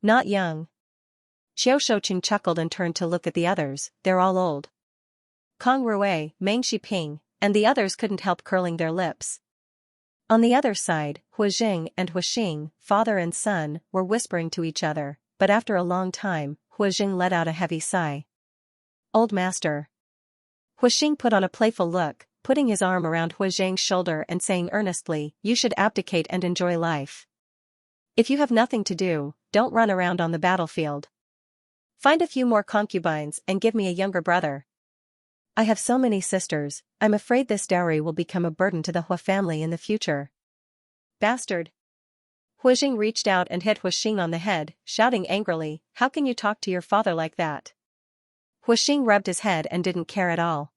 Not young. Qiu Shouqing chuckled and turned to look at the others, they're all old. Kong Rui, Meng Shiping, and the others couldn't help curling their lips. On the other side, Huixing and Huixing, father and son, were whispering to each other, but after a long time, Huixing let out a heavy sigh. Old master. Huixing put on a playful look, putting his arm around Huixing's shoulder and saying earnestly, you should abdicate and enjoy life. If you have nothing to do, don't run around on the battlefield. Find a few more concubines and give me a younger brother. I have so many sisters, I'm afraid this dowry will become a burden to the Hua family in the future. Bastard. Huixing reached out and hit Huixing on the head, shouting angrily, how can you talk to your father like that? Huixing rubbed his head and didn't care at all.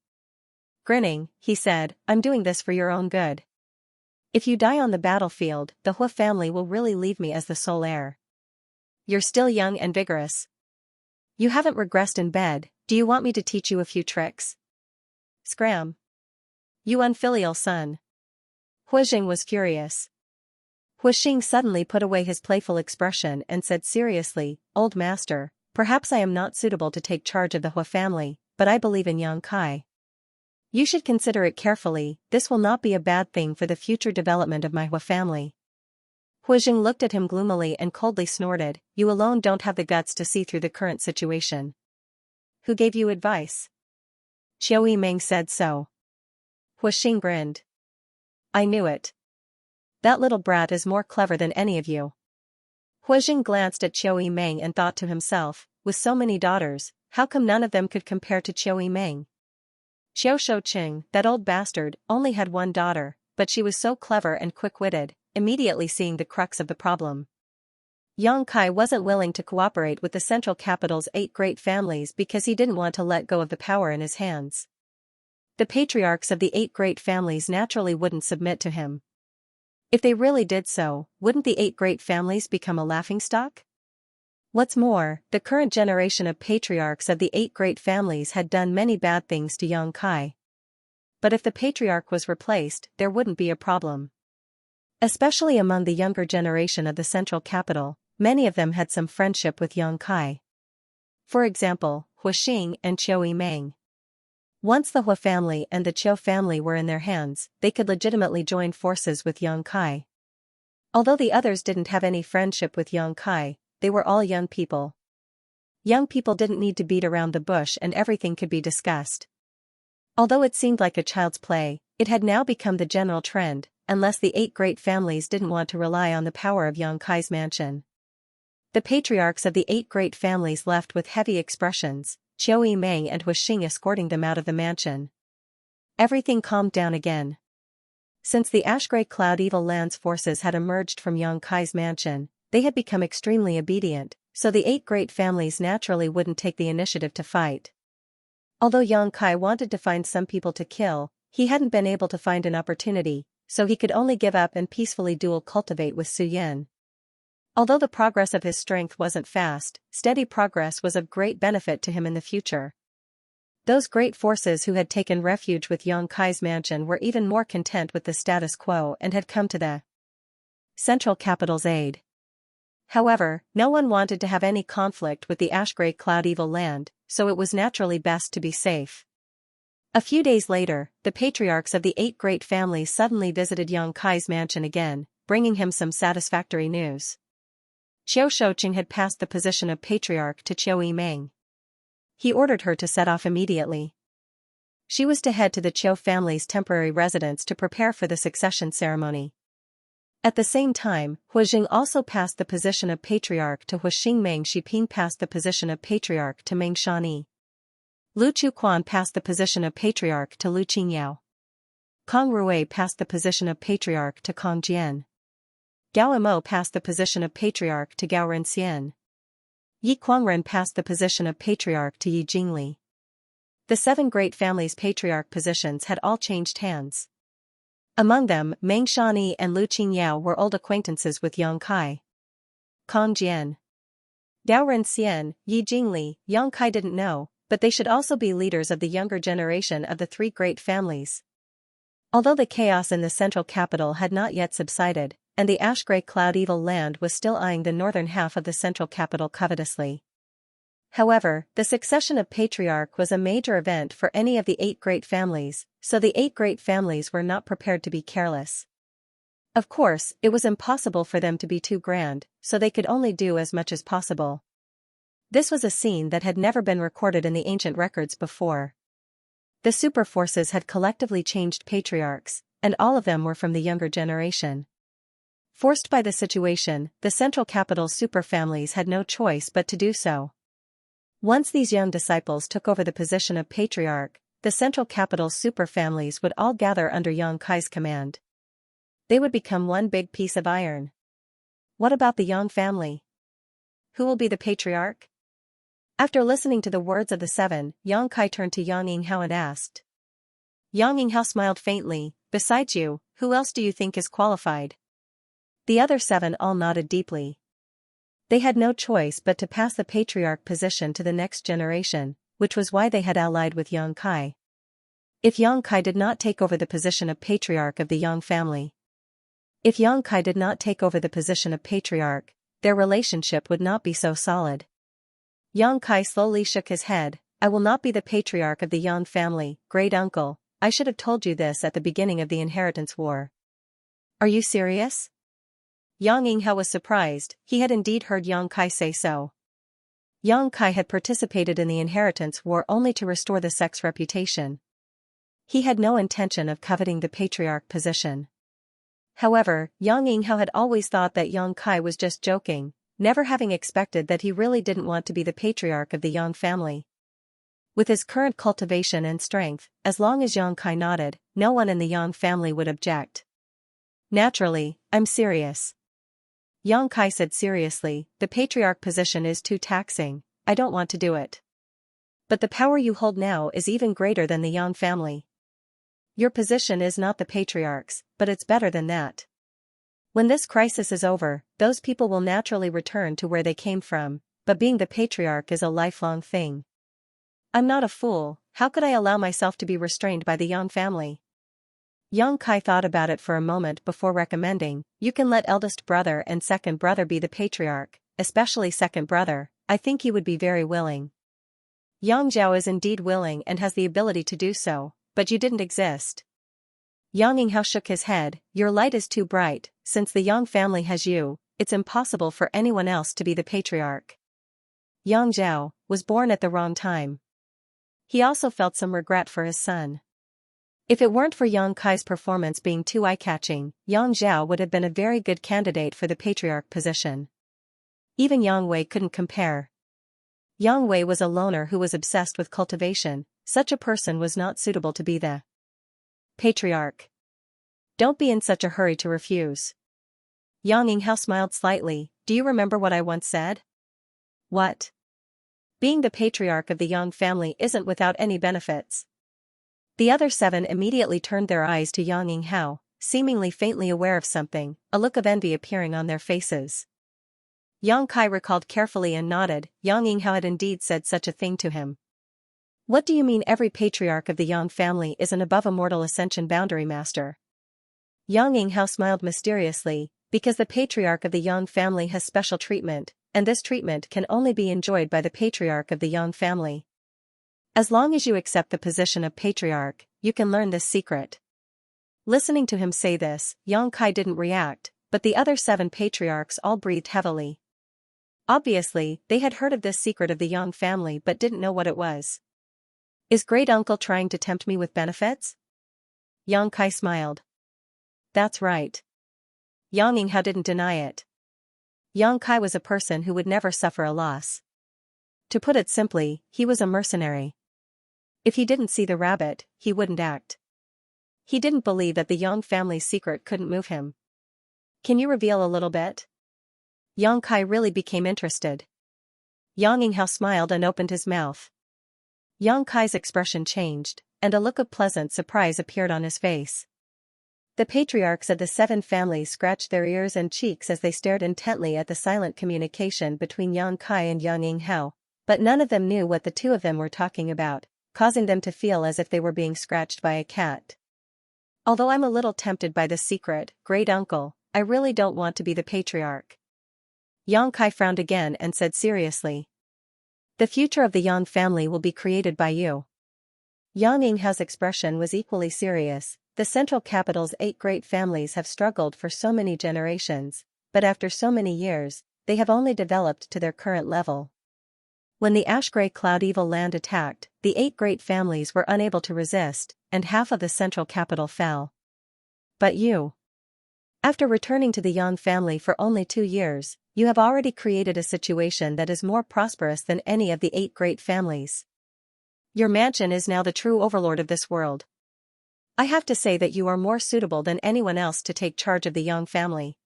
Grinning, he said, I'm doing this for your own good. If you die on the battlefield, the Hua family will really leave me as the sole heir. You're still young and vigorous. You haven't regressed in bed, do you want me to teach you a few tricks? Scram. You unfilial son. Huixing was furious. Huixing suddenly put away his playful expression and said seriously, Old master, perhaps I am not suitable to take charge of the Hua family, but I believe in Yang Kai. You should consider it carefully, this will not be a bad thing for the future development of my Hua family. Huixing looked at him gloomily and coldly snorted, you alone don't have the guts to see through the current situation. Who gave you advice? Qiu Yimeng said so. Huixing grinned. I knew it. That little brat is more clever than any of you. Huixing glanced at Qiu Yimeng and thought to himself, with so many daughters, how come none of them could compare to Qiu Yimeng? Qiu Shouqing, that old bastard, only had one daughter, but she was so clever and quick-witted, immediately seeing the crux of the problem. Yang Kai wasn't willing to cooperate with the central capital's 8 great families because he didn't want to let go of the power in his hands. The patriarchs of the 8 great families naturally wouldn't submit to him. If they really did so, wouldn't the 8 great families become a laughingstock? What's more, the current generation of patriarchs of the 8 great families had done many bad things to Yang Kai. But if the patriarch was replaced, there wouldn't be a problem. Especially among the younger generation of the central capital, many of them had some friendship with Yang Kai. For example, Hu Xing and Qiu Yimeng. Once the Hu family and the Qiu family were in their hands, they could legitimately join forces with Yang Kai. Although the others didn't have any friendship with Yang Kai, they were all young people. Young people didn't need to beat around the bush and everything could be discussed. Although it seemed like a child's play, it had now become the general trend, unless the 8 great families didn't want to rely on the power of Yang Kai's mansion. The patriarchs of the 8 great families left with heavy expressions, Qiu Yimeng and Hu Xing escorting them out of the mansion. Everything calmed down again. Since the ash-gray cloud evil land's forces had emerged from Yang Kai's mansion, they had become extremely obedient, so the 8 great families naturally wouldn't take the initiative to fight. Although Yang Kai wanted to find some people to kill, he hadn't been able to find an opportunity, so he could only give up and peacefully duel cultivate with Su Yan. Although the progress of his strength wasn't fast, steady progress was of great benefit to him in the future. Those great forces who had taken refuge with Yang Kai's mansion were even more content with the status quo and had come to the central capital's aid. However, no one wanted to have any conflict with the ash-gray cloud evil land, so it was naturally best to be safe. A few days later, the patriarchs of the 8 great families suddenly visited Yang Kai's mansion again, bringing him some satisfactory news. Qiu Shouqing had passed the position of patriarch to Qiu Yimeng. He ordered her to set off immediately. She was to head to the Qiu family's temporary residence to prepare for the succession ceremony. At the same time, Hu Jing also passed the position of patriarch to Hu Xing. Meng Shiping passed the position of patriarch to Meng Shani. Lu Chuquan passed the position of patriarch to Lu Qingyao. Kong Rui passed the position of patriarch to Kong Jian. Gao Imo passed the position of patriarch to Gao Renxian. Yi Quangren passed the position of patriarch to Yi Jingli. The 7 great families' patriarch positions had all changed hands. Among them, Meng Shani and Lu Qingyao were old acquaintances with Yang Kai. Kong Jian, Gao Renxian, Yi Jingli, Yang Kai didn't know, but they should also be leaders of the younger generation of the 3 great families. Although the chaos in the central capital had not yet subsided, and the ash-gray cloud evil land was still eyeing the northern half of the central capital covetously. However, the succession of patriarch was a major event for any of the 8 great families, so the 8 great families were not prepared to be careless. Of course, it was impossible for them to be too grand, so they could only do as much as possible. This was a scene that had never been recorded in the ancient records before. The super forces had collectively changed patriarchs, and all of them were from the younger generation. Forced by the situation, the central capital's super families had no choice but to do so. Once these young disciples took over the position of patriarch, the central capital's super families would all gather under Yang Kai's command. They would become one big piece of iron. What about the Yang family? Who will be the patriarch? After listening to the words of the 7, Yang Kai turned to Yang Yinghao and asked. Yang Yinghao smiled faintly, besides you, who else do you think is qualified? The other 7 all nodded deeply. They had no choice but to pass the patriarch position to the next generation, which was why they had allied with Yang Kai. If Yang Kai did not take over the position of patriarch of the Yang family, their relationship would not be so solid. Yang Kai slowly shook his head. I will not be the patriarch of the Yang family, great uncle. I should have told you this at the beginning of the inheritance war. Are you serious? Yang Yinghao was surprised. He had indeed heard Yang Kai say so. Yang Kai had participated in the inheritance war only to restore the sect's reputation. He had no intention of coveting the patriarch position. However, Yang Yinghao had always thought that Yang Kai was just joking. never having expected that he really didn't want to be the patriarch of the Yang family. With his current cultivation and strength, as long as Yang Kai nodded, no one in the Yang family would object. Naturally, I'm serious. Yang Kai said seriously, the patriarch position is too taxing, I don't want to do it. But the power you hold now is even greater than the Yang family. Your position is not the patriarch's, but it's better than that. When this crisis is over, those people will naturally return to where they came from, but being the patriarch is a lifelong thing. I'm not a fool, how could I allow myself to be restrained by the Yang family? Yang Kai thought about it for a moment before recommending, you can let eldest brother and second brother be the patriarch, especially second brother, I think he would be very willing. Yang Zhao is indeed willing and has the ability to do so, but you didn't exist. Yang Yinghao shook his head, your light is too bright, since the Yang family has you, it's impossible for anyone else to be the patriarch. Yang Zhao was born at the wrong time. He also felt some regret for his son. If it weren't for Yang Kai's performance being too eye-catching, Yang Zhao would have been a very good candidate for the patriarch position. Even Yang Wei couldn't compare. Yang Wei was a loner who was obsessed with cultivation, such a person was not suitable to be the patriarch. Don't be in such a hurry to refuse. Yang Yinghao smiled slightly, do you remember what I once said? What? Being the patriarch of the Yang family isn't without any benefits. The other 7 immediately turned their eyes to Yang Yinghao, seemingly faintly aware of something, a look of envy appearing on their faces. Yang Kai recalled carefully and nodded, Yang Yinghao had indeed said such a thing to him. What do you mean every patriarch of the Yang family is an above a mortal ascension boundary master? Yang Yinghao smiled mysteriously, because the patriarch of the Yang family has special treatment, and this treatment can only be enjoyed by the patriarch of the Yang family. As long as you accept the position of patriarch, you can learn this secret. Listening to him say this, Yang Kai didn't react, but the other 7 patriarchs all breathed heavily. Obviously, they had heard of this secret of the Yang family but didn't know what it was. Is great-uncle trying to tempt me with benefits? Yang Kai smiled. That's right. Yang Yinghao didn't deny it. Yang Kai was a person who would never suffer a loss. To put it simply, he was a mercenary. If he didn't see the rabbit, he wouldn't act. He didn't believe that the Yang family's secret couldn't move him. Can you reveal a little bit? Yang Kai really became interested. Yang Yinghao smiled and opened his mouth. Yang Kai's expression changed, and a look of pleasant surprise appeared on his face. The patriarchs of the 7 families scratched their ears and cheeks as they stared intently at the silent communication between Yang Kai and Yang Yinghao, but none of them knew what the 2 of them were talking about, causing them to feel as if they were being scratched by a cat. Although I'm a little tempted by this secret, great uncle, I really don't want to be the patriarch. Yang Kai frowned again and said seriously. The future of the Yang family will be created by you. Yang Yinghao's expression was equally serious. The central capital's 8 great families have struggled for so many generations, but after so many years, they have only developed to their current level. When the ash-gray cloud evil land attacked, the 8 great families were unable to resist, and half of the central capital fell. But you. After returning to the Yang family for only 2 years, you have already created a situation that is more prosperous than any of the 8 great families. Your mansion is now the true overlord of this world. I have to say that you are more suitable than anyone else to take charge of the Yang family.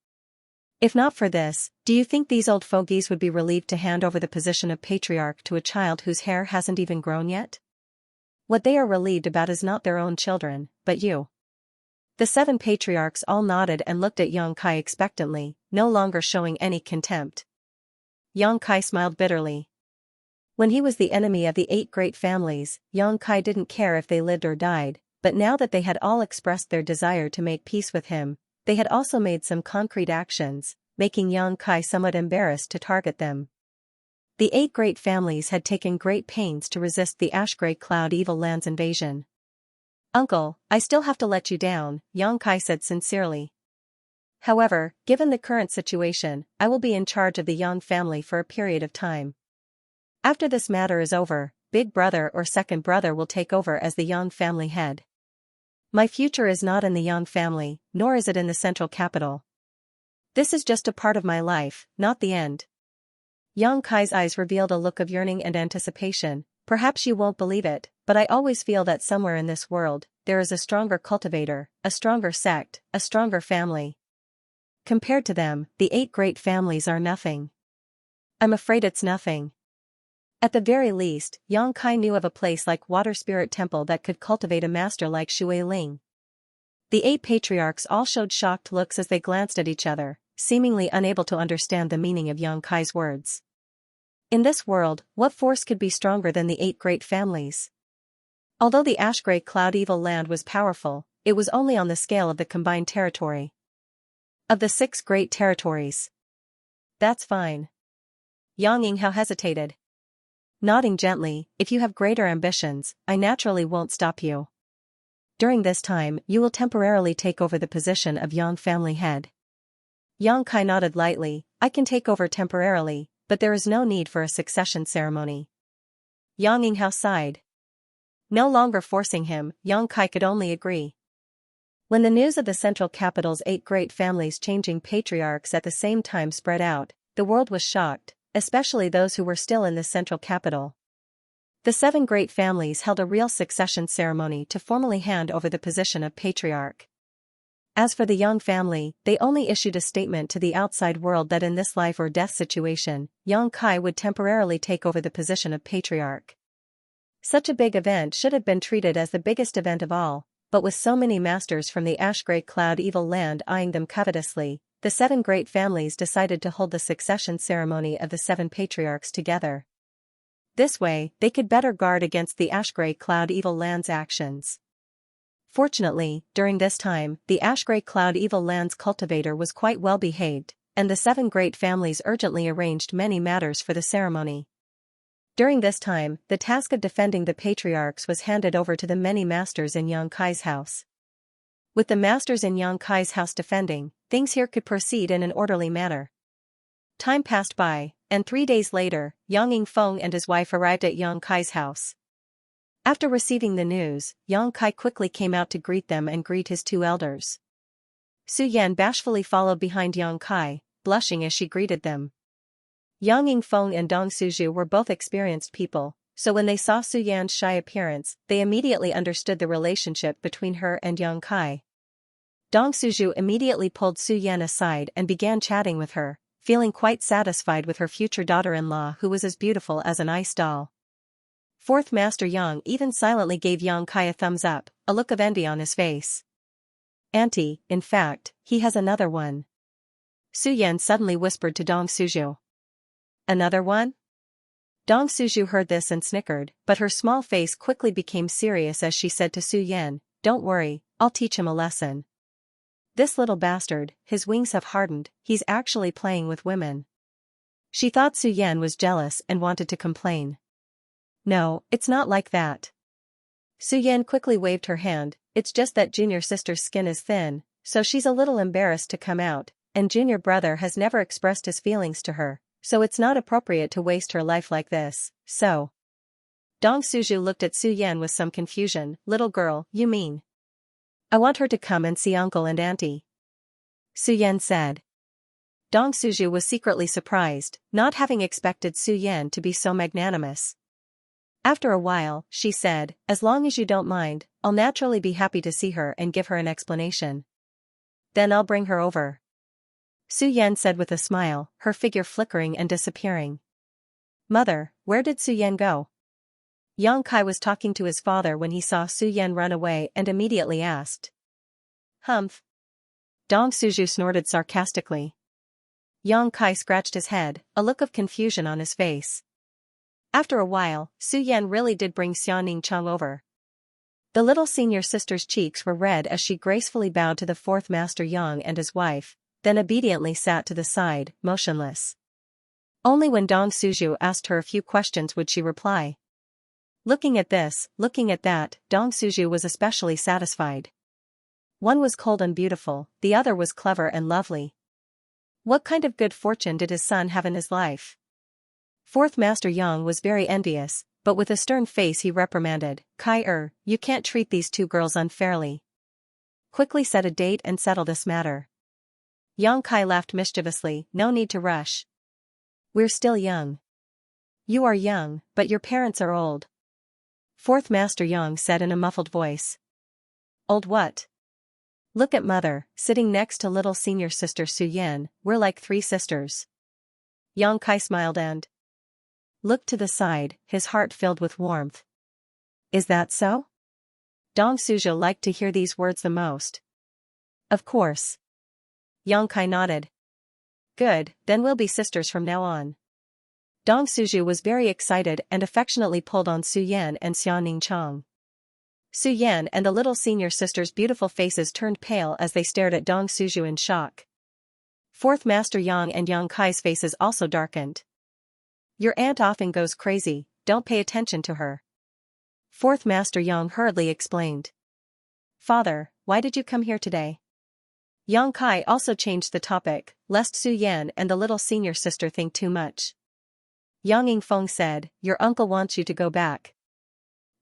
If not for this, do you think these old fogies would be relieved to hand over the position of patriarch to a child whose hair hasn't even grown yet? What they are relieved about is not their own children, but you. The 7 patriarchs all nodded and looked at Yang Kai expectantly, no longer showing any contempt. Yang Kai smiled bitterly. When he was the enemy of the 8 great families, Yang Kai didn't care if they lived or died, but now that they had all expressed their desire to make peace with him, they had also made some concrete actions, making Yang Kai somewhat embarrassed to target them. The 8 great families had taken great pains to resist the ash-gray cloud evil land's invasion. Uncle, I still have to let you down, Yang Kai said sincerely. However, given the current situation, I will be in charge of the Yang family for a period of time. After this matter is over, big brother or second brother will take over as the Yang family head. My future is not in the Yang family, nor is it in the central capital. This is just a part of my life, not the end. Yang Kai's eyes revealed a look of yearning and anticipation. Perhaps you won't believe it, but I always feel that somewhere in this world, there is a stronger cultivator, a stronger sect, a stronger family. Compared to them, the 8 great families are nothing. I'm afraid it's nothing. At the very least, Yang Kai knew of a place like Water Spirit Temple that could cultivate a master like Shui Ling. The 8 patriarchs all showed shocked looks as they glanced at each other, seemingly unable to understand the meaning of Yang Kai's words. In this world, what force could be stronger than the 8 great families? Although the ash-gray cloud evil land was powerful, it was only on the scale of the combined territory of the 6 great territories. That's fine. Yang Yinghao hesitated. Nodding gently, if you have greater ambitions, I naturally won't stop you. During this time, you will temporarily take over the position of Yang family head. Yang Kai nodded lightly, I can take over temporarily, but there is no need for a succession ceremony. Yang Yinghao sighed. No longer forcing him, Yang Kai could only agree. When the news of the central capital's 8 great families changing patriarchs at the same time spread out, the world was shocked, especially those who were still in the central capital. The 7 great families held a real succession ceremony to formally hand over the position of patriarch. As for the Yang family, they only issued a statement to the outside world that in this life or death situation, Yang Kai would temporarily take over the position of patriarch. Such a big event should have been treated as the biggest event of all, but with so many masters from the ash-gray cloud evil land eyeing them covetously, the 7 great families decided to hold the succession ceremony of the 7 patriarchs together. This way, they could better guard against the ash-gray cloud evil land's actions. Fortunately, during this time, the ash-gray cloud evil land's cultivator was quite well behaved, and the 7 great families urgently arranged many matters for the ceremony. During this time, the task of defending the patriarchs was handed over to the many masters in Yang Kai's house. With the masters in Yang Kai's house defending, things here could proceed in an orderly manner. Time passed by, and 3 days later, Yang Yingfeng and his wife arrived at Yang Kai's house. After receiving the news, Yang Kai quickly came out to greet them and greet his 2 elders. Su Yan bashfully followed behind Yang Kai, blushing as she greeted them. Yang Yingfeng and Dong Suzhu were both experienced people, so when they saw Su Yan's shy appearance, they immediately understood the relationship between her and Yang Kai. Dong Suzhu immediately pulled Su Yan aside and began chatting with her, feeling quite satisfied with her future daughter-in-law who was as beautiful as an ice doll. 4th Master Yang even silently gave Yang Kai a thumbs up, a look of envy on his face. Auntie, in fact, he has another one. Su Yan suddenly whispered to Dong Suzhu. Another one? Dong Suzhu heard this and snickered, but her small face quickly became serious as she said to Su Yan, Don't worry, I'll teach him a lesson. This little bastard, his wings have hardened, he's actually playing with women. She thought Su Yan was jealous and wanted to complain. No, it's not like that. Su Yan quickly waved her hand, it's just that junior sister's skin is thin, so she's a little embarrassed to come out, and junior brother has never expressed his feelings to her, so it's not appropriate to waste her life like this, so. Dong Suzhu looked at Su Yan with some confusion, little girl, you mean? I want her to come and see uncle and auntie. Su Yan said. Dong Suzhu was secretly surprised, not having expected Su Yan to be so magnanimous. After a while, she said, as long as you don't mind, I'll naturally be happy to see her and give her an explanation. Then I'll bring her over. Su Yan said with a smile, her figure flickering and disappearing. Mother, where did Su Yan go? Yang Kai was talking to his father when he saw Su Yan run away and immediately asked. Humph. Dong Suzhu snorted sarcastically. Yang Kai scratched his head, a look of confusion on his face. After a while, Su Yan really did bring Xianing Cheng over. The little senior sister's cheeks were red as she gracefully bowed to the 4th Master Yang and his wife, then obediently sat to the side, motionless. Only when Dong Suzhu asked her a few questions would she reply. Looking at this, looking at that, Dong Suzhu was especially satisfied. One was cold and beautiful, the other was clever and lovely. What kind of good fortune did his son have in his life? 4th Master Yang was very envious, but with a stern face he reprimanded, Kai you can't treat these 2 girls unfairly. Quickly set a date and settle this matter. Yang Kai laughed mischievously, no need to rush. We're still young. You are young, but your parents are old. Fourth Master Yang said in a muffled voice. Old what? Look at mother, sitting next to little senior sister Su Yan, we're like three sisters. Yang Kai smiled and looked to the side, his heart filled with warmth. Is that so? Dong Suzhou liked to hear these words the most. Of course. Yang Kai nodded. Good, then we'll be sisters from now on. Dong Suzhou was very excited and affectionately pulled on Su Yan and Xiaoning Chong. Su Yan and the little senior sister's beautiful faces turned pale as they stared at Dong Suzhou in shock. Fourth Master Yang and Yang Kai's faces also darkened. Your aunt often goes crazy, don't pay attention to her. Fourth Master Yang hurriedly explained. Father, why did you come here today? Yang Kai also changed the topic, lest Su Yan and the little senior sister think too much. Yang Yingfeng said, your uncle wants you to go back.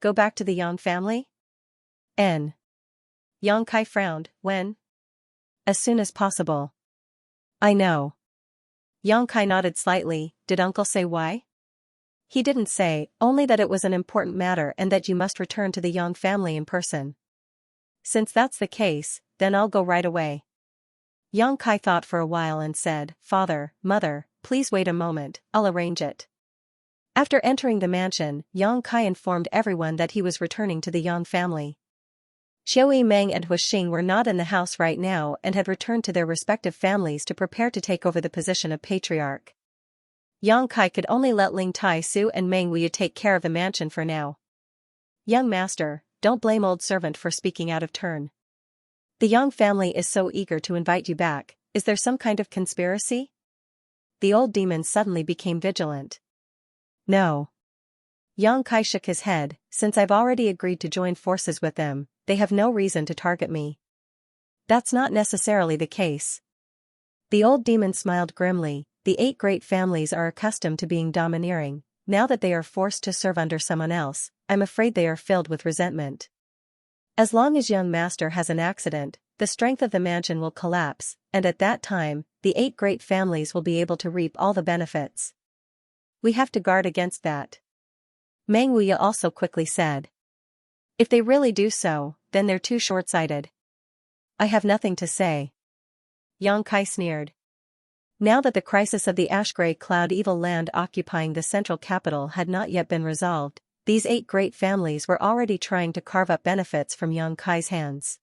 Go back to the Yang family? N. Yang Kai frowned, when? As soon as possible. I know. Yang Kai nodded slightly, did uncle say why? He didn't say, only that it was an important matter and that you must return to the Yang family in person. Since that's the case, then I'll go right away. Yang Kai thought for a while and said, Father, Mother, please wait a moment, I'll arrange it. After entering the mansion, Yang Kai informed everyone that he was returning to the Yang family. Xiao Meng and Hu Xing were not in the house right now and had returned to their respective families to prepare to take over the position of patriarch. Yang Kai could only let Ling Tai Su and Meng Wuyu take care of the mansion for now. Young master, don't blame old servant for speaking out of turn. The Yang family is so eager to invite you back, is there some kind of conspiracy? The old demon suddenly became vigilant. No. Yang Kai shook his head, since I've already agreed to join forces with them, they have no reason to target me. That's not necessarily the case. The old demon smiled grimly, the 8 great families are accustomed to being domineering, now that they are forced to serve under someone else, I'm afraid they are filled with resentment. As long as young master has an accident, the strength of the mansion will collapse, and at that time, the 8 great families will be able to reap all the benefits. We have to guard against that. Meng Wuya also quickly said. If they really do so, then they're too short-sighted. I have nothing to say. Yang Kai sneered. Now that the crisis of the ash-gray cloud evil land occupying the central capital had not yet been resolved, these 8 great families were already trying to carve up benefits from Yang Kai's hands.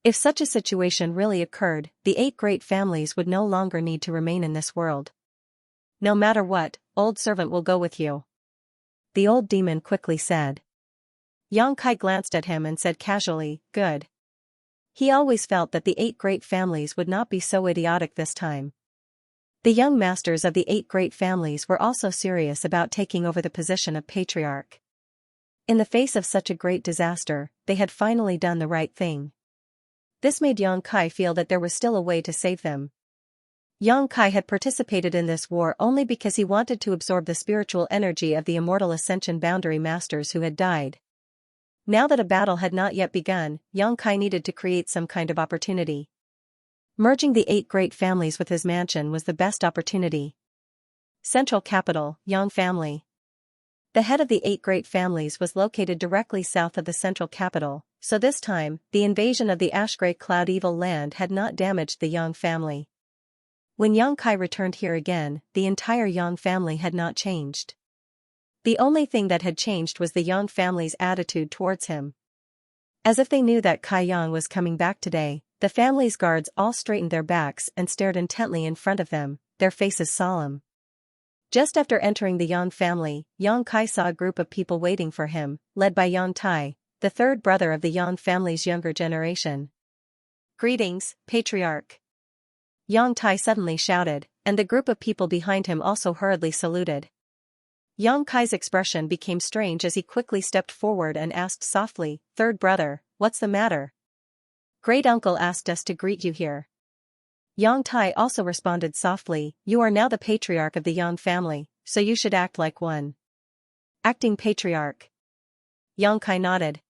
If such a situation really occurred, the 8 great families would no longer need to remain in this world. No matter what, old servant will go with you. The old demon quickly said. Yang Kai glanced at him and said casually, good. He always felt that the 8 great families would not be so idiotic this time. The young masters of the 8 great families were also serious about taking over the position of patriarch. In the face of such a great disaster, they had finally done the right thing. This made Yang Kai feel that there was still a way to save them. Yang Kai had participated in this war only because he wanted to absorb the spiritual energy of the immortal Ascension Boundary Masters who had died. Now that a battle had not yet begun, Yang Kai needed to create some kind of opportunity. Merging the 8 great families with his mansion was the best opportunity. Central capital, Yang family. The head of the 8 great families was located directly south of the central capital, so this time, the invasion of the ash-gray cloud evil land had not damaged the Yang family. When Yang Kai returned here again, the entire Yang family had not changed. The only thing that had changed was the Yang family's attitude towards him. As if they knew that Kai Yang was coming back today, the family's guards all straightened their backs and stared intently in front of them, their faces solemn. Just after entering the Yang family, Yang Kai saw a group of people waiting for him, led by Yang Tai, the 3rd brother of the Yang family's younger generation. Greetings, Patriarch. Yang Tai suddenly shouted, and the group of people behind him also hurriedly saluted. Yang Kai's expression became strange as he quickly stepped forward and asked softly, 3rd brother, what's the matter? Great uncle asked us to greet you here. Yang Tai also responded softly, you are now the patriarch of the Yang family, so you should act like one. Acting patriarch. Yang Kai nodded.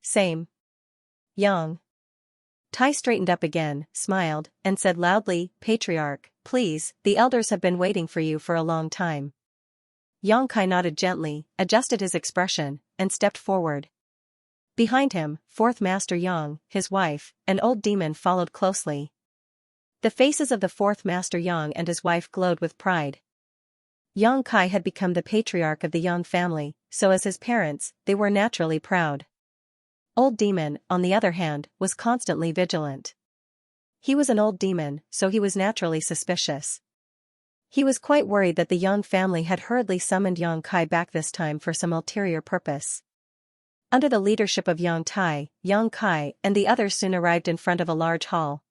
Same. Yang Tai straightened up again, smiled, and said loudly, Patriarch, please, the elders have been waiting for you for a long time. Yang Kai nodded gently, adjusted his expression, and stepped forward. Behind him, fourth Master Yang, his wife, and old demon followed closely. The faces of the fourth Master Yang and his wife glowed with pride. Yang Kai had become the patriarch of the Yang family, so as his parents, they were naturally proud. Old demon, on the other hand, was constantly vigilant. He was an old demon, so he was naturally suspicious. He was quite worried that the Yang family had hurriedly summoned Yang Kai back this time for some ulterior purpose. Under the leadership of Yang Tai, Yang Kai and the others soon arrived in front of a large hall.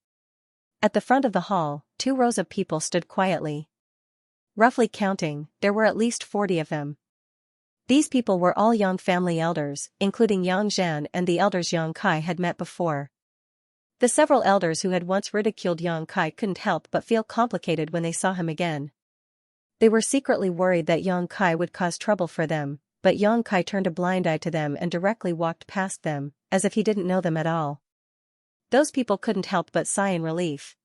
At the front of the hall, 2 rows of people stood quietly. Roughly counting, there were at least 40 of them. These people were all Yang family elders, including Yang Zhan and the elders Yang Kai had met before. The several elders who had once ridiculed Yang Kai couldn't help but feel complicated when they saw him again. They were secretly worried that Yang Kai would cause trouble for them, but Yang Kai turned a blind eye to them and directly walked past them, as if he didn't know them at all. Those people couldn't help but sigh in relief.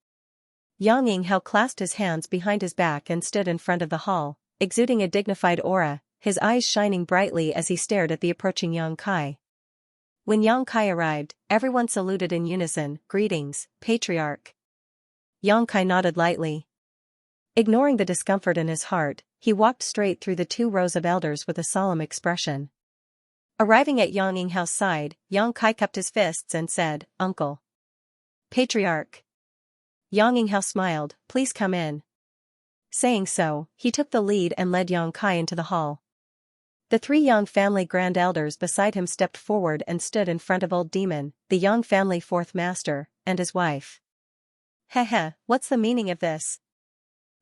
Yang Yinghao clasped his hands behind his back and stood in front of the hall, exuding a dignified aura, his eyes shining brightly as he stared at the approaching Yang Kai. When Yang Kai arrived, everyone saluted in unison, "Greetings, Patriarch." Yang Kai nodded lightly. Ignoring the discomfort in his heart, he walked straight through the 2 rows of elders with a solemn expression. Arriving at Yang Yinghao's side, Yang Kai cupped his fists and said, "Uncle." "Patriarch." Yang Yinghao smiled, "Please come in." Saying so, he took the lead and led Yang Kai into the hall. The 3 Yang family grand elders beside him stepped forward and stood in front of old demon, the Yang family 4th master, and his wife. "Heh, what's the meaning of this?"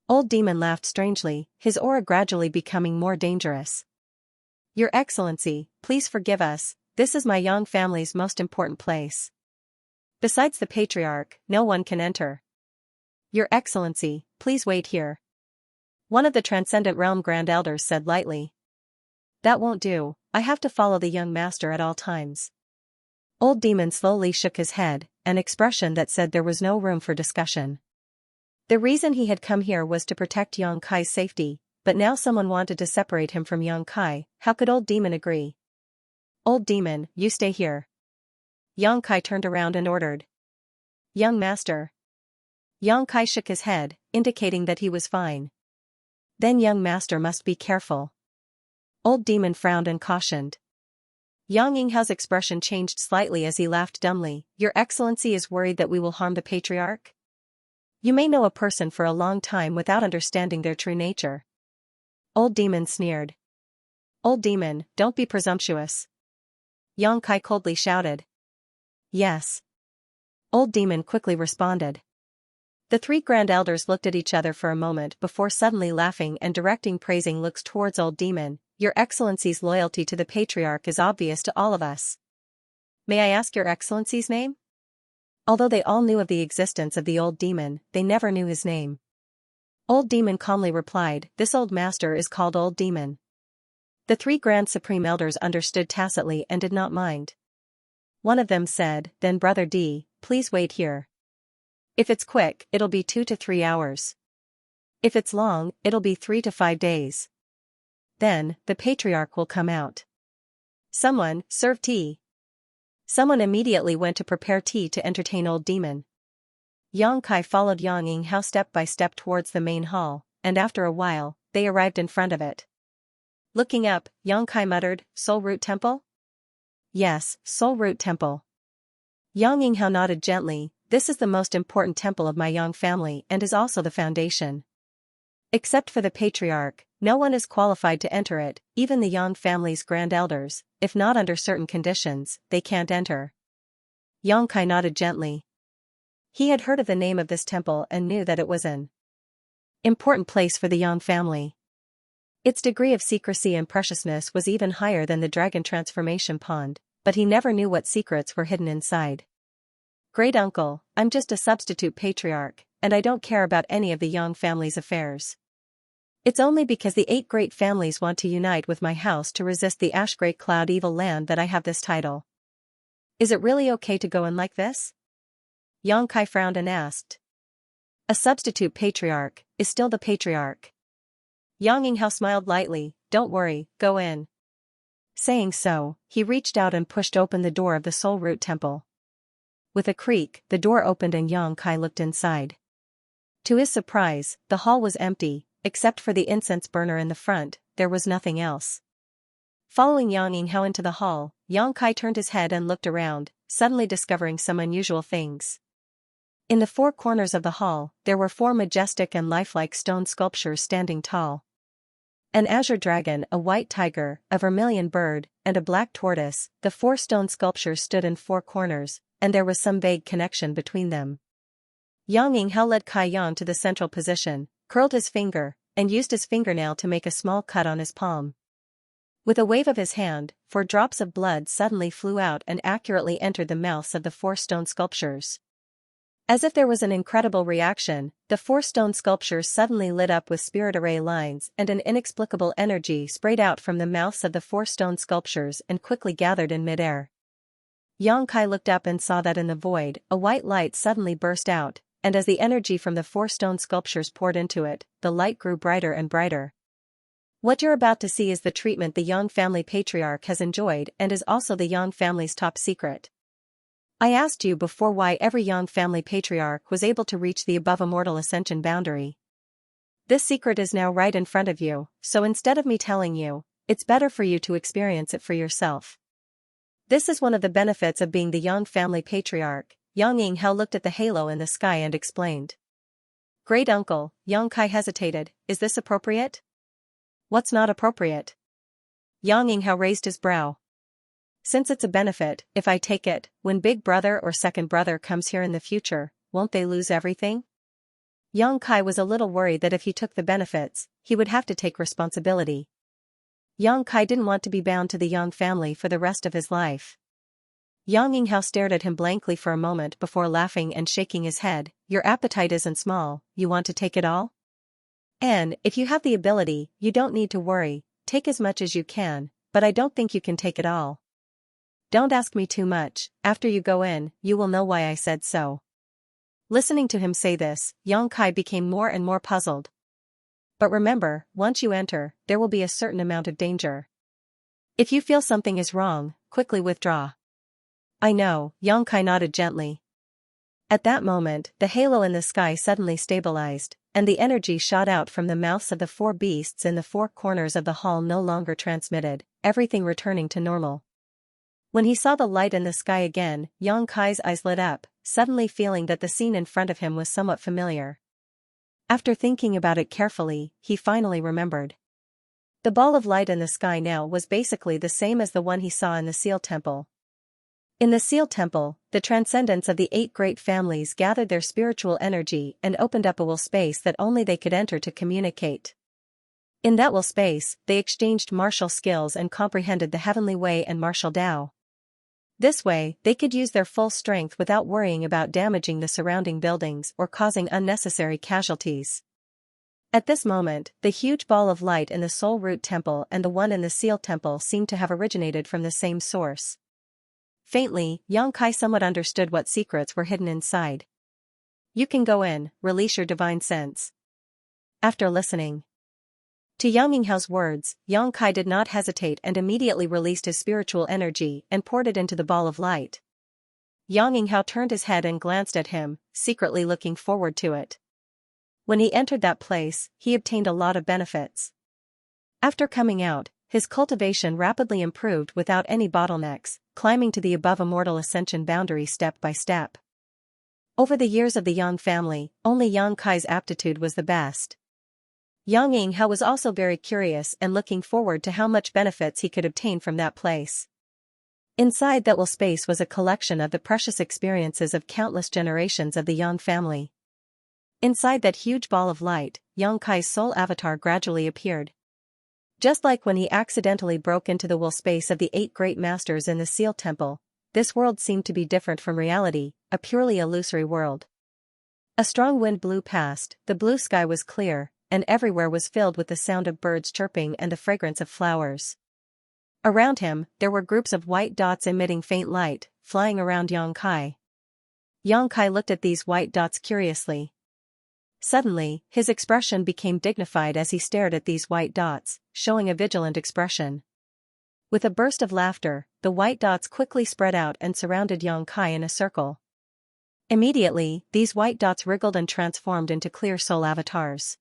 Old demon laughed strangely, his aura gradually becoming more dangerous. "Your Excellency, please forgive us, this is my Yang family's most important place. Besides the patriarch, no one can enter. Your Excellency, please wait here." One of the Transcendent Realm Grand Elders said lightly. "That won't do, I have to follow the young master at all times." Old demon slowly shook his head, an expression that said there was no room for discussion. The reason he had come here was to protect Yang Kai's safety, but now someone wanted to separate him from Yang Kai. How could old demon agree? "Old demon, you stay here." Yang Kai turned around and ordered. "Young master." Yang Kai shook his head, indicating that he was fine. "Then young master must be careful." Old demon frowned and cautioned. Yang Yinghao's expression changed slightly as he laughed dumbly. "Your Excellency is worried that we will harm the patriarch? You may know a person for a long time without understanding their true nature." Old demon sneered. "Old demon, don't be presumptuous." Yang Kai coldly shouted. "Yes." Old demon quickly responded. The 3 grand elders looked at each other for a moment before suddenly laughing and directing praising looks towards old demon. "Your Excellency's loyalty to the patriarch is obvious to all of us. May I ask your Excellency's name?" Although they all knew of the existence of the old demon, they never knew his name. Old demon calmly replied, "This old master is called Old Demon." The 3 grand supreme elders understood tacitly and did not mind. One of them said, "Then Brother D, please wait here. If it's quick, it'll be 2 to 3 hours. If it's long, it'll be 3 to 5 days. Then, the patriarch will come out. Someone, serve tea." Someone immediately went to prepare tea to entertain old demon. Yang Kai followed Yang Yinghao step by step towards the main hall, and after a while, they arrived in front of it. Looking up, Yang Kai muttered, "Soul Root Temple?" "Yes, Soul Root Temple." Yang Yinghao nodded gently. "This is the most important temple of my Yang family and is also the foundation. Except for the patriarch, no one is qualified to enter it, even the Yang family's grand elders, if not under certain conditions, they can't enter." Yang Kai nodded gently. He had heard of the name of this temple and knew that it was an important place for the Yang family. Its degree of secrecy and preciousness was even higher than the dragon transformation pond, but he never knew what secrets were hidden inside. "Great uncle, I'm just a substitute patriarch, and I don't care about any of the Yang family's affairs. It's only because the 8 great families want to unite with my house to resist the Ash Great Cloud evil land that I have this title. Is it really okay to go in like this?" Yang Kai frowned and asked. A substitute patriarch is still the patriarch. Xianxia smiled lightly, don't worry, go in. Saying so, he reached out and pushed open the door of the Soul Root Temple. With a creak, the door opened and Xianxia looked inside. To his surprise, the hall was empty, except for the incense burner in the front, there was nothing else. Following Xianxia into the hall, Xianxia turned his head and looked around, suddenly discovering some unusual things. In the four corners of the hall, there were four majestic and lifelike stone sculptures standing tall. An azure dragon, a white tiger, a vermilion bird, and a black tortoise, the four stone sculptures stood in four corners, and there was some vague connection between them. Xianxia led Kai Yan to the central position, curled his finger, and used his fingernail to make a small cut on his palm. With a wave of his hand, 4 drops of blood suddenly flew out and accurately entered the mouths of the 4 stone sculptures. As if there was an incredible reaction, the 4 stone sculptures suddenly lit up with spirit array lines and an inexplicable energy sprayed out from the mouths of the 4 stone sculptures and quickly gathered in midair. Xianxia looked up and saw that in the void, a white light suddenly burst out, and as the energy from the 4 stone sculptures poured into it, the light grew brighter and brighter. What you're about to see is the treatment the Yang family patriarch has enjoyed and is also the Yang family's top secret. I asked you before why every Yang family patriarch was able to reach the above immortal ascension boundary. This secret is now right in front of you, so instead of me telling you, it's better for you to experience it for yourself. This is one of the benefits of being the Yang family patriarch. Xianxia looked at the halo in the sky and explained. Great uncle, Xianxia hesitated, is this appropriate? What's not appropriate? Xianxia raised his brow. Since it's a benefit, if I take it, when big brother or second brother comes here in the future, won't they lose everything? Xianxia was a little worried that if he took the benefits, he would have to take responsibility. Xianxia didn't want to be bound to the Yang family for the rest of his life. Xianxia stared at him blankly for a moment before laughing and shaking his head. Your appetite isn't small, you want to take it all? And, if you have the ability, you don't need to worry, take as much as you can, but I don't think you can take it all. Don't ask me too much, after you go in, you will know why I said so. Listening to him say this, Xianxia became more and more puzzled. But remember, once you enter, there will be a certain amount of danger. If you feel something is wrong, quickly withdraw. I know, Xianxia nodded gently. At that moment, the halo in the sky suddenly stabilized, and the energy shot out from the mouths of the 4 beasts in the 4 corners of the hall no longer transmitted, everything returning to normal. When he saw the light in the sky again, Xianxia's eyes lit up, suddenly feeling that the scene in front of him was somewhat familiar. After thinking about it carefully, he finally remembered. The ball of light in the sky now was basically the same as the one he saw in the Seal Temple. In the Seal Temple, the transcendents of the 8 great families gathered their spiritual energy and opened up a will space that only they could enter to communicate. In that will space, they exchanged martial skills and comprehended the heavenly way and martial Tao. This way, they could use their full strength without worrying about damaging the surrounding buildings or causing unnecessary casualties. At this moment, the huge ball of light in the Soul Root Temple and the one in the Seal Temple seemed to have originated from the same source. Faintly, Xianxia somewhat understood what secrets were hidden inside. You can go in, release your divine sense. After listening to Xianxia's words, Xianxia did not hesitate and immediately released his spiritual energy and poured it into the ball of light. Xianxia turned his head and glanced at him, secretly looking forward to it. When he entered that place, he obtained a lot of benefits. After coming out, his cultivation rapidly improved without any bottlenecks, climbing to the above immortal ascension boundary step by step. Over the years of the Yang family, only Xianxia's aptitude was the best. Xianxia was also very curious and looking forward to how much benefits he could obtain from that place. Inside that will space was a collection of the precious experiences of countless generations of the Yang family. Inside that huge ball of light, Xianxia's soul avatar gradually appeared. Just like when he accidentally broke into the will space of the 8 great masters in the Seal Temple, this world seemed to be different from reality, a purely illusory world. A strong wind blew past, the blue sky was clear, and everywhere was filled with the sound of birds chirping and the fragrance of flowers. Around him, there were groups of white dots emitting faint light, flying around Xianxia. Xianxia looked at these white dots curiously. Suddenly, his expression became dignified as he stared at these white dots, showing a vigilant expression. With a burst of laughter, the white dots quickly spread out and surrounded Xianxia in a circle. Immediately, these white dots wriggled and transformed into clear soul avatars.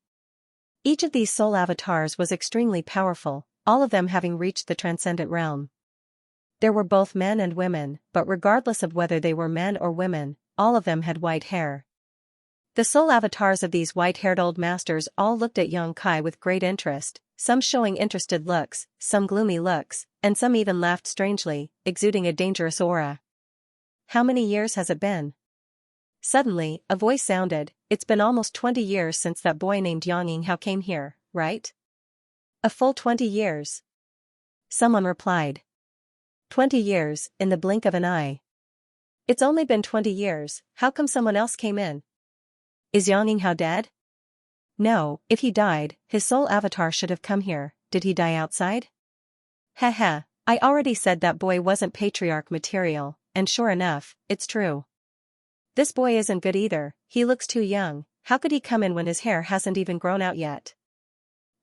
Each of these soul avatars was extremely powerful, all of them having reached the transcendent realm. There were both men and women, but regardless of whether they were men or women, all of them had white hair. The soul avatars of these white-haired old masters all looked at Xianxia with great interest, some showing interested looks, some gloomy looks, and some even laughed strangely, exuding a dangerous aura. "How many years has it been?" Suddenly, a voice sounded. "It's been almost 20 years since that boy named Xianxia came here, right?" "A full 20 years." Someone replied. 20 years, in the blink of an eye. "It's only been 20 years, how come someone else came in?" "Is Xianxia dead?" "No, if he died, his soul avatar should have come here. Did he die outside?" "Heh, I already said that boy wasn't patriarch material, and sure enough, it's true. This boy isn't good either, he looks too young, how could he come in when his hair hasn't even grown out yet?"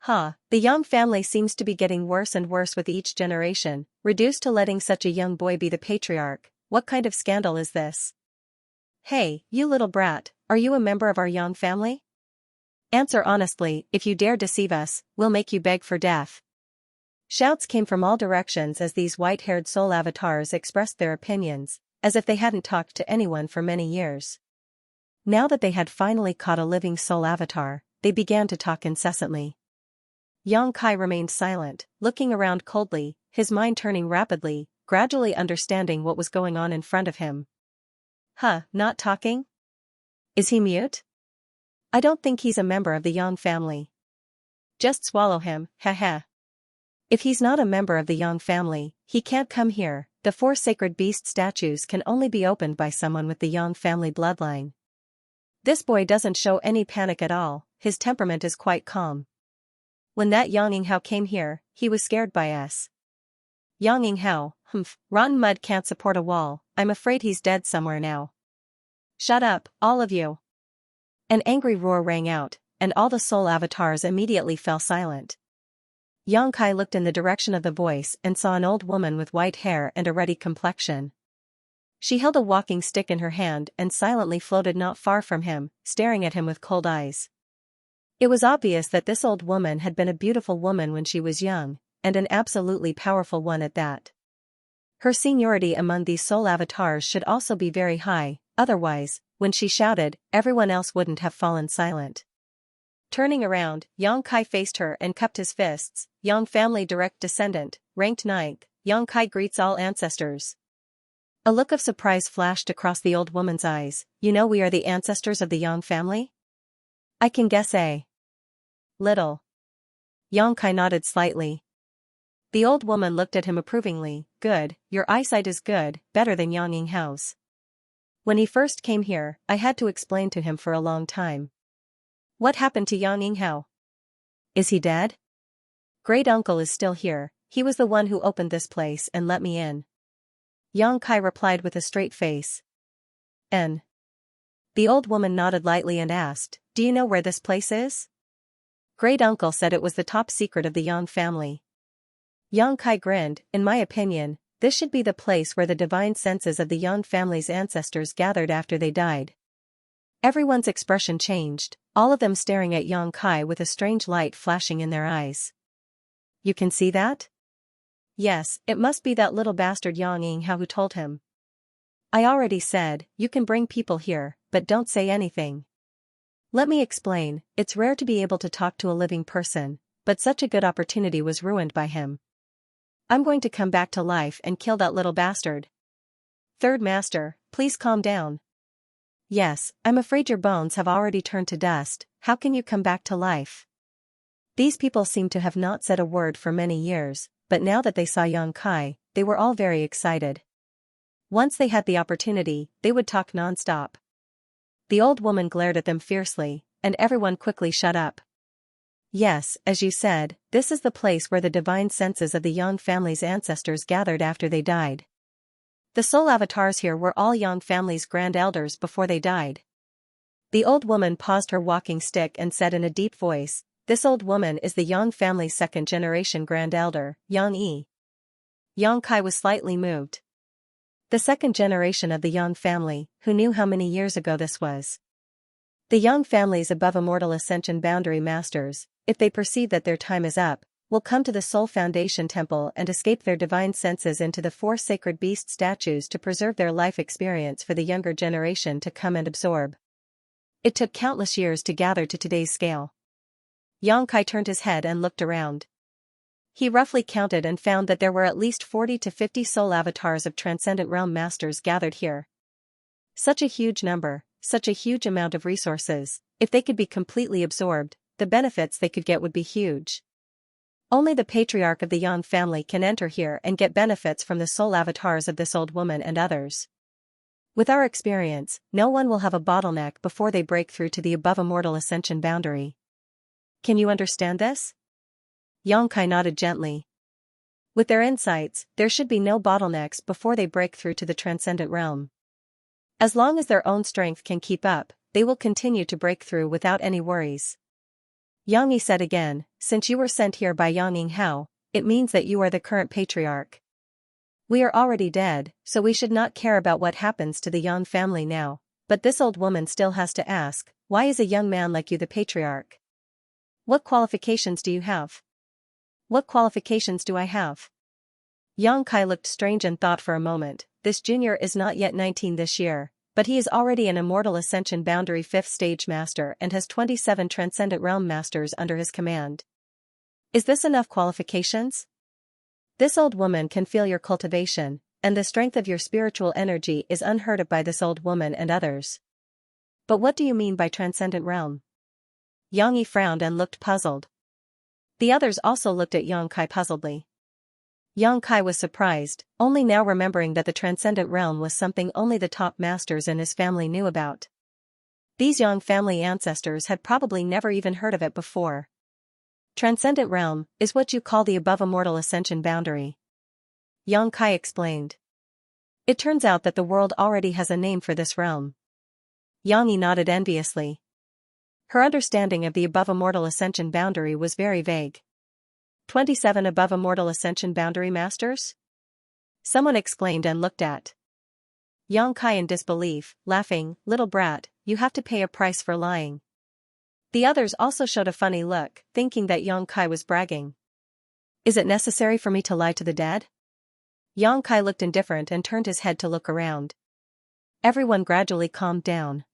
The Yang family seems to be getting worse and worse with each generation, reduced to letting such a young boy be the patriarch. What kind of scandal is this? "Hey, you little brat, are you a member of our Yang family? Answer honestly, if you dare deceive us, we'll make you beg for death." Shouts came from all directions as these white-haired soul avatars expressed their opinions, as if they hadn't talked to anyone for many years. Now that they had finally caught a living soul avatar, they began to talk incessantly. Xianxia remained silent, looking around coldly, his mind turning rapidly, gradually understanding what was going on in front of him. Not talking? Is he mute? I don't think he's a member of the Yang family. Just swallow him, If he's not a member of the Yang family, he can't come here. The 4 sacred beast statues can only be opened by someone with the Yang family bloodline. This boy doesn't show any panic at all, his temperament is quite calm. When that Xianxia came here, he was scared by us. Xianxia, rotten mud can't support a wall, I'm afraid he's dead somewhere now. Shut up, all of you. An angry roar rang out, and all the soul avatars immediately fell silent. Xianxia looked in the direction of the voice and saw an old woman with white hair and a ruddy complexion. She held a walking stick in her hand and silently floated not far from him, staring at him with cold eyes. It was obvious that this old woman had been a beautiful woman when she was young, and an absolutely powerful one at that. Her seniority among these soul avatars should also be very high, otherwise, when she shouted, everyone else wouldn't have fallen silent. Turning around, Xianxia faced her and cupped his fists. "Yang family direct descendant, ranked 9th, Xianxia greets all ancestors." A look of surprise flashed across the old woman's eyes. "You know we are the ancestors of the Yang family?" "I can guess a little." Xianxia nodded slightly. The old woman looked at him approvingly. "Good, your eyesight is good, better than Xianxia's. When he first came here, I had to explain to him for a long time. What happened to Xianxia? Is he dead?" "Great uncle is still here, he was the one who opened this place and let me in." Xianxia replied with a straight face. "N." The old woman nodded lightly and asked, "Do you know where this place is?" Great uncle said it was the top secret of the Yang family. Xianxia grinned. "In my opinion, this should be the place where the divine senses of the Yang family's ancestors gathered after they died." Everyone's expression changed, all of them staring at Xianxia with a strange light flashing in their eyes. "You can see that?" "Yes, it must be that little bastard Xianxia who told him. I already said, you can bring people here, but don't say anything. Let me explain, it's rare to be able to talk to a living person, but such a good opportunity was ruined by him. I'm going to come back to life and kill that little bastard." "Third master, please calm down." "Yes, I'm afraid your bones have already turned to dust, how can you come back to life?" These people seemed to have not said a word for many years, but now that they saw Xianxia, they were all very excited. Once they had the opportunity, they would talk non-stop. The old woman glared at them fiercely, and everyone quickly shut up. "Yes, as you said, this is the place where the divine senses of the Yang family's ancestors gathered after they died. The soul avatars here were all Yang family's grand elders before they died. The old woman paused her walking stick and said in a deep voice, "This old woman is the Yang family's second-generation grand elder, Yang Yi." Yang Kai was slightly moved. The second generation of the Yang family, who knew how many years ago this was? The Yang family's above immortal ascension boundary masters, if they perceive that their time is up, will come to the Soul Foundation Temple and escape their divine senses into the 4 sacred beast statues to preserve their life experience for the younger generation to come and absorb. It took countless years to gather to today's scale. Yang Kai turned his head and looked around. He roughly counted and found that there were at least 40 to 50 soul avatars of Transcendent Realm masters gathered here. Such a huge number, such a huge amount of resources. If they could be completely absorbed, the benefits they could get would be huge. Only the patriarch of the Yang family can enter here and get benefits from the soul avatars of this old woman and others. With our experience, no one will have a bottleneck before they break through to the above immortal ascension boundary. Can you understand this? Yang Kai nodded gently. With their insights, there should be no bottlenecks before they break through to the transcendent realm. As long as their own strength can keep up, they will continue to break through without any worries. Yang Yi said again, "Since you were sent here by Yang Yinghao, it means that you are the current patriarch. We are already dead, so we should not care about what happens to the Yang family now, but this old woman still has to ask, why is a young man like you the patriarch? What qualifications do you have?" "What qualifications do I have?" Yang Kai looked strange and thought for a moment. This junior is not yet 19 this year, but he is already an immortal ascension boundary 5th stage master and has 27 transcendent realm masters under his command. Is this enough qualifications? This old woman can feel your cultivation, and the strength of your spiritual energy is unheard of by this old woman and others. But what do you mean by transcendent realm? Yang Yi frowned and looked puzzled. The others also looked at Yang Kai puzzledly. Yang Kai was surprised, only now remembering that the transcendent realm was something only the top masters in his family knew about. These Yang family ancestors had probably never even heard of it before. Transcendent realm is what you call the above immortal ascension boundary. Yang Kai explained. It turns out that the world already has a name for this realm. Yang Yi nodded enviously. Her understanding of the above immortal ascension boundary was very vague. 27 above immortal ascension boundary masters? Someone exclaimed and looked at Yang Kai in disbelief, laughing, "Little brat, you have to pay a price for lying." The others also showed a funny look, thinking that Yang Kai was bragging. "Is it necessary for me to lie to the dead?" Yang Kai looked indifferent and turned his head to look around. Everyone gradually calmed down.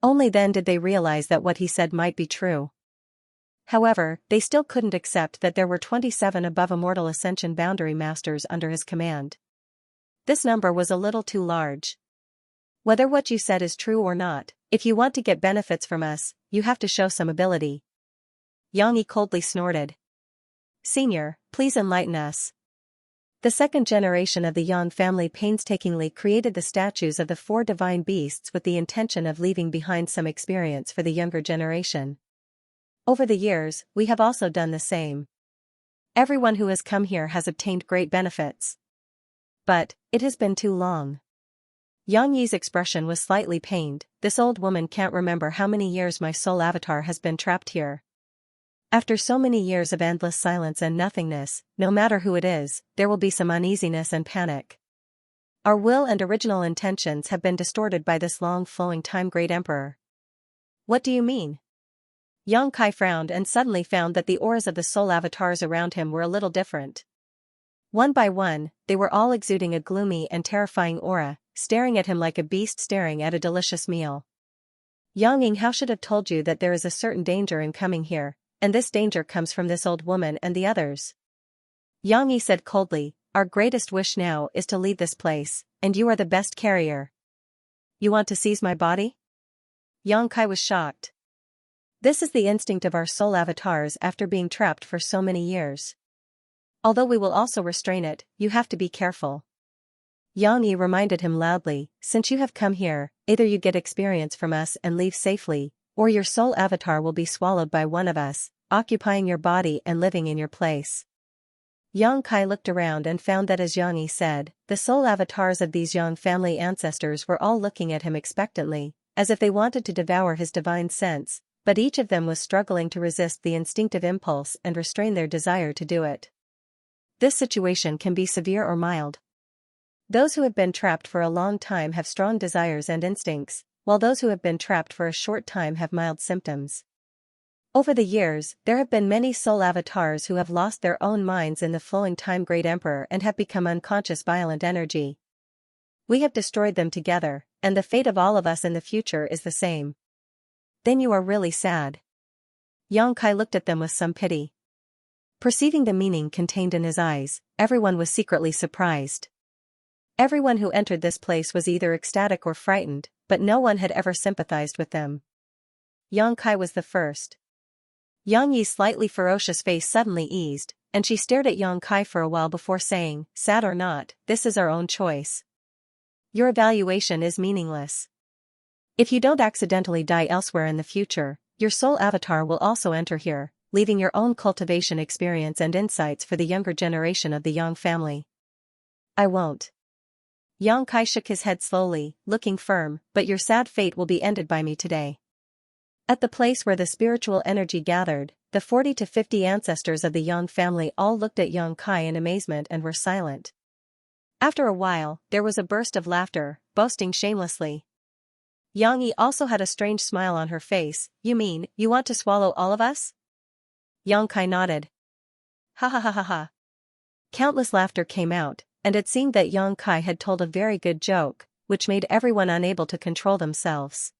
Only then did they realize that what he said might be true. However, they still couldn't accept that there were 27 above immortal ascension boundary masters under his command. This number was a little too large. "Whether what you said is true or not, if you want to get benefits from us, you have to show some ability." Yang Yi coldly snorted. "Senior, please enlighten us." The second generation of the Yang family painstakingly created the statues of the 4 divine beasts with the intention of leaving behind some experience for the younger generation. Over the years, we have also done the same. Everyone who has come here has obtained great benefits. But, it has been too long. Yang Yi's expression was slightly pained. "This old woman can't remember how many years my soul avatar has been trapped here. After so many years of endless silence and nothingness, no matter who it is, there will be some uneasiness and panic. Our will and original intentions have been distorted by this long-flowing time, Great Emperor." "What do you mean?" Yang Kai frowned and suddenly found that the auras of the soul avatars around him were a little different. One by one, they were all exuding a gloomy and terrifying aura, staring at him like a beast staring at a delicious meal. "Yang Yinghao should have told you that there is a certain danger in coming here, and this danger comes from this old woman and the others." Yang Yi said coldly, "Our greatest wish now is to leave this place, and you are the best carrier." "You want to seize my body?" Yang Kai was shocked. This is the instinct of our soul avatars after being trapped for so many years. Although we will also restrain it, you have to be careful. Yang Yi reminded him loudly, "Since you have come here, either you get experience from us and leave safely, or your soul avatar will be swallowed by one of us, occupying your body and living in your place." Yang Kai looked around and found that as Yang Yi said, the soul avatars of these Yang family ancestors were all looking at him expectantly, as if they wanted to devour his divine sense, but each of them was struggling to resist the instinctive impulse and restrain their desire to do it. This situation can be severe or mild. Those who have been trapped for a long time have strong desires and instincts, while those who have been trapped for a short time have mild symptoms. Over the years, there have been many soul avatars who have lost their own minds in the flowing time Great Emperor and have become unconscious violent energy. We have destroyed them together, and the fate of all of us in the future is the same. Then you are really sad. Xianxia looked at them with some pity. Perceiving the meaning contained in his eyes, everyone was secretly surprised. Everyone who entered this place was either ecstatic or frightened, but no one had ever sympathized with them. Xianxia was the first. Yang Yi's slightly ferocious face suddenly eased, and she stared at Xianxia for a while before saying, "Sad or not, this is our own choice. Your evaluation is meaningless. If you don't accidentally die elsewhere in the future, your soul avatar will also enter here, leaving your own cultivation experience and insights for the younger generation of the Yang family." "I won't." Xianxia shook his head slowly, looking firm, "But your sad fate will be ended by me today." At the place where the spiritual energy gathered, the 40 to 50 ancestors of the Yang family all looked at Xianxia in amazement and were silent. After a while, there was a burst of laughter, boasting shamelessly. Yang Yi also had a strange smile on her face. "You mean, you want to swallow all of us?" Xianxia nodded. "Ha ha ha ha ha." Countless laughter came out, and it seemed that Xianxia had told a very good joke, which made everyone unable to control themselves.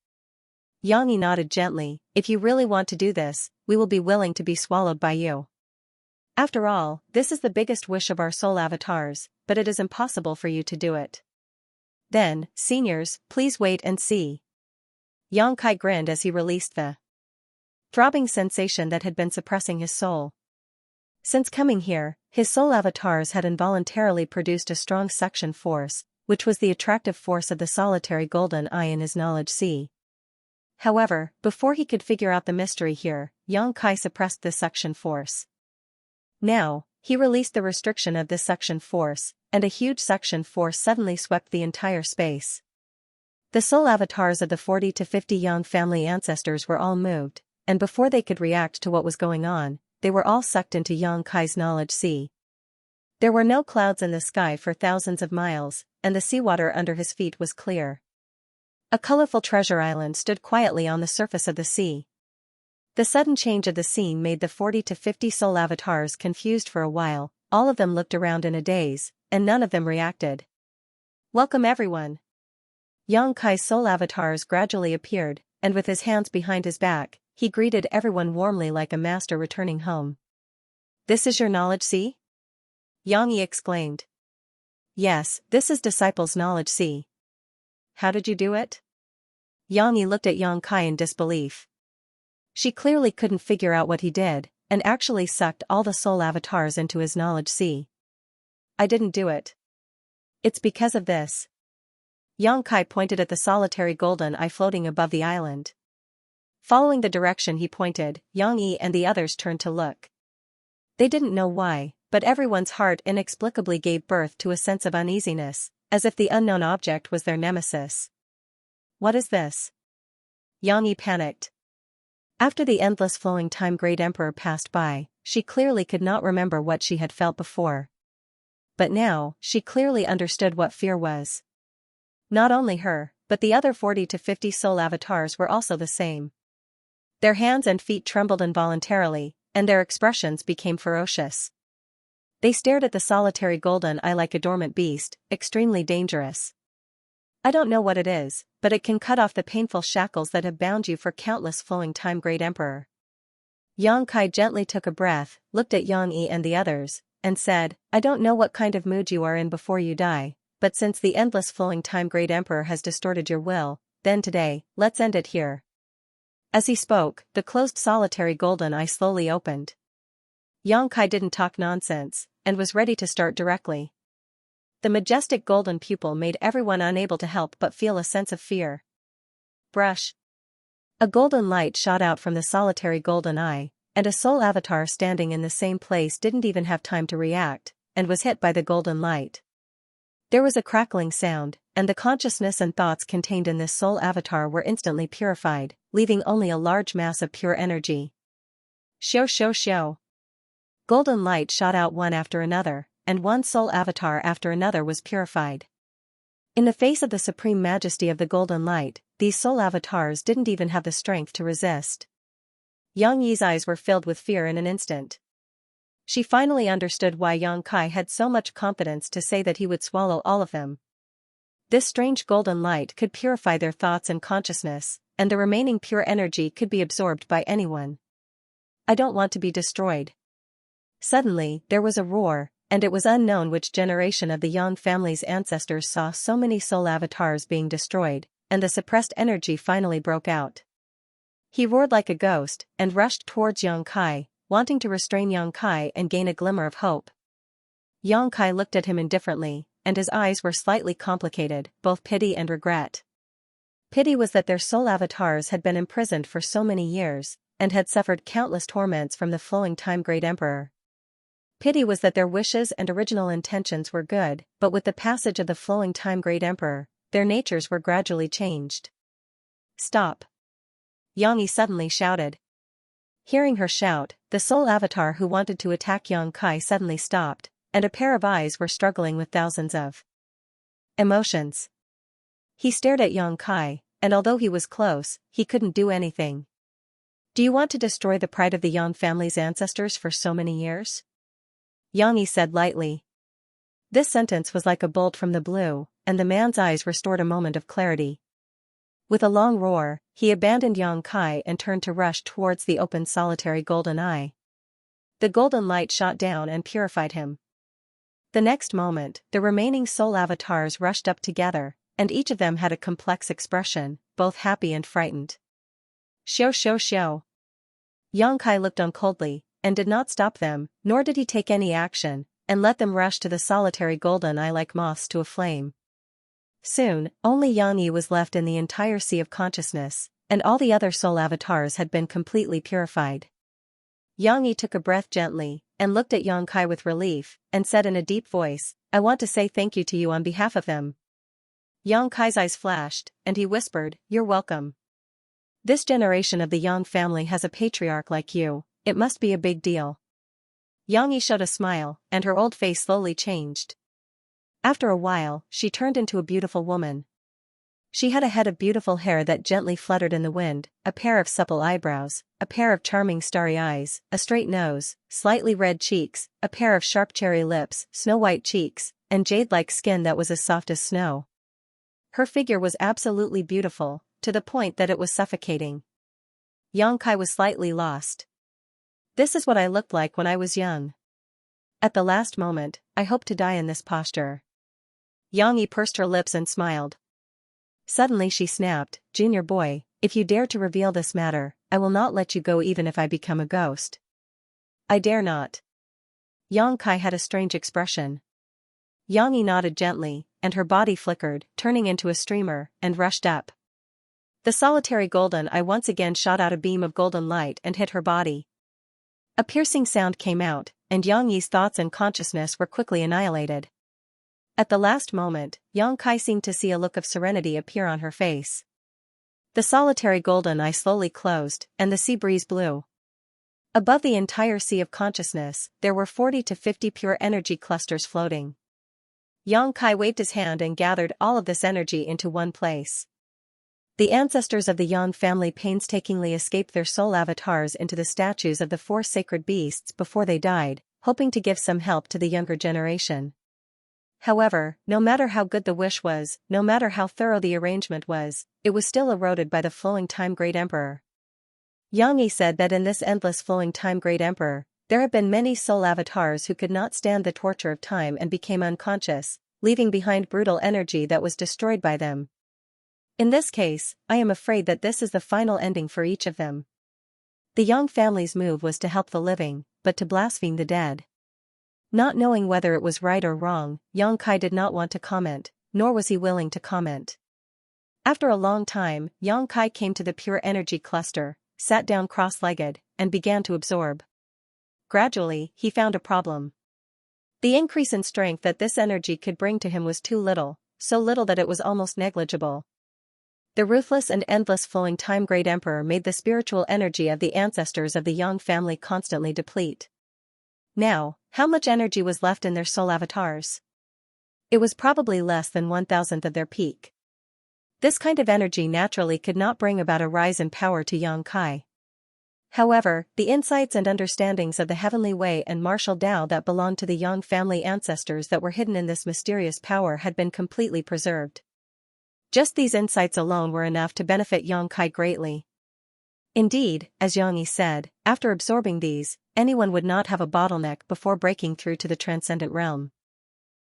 Yang Yi nodded gently. "If you really want to do this, we will be willing to be swallowed by you. After all, this is the biggest wish of our soul avatars, but it is impossible for you to do it. Then, seniors, please wait and see." Xianxia grinned as he released the throbbing sensation that had been suppressing his soul. Since coming here, his soul avatars had involuntarily produced a strong suction force, which was the attractive force of the solitary golden eye in his knowledge sea. However, before he could figure out the mystery here, Xianxia suppressed this suction force. Now, he released the restriction of this suction force, and a huge suction force suddenly swept the entire space. The soul avatars of the 40 to 50 Yang family ancestors were all moved, and before they could react to what was going on, they were all sucked into Xianxia's knowledge sea. There were no clouds in the sky for thousands of miles, and the seawater under his feet was clear. A colorful treasure island stood quietly on the surface of the sea. The sudden change of the scene made the 40 to 50 soul avatars confused for a while. All of them looked around in a daze, and none of them reacted. "Welcome everyone." Xianxia's soul avatars gradually appeared, and with his hands behind his back, he greeted everyone warmly like a master returning home. "This is your knowledge sea?" Yang Yi exclaimed. "Yes, this is Disciple's knowledge sea." "How did you do it?" Yang Yi looked at Xianxia in disbelief. She clearly couldn't figure out what he did, and actually sucked all the soul avatars into his knowledge sea. "I didn't do it. It's because of this." Xianxia pointed at the solitary golden eye floating above the island. Following the direction he pointed, Yang Yi and the others turned to look. They didn't know why, but everyone's heart inexplicably gave birth to a sense of uneasiness, as if the unknown object was their nemesis. "What is this?" Yang Yi panicked. After the endless flowing time Great Emperor passed by, she clearly could not remember what she had felt before. But now, she clearly understood what fear was. Not only her, but the other 40 to 50 soul avatars were also the same. Their hands and feet trembled involuntarily, and their expressions became ferocious. They stared at the solitary golden eye like a dormant beast, extremely dangerous. "I don't know what it is, but it can cut off the painful shackles that have bound you for countless flowing time Great Emperor." Xianxia gently took a breath, looked at Yang Yi and the others, and said, "I don't know what kind of mood you are in before you die, but since the endless flowing time Great Emperor has distorted your will, then today, let's end it here." As he spoke, the closed solitary golden eye slowly opened. Xianxia didn't talk nonsense, and was ready to start directly. The majestic golden pupil made everyone unable to help but feel a sense of fear. Brush. A golden light shot out from the solitary golden eye, and a soul avatar standing in the same place didn't even have time to react, and was hit by the golden light. There was a crackling sound, and the consciousness and thoughts contained in this soul avatar were instantly purified, leaving only a large mass of pure energy. Xiao xiao xiao. Golden light shot out one after another, and one soul avatar after another was purified. In the face of the supreme majesty of the golden light, these soul avatars didn't even have the strength to resist. Yang Yi's eyes were filled with fear in an instant. She finally understood why Yang Kai had so much confidence to say that he would swallow all of them. This strange golden light could purify their thoughts and consciousness, and the remaining pure energy could be absorbed by anyone. I don't want to be destroyed. Suddenly, there was a roar, and it was unknown which generation of the Yang family's ancestors saw so many soul avatars being destroyed, and the suppressed energy finally broke out. He roared like a ghost, and rushed towards Yang Kai, wanting to restrain Yang Kai and gain a glimmer of hope. Yang Kai looked at him indifferently, and his eyes were slightly complicated, both pity and regret. Pity was that their soul avatars had been imprisoned for so many years, and had suffered countless torments from the flowing time Great Emperor. Pity was that their wishes and original intentions were good, but with the passage of the flowing time Great Emperor, their natures were gradually changed. Stop! Yang Yi suddenly shouted. Hearing her shout, the soul avatar who wanted to attack Yang Kai suddenly stopped, and a pair of eyes were struggling with thousands of emotions. He stared at Yang Kai, and although he was close, he couldn't do anything. Do you want to destroy the pride of the Yang family's ancestors for so many years? Yang Yi said lightly. This sentence was like a bolt from the blue, and the man's eyes restored a moment of clarity. With a long roar, he abandoned Yang Kai and turned to rush towards the open solitary golden eye. The golden light shot down and purified him. The next moment, the remaining soul avatars rushed up together, and each of them had a complex expression, both happy and frightened. Xiao xiao xiao. Yang Kai looked on coldly, and did not stop them, nor did he take any action, and let them rush to the solitary golden eye like moths to a flame. Soon, only Yang Yi was left in the entire sea of consciousness, and all the other soul avatars had been completely purified. Yang Yi took a breath gently, and looked at Yang Kai with relief, and said in a deep voice, I want to say thank you to you on behalf of them. Yang Kai's eyes flashed, and he whispered, You're welcome. This generation of the Yang family has a patriarch like you, it must be a big deal. Yang Yi showed a smile, and her old face slowly changed. After a while, she turned into a beautiful woman. She had a head of beautiful hair that gently fluttered in the wind, a pair of supple eyebrows, a pair of charming starry eyes, a straight nose, slightly red cheeks, a pair of sharp cherry lips, snow-white cheeks, and jade-like skin that was as soft as snow. Her figure was absolutely beautiful, to the point that it was suffocating. Yang Kai was slightly lost. This is what I looked like when I was young. At the last moment, I hope to die in this posture. Yang Yi pursed her lips and smiled. Suddenly she snapped, Junior boy, if you dare to reveal this matter, I will not let you go even if I become a ghost. I dare not. Yang Kai had a strange expression. Yang Yi nodded gently, and her body flickered, turning into a streamer, and rushed up. The solitary golden eye once again shot out a beam of golden light and hit her body. A piercing sound came out, and Yang Yi's thoughts and consciousness were quickly annihilated. At the last moment, Yang Kai seemed to see a look of serenity appear on her face. The solitary golden eye slowly closed, and the sea breeze blew. Above the entire sea of consciousness, there were 40 to 50 pure energy clusters floating. Yang Kai waved his hand and gathered all of this energy into one place. The ancestors of the Yang family painstakingly escaped their soul avatars into the statues of the 4 sacred beasts before they died, hoping to give some help to the younger generation. However, no matter how good the wish was, no matter how thorough the arrangement was, it was still eroded by the flowing time Great Emperor. Yang Yi said that in this endless flowing time Great Emperor, there have been many soul avatars who could not stand the torture of time and became unconscious, leaving behind brutal energy that was destroyed by them. In this case, I am afraid that this is the final ending for each of them. The Yang family's move was to help the living, but to blaspheme the dead. Not knowing whether it was right or wrong, Yang Kai did not want to comment, nor was he willing to comment. After a long time, Yang Kai came to the pure energy cluster, sat down cross-legged, and began to absorb. Gradually, he found a problem. The increase in strength that this energy could bring to him was too little, so little that it was almost negligible. The ruthless and endless flowing time Great Emperor made the spiritual energy of the ancestors of the Yang family constantly deplete. Now, how much energy was left in their soul avatars? It was probably less than 1,000th of their peak. This kind of energy naturally could not bring about a rise in power to Yang Kai. However, the insights and understandings of the heavenly way and martial Tao that belonged to the Yang family ancestors that were hidden in this mysterious power had been completely preserved. Just these insights alone were enough to benefit Yang Kai greatly. Indeed, as Xianxia said, after absorbing these, anyone would not have a bottleneck before breaking through to the transcendent realm.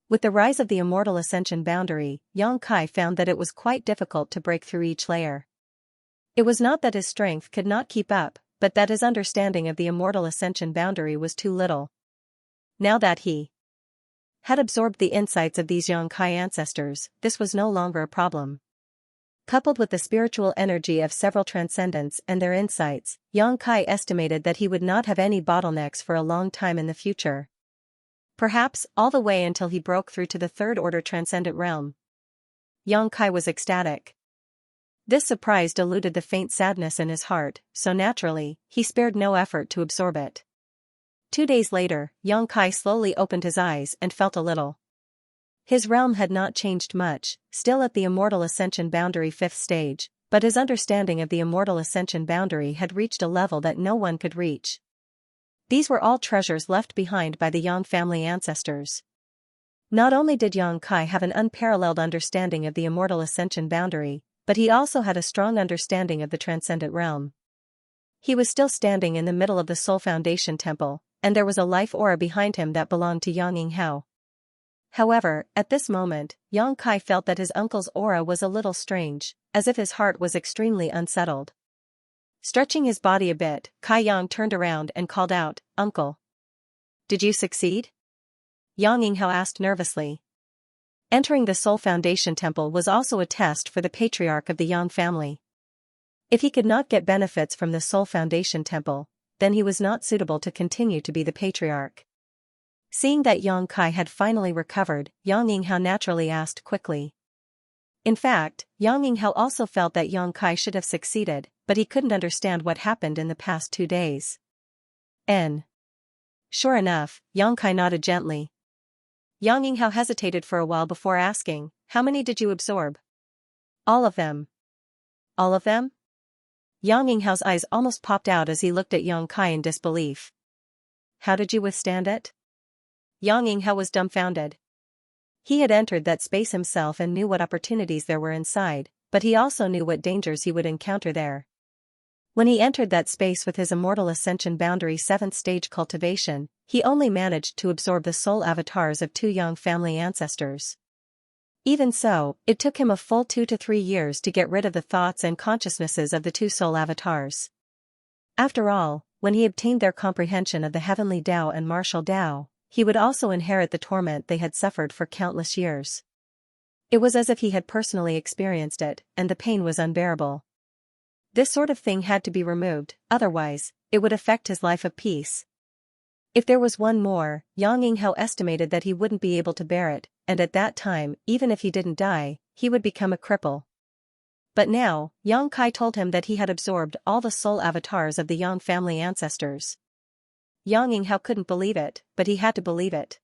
With the rise of the immortal ascension boundary, Yang Kai found that it was quite difficult to break through each layer. It was not that his strength could not keep up, but that his understanding of the immortal ascension boundary was too little. Now that he had absorbed the insights of these Yang Kai ancestors, this was no longer a problem. Coupled with the spiritual energy of several transcendents and their insights, Yang Kai estimated that he would not have any bottlenecks for a long time in the future. Perhaps all the way until he broke through to the third-order transcendent realm. Yang Kai was ecstatic. This surprise diluted the faint sadness in his heart, so naturally, he spared no effort to absorb it. 2 days later, Yang Kai slowly opened his eyes and felt a little. His realm had not changed much, still at the immortal ascension boundary 5th stage, but his understanding of the immortal ascension boundary had reached a level that no one could reach. These were all treasures left behind by the Yang family ancestors. Not only did Yang Kai have an unparalleled understanding of the immortal ascension boundary, but he also had a strong understanding of the transcendent realm. He was still standing in the middle of the Soul Foundation temple, and there was a life aura behind him that belonged to Yang Yinghao. However, at this moment, Yang Kai felt that his uncle's aura was a little strange, as if his heart was extremely unsettled. Stretching his body a bit, Kai Yang turned around and called out, "Uncle. Did you succeed?" Yang Yinghao asked nervously. Entering the Soul Foundation temple was also a test for the patriarch of the Yang family. If he could not get benefits from the Soul Foundation temple, then he was not suitable to continue to be the patriarch. Seeing that Yang Kai had finally recovered, Yang Yinghao naturally asked quickly. In fact, Yang Yinghao also felt that Yang Kai should have succeeded, but he couldn't understand what happened in the past 2 days. Sure enough, Yang Kai nodded gently. Yang Yinghao hesitated for a while before asking, "How many did you absorb?" "All of them." "All of them?" Yang Yinghao's eyes almost popped out as he looked at Yang Kai in disbelief. "How did you withstand it?" Yang Yinghao was dumbfounded. He had entered that space himself and knew what opportunities there were inside, but he also knew what dangers he would encounter there. When he entered that space with his immortal ascension boundary 7th stage cultivation, he only managed to absorb the soul avatars of 2 Yang family ancestors. Even so, it took him a full 2 to 3 years to get rid of the thoughts and consciousnesses of the 2 soul avatars. After all, when he obtained their comprehension of the heavenly Tao and martial Tao, he would also inherit the torment they had suffered for countless years. It was as if he had personally experienced it, and the pain was unbearable. This sort of thing had to be removed, otherwise, it would affect his life of peace. If there was one more, Yang Yinghao estimated that he wouldn't be able to bear it, and at that time, even if he didn't die, he would become a cripple. But now, Yang Kai told him that he had absorbed all the soul avatars of the Yang family ancestors. Yang Yinghao couldn't believe it, but he had to believe it.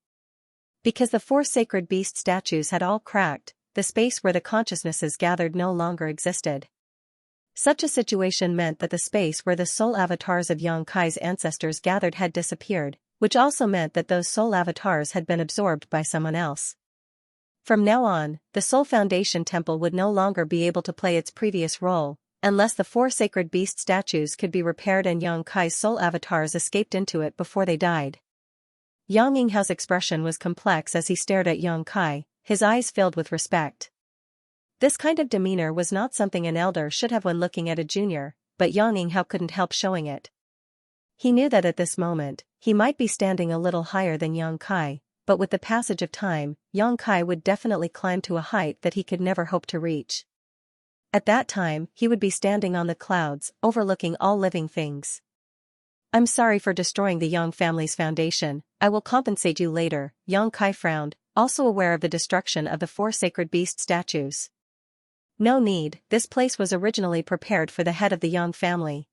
Because the 4 sacred beast statues had all cracked, the space where the consciousnesses gathered no longer existed. Such a situation meant that the space where the soul avatars of Yang Kai's ancestors gathered had disappeared, which also meant that those soul avatars had been absorbed by someone else. From now on, the Soul Foundation Temple would no longer be able to play its previous role, unless the 4 sacred beast statues could be repaired and Yang Kai's soul avatars escaped into it before they died. Yang Yinghao's expression was complex as he stared at Yang Kai, his eyes filled with respect. This kind of demeanor was not something an elder should have when looking at a junior, but Yang Yinghao couldn't help showing it. He knew that at this moment, he might be standing a little higher than Yang Kai, but with the passage of time, Yang Kai would definitely climb to a height that he could never hope to reach. At that time, he would be standing on the clouds, overlooking all living things. I'm sorry for destroying the Yang family's foundation. I will compensate you later. Yang Kai frowned, also aware of the destruction of the 4 sacred beast statues. No need, this place was originally prepared for the head of the Yang family.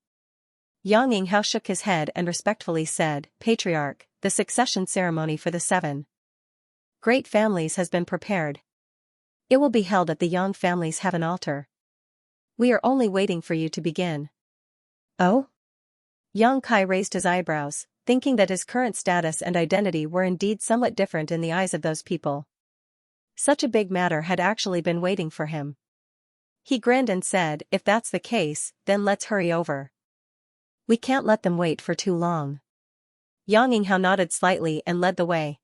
Yang Yinghao shook his head and respectfully said, Patriarch, the succession ceremony for the 7 great families has been prepared. It will be held at the Yang family's heaven altar. We are only waiting for you to begin. Oh? Yang Kai raised his eyebrows, thinking that his current status and identity were indeed somewhat different in the eyes of those people. Such a big matter had actually been waiting for him. He grinned and said, if that's the case, then let's hurry over. We can't let them wait for too long. Yang Yinghao nodded slightly and led the way.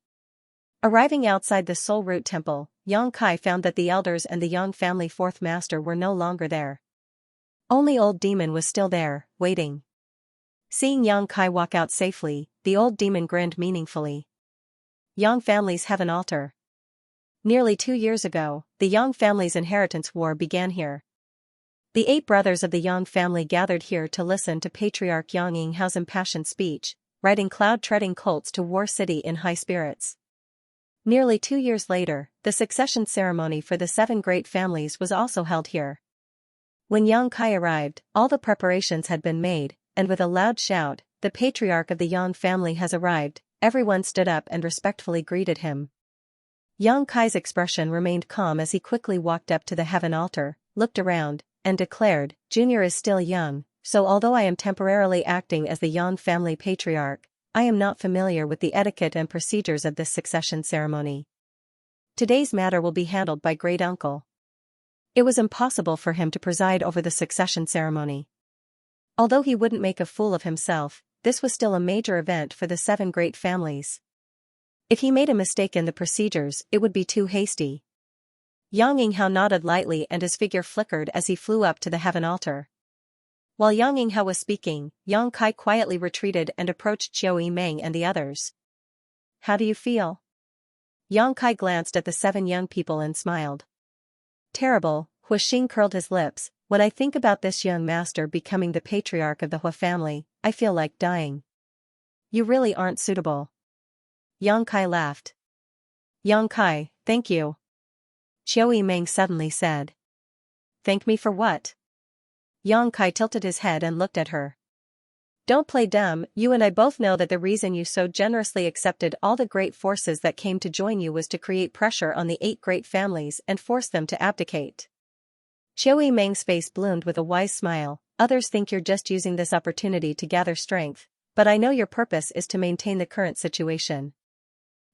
Arriving outside the Soul Root Temple, Yang Kai found that the elders and the Yang family 4th master were no longer there. Only Old Demon was still there, waiting. Seeing Yang Kai walk out safely, the old demon grinned meaningfully. Yang family's heaven altar. Nearly 2 years ago, the Yang family's inheritance war began here. The 8 brothers of the Yang family gathered here to listen to Patriarch Yang Yinghao's impassioned speech, riding cloud-treading colts to War City in high spirits. Nearly 2 years later, the succession ceremony for the 7 great families was also held here. When Yang Kai arrived, all the preparations had been made, and with a loud shout, the patriarch of the Yang family has arrived, everyone stood up and respectfully greeted him. Yang Kai's expression remained calm as he quickly walked up to the heaven altar, looked around, and declared, Junior is still young, so although I am temporarily acting as the Yang family patriarch, I am not familiar with the etiquette and procedures of this succession ceremony. Today's matter will be handled by great uncle. It was impossible for him to preside over the succession ceremony. Although he wouldn't make a fool of himself, this was still a major event for the 7 great families. If he made a mistake in the procedures, it would be too hasty. Yang Yinghao nodded lightly and his figure flickered as he flew up to the heaven altar. While Yang Yinghao was speaking, Yang Kai quietly retreated and approached Qiu Yimeng and the others. How do you feel? Yang Kai glanced at the 7 young people and smiled. Terrible, Hua Xing curled his lips. When I think about this young master becoming the patriarch of the Hua family, I feel like dying. You really aren't suitable. Yang Kai laughed. Yang Kai, thank you. Qiu Yimeng suddenly said. Thank me for what? Yang Kai tilted his head and looked at her. Don't play dumb, you and I both know that the reason you so generously accepted all the great forces that came to join you was to create pressure on the 8 great families and force them to abdicate. Qiu Yimeng's face bloomed with a wise smile. Others think you're just using this opportunity to gather strength, but I know your purpose is to maintain the current situation.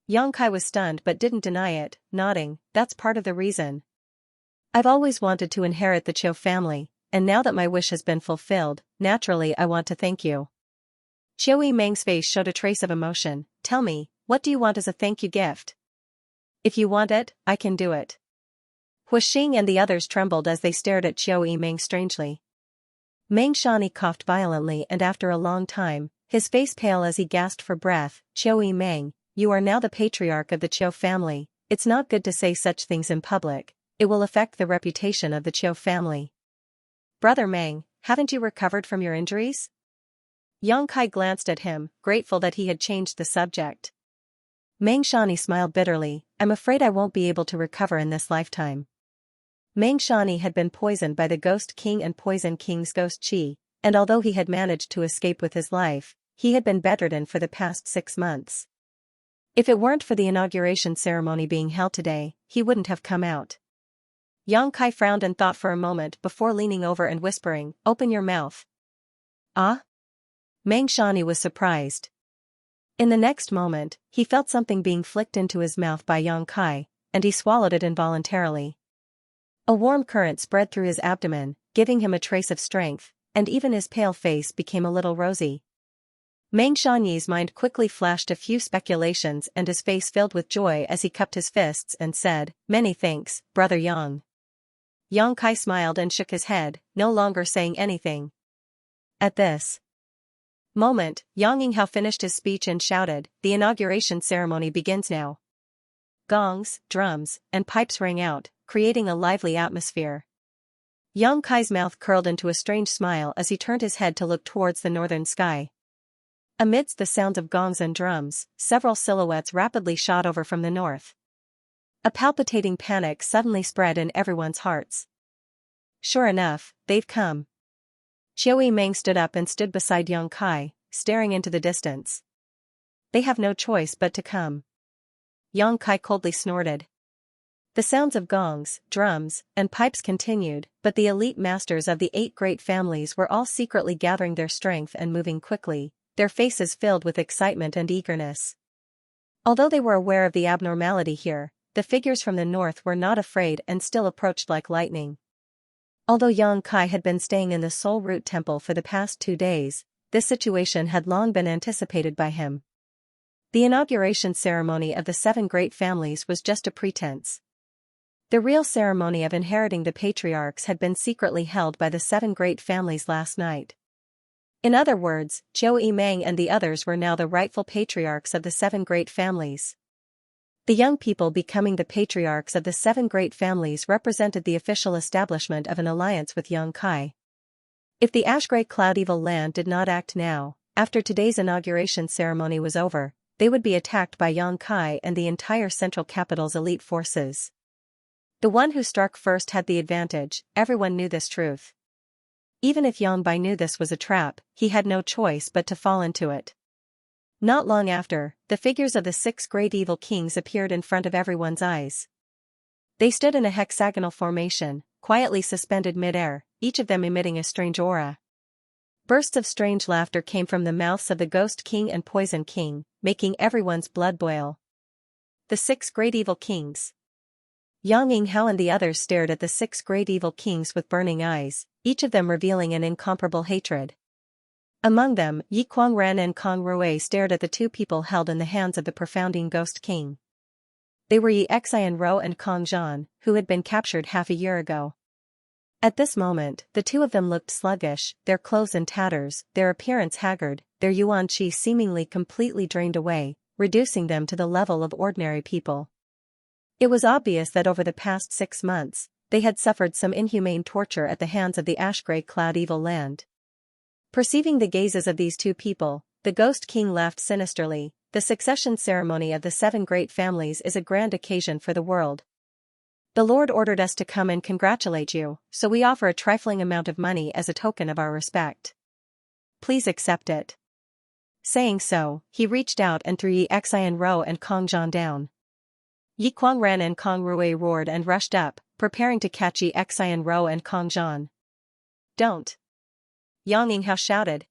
Yang Kai was stunned but didn't deny it, nodding, that's part of the reason. I've always wanted to inherit the Qiu family, and now that my wish has been fulfilled, naturally I want to thank you. Qiu Yimeng's face showed a trace of emotion. Tell me, what do you want as a thank you gift? If you want it, I can do it. Hua Xing and the others trembled as they stared at Qiu Yimeng strangely. Meng Shani coughed violently and after a long time, his face pale as he gasped for breath, Qiu Yimeng, you are now the patriarch of the Qiu family. It's not good to say such things in public, it will affect the reputation of the Qiu family. Brother Meng, haven't you recovered from your injuries? Yang Kai glanced at him, grateful that he had changed the subject. Meng Shani smiled bitterly, I'm afraid I won't be able to recover in this lifetime. Meng Shani had been poisoned by the Ghost King and Poison King's ghost qi, and although he had managed to escape with his life, he had been bedridden for the past 6 months. If it weren't for the inauguration ceremony being held today, he wouldn't have come out. Yang Kai frowned and thought for a moment before leaning over and whispering, open your mouth. Ah? Meng Shani was surprised. In the next moment, he felt something being flicked into his mouth by Yang Kai, and he swallowed it involuntarily. A warm current spread through his abdomen, giving him a trace of strength, and even his pale face became a little rosy. Meng Shani's mind quickly flashed a few speculations and his face filled with joy as he cupped his fists and said, many thanks, Brother Yang. Yang Kai smiled and shook his head, no longer saying anything. At this moment, Yang Yinghao finished his speech and shouted, the inauguration ceremony begins now. Gongs, drums, and pipes rang out, creating a lively atmosphere. Yang Kai's mouth curled into a strange smile as he turned his head to look towards the northern sky. Amidst the sounds of gongs and drums, several silhouettes rapidly shot over from the north. A palpitating panic suddenly spread in everyone's hearts. Sure enough, they've come. Qiu Yimeng stood up and stood beside Yang Kai, staring into the distance. They have no choice but to come. Yang Kai coldly snorted. The sounds of gongs, drums, and pipes continued, but the elite masters of the 8 great families were all secretly gathering their strength and moving quickly, their faces filled with excitement and eagerness. Although they were aware of the abnormality here, the figures from the north were not afraid and still approached like lightning. Although Yang Kai had been staying in the Soul Root Temple for the past 2 days, this situation had long been anticipated by him. The inauguration ceremony of the 7 great families was just a pretense. The real ceremony of inheriting the patriarchs had been secretly held by the 7 great families last night. In other words, Qiu Yimeng and the others were now the rightful patriarchs of the 7 great families. The young people becoming the patriarchs of the 7 great families represented the official establishment of an alliance with Yang Kai. If the Ash-Grey Cloud Evil Land did not act now, after today's inauguration ceremony was over, they would be attacked by Yang Kai and the entire Central Capital's elite forces. The one who struck first had the advantage, everyone knew this truth. Even if Yang Bai knew this was a trap, he had no choice but to fall into it. Not long after, the figures of the 6 great evil kings appeared in front of everyone's eyes. They stood in a hexagonal formation, quietly suspended mid-air, each of them emitting a strange aura. Bursts of strange laughter came from the mouths of the Ghost King and Poison King, making everyone's blood boil. The 6 great evil kings. Yang Yinghao and the others stared at the 6 great evil kings with burning eyes, each of them revealing an incomparable hatred. Among them, Yi Kuangren and Kong Rui stared at the 2 people held in the hands of the profounding Ghost King. They were Yi Xianxia and Kong Zhan, who had been captured half a year ago. At this moment, the 2 of them looked sluggish, their clothes in tatters, their appearance haggard, their yuan qi seemingly completely drained away, reducing them to the level of ordinary people. It was obvious that over the past 6 months, they had suffered some inhumane torture at the hands of the Ash-Grey Cloud Evil Land. Perceiving the gazes of these 2 people, the Ghost King laughed sinisterly. The succession ceremony of the 7 great families is a grand occasion for the world. The Lord ordered us to come and congratulate you, so we offer a trifling amount of money as a token of our respect. Please accept it. Saying so, he reached out and threw Yi Xianxia and Kong Zhan down. Yi Kuangren and Kong Rui roared and rushed up, preparing to catch Yi Xianxia and Kong Zhan. Don't! Yang Yinghao shouted.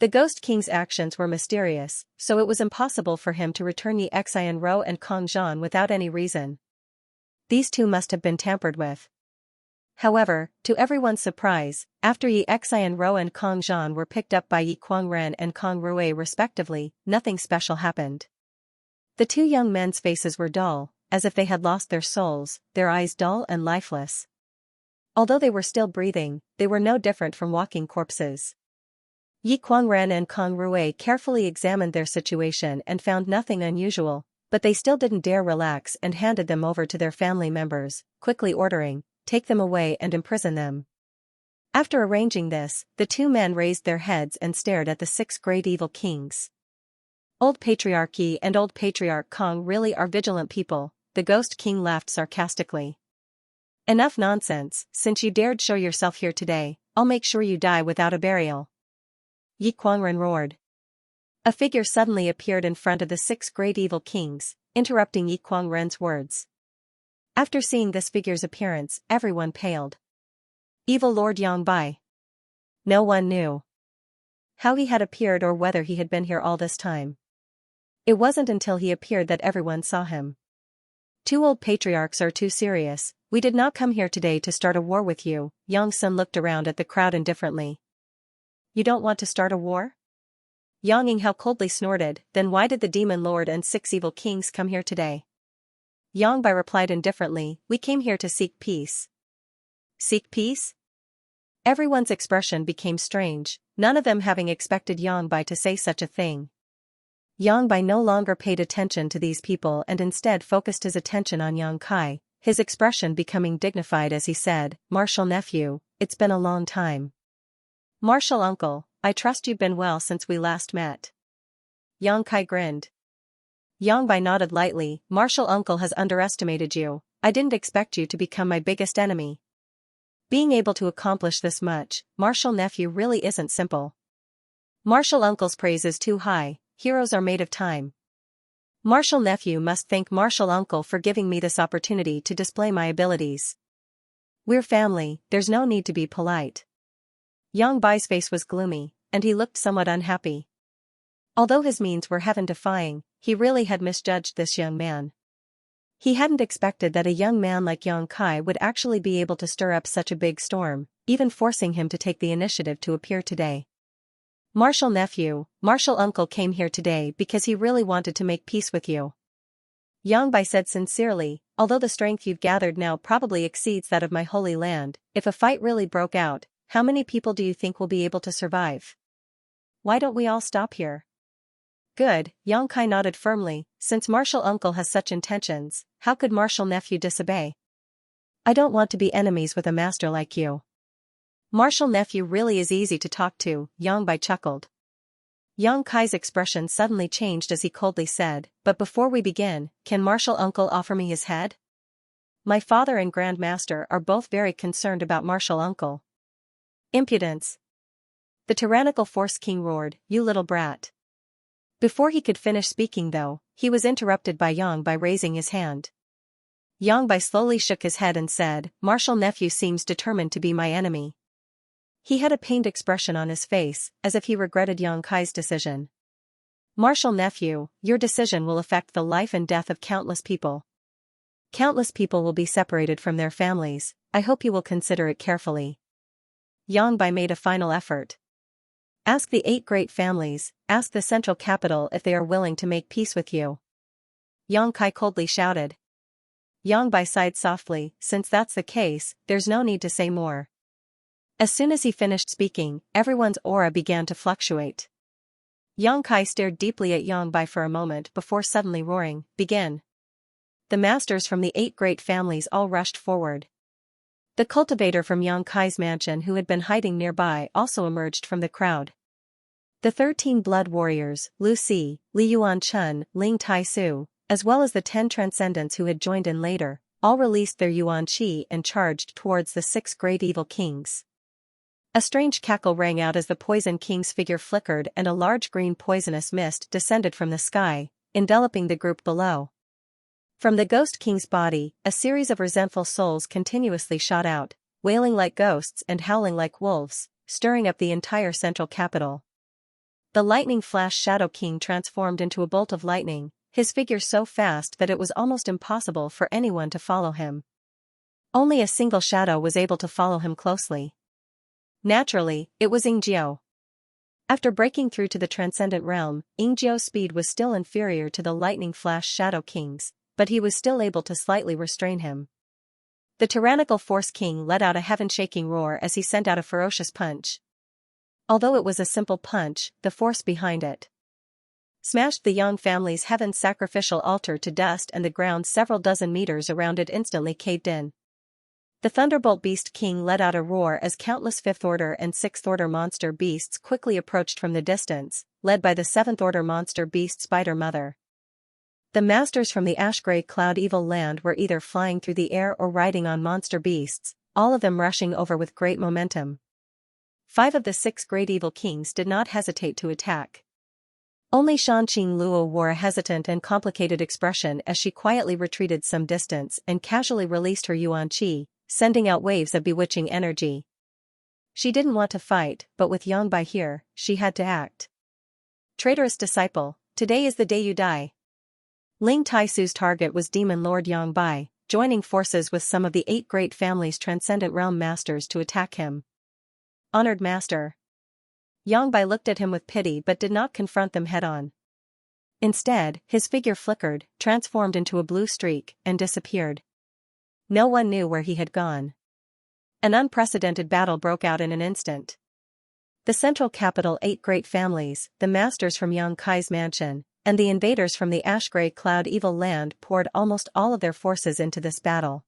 The Ghost King's actions were mysterious, so it was impossible for him to return Yi Xianxia and Kong Zhan without any reason. These 2 must have been tampered with. However, to everyone's surprise, after Yi Xianxia and Kong Zhan were picked up by Yi Kuangren and Kong Rui respectively, nothing special happened. The 2 young men's faces were dull, as if they had lost their souls, their eyes dull and lifeless. Although they were still breathing, they were no different from walking corpses. Yi Kuangren and Kong Rui carefully examined their situation and found nothing unusual, but they still didn't dare relax and handed them over to their family members, quickly ordering, "Take them away and imprison them." After arranging this, the 2 men raised their heads and stared at the 6 great evil kings. Old Patriarch Yi and Old Patriarch Kong really are vigilant people, the Ghost King laughed sarcastically. Enough nonsense, since you dared show yourself here today, I'll make sure you die without a burial. Yi Kuangren roared. A figure suddenly appeared in front of the 6 great evil kings, interrupting Yi Kuangren's words. After seeing this figure's appearance, everyone paled. Evil Lord Yang Bai. No one knew how he had appeared or whether he had been here all this time. It wasn't until he appeared that everyone saw him. 2 old patriarchs are too serious. We did not come here today to start a war with you. Yang Sun looked around at the crowd indifferently. You don't want to start a war? Yang Yinghao coldly snorted, then why did the Demon Lord and 6 evil kings come here today? Yang Bai replied indifferently, we came here to seek peace. Seek peace? Everyone's expression became strange, none of them having expected Yang Bai to say such a thing. Yang Bai no longer paid attention to these people and instead focused his attention on Yang Kai, his expression becoming dignified as he said, Martial nephew, it's been a long time. Martial uncle, I trust you've been well since we last met. Yang Kai grinned. Yang Bai nodded lightly. Martial uncle has underestimated you. I didn't expect you to become my biggest enemy. Being able to accomplish this much, martial nephew really isn't simple. Martial uncle's praise is too high. Heroes are made of time. Martial nephew must thank martial uncle for giving me this opportunity to display my abilities. We're family, there's no need to be polite. Yang Bai's face was gloomy, and he looked somewhat unhappy. Although his means were heaven-defying, he really had misjudged this young man. He hadn't expected that a young man like Yang Kai would actually be able to stir up such a big storm, even forcing him to take the initiative to appear today. Martial nephew, martial uncle came here today because he really wanted to make peace with you. Yang Bai said sincerely, although the strength you've gathered now probably exceeds that of my holy land, if a fight really broke out, how many people do you think will be able to survive? Why don't we all stop here? Good, Yang Kai nodded firmly. Since martial uncle has such intentions, how could martial nephew disobey? I don't want to be enemies with a master like you. Martial nephew really is easy to talk to, Yang Bai chuckled. Yang Kai's expression suddenly changed as he coldly said, but before we begin, can martial uncle offer me his head? My father and grandmaster are both very concerned about martial uncle. Impudence! The tyrannical Force King roared, you little brat. Before he could finish speaking though, he was interrupted by Yang Bai raising his hand. Yang Bai slowly shook his head and said, martial nephew seems determined to be my enemy. He had a pained expression on his face, as if he regretted Yang Kai's decision. Martial nephew, your decision will affect the life and death of countless people. Countless people will be separated from their families, I hope you will consider it carefully. Yang Bai made a final effort. Ask the 8 great families, ask the central capital if they are willing to make peace with you. Yang Kai coldly shouted. Yang Bai sighed softly, since that's the case, there's no need to say more. As soon as he finished speaking, everyone's aura began to fluctuate. Yang Kai stared deeply at Yang Bai for a moment before suddenly roaring, begin. The masters from the 8 great families all rushed forward. The cultivator from Yang Kai's mansion who had been hiding nearby also emerged from the crowd. The 13 blood warriors, Lu Si, Li Yuan Chun, Ling Tai Su, as well as the 10 transcendents who had joined in later, all released their Yuan Qi and charged towards the 6 great evil kings. A strange cackle rang out as the Poison King's figure flickered and a large green poisonous mist descended from the sky, enveloping the group below. From the Ghost King's body, a series of resentful souls continuously shot out, wailing like ghosts and howling like wolves, stirring up the entire central capital. The Lightning Flash Shadow King transformed into a bolt of lightning, his figure so fast that it was almost impossible for anyone to follow him. Only a single shadow was able to follow him closely. Naturally, it was Yingjiao. After breaking through to the Transcendent Realm, Yingjiao's speed was still inferior to the Lightning Flash Shadow King's, but he was still able to slightly restrain him. The tyrannical Force King let out a heaven-shaking roar as he sent out a ferocious punch. Although it was a simple punch, the force behind it smashed the Yang family's heaven sacrificial altar to dust and the ground several dozen meters around it instantly caved in. The Thunderbolt Beast King let out a roar as countless 5th Order and 6th Order monster beasts quickly approached from the distance, led by the 7th Order monster beast Spider Mother. The masters from the Ash-Grey Cloud Evil Land were either flying through the air or riding on monster beasts, all of them rushing over with great momentum. 5 of the 6 great evil kings did not hesitate to attack. Only Shanqing Luo wore a hesitant and complicated expression as she quietly retreated some distance and casually released her Yuan Qi, sending out waves of bewitching energy. She didn't want to fight, but with Yang Bai here, she had to act. Traitorous disciple, today is the day you die. Ling Tai Su's target was Demon Lord Yang Bai, joining forces with some of the 8 great families' Transcendent Realm masters to attack him. Honored master. Yang Bai looked at him with pity but did not confront them head-on. Instead, his figure flickered, transformed into a blue streak, and disappeared. No one knew where he had gone. An unprecedented battle broke out in an instant. The central capital 8 great families, the masters from Yang Kai's mansion, and the invaders from the Ash-Grey Cloud Evil Land poured almost all of their forces into this battle.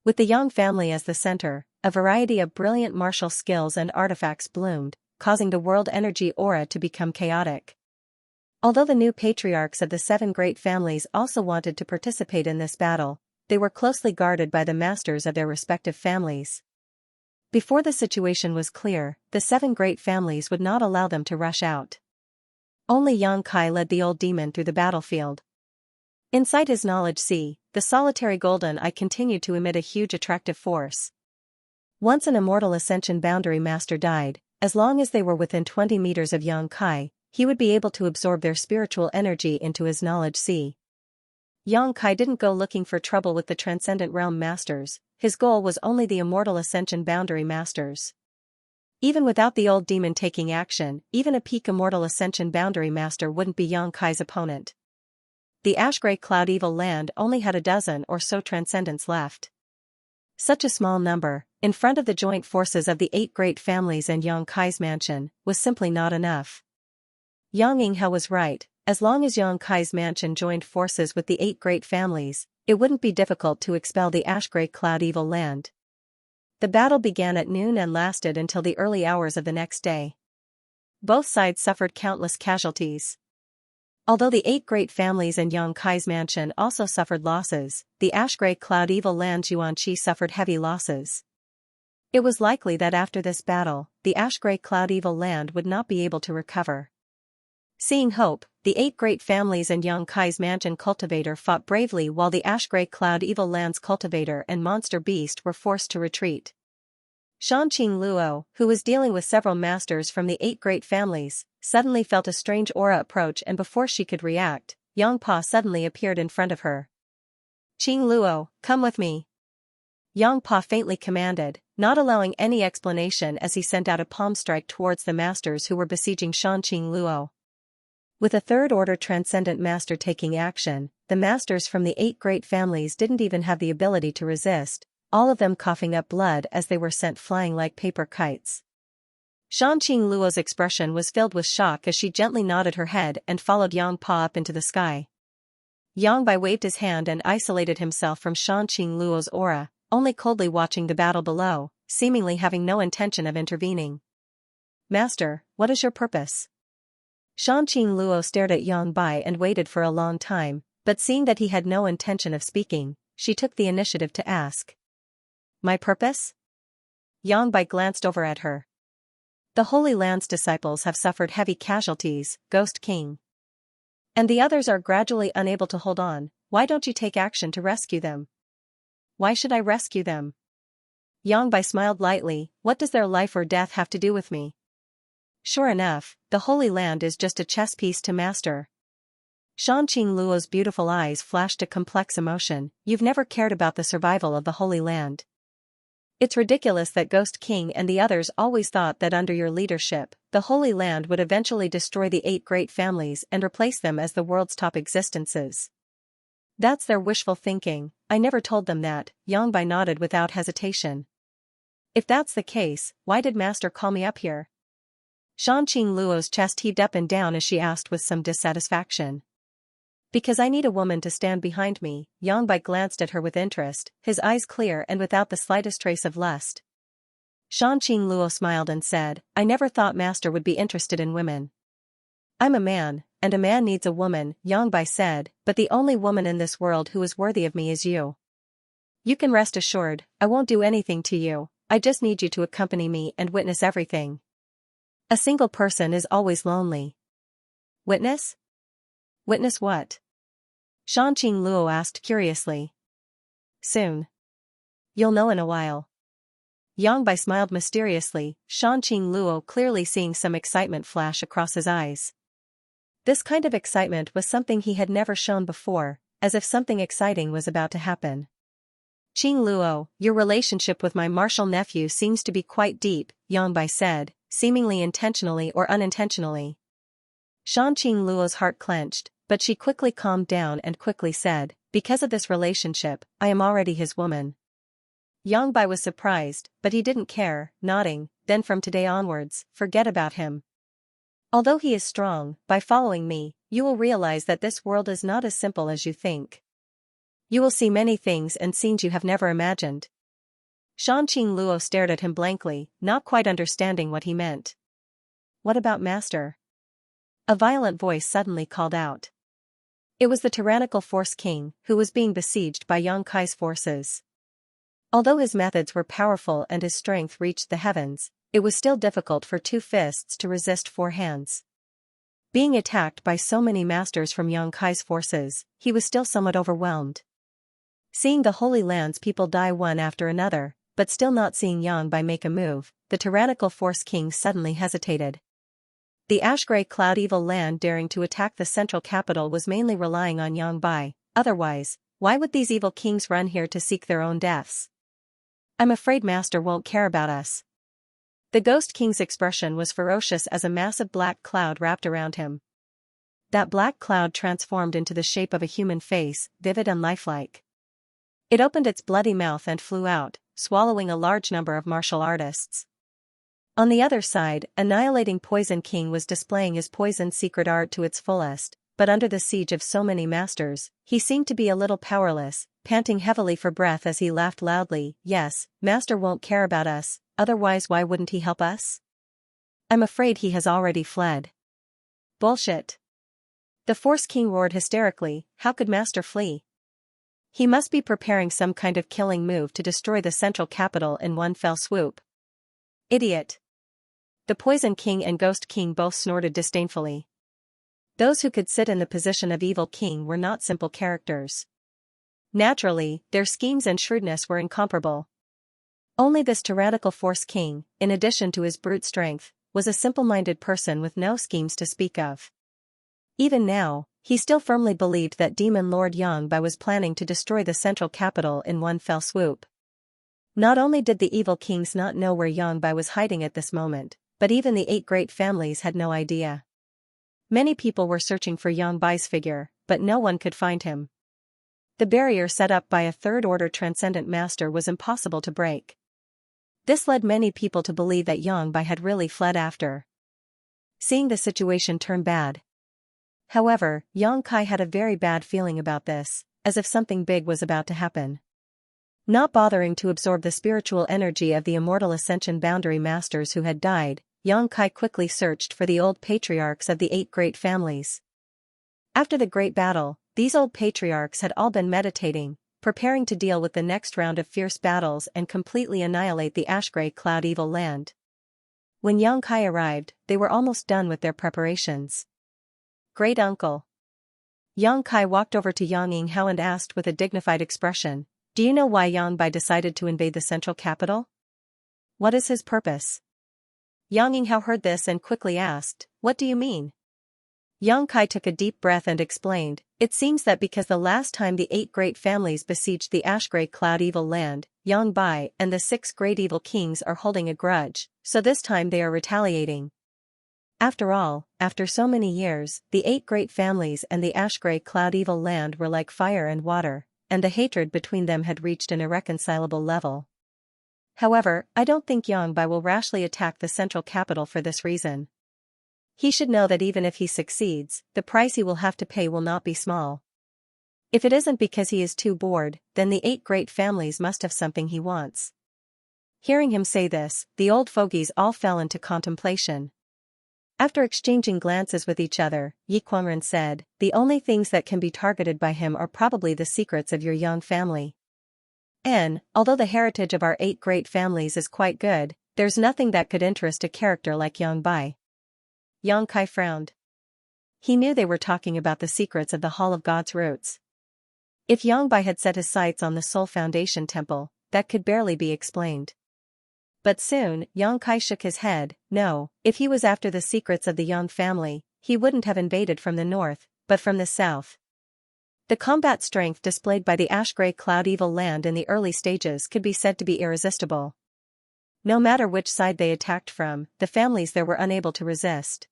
With the Yang family as the center, a variety of brilliant martial skills and artifacts bloomed, causing the world energy aura to become chaotic. Although the new patriarchs of the 7 great families also wanted to participate in this battle, they were closely guarded by the masters of their respective families. Before the situation was clear, the 7 great families would not allow them to rush out. Only Xianxia led the old demon through the battlefield. Inside his knowledge sea, the solitary golden eye continued to emit a huge attractive force. Once an immortal ascension boundary master died, as long as they were within 20 meters of Xianxia, he would be able to absorb their spiritual energy into his knowledge sea. Xianxia didn't go looking for trouble with the Transcendent Realm Masters, his goal was only the Immortal Ascension Boundary Masters. Even without the old demon taking action, even a peak Immortal Ascension Boundary Master wouldn't be Xianxia's opponent. The Ash-Grey Cloud Evil Land only had a dozen or so Transcendents left. Such a small number, in front of the joint forces of the 8 great families and Xianxia's mansion, was simply not enough. Yang Yinghao was right. As long as Xianxia's mansion joined forces with the 8 great families, it wouldn't be difficult to expel the Ash-Grey Cloud Evil Land. The battle began at noon and lasted until the early hours of the next day. Both sides suffered countless casualties. Although the 8 great families and Xianxia's mansion also suffered losses, the Ash-Grey Cloud Evil Land Xuanqi suffered heavy losses. It was likely that after this battle, the Ash-Grey Cloud Evil Land would not be able to recover. Seeing hope, the 8 great families and Xianxia's mansion cultivator fought bravely while the Ash-Grey Cloud Evil Land's cultivator and monster beast were forced to retreat. Shanqing Luo, who was dealing with several masters from the 8 great families, suddenly felt a strange aura approach, and before she could react, Yangpa suddenly appeared in front of her. "Qing Luo, come with me," Yangpa faintly commanded, not allowing any explanation as he sent out a palm strike towards the masters who were besieging Shanqing Luo. With a third-order transcendent master taking action, the masters from the 8 great families didn't even have the ability to resist, all of them coughing up blood as they were sent flying like paper kites. Shanqing Luo's expression was filled with shock as she gently nodded her head and followed Yangpa up into the sky. Yang Bai waved his hand and isolated himself from Shanqing Luo's aura, only coldly watching the battle below, seemingly having no intention of intervening. "Master, what is your purpose?" Shanqing Luo stared at Yang Bai and waited for a long time, but seeing that he had no intention of speaking, she took the initiative to ask. "My purpose?" Yang Bai glanced over at her. "The Holy Land's disciples have suffered heavy casualties, Ghost King. And the others are gradually unable to hold on. Why don't you take action to rescue them?" "Why should I rescue them?" Yang Bai smiled lightly. "What does their life or death have to do with me?" "Sure enough, the Holy Land is just a chess piece to master." Shanqing Luo's beautiful eyes flashed a complex emotion. "You've never cared about the survival of the Holy Land. It's ridiculous that Ghost King and the others always thought that under your leadership, the Holy Land would eventually destroy the 8 great families and replace them as the world's top existences. That's their wishful thinking. I never told them that." Yang Bai nodded without hesitation. "If that's the case, why did Master call me up here?" Shanqing Luo's chest heaved up and down as she asked with some dissatisfaction. "Because I need a woman to stand behind me." Yang Bai glanced at her with interest, his eyes clear and without the slightest trace of lust. Shanqing Luo smiled and said, "I never thought Master would be interested in women." "I'm a man, and a man needs a woman," Yang Bai said, "but the only woman in this world who is worthy of me is you. You can rest assured, I won't do anything to you, I just need you to accompany me and witness everything. A single person is always lonely." "Witness? Witness what?" Shanqing Luo asked curiously. "Soon. You'll know in a while." Yang Bai smiled mysteriously, Shanqing Luo clearly seeing some excitement flash across his eyes. This kind of excitement was something he had never shown before, as if something exciting was about to happen. "Qing Luo, your relationship with my martial nephew seems to be quite deep," Yang Bai said, seemingly intentionally or unintentionally. Shanqing Luo's heart clenched, but she quickly calmed down and quickly said, "Because of this relationship, I am already his woman." Yang Bai was surprised, but he didn't care, nodding, "Then from today onwards, forget about him. Although he is strong, by following me, you will realize that this world is not as simple as you think. You will see many things and scenes you have never imagined." Shanqing Luo stared at him blankly, not quite understanding what he meant. what about Master? A violent voice suddenly called out. It was the tyrannical Force King, who was being besieged by Yang Kai's forces. Although his methods were powerful and his strength reached the heavens, it was still difficult for 2 fists to resist 4 hands. Being attacked by so many masters from Yang Kai's forces, he was still somewhat overwhelmed. Seeing the Holy Land's people die one after another, but still not seeing Yang Bai make a move, the tyrannical Force King suddenly hesitated. The ash-gray cloud evil land daring to attack the central capital was mainly relying on Yang Bai, otherwise, why would these evil kings run here to seek their own deaths? I'm afraid Master won't care about us. The Ghost King's expression was ferocious as a massive black cloud wrapped around him. That black cloud transformed into the shape of a human face, vivid and lifelike. It opened its bloody mouth and flew out, swallowing a large number of martial artists. On the other side, Annihilating Poison King was displaying his poison secret art to its fullest, but under the siege of so many masters, he seemed to be a little powerless, panting heavily for breath as he laughed loudly. Yes, Master won't care about us, otherwise why wouldn't he help us? I'm afraid he has already fled. Bullshit. The Force King roared hysterically, how could Master flee? He must be preparing some kind of killing move to destroy the central capital in one fell swoop. Idiot. The Poison King and Ghost King both snorted disdainfully. Those who could sit in the position of Evil King were not simple characters. Naturally, their schemes and shrewdness were incomparable. Only this tyrannical Force King, in addition to his brute strength, was a simple-minded person with no schemes to speak of. Even now, he still firmly believed that Demon Lord Yang Bai was planning to destroy the central capital in one fell swoop. Not only did the evil kings not know where Yang Bai was hiding at this moment, but even the 8 great families had no idea. Many people were searching for Yang Bai's figure, but no one could find him. The barrier set up by a third-order transcendent master was impossible to break. This led many people to believe that Yang Bai had really fled after. Seeing the situation turn bad. However, Yang Kai had a very bad feeling about this, as if something big was about to happen. Not bothering to absorb the spiritual energy of the immortal ascension boundary masters who had died, Yang Kai quickly searched for the old patriarchs of the 8 great families. After the great battle, these old patriarchs had all been meditating, preparing to deal with the next round of fierce battles and completely annihilate the ash-gray cloud evil land. When Yang Kai arrived, they were almost done with their preparations. Great uncle. Yang Kai walked over to Yang Yinghao and asked with a dignified expression, do you know why Yang Bai decided to invade the central capital? What is his purpose? Yang Yinghao heard this and quickly asked, what do you mean? Yang Kai took a deep breath and explained, it seems that because the last time the 8 great families besieged the ash-gray cloud evil land, Yang Bai and the 6 great evil kings are holding a grudge, so this time they are retaliating. After all, after so many years, the 8 great families and the ash-gray cloud evil land were like fire and water, and the hatred between them had reached an irreconcilable level. However, I don't think Yang Bai will rashly attack the central capital for this reason. He should know that even if he succeeds, the price he will have to pay will not be small. If it isn't because he is too bored, then the 8 great families must have something he wants. Hearing him say this, the old fogies all fell into contemplation. After exchanging glances with each other, Yi Kuangren said, the only things that can be targeted by him are probably the secrets of your young family. And, although the heritage of our 8 great families is quite good, there's nothing that could interest a character like Yang Bai. Yang Kai frowned. He knew they were talking about the secrets of the Hall of God's roots. If Yang Bai had set his sights on the Soul Foundation Temple, that could barely be explained. But soon, Yang Kai shook his head, no, if he was after the secrets of the Yang family, he wouldn't have invaded from the north, but from the south. The combat strength displayed by the ash-gray cloud evil land in the early stages could be said to be irresistible. No matter which side they attacked from, the families there were unable to resist.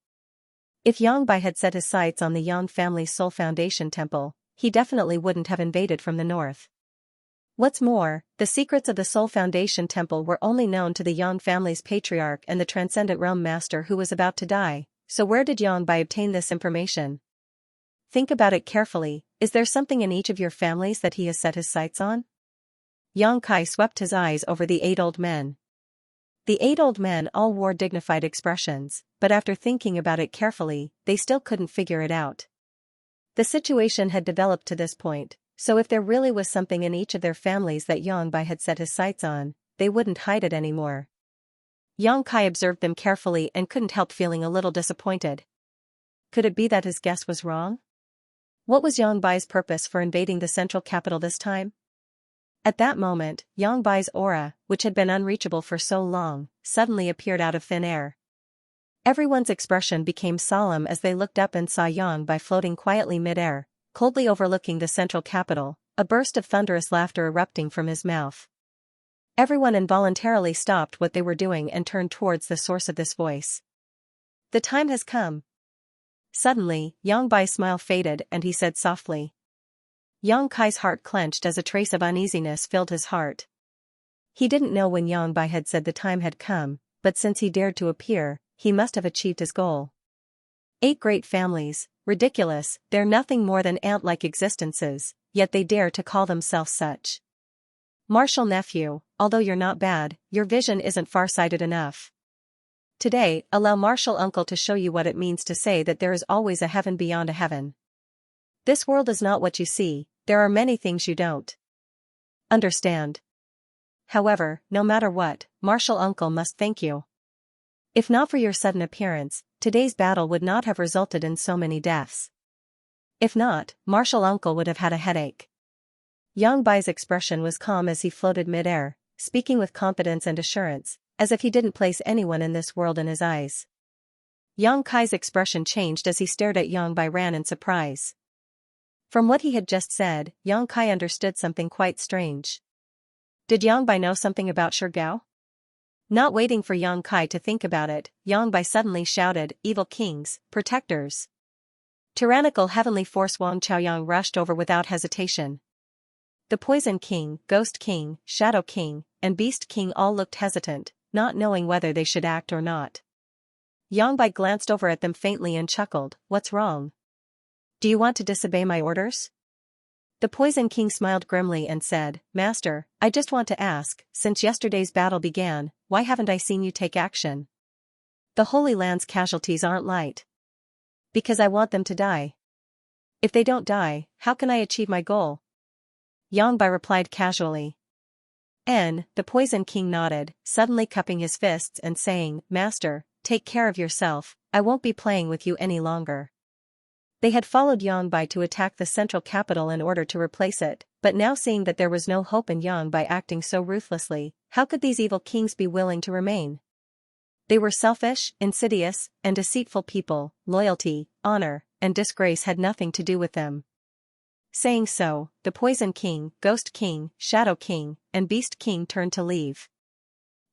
If Yang Bai had set his sights on the Yang family's Soul Foundation Temple, he definitely wouldn't have invaded from the north. What's more, the secrets of the Soul Foundation Temple were only known to the Yang family's patriarch and the Transcendent Realm Master who was about to die, so where did Yang Bai obtain this information? Think about it carefully, is there something in each of your families that he has set his sights on? Yang Kai swept his eyes over the 8 old men. The 8 old men all wore dignified expressions, but after thinking about it carefully, they still couldn't figure it out. The situation had developed to this point, so if there really was something in each of their families that Yongbai had set his sights on, they wouldn't hide it anymore. Yang Kai observed them carefully and couldn't help feeling a little disappointed. Could it be that his guess was wrong? What was Yongbai's purpose for invading the central capital this time? At that moment, Yongbai's aura, which had been unreachable for so long, suddenly appeared out of thin air. Everyone's expression became solemn as they looked up and saw Yongbai floating quietly mid-air, coldly overlooking the central capital, a burst of thunderous laughter erupting from his mouth. Everyone involuntarily stopped what they were doing and turned towards the source of this voice. The time has come. Suddenly, Yongbai's smile faded and he said softly. Yang Kai's heart clenched as a trace of uneasiness filled his heart. He didn't know when Yongbai had said the time had come, but since he dared to appear, he must have achieved his goal. 8 great families, ridiculous, they're nothing more than ant-like existences, yet they dare to call themselves such. Martial nephew, although you're not bad, your vision isn't far-sighted enough. Today, allow Martial uncle to show you what it means to say that there is always a heaven beyond a heaven. This world is not what you see, there are many things you don't understand. However, no matter what, Martial uncle must thank you. If not for your sudden appearance, today's battle would not have resulted in so many deaths. If not, Martial uncle would have had a headache. Yongbai's expression was calm as he floated mid-air, speaking with confidence and assurance, as if he didn't place anyone in this world in his eyes. Yang Kai's expression changed as he stared at Yongbai Ran in surprise. From what he had just said, Yang Kai understood something quite strange. Did Yongbai know something about Shirgao? Not waiting for Yang Kai to think about it, Yongbai suddenly shouted, "Evil kings, protectors!" Tyrannical heavenly force Wang Chaoyang rushed over without hesitation. The Poison King, Ghost King, Shadow King, and Beast King all looked hesitant, not knowing whether they should act or not. Yongbai glanced over at them faintly and chuckled, "What's wrong? Do you want to disobey my orders?" The Poison King smiled grimly and said, "Master, I just want to ask, since yesterday's battle began, why haven't I seen you take action? The Holy Land's casualties aren't light. Because I want them to die. If they don't die, how can I achieve my goal?" Yongbai replied casually. The Poison King nodded, suddenly cupping his fists and saying, "Master, take care of yourself, I won't be playing with you any longer." They had followed Yongbai to attack the central capital in order to replace it, but now seeing that there was no hope in Yongbai acting so ruthlessly, how could these evil kings be willing to remain? They were selfish, insidious, and deceitful people. Loyalty, honor, and disgrace had nothing to do with them. Saying so, the Poison King, Ghost King, Shadow King, and Beast King turned to leave.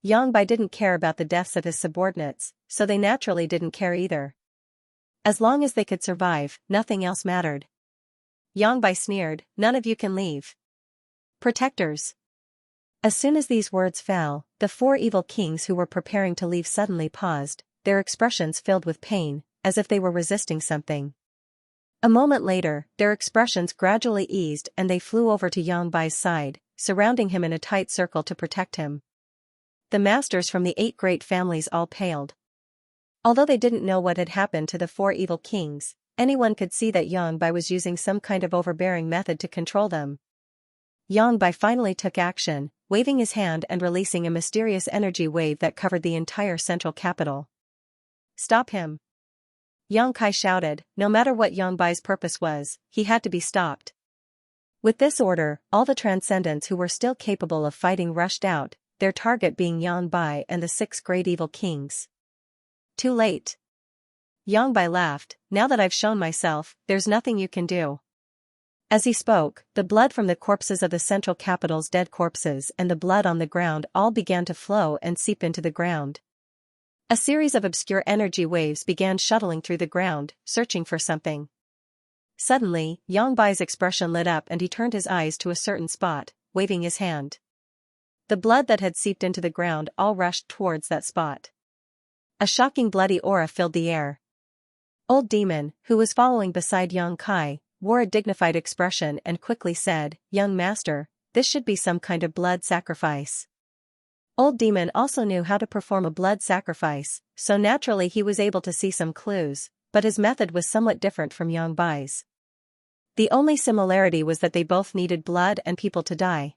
Yongbai didn't care about the deaths of his subordinates, so they naturally didn't care either. As long as they could survive, nothing else mattered. Yongbai sneered, "None of you can leave. Protectors." As soon as these words fell, the 4 evil kings who were preparing to leave suddenly paused, their expressions filled with pain, as if they were resisting something. A moment later, their expressions gradually eased and they flew over to Yongbai's side, surrounding him in a tight circle to protect him. The masters from the 8 great families all paled. Although they didn't know what had happened to the 4 evil kings, anyone could see that Yongbai was using some kind of overbearing method to control them. Yongbai finally took action, waving his hand and releasing a mysterious energy wave that covered the entire central capital. "Stop him!" Yang Kai shouted. No matter what Yongbai's purpose was, he had to be stopped. With this order, all the transcendents who were still capable of fighting rushed out, their target being Yongbai and the 6 great evil kings. Too late. Yongbai laughed, "Now that I've shown myself, there's nothing you can do." As he spoke, the blood from the corpses of the central capital's dead corpses and the blood on the ground all began to flow and seep into the ground. A series of obscure energy waves began shuttling through the ground, searching for something. Suddenly, Yongbai's expression lit up and he turned his eyes to a certain spot, waving his hand. The blood that had seeped into the ground all rushed towards that spot. A shocking bloody aura filled the air. Old Demon, who was following beside Yang Kai, wore a dignified expression and quickly said, "Young master, this should be some kind of blood sacrifice." Old Demon also knew how to perform a blood sacrifice, so naturally he was able to see some clues, but his method was somewhat different from Yang Bai's. The only similarity was that they both needed blood and people to die.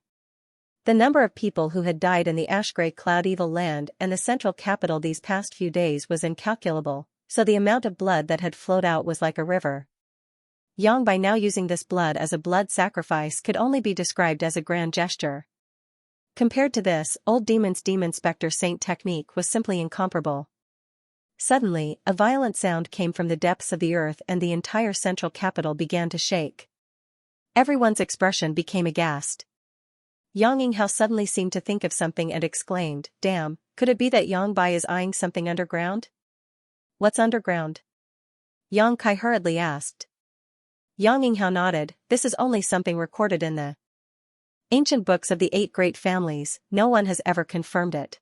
The number of people who had died in the ash-gray cloud evil land and the central capital these past few days was incalculable, so the amount of blood that had flowed out was like a river. Yang Bai now using this blood as a blood sacrifice could only be described as a grand gesture. Compared to this, Old Demon's Demon Spectre Saint technique was simply incomparable. Suddenly, a violent sound came from the depths of the earth and the entire central capital began to shake. Everyone's expression became aghast. Yang Yinghao suddenly seemed to think of something and exclaimed, "Damn, could it be that Yang Bai is eyeing something underground?" "What's underground?" Yang Kai hurriedly asked. Yang Yinghao nodded, "This is only something recorded in the ancient books of the 8 great families, no one has ever confirmed it.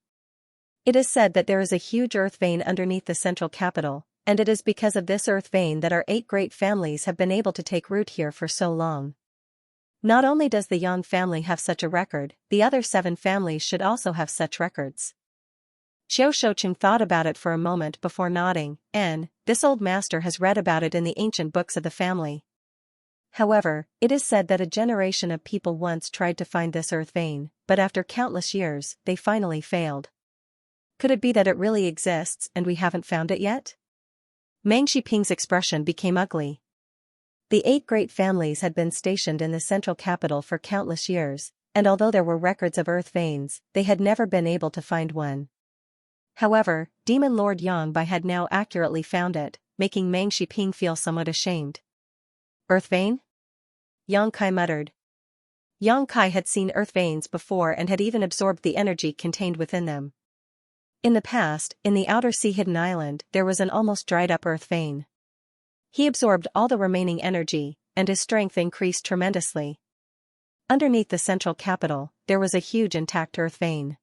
It is said that there is a huge earth vein underneath the central capital, and it is because of this earth vein that our 8 great families have been able to take root here for so long. Not only does the Yang family have such a record, the other 7 families should also have such records." Xiao Shoucheng thought about it for a moment before nodding, this old master has read about it in the ancient books of the family. However, it is said that a generation of people once tried to find this earth vein, but after countless years, they finally failed. Could it be that it really exists and we haven't found it yet? Meng Shiping's expression became ugly. The 8 great families had been stationed in the central capital for countless years, and although there were records of earth veins, they had never been able to find one. However, Demon Lord Yang Bai had now accurately found it, making Meng Shiping feel somewhat ashamed. "Earth vein?" Yang Kai muttered. Yang Kai had seen earth veins before and had even absorbed the energy contained within them. In the past, in the outer sea hidden island, there was an almost dried-up earth vein. He absorbed all the remaining energy, and his strength increased tremendously. Underneath the central capital, there was a huge intact earth vein.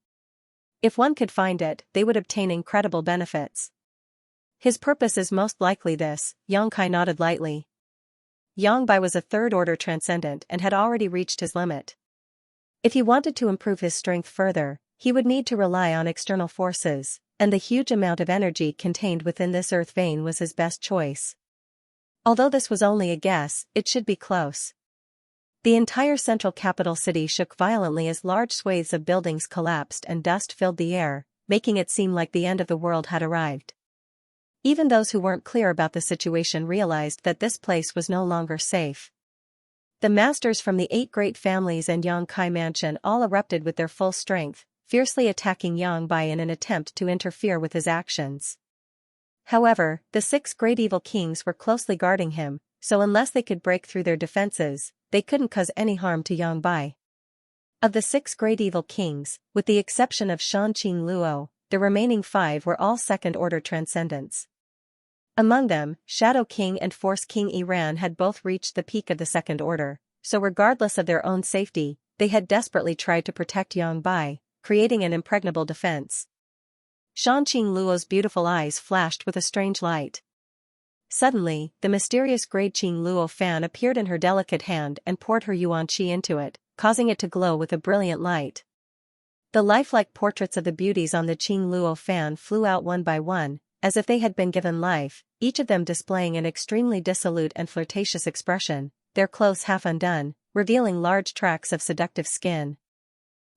If one could find it, they would obtain incredible benefits. His purpose is most likely this, Yang Kai nodded lightly. Yang Bai was a 3rd-order transcendent and had already reached his limit. If he wanted to improve his strength further, he would need to rely on external forces, and the huge amount of energy contained within this earth vein was his best choice. Although this was only a guess, it should be close. The entire central capital city shook violently as large swathes of buildings collapsed and dust filled the air, making it seem like the end of the world had arrived. Even those who weren't clear about the situation realized that this place was no longer safe. The masters from the 8 great families and Yang Kai mansion all erupted with their full strength, fiercely attacking Yang Bai in an attempt to interfere with his actions. However, the 6 great evil kings were closely guarding him, so unless they could break through their defenses, they couldn't cause any harm to Yang Bai. Of the 6 great evil kings, with the exception of Shanqing Luo, the remaining 5 were all 2nd-order transcendents. Among them, Shadow King and Force King Iran had both reached the peak of the 2nd order, so regardless of their own safety, they had desperately tried to protect Yang Bai, creating an impregnable defense. Shanqing Luo's beautiful eyes flashed with a strange light. Suddenly, the mysterious Grade Qing Luo fan appeared in her delicate hand and poured her yuan qi into it, causing it to glow with a brilliant light. The lifelike portraits of the beauties on the Qing Luo fan flew out one by one, as if they had been given life, each of them displaying an extremely dissolute and flirtatious expression, their clothes half undone, revealing large tracts of seductive skin.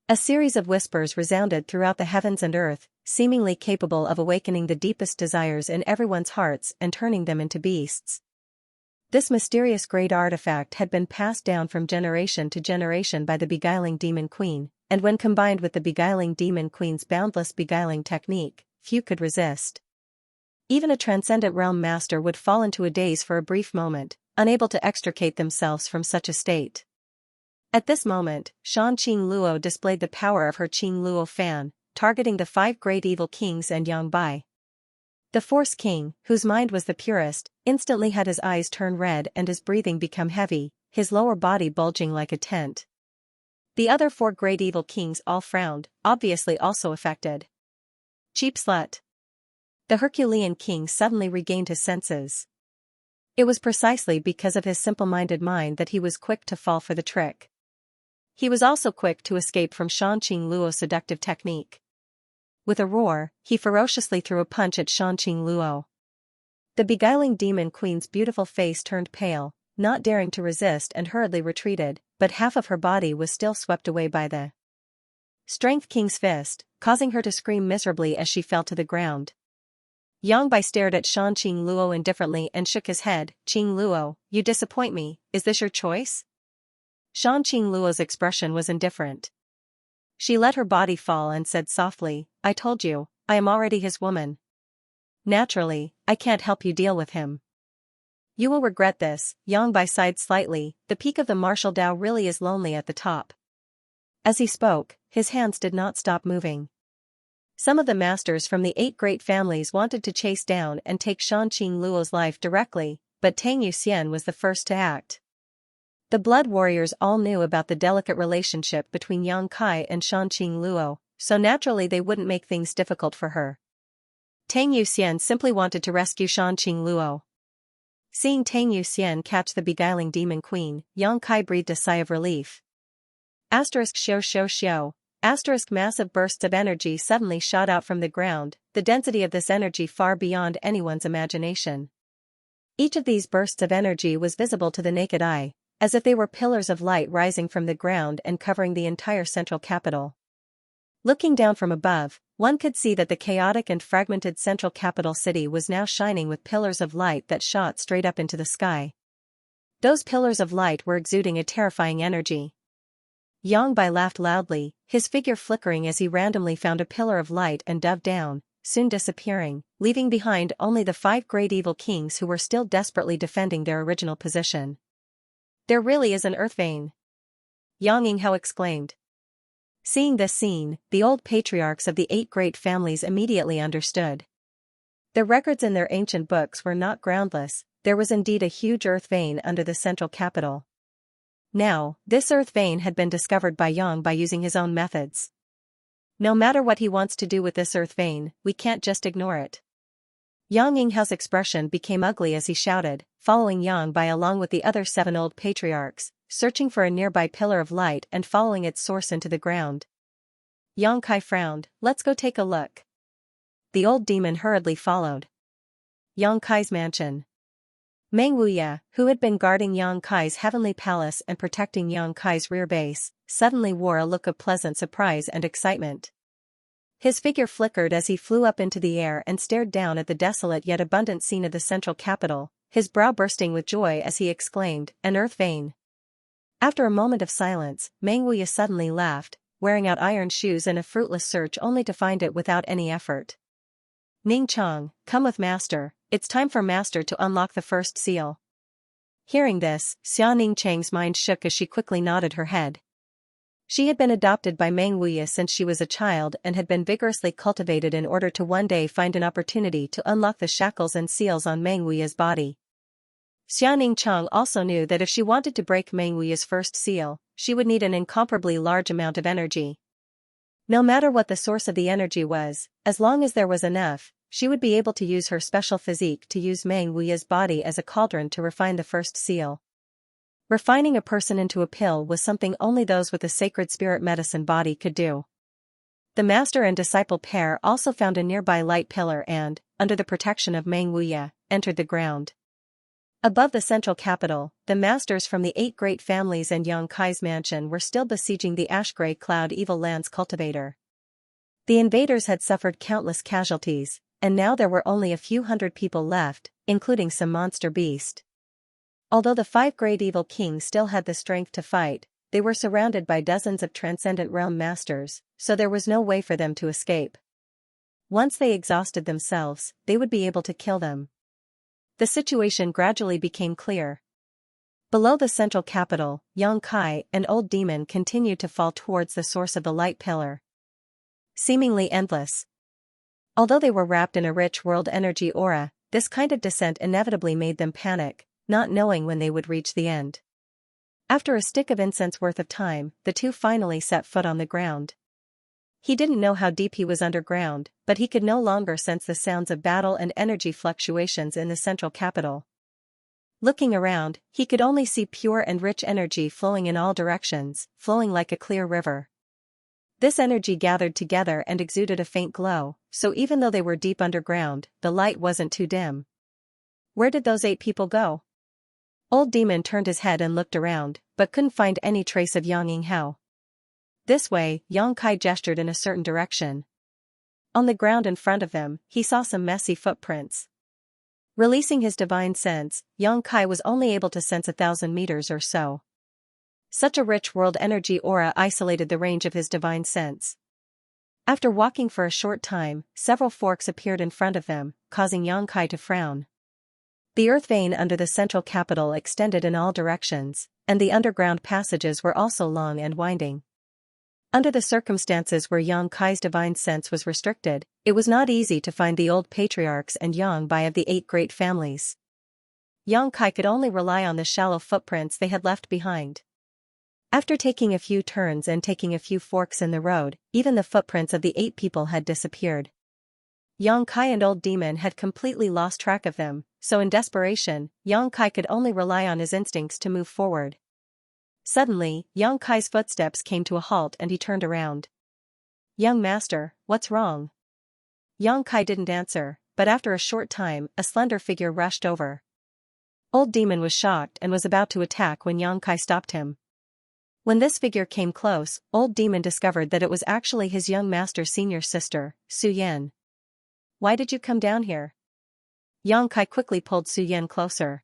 A series of whispers resounded throughout the heavens and earth, seemingly capable of awakening the deepest desires in everyone's hearts and turning them into beasts. This mysterious great artifact had been passed down from generation to generation by the beguiling demon queen, and when combined with the beguiling demon queen's boundless beguiling technique, few could resist. Even a transcendent realm master would fall into a daze for a brief moment, unable to extricate themselves from such a state. At this moment, Shanqing Luo displayed the power of her Qing Luo fan, targeting the 5 great evil kings and Yang Bai. The Force King, whose mind was the purest, instantly had his eyes turn red and his breathing become heavy, his lower body bulging like a tent. The other 4 great evil kings all frowned, obviously also affected. Cheap slut. The Herculean king suddenly regained his senses. It was precisely because of his simple-minded mind that he was quick to fall for the trick. He was also quick to escape from Shanqing Luo's seductive technique. With a roar, he ferociously threw a punch at Shanqing Luo. The beguiling demon queen's beautiful face turned pale, not daring to resist, and hurriedly retreated, but half of her body was still swept away by the Strength King's fist, causing her to scream miserably as she fell to the ground. Yang Bai stared at Shanqing Luo indifferently and shook his head. "Qing Luo, you disappoint me, is this your choice?" Shanqing Luo's expression was indifferent. She let her body fall and said softly, "I told you, I am already his woman. Naturally, I can't help you deal with him. You will regret this." Yang Bai sighed slightly. The peak of the martial Dao really is lonely at the top. As he spoke, his hands did not stop moving. Some of the masters from the 8 great families wanted to chase down and take Shanqing Luo's life directly, but Tang Yuxian was the first to act. The blood warriors all knew about the delicate relationship between Yang Kai and Shanqing Luo, so naturally they wouldn't make things difficult for her. Tang Yuxian simply wanted to rescue Shanqing Luo. Seeing Tang Yuxian catch the beguiling demon queen, Yang Kai breathed a sigh of relief. ****. Massive bursts of energy suddenly shot out from the ground, the density of this energy far beyond anyone's imagination. Each of these bursts of energy was visible to the naked eye, as if they were pillars of light rising from the ground and covering the entire central capital. Looking down from above, one could see that the chaotic and fragmented central capital city was now shining with pillars of light that shot straight up into the sky. Those pillars of light were exuding a terrifying energy. Yang Bai laughed loudly, his figure flickering as he randomly found a pillar of light and dove down, soon disappearing, leaving behind only the 5 great evil kings who were still desperately defending their original position. "There really is an earth vein!" Yang Yinghao exclaimed. Seeing this scene, the old patriarchs of the 8 great families immediately understood. The records in their ancient books were not groundless, there was indeed a huge earth vein under the central capital. Now, this earth vein had been discovered by Yang by using his own methods. "No matter what he wants to do with this earth vein, we can't just ignore it." Yang Yinghao's expression became ugly as he shouted, following Yang Bai along with the other 7 old patriarchs, searching for a nearby pillar of light and following its source into the ground. Yang Kai frowned. "Let's go take a look." The old demon hurriedly followed. Yang Kai's mansion. Meng Wuya, who had been guarding Yang Kai's heavenly palace and protecting Yang Kai's rear base, suddenly wore a look of pleasant surprise and excitement. His figure flickered as he flew up into the air and stared down at the desolate yet abundant scene of the central capital, his brow bursting with joy as he exclaimed, "An earth vein." After a moment of silence, Meng Wuya suddenly laughed, wearing out iron shoes in a fruitless search only to find it without any effort. "Ning Chong, come with Master, it's time for Master to unlock the first seal." Hearing this, Xia Ning Chang's mind shook as she quickly nodded her head. She had been adopted by Meng Wuya since she was a child and had been vigorously cultivated in order to one day find an opportunity to unlock the shackles and seals on Meng Wuya's body. Xia Ning Chang also knew that if she wanted to break Meng Wuya's first seal, she would need an incomparably large amount of energy. No matter what the source of the energy was, as long as there was enough, she would be able to use her special physique to use Meng Wuya's body as a cauldron to refine the first seal. Refining a person into a pill was something only those with a sacred spirit medicine body could do. The master and disciple pair also found a nearby light pillar and, under the protection of Meng Wuya, entered the ground. Above the central capital, the masters from the 8 great families and Yang Kai's mansion were still besieging the ash-gray cloud evil land's cultivator. The invaders had suffered countless casualties, and now there were only a few hundred people left, including some monster beast. Although the 5 great evil kings still had the strength to fight, they were surrounded by dozens of transcendent realm masters, so there was no way for them to escape. Once they exhausted themselves, they would be able to kill them. The situation gradually became clear. Below the central capital, Yang Kai and Old Demon continued to fall towards the source of the light pillar. Seemingly endless. Although they were wrapped in a rich world energy aura, this kind of descent inevitably made them panic, not knowing when they would reach the end. After a stick of incense worth of time, the two finally set foot on the ground. He didn't know how deep he was underground, but he could no longer sense the sounds of battle and energy fluctuations in the central capital. Looking around, he could only see pure and rich energy flowing in all directions, flowing like a clear river. This energy gathered together and exuded a faint glow, so even though they were deep underground, the light wasn't too dim. Where did those 8 people go? Old Demon turned his head and looked around, but couldn't find any trace of Yang Yinghao. This way, Yang Kai gestured in a certain direction. On the ground in front of them, he saw some messy footprints. Releasing his divine sense, Yang Kai was only able to sense 1,000 meters or so. Such a rich world energy aura isolated the range of his divine sense. After walking for a short time, several forks appeared in front of them, causing Yang Kai to frown. The earth vein under the central capital extended in all directions, and the underground passages were also long and winding. Under the circumstances where Yang Kai's divine sense was restricted, it was not easy to find the old patriarchs and Yang Bai of the 8 great families. Yang Kai could only rely on the shallow footprints they had left behind. After taking a few turns and taking a few forks in the road, even the footprints of the 8 people had disappeared. Yang Kai and Old Demon had completely lost track of them, so in desperation, Yang Kai could only rely on his instincts to move forward. Suddenly, Yang Kai's footsteps came to a halt and he turned around. "Young master, what's wrong?" Yang Kai didn't answer, but after a short time, a slender figure rushed over. Old Demon was shocked and was about to attack when Yang Kai stopped him. When this figure came close, Old Demon discovered that it was actually his young master's senior sister, Su Yan. "Why did you come down here?" Yang Kai quickly pulled Su Yan closer.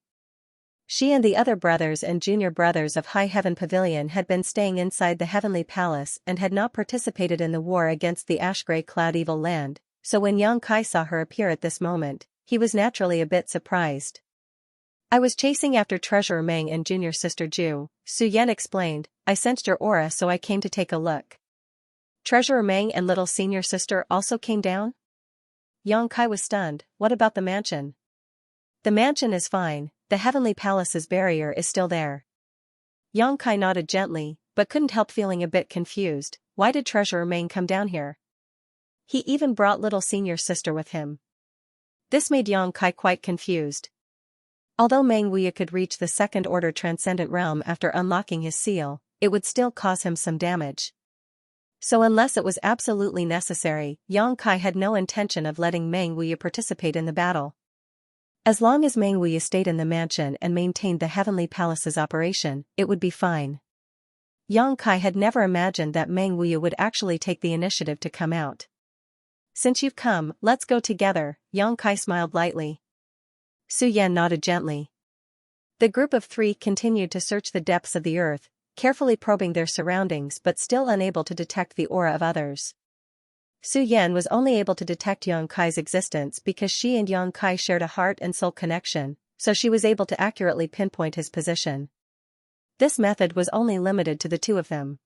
She and the other brothers and junior brothers of High Heaven Pavilion had been staying inside the Heavenly Palace and had not participated in the war against the Ash-Grey Cloud Evil Land, so when Yang Kai saw her appear at this moment, he was naturally a bit surprised. "I was chasing after Treasurer Meng and junior sister Ju," Su Yan explained. "I sensed your aura so I came to take a look." "Treasurer Meng and little senior sister also came down?" Yang Kai was stunned. "What about the mansion?" "The mansion is fine, the Heavenly Palace's barrier is still there." Yang Kai nodded gently, but couldn't help feeling a bit confused. Why did Treasurer Meng come down here? He even brought little senior sister with him. This made Yang Kai quite confused. Although Meng Wuya could reach the second-order transcendent realm after unlocking his seal, it would still cause him some damage. So unless it was absolutely necessary, Yang Kai had no intention of letting Meng Wuya participate in the battle. As long as Meng Wuya stayed in the mansion and maintained the Heavenly Palace's operation, it would be fine. Yang Kai had never imagined that Meng Wuya would actually take the initiative to come out. "Since you've come, let's go together," Yang Kai smiled lightly. Su Yan nodded gently. The group of 3 continued to search the depths of the earth, carefully probing their surroundings but still unable to detect the aura of others. Su Yan was only able to detect Yang Kai's existence because she and Yang Kai shared a heart and soul connection, so she was able to accurately pinpoint his position. This method was only limited to the 2 of them.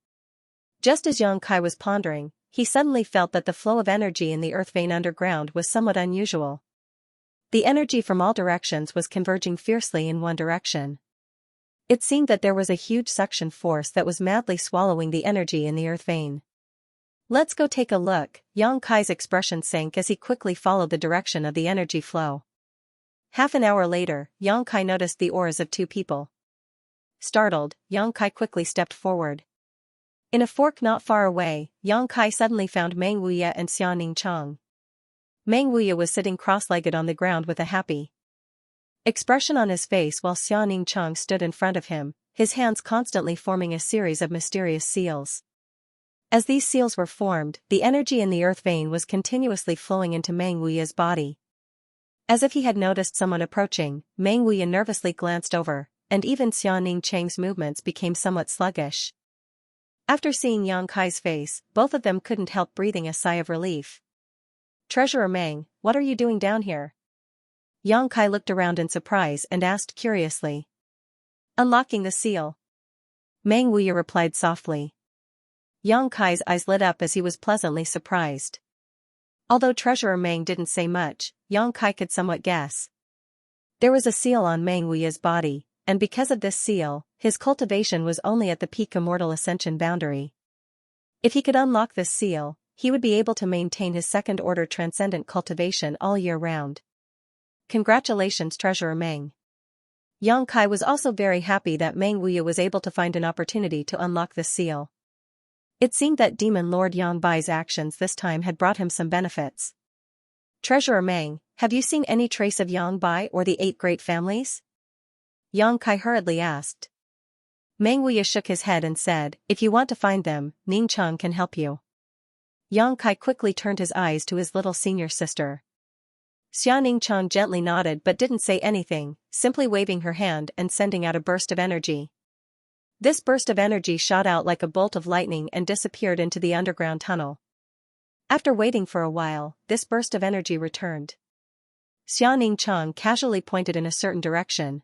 Just as Yang Kai was pondering, he suddenly felt that the flow of energy in the earth vein underground was somewhat unusual. The energy from all directions was converging fiercely in one direction. It seemed that there was a huge suction force that was madly swallowing the energy in the earth vein. "Let's go take a look," Yang Kai's expression sank as he quickly followed the direction of the energy flow. Half an hour later, Yang Kai noticed the auras of 2 people. Startled, Yang Kai quickly stepped forward. In a fork not far away, Yang Kai suddenly found Meng Wuya and Xianning Chang. Meng Wuya was sitting cross-legged on the ground with a happy expression on his face while Xianning Chang stood in front of him, his hands constantly forming a series of mysterious seals. As these seals were formed, the energy in the earth vein was continuously flowing into Meng Wuya's body. As if he had noticed someone approaching, Meng Wuya nervously glanced over, and even Xianning Chang's movements became somewhat sluggish. After seeing Yang Kai's face, both of them couldn't help breathing a sigh of relief. "Treasurer Meng, what are you doing down here?" Yang Kai looked around in surprise and asked curiously. "Unlocking the seal." Meng Wuya replied softly. Yang Kai's eyes lit up as he was pleasantly surprised. Although Treasurer Meng didn't say much, Yang Kai could somewhat guess. There was a seal on Meng Wuya's body, and because of this seal, his cultivation was only at the peak immortal ascension boundary. If he could unlock this seal, he would be able to maintain his second-order transcendent cultivation all year round. Congratulations, Treasurer Meng. Yang Kai was also very happy that Meng Wuya was able to find an opportunity to unlock this seal. It seemed that Demon Lord Yang Bai's actions this time had brought him some benefits. Treasurer Meng, have you seen any trace of Yang Bai or the 8 great families? Yang Kai hurriedly asked. Meng Wuya shook his head and said, if you want to find them, Ning Cheng can help you. Yang Kai quickly turned his eyes to his little senior sister. Xia Ning Cheng gently nodded but didn't say anything, simply waving her hand and sending out a burst of energy. This burst of energy shot out like a bolt of lightning and disappeared into the underground tunnel. After waiting for a while, this burst of energy returned. Xia Ning Cheng casually pointed in a certain direction.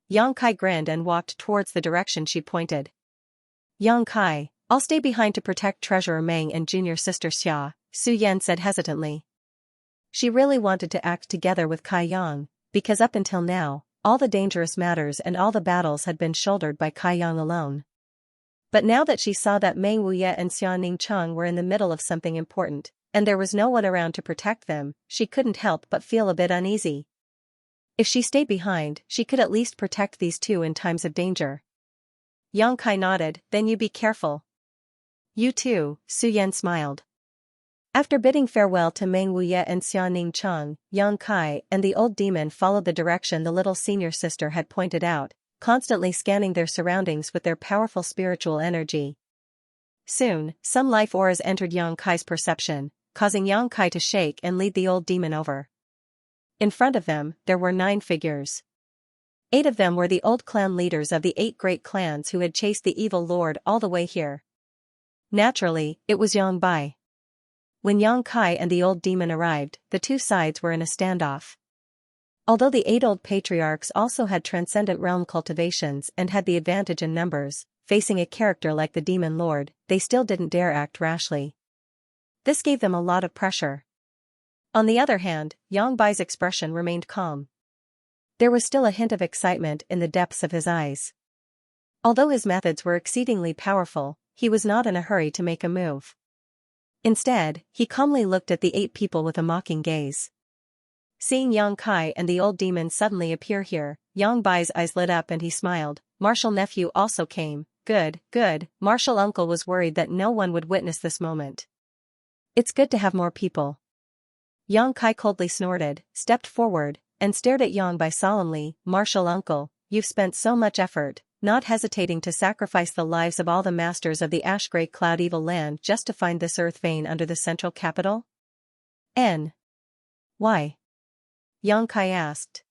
Yang Kai grinned and walked towards the direction she pointed. Yang Kai, I'll stay behind to protect Treasurer Meng and junior sister Xia, Su Yan said hesitantly. She really wanted to act together with Kai Yang, because up until now, all the dangerous matters and all the battles had been shouldered by Kai Yang alone. But now that she saw that Meng Wuye and Xia Ning Cheng were in the middle of something important, and there was no one around to protect them, she couldn't help but feel a bit uneasy. If she stayed behind, she could at least protect these two in times of danger. Yang Kai nodded, then you be careful. You too, Su Yan smiled. After bidding farewell to Meng Wuye and Xia Ning Cheng, Yang Kai and the old demon followed the direction the little senior sister had pointed out, constantly scanning their surroundings with their powerful spiritual energy. Soon, some life auras entered Yang Kai's perception, causing Yang Kai to shake and lead the old demon over. In front of them, there were 9 figures. 8 of them were the old clan leaders of the 8 great clans who had chased the evil lord all the way here. Naturally, it was Yang Bai. When Yang Kai and the old demon arrived, the two sides were in a standoff. Although the 8 old patriarchs also had transcendent realm cultivations and had the advantage in numbers, facing a character like the demon lord, they still didn't dare act rashly. This gave them a lot of pressure. On the other hand, Yang Bai's expression remained calm. There was still a hint of excitement in the depths of his eyes. Although his methods were exceedingly powerful, he was not in a hurry to make a move. Instead, he calmly looked at the 8 people with a mocking gaze. Seeing Yang Kai and the old demon suddenly appear here, Yang Bai's eyes lit up and he smiled. Martial nephew also came. Good, good. Martial uncle was worried that no one would witness this moment. It's good to have more people. Yang Kai coldly snorted, stepped forward, and stared at Yang Bai solemnly. Martial uncle, you've spent so much effort, not hesitating to sacrifice the lives of all the masters of the ash grey cloud evil land just to find this earth vein under the central capital? Why? Yang Kai asked.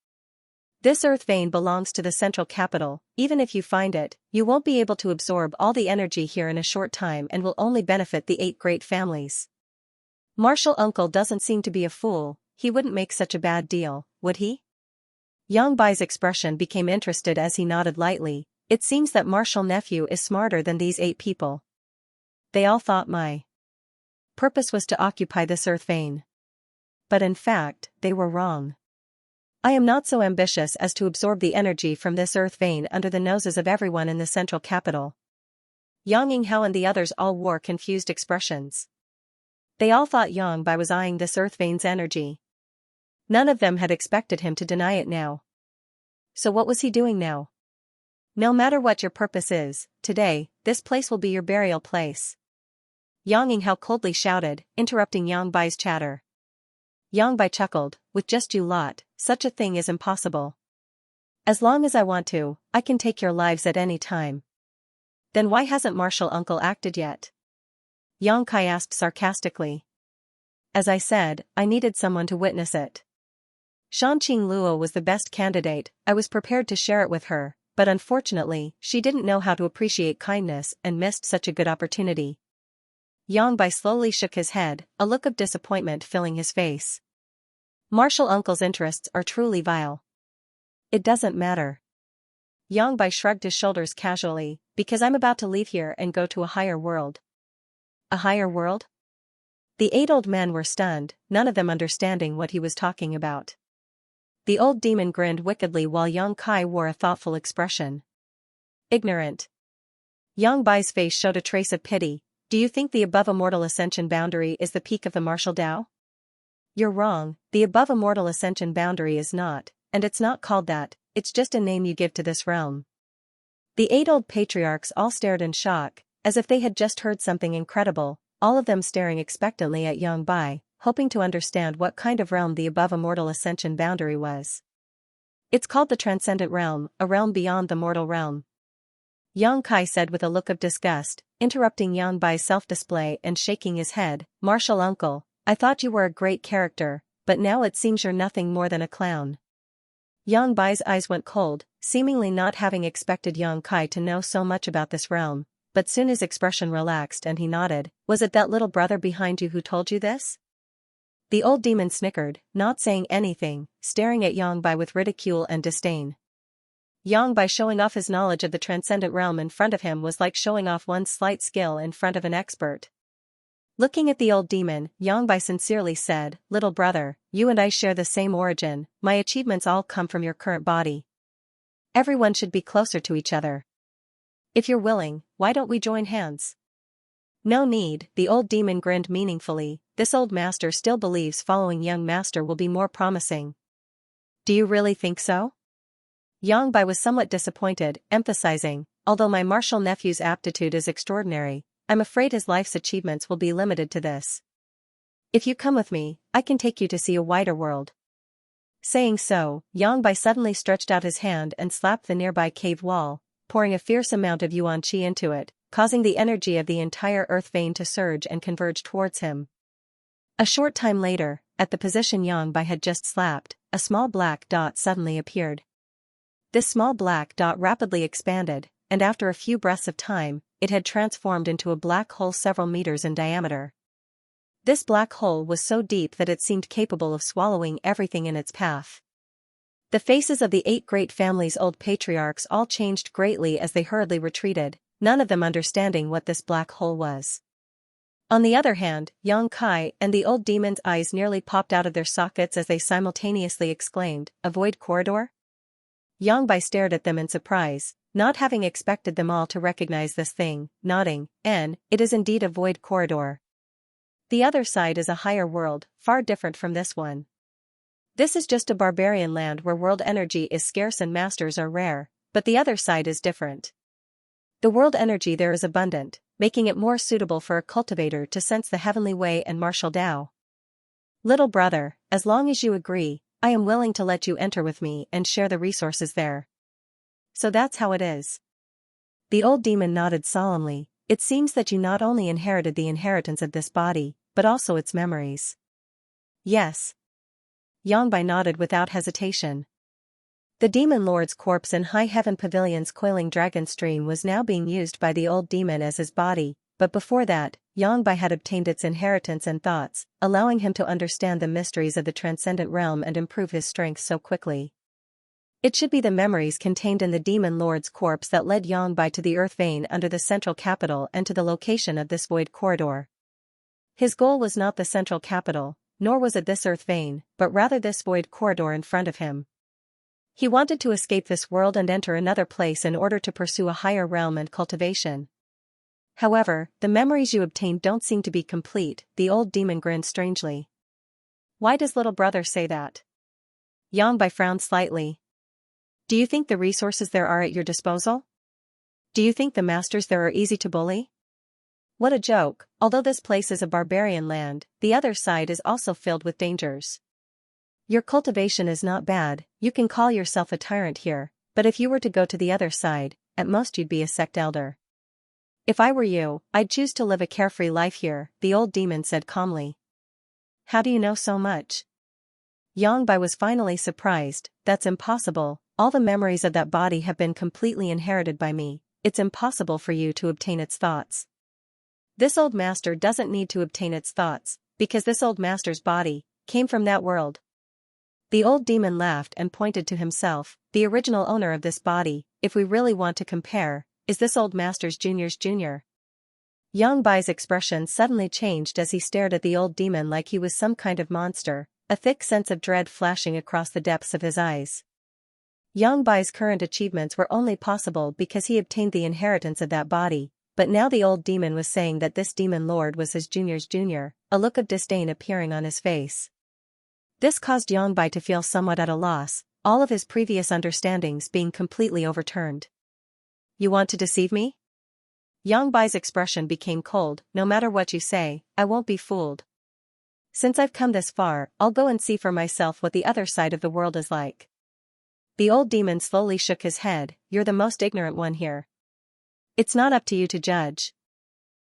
This earth vein belongs to the central capital. Even if you find it, you won't be able to absorb all the energy here in a short time and will only benefit the 8 great families. Martial uncle doesn't seem to be a fool. He wouldn't make such a bad deal, would he? Yang Bai's expression became interested as he nodded lightly. It seems that martial nephew is smarter than these 8 people. They all thought my purpose was to occupy this earth vein. But in fact, they were wrong. I am not so ambitious as to absorb the energy from this earth vein under the noses of everyone in the central capital. Yang Yinghao and the others all wore confused expressions. They all thought Yang Bai was eyeing this earth vein's energy. None of them had expected him to deny it now. So what was he doing now? No matter what your purpose is, today, this place will be your burial place. Yang Yinghao coldly shouted, interrupting Yang Bai's chatter. Yang Bai chuckled, with just you lot, such a thing is impossible. As long as I want to, I can take your lives at any time. Then why hasn't martial uncle acted yet? Yang Kai asked sarcastically. As I said, I needed someone to witness it. Shanqing Luo was the best candidate. I was prepared to share it with her, but unfortunately, she didn't know how to appreciate kindness and missed such a good opportunity. Yang Bai slowly shook his head, a look of disappointment filling his face. Martial uncle's interests are truly vile. It doesn't matter. Yang Bai shrugged his shoulders casually, because I'm about to leave here and go to a higher world. A higher world? The 8 old men were stunned, none of them understanding what he was talking about. The old demon grinned wickedly while Yang Kai wore a thoughtful expression. Ignorant. Yang Bai's face showed a trace of pity. Do you think the above immortal ascension boundary is the peak of the martial Tao? You're wrong, the above immortal ascension boundary is not, and it's not called that, it's just a name you give to this realm. The 8 old patriarchs all stared in shock, as if they had just heard something incredible, all of them staring expectantly at Yang Bai, hoping to understand what kind of realm the above immortal ascension boundary was. It's called the Transcendent Realm, a realm beyond the mortal realm. Yang Kai said with a look of disgust, interrupting Yang Bai's self-display and shaking his head. Martial uncle, I thought you were a great character, but now it seems you're nothing more than a clown. Yang Bai's eyes went cold, seemingly not having expected Yang Kai to know so much about this realm, but soon his expression relaxed and he nodded. Was it that little brother behind you who told you this? The old demon snickered, not saying anything, staring at Yang Bai with ridicule and disdain. Yang Bai showing off his knowledge of the transcendent realm in front of him was like showing off one's slight skill in front of an expert. Looking at the old demon, Yang Bai sincerely said, Little brother, you and I share the same origin, my achievements all come from your current body. Everyone should be closer to each other. If you're willing, why don't we join hands? No need, the old demon grinned meaningfully. This old master still believes following young master will be more promising. Do you really think so? Yang Bai was somewhat disappointed, emphasizing, although my martial nephew's aptitude is extraordinary, I'm afraid his life's achievements will be limited to this. If you come with me, I can take you to see a wider world. Saying so, Yang Bai suddenly stretched out his hand and slapped the nearby cave wall, pouring a fierce amount of yuan qi into it, causing the energy of the entire earth vein to surge and converge towards him. A short time later, at the position Yang Bai had just slapped, a small black dot suddenly appeared. This small black dot rapidly expanded, and after a few breaths of time, it had transformed into a black hole several meters in diameter. This black hole was so deep that it seemed capable of swallowing everything in its path. The faces of the 8 great families' old patriarchs all changed greatly as they hurriedly retreated, none of them understanding what this black hole was. On the other hand, Yang Kai and the old demon's eyes nearly popped out of their sockets as they simultaneously exclaimed, A void corridor? Yang Bai stared at them in surprise, not having expected them all to recognize this thing, nodding, it is indeed a void corridor. The other side is a higher world, far different from this one. This is just a barbarian land where world energy is scarce and masters are rare, but the other side is different. The world energy there is abundant, making it more suitable for a cultivator to sense the heavenly way and martial Tao. Little brother, as long as you agree, I am willing to let you enter with me and share the resources there. So that's how it is. The old demon nodded solemnly. It seems that you not only inherited the inheritance of this body, but also its memories. Yes. Yang Bai nodded without hesitation. The demon lord's corpse in High Heaven Pavilion's coiling dragon stream was now being used by the old demon as his body, but before that, Yang Bai had obtained its inheritance and thoughts, allowing him to understand the mysteries of the transcendent realm and improve his strength so quickly. It should be the memories contained in the demon lord's corpse that led Yang Bai to the earth vein under the central capital and to the location of this void corridor. His goal was not the central capital, nor was it this earth vein, but rather this void corridor in front of him. He wanted to escape this world and enter another place in order to pursue a higher realm and cultivation. However, the memories you obtained don't seem to be complete, the old demon grinned strangely. Why does little brother say that? Yang Bai frowned slightly. Do you think the resources there are at your disposal? Do you think the masters there are easy to bully? What a joke, although this place is a barbarian land, the other side is also filled with dangers. Your cultivation is not bad, you can call yourself a tyrant here, but if you were to go to the other side, at most you'd be a sect elder. If I were you, I'd choose to live a carefree life here, the old demon said calmly. How do you know so much? Yang Bai was finally surprised. That's impossible, all the memories of that body have been completely inherited by me, it's impossible for you to obtain its thoughts. This old master doesn't need to obtain its thoughts, because this old master's body came from that world. The old demon laughed and pointed to himself, the original owner of this body, if we really want to compare, is this old master's junior's junior. Yang Bai's expression suddenly changed as he stared at the old demon like he was some kind of monster, a thick sense of dread flashing across the depths of his eyes. Yang Bai's current achievements were only possible because he obtained the inheritance of that body, but now the old demon was saying that this demon lord was his junior's junior, a look of disdain appearing on his face. This caused Yang Bai to feel somewhat at a loss, all of his previous understandings being completely overturned. You want to deceive me? Yang Bai's expression became cold. No matter what you say, I won't be fooled. Since I've come this far, I'll go and see for myself what the other side of the world is like. The old demon slowly shook his head. You're the most ignorant one here. It's not up to you to judge.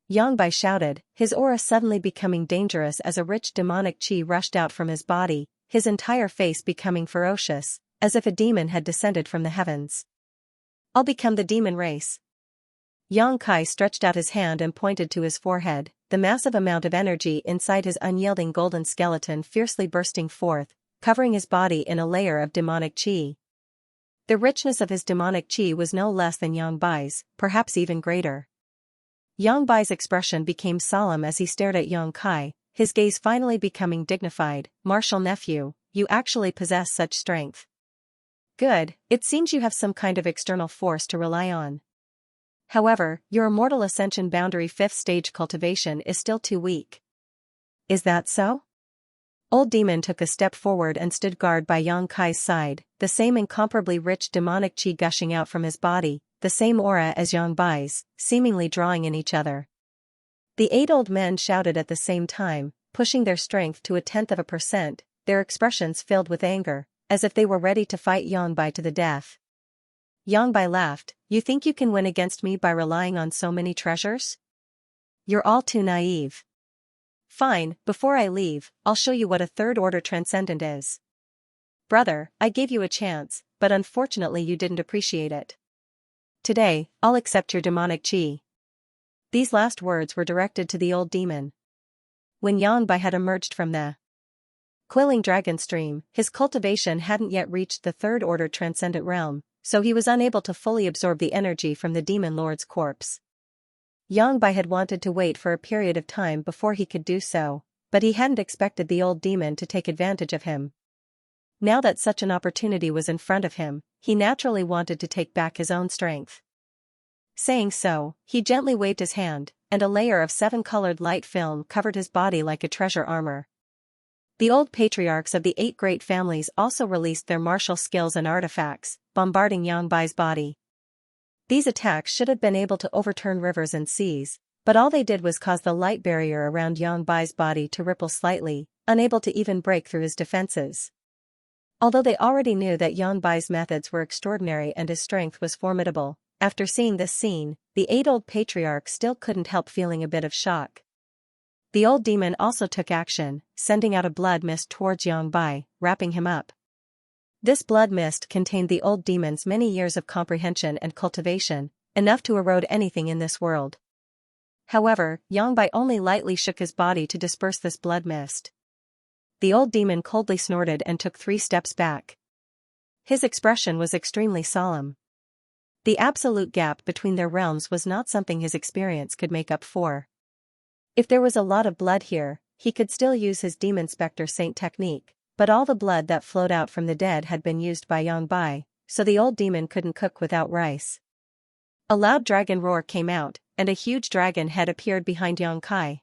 Yang Bai shouted, his aura suddenly becoming dangerous as a rich demonic qi rushed out from his body, his entire face becoming ferocious, as if a demon had descended from the heavens. I'll become the demon race. Yang Kai stretched out his hand and pointed to his forehead, the massive amount of energy inside his unyielding golden skeleton fiercely bursting forth, covering his body in a layer of demonic qi. The richness of his demonic qi was no less than Yang Bai's, perhaps even greater. Yang Bai's expression became solemn as he stared at Yang Kai, his gaze finally becoming dignified. Martial nephew, you actually possess such strength. Good, it seems you have some kind of external force to rely on. However, your immortal ascension boundary 5th stage cultivation is still too weak. Is that so? Old Demon took a step forward and stood guard by Yang Kai's side, the same incomparably rich demonic qi gushing out from his body, the same aura as Yang Bai's, seemingly drawing in each other. The 8 old men shouted at the same time, pushing their strength to 0.1%, their expressions filled with anger, as if they were ready to fight Yang Bai to the death. Yang Bai laughed, you think you can win against me by relying on so many treasures? You're all too naive. Fine, before I leave, I'll show you what a third-order transcendent is. Brother, I gave you a chance, but unfortunately you didn't appreciate it. Today, I'll accept your demonic qi. These last words were directed to the old demon. When Yang Bai had emerged from the coiling dragon stream, his cultivation hadn't yet reached the third-order transcendent realm, so he was unable to fully absorb the energy from the demon lord's corpse. Yang Bai had wanted to wait for a period of time before he could do so, but he hadn't expected the old demon to take advantage of him. Now that such an opportunity was in front of him, he naturally wanted to take back his own strength. Saying so, he gently waved his hand, and a layer of 7-colored light film covered his body like a treasure armor. The old patriarchs of the 8 great families also released their martial skills and artifacts, bombarding Yang Bai's body. These attacks should have been able to overturn rivers and seas, but all they did was cause the light barrier around Yang Bai's body to ripple slightly, unable to even break through his defenses. Although they already knew that Yang Bai's methods were extraordinary and his strength was formidable, after seeing this scene, the 8 old patriarchs still couldn't help feeling a bit of shock. The old demon also took action, sending out a blood mist towards Yang Bai, wrapping him up. This blood mist contained the old demon's many years of comprehension and cultivation, enough to erode anything in this world. However, Yang Bai only lightly shook his body to disperse this blood mist. The old demon coldly snorted and took 3 steps back. His expression was extremely solemn. The absolute gap between their realms was not something his experience could make up for. If there was a lot of blood here, he could still use his Demon Spectre Saint technique, but all the blood that flowed out from the dead had been used by Yang Bai, so the old demon couldn't cook without rice. A loud dragon roar came out, and a huge dragon head appeared behind Yang Kai.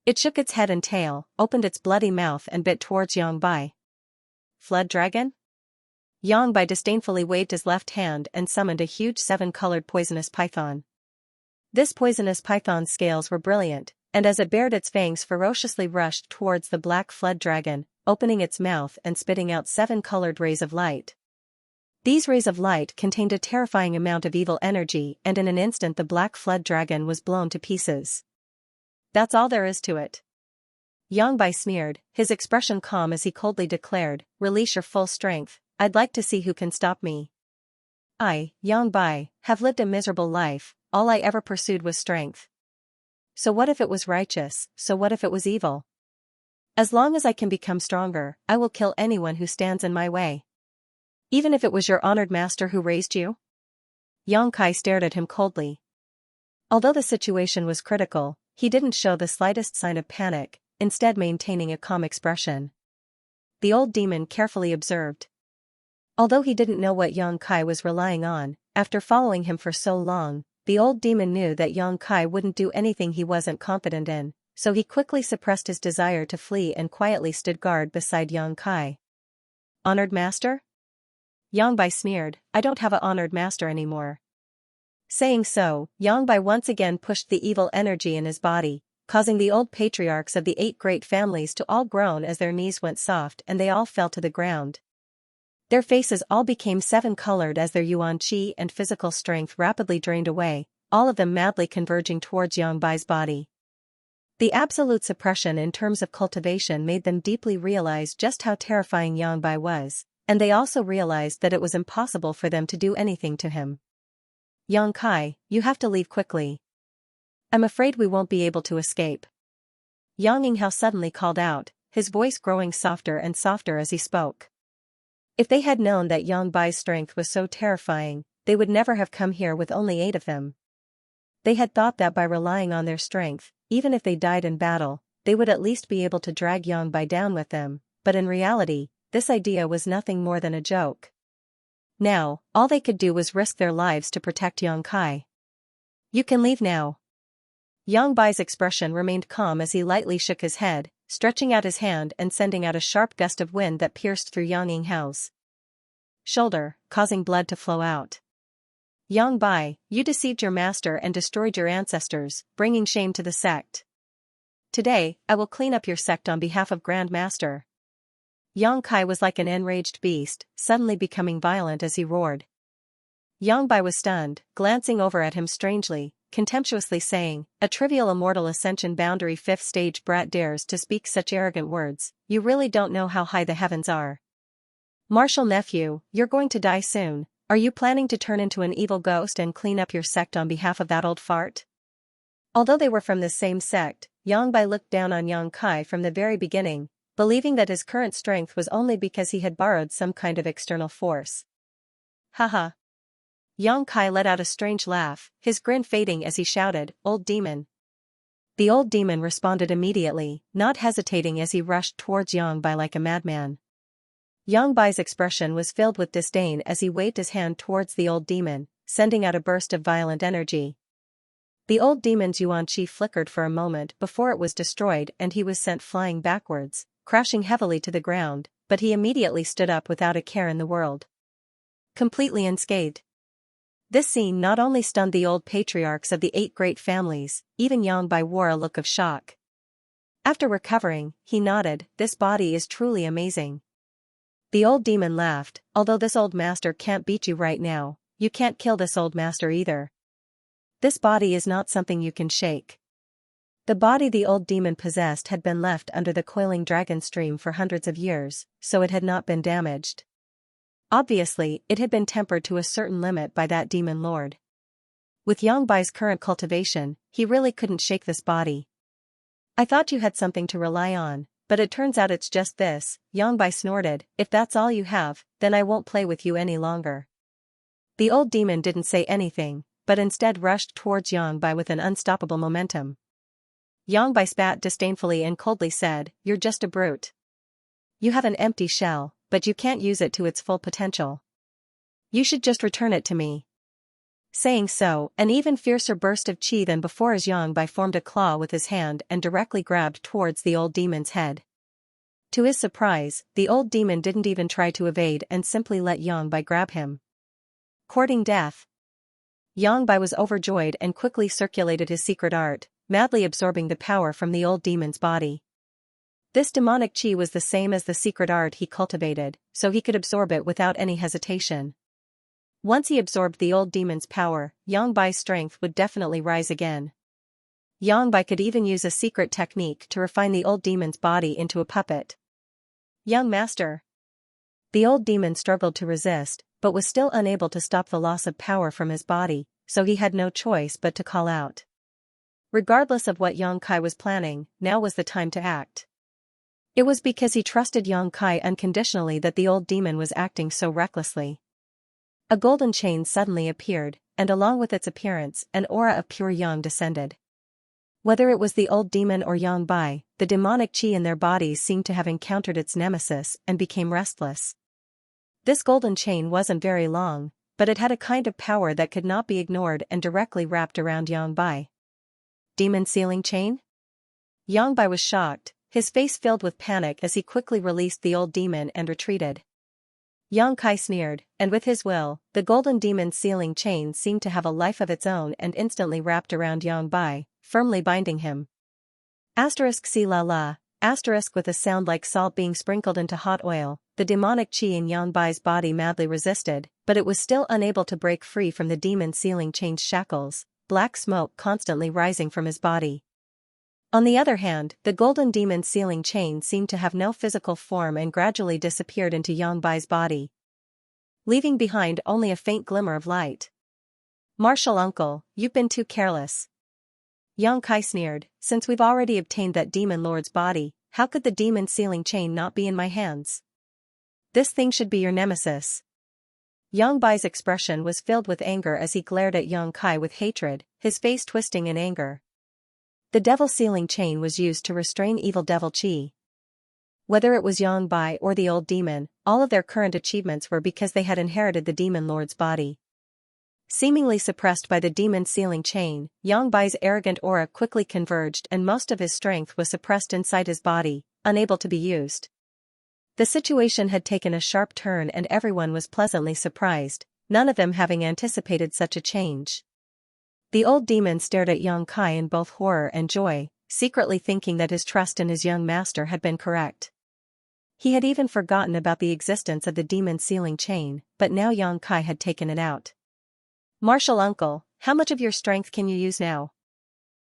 It shook its head and tail, opened its bloody mouth and bit towards Yang Bai. Flood dragon? Yang Bai disdainfully waved his left hand and summoned a huge 7-colored poisonous python. This poisonous python's scales were brilliant, and as it bared its fangs ferociously rushed towards the black flood dragon, opening its mouth and spitting out 7-colored rays of light. These rays of light contained a terrifying amount of evil energy, and in an instant the black flood dragon was blown to pieces. That's all there is to it. Yang Bai sneered, his expression calm as he coldly declared, release your full strength, I'd like to see who can stop me. I, Yang Bai, have lived a miserable life, all I ever pursued was strength. So what if it was righteous, so what if it was evil? As long as I can become stronger, I will kill anyone who stands in my way. Even if it was your honored master who raised you? Yang Kai stared at him coldly. Although the situation was critical, he didn't show the slightest sign of panic, instead maintaining a calm expression. The old demon carefully observed. Although he didn't know what Yang Kai was relying on, after following him for so long, the old demon knew that Yang Kai wouldn't do anything he wasn't confident in, so he quickly suppressed his desire to flee and quietly stood guard beside Yang Kai. Honored master? Yang Bai sneered, I don't have an honored master anymore. Saying so, Yangbai once again pushed the evil energy in his body, causing the old patriarchs of the 8 great families to all groan as their knees went soft and they all fell to the ground. Their faces all became 7-colored as their yuan qi and physical strength rapidly drained away, all of them madly converging towards Yangbai's body. The absolute suppression in terms of cultivation made them deeply realize just how terrifying Yangbai was, and they also realized that it was impossible for them to do anything to him. Yang Kai, you have to leave quickly. I'm afraid we won't be able to escape. Yang Yinghao suddenly called out, his voice growing softer and softer as he spoke. If they had known that Yangbai's strength was so terrifying, they would never have come here with only 8 of them. They had thought that by relying on their strength, even if they died in battle, they would at least be able to drag Yangbai down with them, but in reality, this idea was nothing more than a joke. Now, all they could do was risk their lives to protect Yang Kai. You can leave now. Yangbai's expression remained calm as he lightly shook his head, stretching out his hand and sending out a sharp gust of wind that pierced through Yang Yinghao's shoulder, causing blood to flow out. Yangbai, you deceived your master and destroyed your ancestors, bringing shame to the sect. Today, I will clean up your sect on behalf of Grand Master. Yang Kai was like an enraged beast, suddenly becoming violent as he roared. Yangbai was stunned, glancing over at him strangely, contemptuously saying, a trivial immortal ascension boundary 5th stage brat dares to speak such arrogant words, you really don't know how high the heavens are. Martial nephew, you're going to die soon, are you planning to turn into an evil ghost and clean up your sect on behalf of that old fart? Although they were from the same sect, Yangbai looked down on Yang Kai from the very beginning, believing that his current strength was only because he had borrowed some kind of external force. Haha. Yang Kai let out a strange laugh, his grin fading as he shouted, old demon. The old demon responded immediately, not hesitating as he rushed towards Yangbai like a madman. Yangbai's expression was filled with disdain as he waved his hand towards the old demon, sending out a burst of violent energy. The old demon's yuan qi flickered for a moment before it was destroyed and he was sent flying backwards, crashing heavily to the ground, but he immediately stood up without a care in the world. Completely unscathed. This scene not only stunned the old patriarchs of the 8 great families, even Yangbai wore a look of shock. After recovering, he nodded, this body is truly amazing. The old demon laughed, although this old master can't beat you right now, you can't kill this old master either. This body is not something you can shake. The body the old demon possessed had been left under the coiling dragon stream for hundreds of years, so it had not been damaged. Obviously, it had been tempered to a certain limit by that demon lord. With Yangbai's current cultivation, he really couldn't shake this body. I thought you had something to rely on, but it turns out it's just this, Yangbai snorted, if that's all you have, then I won't play with you any longer. The old demon didn't say anything, but instead rushed towards Yangbai with an unstoppable momentum. Yangbai spat disdainfully and coldly said, you're just a brute. You have an empty shell, but you can't use it to its full potential. You should just return it to me. Saying so, an even fiercer burst of qi than before as Yangbai formed a claw with his hand and directly grabbed towards the old demon's head. To his surprise, the old demon didn't even try to evade and simply let Yangbai grab him. Courting death. Yangbai was overjoyed and quickly circulated his secret art, madly absorbing the power from the old demon's body. This demonic qi was the same as the secret art he cultivated, so he could absorb it without any hesitation. Once he absorbed the old demon's power, Yangbai's strength would definitely rise again. Yangbai could even use a secret technique to refine the old demon's body into a puppet. Young master. The old demon struggled to resist, but was still unable to stop the loss of power from his body, so he had no choice but to call out. Regardless of what Yang Kai was planning, now was the time to act. It was because he trusted Yang Kai unconditionally that the old demon was acting so recklessly. A golden chain suddenly appeared, and along with its appearance, an aura of pure yang descended. Whether it was the old demon or Yangbai, the demonic qi in their bodies seemed to have encountered its nemesis and became restless. This golden chain wasn't very long, but it had a kind of power that could not be ignored and directly wrapped around Yangbai. Demon sealing chain? Yangbai was shocked, his face filled with panic as he quickly released the old demon and retreated. Yang Kai sneered, and with his will, the golden demon's sealing chain seemed to have a life of its own and instantly wrapped around Yang Bai, firmly binding him. Asterisk see la la, asterisk with a sound like salt being sprinkled into hot oil, the demonic chi in Yang Bai's body madly resisted, but it was still unable to break free from the demon sealing chain's shackles, black smoke constantly rising from his body. On the other hand, the golden demon sealing chain seemed to have no physical form and gradually disappeared into Yang Bai's body, leaving behind only a faint glimmer of light. Martial uncle, you've been too careless. Yang Kai sneered, since we've already obtained that demon lord's body, how could the demon sealing chain not be in my hands? This thing should be your nemesis. Yang Bai's expression was filled with anger as he glared at Yang Kai with hatred, his face twisting in anger. The devil sealing chain was used to restrain evil devil chi. Whether it was Yang Bai or the old demon, all of their current achievements were because they had inherited the demon lord's body. Seemingly suppressed by the demon sealing chain, Yang Bai's arrogant aura quickly converged and most of his strength was suppressed inside his body, unable to be used. The situation had taken a sharp turn and everyone was pleasantly surprised, none of them having anticipated such a change. The old demon stared at Yang Kai in both horror and joy, secretly thinking that his trust in his young master had been correct. He had even forgotten about the existence of the demon sealing chain, but now Yang Kai had taken it out. Martial uncle, how much of your strength can you use now?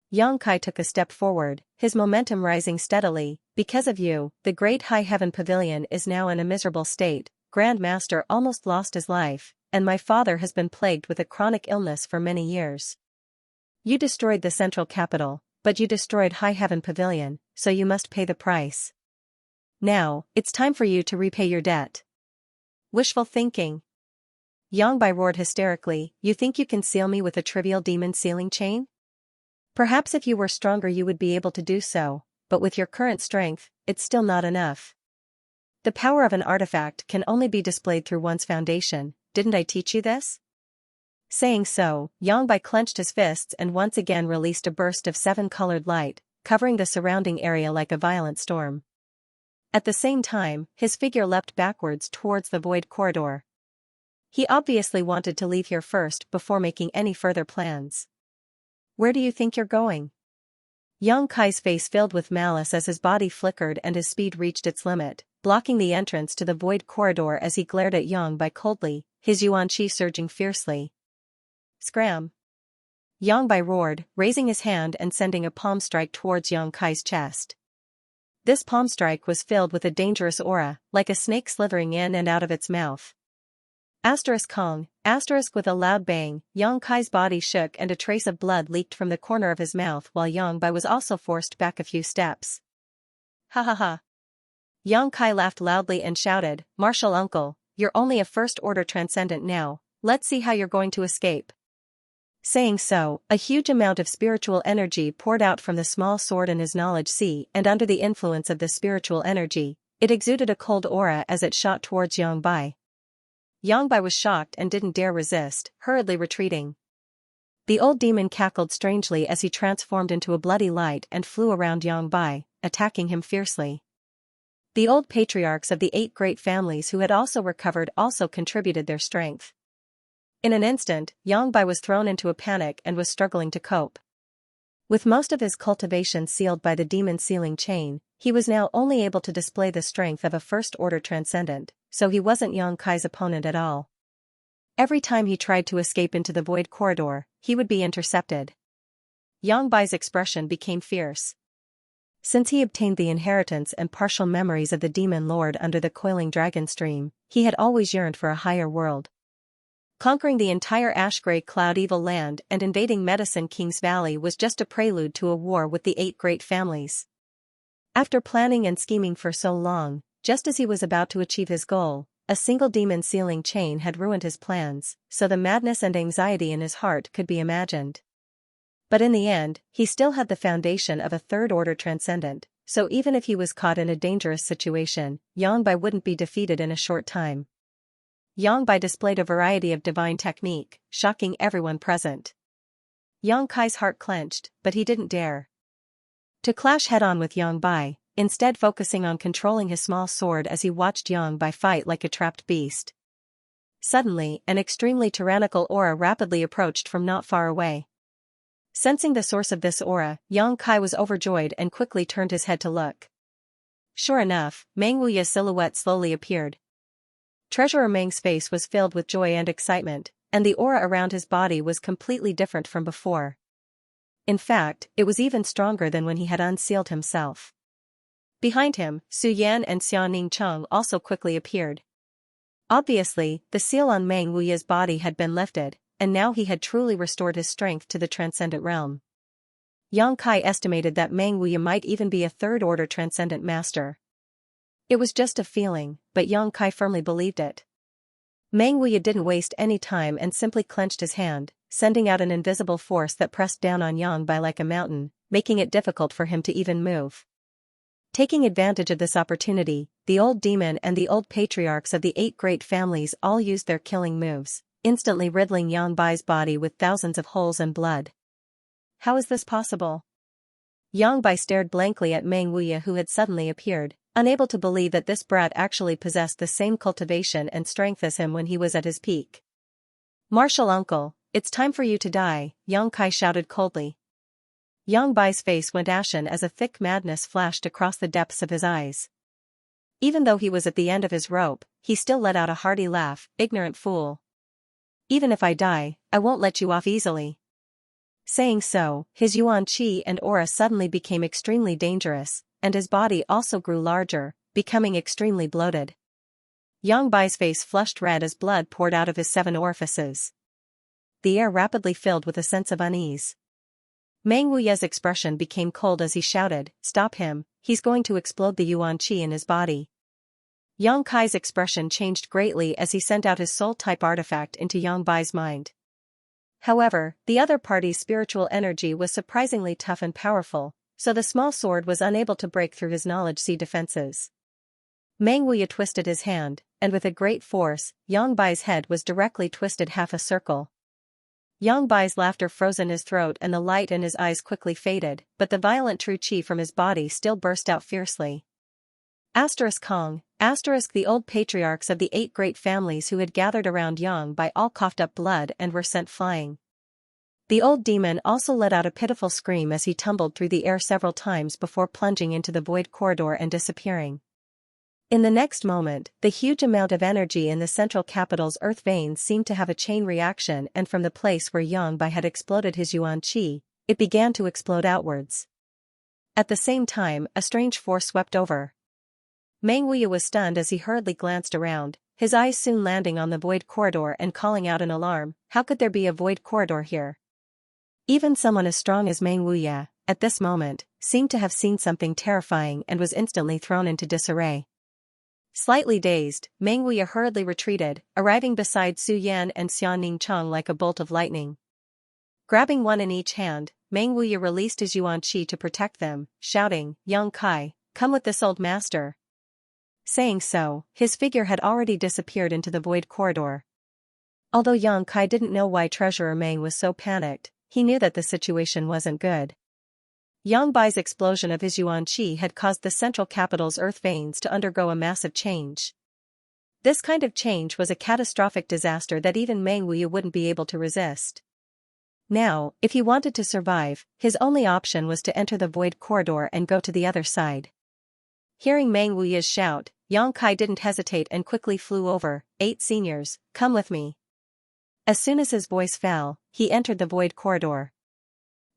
Yang Kai took a step forward, his momentum rising steadily. Because of you, the great high heaven pavilion is now in a miserable state, Grand Master almost lost his life, and my father has been plagued with a chronic illness for many years. You destroyed the central capital, but you destroyed High Heaven Pavilion, so you must pay the price. Now, it's time for you to repay your debt. Wishful thinking. Yang Bai roared hysterically, you think you can seal me with a trivial demon sealing chain? Perhaps if you were stronger you would be able to do so, but with your current strength, it's still not enough. The power of an artifact can only be displayed through one's foundation, didn't I teach you this? Saying so, Yang Bai clenched his fists and once again released a burst of seven-colored light, covering the surrounding area like a violent storm. At the same time, his figure leapt backwards towards the void corridor. He obviously wanted to leave here first before making any further plans. Where do you think you're going? Yang Kai's face filled with malice as his body flickered and his speed reached its limit, blocking the entrance to the void corridor as he glared at Yang Bai coldly, his yuan qi surging fiercely. Scram! Yang Bai roared, raising his hand and sending a palm strike towards Yang Kai's chest. This palm strike was filled with a dangerous aura, like a snake slithering in and out of its mouth. Asterisk Kong, asterisk with a loud bang, Yang Kai's body shook and a trace of blood leaked from the corner of his mouth while Yang Bai was also forced back a few steps. Ha ha ha. Yang Kai laughed loudly and shouted, Martial uncle, you're only a first-order transcendent now, let's see how you're going to escape. Saying so, a huge amount of spiritual energy poured out from the small sword in his knowledge sea and under the influence of this spiritual energy, it exuded a cold aura as it shot towards Yang Bai. Yang Bai was shocked and didn't dare resist, hurriedly retreating. The old demon cackled strangely as he transformed into a bloody light and flew around Yang Bai, attacking him fiercely. The old patriarchs of the 8 great families who had also recovered also contributed their strength. In an instant, Yang Bai was thrown into a panic and was struggling to cope. With most of his cultivation sealed by the demon sealing chain, he was now only able to display the strength of a first-order transcendent, so he wasn't Yang Kai's opponent at all. Every time he tried to escape into the void corridor, he would be intercepted. Yang Bai's expression became fierce. Since he obtained the inheritance and partial memories of the demon lord under the coiling dragon stream, he had always yearned for a higher world. Conquering the entire ash-gray cloud evil land and invading Medicine King's Valley was just a prelude to a war with the 8 great families. After planning and scheming for so long, just as he was about to achieve his goal, a single demon sealing chain had ruined his plans, so the madness and anxiety in his heart could be imagined. But in the end, he still had the foundation of a third-order transcendent, so even if he was caught in a dangerous situation, Yang Bai wouldn't be defeated in a short time. Yang Bai displayed a variety of divine technique, shocking everyone present. Yang Kai's heart clenched, but he didn't dare to clash head-on with Yang Bai, instead focusing on controlling his small sword as he watched Yang Bai fight like a trapped beast. Suddenly, an extremely tyrannical aura rapidly approached from not far away. Sensing the source of this aura, Yang Kai was overjoyed and quickly turned his head to look. Sure enough, Meng Wuya's silhouette slowly appeared. Treasurer Meng's face was filled with joy and excitement, and the aura around his body was completely different from before. In fact, it was even stronger than when he had unsealed himself. Behind him, Su Yan and Xianning Cheng also quickly appeared. Obviously, the seal on Meng Wuya's body had been lifted, and now he had truly restored his strength to the transcendent realm. Yang Kai estimated that Meng Wuya might even be a third-order transcendent master. It was just a feeling, but Yang Kai firmly believed it. Meng Wuya didn't waste any time and simply clenched his hand, sending out an invisible force that pressed down on Yang Bai like a mountain, making it difficult for him to even move. Taking advantage of this opportunity, the old demon and the old patriarchs of the 8 great families all used their killing moves, instantly riddling Yang Bai's body with thousands of holes and blood. How is this possible? Yang Bai stared blankly at Meng Wuya, who had suddenly appeared, unable to believe that this brat actually possessed the same cultivation and strength as him when he was at his peak. "Martial uncle, it's time for you to die," Yang Kai shouted coldly. Yang Bai's face went ashen as a thick madness flashed across the depths of his eyes. Even though he was at the end of his rope, he still let out a hearty laugh. "Ignorant fool. Even if I die, I won't let you off easily." Saying so, his yuan qi and aura suddenly became extremely dangerous, and his body also grew larger, becoming extremely bloated. Yang Bai's face flushed red as blood poured out of his 7 orifices. The air rapidly filled with a sense of unease. Meng Wuya's expression became cold as he shouted, "Stop him, he's going to explode the yuan qi in his body." Yang Kai's expression changed greatly as he sent out his soul-type artifact into Yang Bai's mind. However, the other party's spiritual energy was surprisingly tough and powerful, so the small sword was unable to break through his knowledge sea defenses. Meng Wuya twisted his hand, and with a great force, Yang Bai's head was directly twisted half a circle. Yang Bai's laughter froze in his throat and the light in his eyes quickly faded, but the violent true qi from his body still burst out fiercely. Kong, the old patriarchs of the 8 great families who had gathered around Yang Bai all coughed up blood and were sent flying. The old demon also let out a pitiful scream as he tumbled through the air several times before plunging into the void corridor and disappearing. In the next moment, the huge amount of energy in the central capital's earth veins seemed to have a chain reaction, and from the place where Yang Bai had exploded his yuan qi, it began to explode outwards. At the same time, a strange force swept over. Meng Wuya was stunned as he hurriedly glanced around, his eyes soon landing on the void corridor and calling out in alarm, "How could there be a void corridor here?" Even someone as strong as Meng Wuya, at this moment, seemed to have seen something terrifying and was instantly thrown into disarray. Slightly dazed, Meng Wuya hurriedly retreated, arriving beside Su Yan and Xianning Cheng like a bolt of lightning. Grabbing one in each hand, Meng Wuya released his yuan qi to protect them, shouting, "Yang Kai, come with this old master." Saying so, his figure had already disappeared into the void corridor. Although Yang Kai didn't know why Treasurer Meng was so panicked, he knew that the situation wasn't good. Yang Bai's explosion of his yuan qi had caused the central capital's earth veins to undergo a massive change. This kind of change was a catastrophic disaster that even Meng Wuya wouldn't be able to resist. Now, if he wanted to survive, his only option was to enter the void corridor and go to the other side. Hearing Meng Wuya's shout, Yang Kai didn't hesitate and quickly flew over. 8 seniors, come with me." As soon as his voice fell, he entered the void corridor.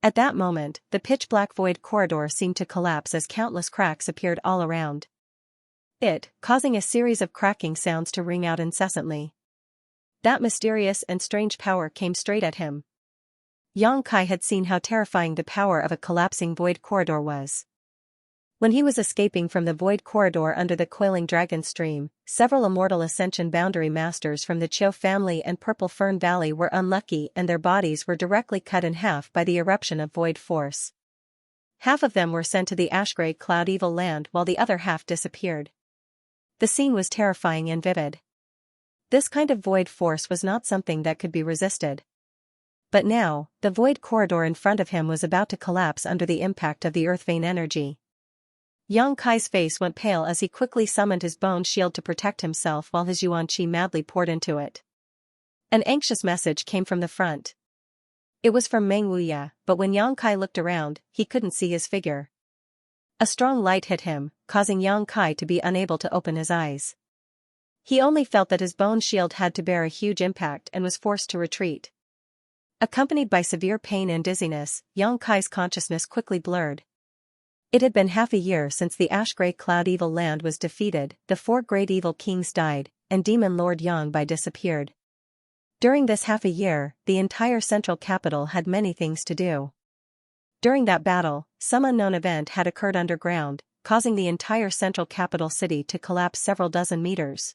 At that moment, the pitch-black void corridor seemed to collapse as countless cracks appeared all around it, causing a series of cracking sounds to ring out incessantly. That mysterious and strange power came straight at him. Yang Kai had seen how terrifying the power of a collapsing void corridor was. When he was escaping from the void corridor under the coiling dragon stream, several immortal ascension boundary masters from the Chiu family and Purple Fern Valley were unlucky and their bodies were directly cut in half by the eruption of void force. Half of them were sent to the Ashgrey Cloud Evil Land while the other half disappeared. The scene was terrifying and vivid. This kind of void force was not something that could be resisted. But now, the void corridor in front of him was about to collapse under the impact of the earth vein energy. Yang Kai's face went pale as he quickly summoned his bone shield to protect himself while his yuan qi madly poured into it. An anxious message came from the front. It was from Meng Wuya, but when Yang Kai looked around, he couldn't see his figure. A strong light hit him, causing Yang Kai to be unable to open his eyes. He only felt that his bone shield had to bear a huge impact and was forced to retreat. Accompanied by severe pain and dizziness, Yang Kai's consciousness quickly blurred. It had been half a year since the ash-gray cloud evil land was defeated, the 4 great evil kings died, and Demon Lord Yang Bai disappeared. During this half a year, the entire central capital had many things to do. During that battle, some unknown event had occurred underground, causing the entire central capital city to collapse several dozen meters.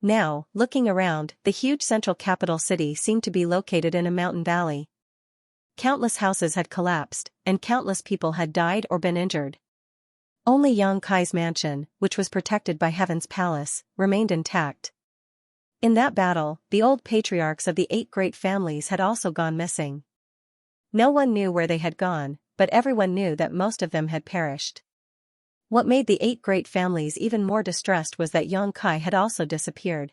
Now, looking around, the huge central capital city seemed to be located in a mountain valley. Countless houses had collapsed, and countless people had died or been injured. Only Yang Kai's mansion, which was protected by Heaven's Palace, remained intact. In that battle, the old patriarchs of the 8 great families had also gone missing. No one knew where they had gone, but everyone knew that most of them had perished. What made the 8 great families even more distressed was that Yang Kai had also disappeared.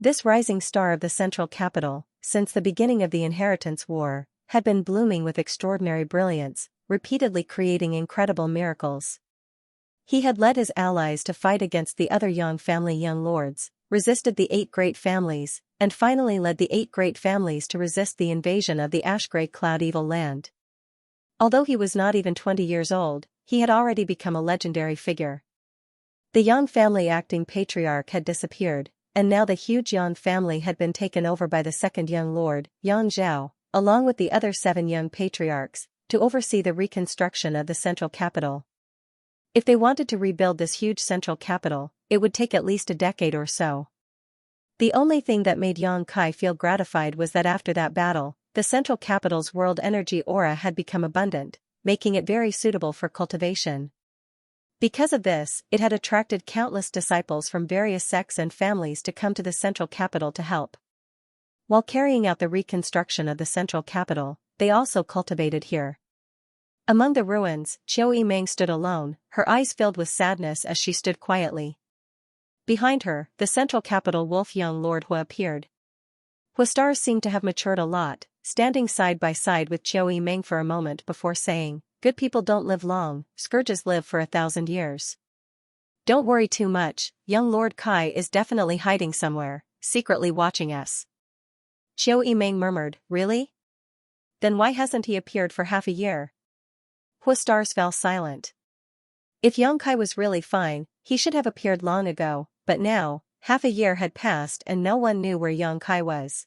This rising star of the central capital, since the beginning of the Inheritance War, had been blooming with extraordinary brilliance, repeatedly creating incredible miracles. He had led his allies to fight against the other Yang family young lords, resisted the 8 great families, and finally led the 8 great families to resist the invasion of the ash-gray cloud evil land. Although he was not even 20 years old, he had already become a legendary figure. The Yang family acting patriarch had disappeared, and now the huge Yang family had been taken over by the second young lord, Yang Zhao, along with the other 7 young patriarchs, to oversee the reconstruction of the central capital. If they wanted to rebuild this huge central capital, it would take at least a decade or so. The only thing that made Yang Kai feel gratified was that after that battle, the central capital's world energy aura had become abundant, making it very suitable for cultivation. Because of this, it had attracted countless disciples from various sects and families to come to the central capital to help. While carrying out the reconstruction of the central capital, they also cultivated here. Among the ruins, Qiu Yimeng stood alone, her eyes filled with sadness as she stood quietly. Behind her, the central capital wolf young Lord Hua appeared. Hua's stars seemed to have matured a lot, standing side by side with Qiu Yimeng for a moment before saying, "Good people don't live long, scourges live for 1,000 years. Don't worry too much, young Lord Kai is definitely hiding somewhere, secretly watching us." Qiu Yimeng murmured, "Really? Then why hasn't he appeared for half a year?" Hua's stars fell silent. If Yang Kai was really fine, he should have appeared long ago, but now, half a year had passed and no one knew where Yang Kai was.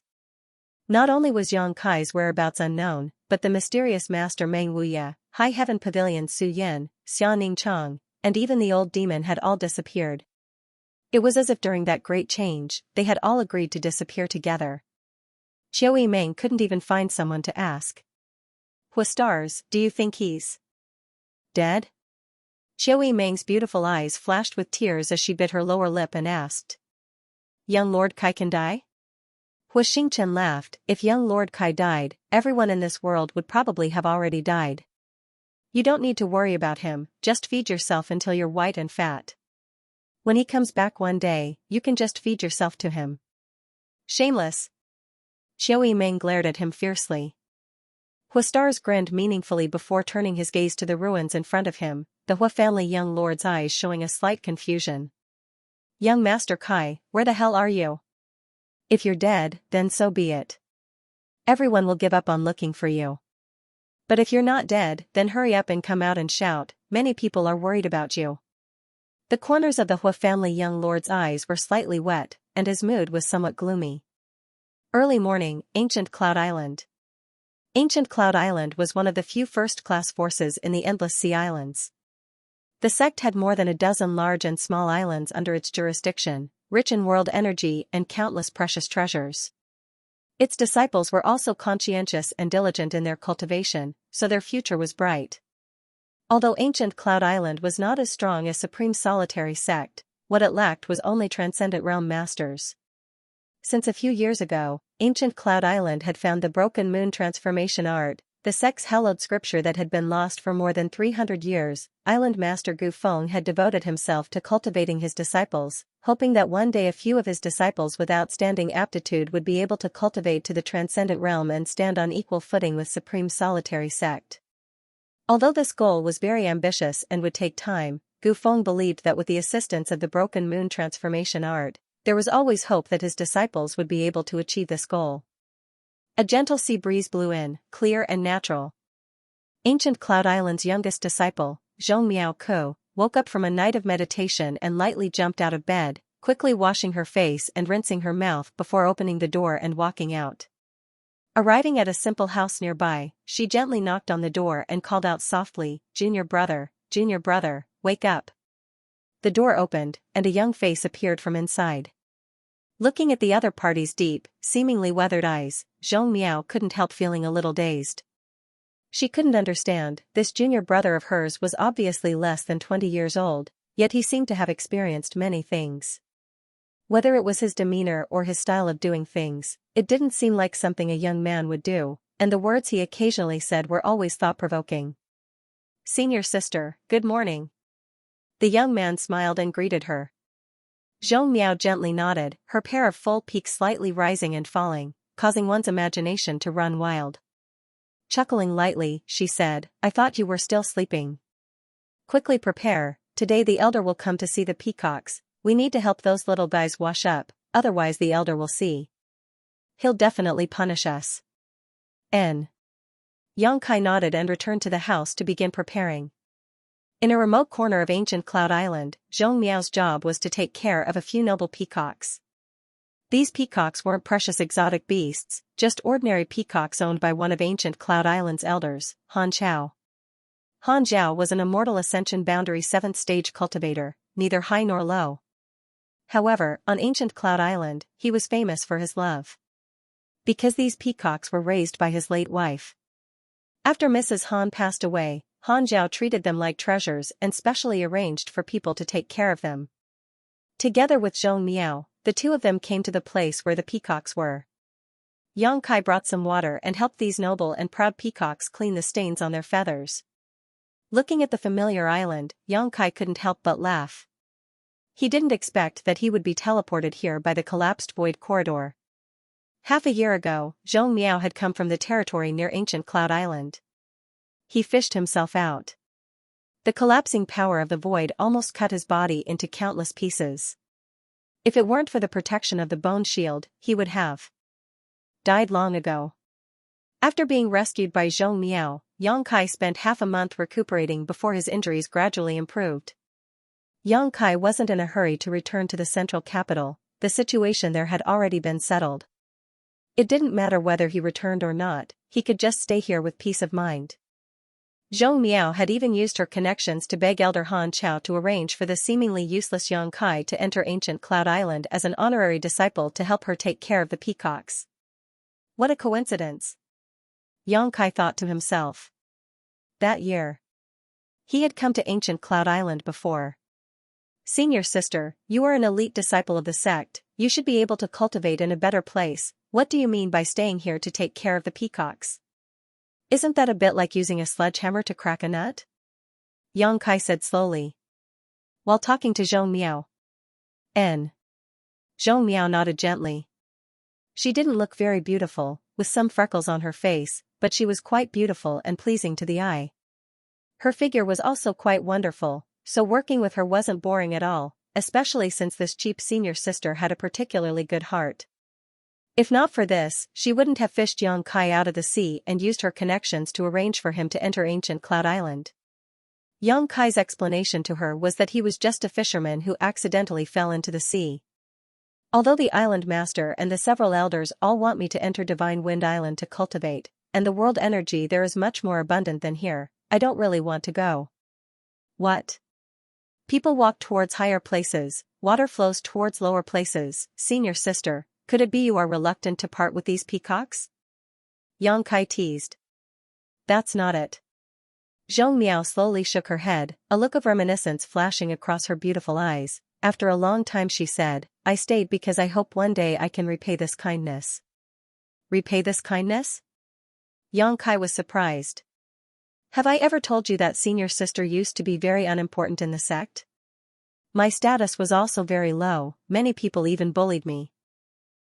Not only was Yang Kai's whereabouts unknown, but the mysterious master Meng Wuya, High Heaven Pavilion Su Yin, Xianing Chang, and even the old demon had all disappeared. It was as if during that great change, they had all agreed to disappear together. Qiu Yimeng couldn't even find someone to ask. "Hua stars, do you think he's dead?" Qiu Yimeng's beautiful eyes flashed with tears as she bit her lower lip and asked. "Young Lord Kai can die?" Hua Xingchen laughed. "If young Lord Kai died, everyone in this world would probably have already died. You don't need to worry about him, just feed yourself until you're white and fat. When he comes back one day, you can just feed yourself to him." "Shameless!" Qiu Yimeng glared at him fiercely. Hua stars grinned meaningfully before turning his gaze to the ruins in front of him, the Hua family young lord's eyes showing a slight confusion. "Young Master Kai, where the hell are you? If you're dead, then so be it. Everyone will give up on looking for you. But if you're not dead, then hurry up and come out and shout, many people are worried about you." The corners of the Hua family young lord's eyes were slightly wet, and his mood was somewhat gloomy. Early morning, Ancient Cloud Island. Ancient Cloud Island was one of the few first-class forces in the Endless Sea Islands. The sect had more than a dozen large and small islands under its jurisdiction, rich in world energy and countless precious treasures. Its disciples were also conscientious and diligent in their cultivation, so their future was bright. Although Ancient Cloud Island was not as strong as Supreme Solitary Sect, what it lacked was only Transcendent Realm Masters. Since a few years ago, Ancient Cloud Island had found the Broken Moon transformation art, the sect's hallowed scripture that had been lost for more than 300 years, Island Master Gu Feng had devoted himself to cultivating his disciples, hoping that one day a few of his disciples with outstanding aptitude would be able to cultivate to the transcendent realm and stand on equal footing with Supreme Solitary Sect. Although this goal was very ambitious and would take time, Gu Feng believed that with the assistance of the Broken Moon transformation art, there was always hope that his disciples would be able to achieve this goal. A gentle sea breeze blew in, clear and natural. Ancient Cloud Island's youngest disciple, Zhong Miao Ko, woke up from a night of meditation and lightly jumped out of bed, quickly washing her face and rinsing her mouth before opening the door and walking out. Arriving at a simple house nearby, she gently knocked on the door and called out softly, Junior brother, wake up." The door opened, and a young face appeared from inside. Looking at the other party's deep, seemingly weathered eyes, Zhong Miao couldn't help feeling a little dazed. She couldn't understand, this junior brother of hers was obviously less than 20 years old, yet he seemed to have experienced many things. Whether it was his demeanor or his style of doing things, it didn't seem like something a young man would do, and the words he occasionally said were always thought-provoking. "Senior sister, good morning." The young man smiled and greeted her. Zhong Miao gently nodded, her pair of full peaks slightly rising and falling, causing one's imagination to run wild. Chuckling lightly, she said, "I thought you were still sleeping. Quickly prepare, today the elder will come to see the peacocks. We need to help those little guys wash up, otherwise the elder will see. He'll definitely punish us." Yang Kai nodded and returned to the house to begin preparing. In a remote corner of ancient Cloud Island, Zhong Miao's job was to take care of a few noble peacocks. These peacocks weren't precious exotic beasts, just ordinary peacocks owned by one of ancient Cloud Island's elders, Han Zhao. Han Zhao was an immortal Ascension Boundary 7th stage cultivator, neither high nor low. However, on ancient Cloud Island, he was famous for his love. Because these peacocks were raised by his late wife. After Mrs. Han passed away, Han Zhao treated them like treasures and specially arranged for people to take care of them. Together with Zhong Miao, the two of them came to the place where the peacocks were. Yang Kai brought some water and helped these noble and proud peacocks clean the stains on their feathers. Looking at the familiar island, Yang Kai couldn't help but laugh. He didn't expect that he would be teleported here by the collapsed void corridor. Half a year ago, Zhong Miao had come from the territory near ancient Cloud Island. He fished himself out. The collapsing power of the void almost cut his body into countless pieces. If it weren't for the protection of the bone shield, he would have died long ago. After being rescued by Zhong Miao, Yang Kai spent half a month recuperating before his injuries gradually improved. Yang Kai wasn't in a hurry to return to the central capital, the situation there had already been settled. It didn't matter whether he returned or not, he could just stay here with peace of mind. Zhong Miao had even used her connections to beg Elder Han Chao to arrange for the seemingly useless Yang Kai to enter ancient Cloud Island as an honorary disciple to help her take care of the peacocks. What a coincidence! Yang Kai thought to himself. That year, he had come to ancient Cloud Island before. "Senior sister, you are an elite disciple of the sect, you should be able to cultivate in a better place. What do you mean by staying here to take care of the peacocks? Isn't that a bit like using a sledgehammer to crack a nut?" Yang Kai said slowly, while talking to Zhong Miao. Zhong Miao nodded gently. She didn't look very beautiful, with some freckles on her face, but she was quite beautiful and pleasing to the eye. Her figure was also quite wonderful, so working with her wasn't boring at all, especially since this cheap senior sister had a particularly good heart. If not for this, she wouldn't have fished Yang Kai out of the sea and used her connections to arrange for him to enter ancient Cloud Island. Yang Kai's explanation to her was that he was just a fisherman who accidentally fell into the sea. "Although the island master and the several elders all want me to enter Divine Wind Island to cultivate, and the world energy there is much more abundant than here, I don't really want to go." "What? People walk towards higher places, water flows towards lower places, senior sister. Could it be you are reluctant to part with these peacocks?" Yang Kai teased. "That's not it." Zhong Miao slowly shook her head, a look of reminiscence flashing across her beautiful eyes. After a long time she said, "I stayed because I hope one day I can repay this kindness." "Repay this kindness?" Yang Kai was surprised. Have I ever told you that senior sister used to be very unimportant in the sect? My status was also very low, many people even bullied me.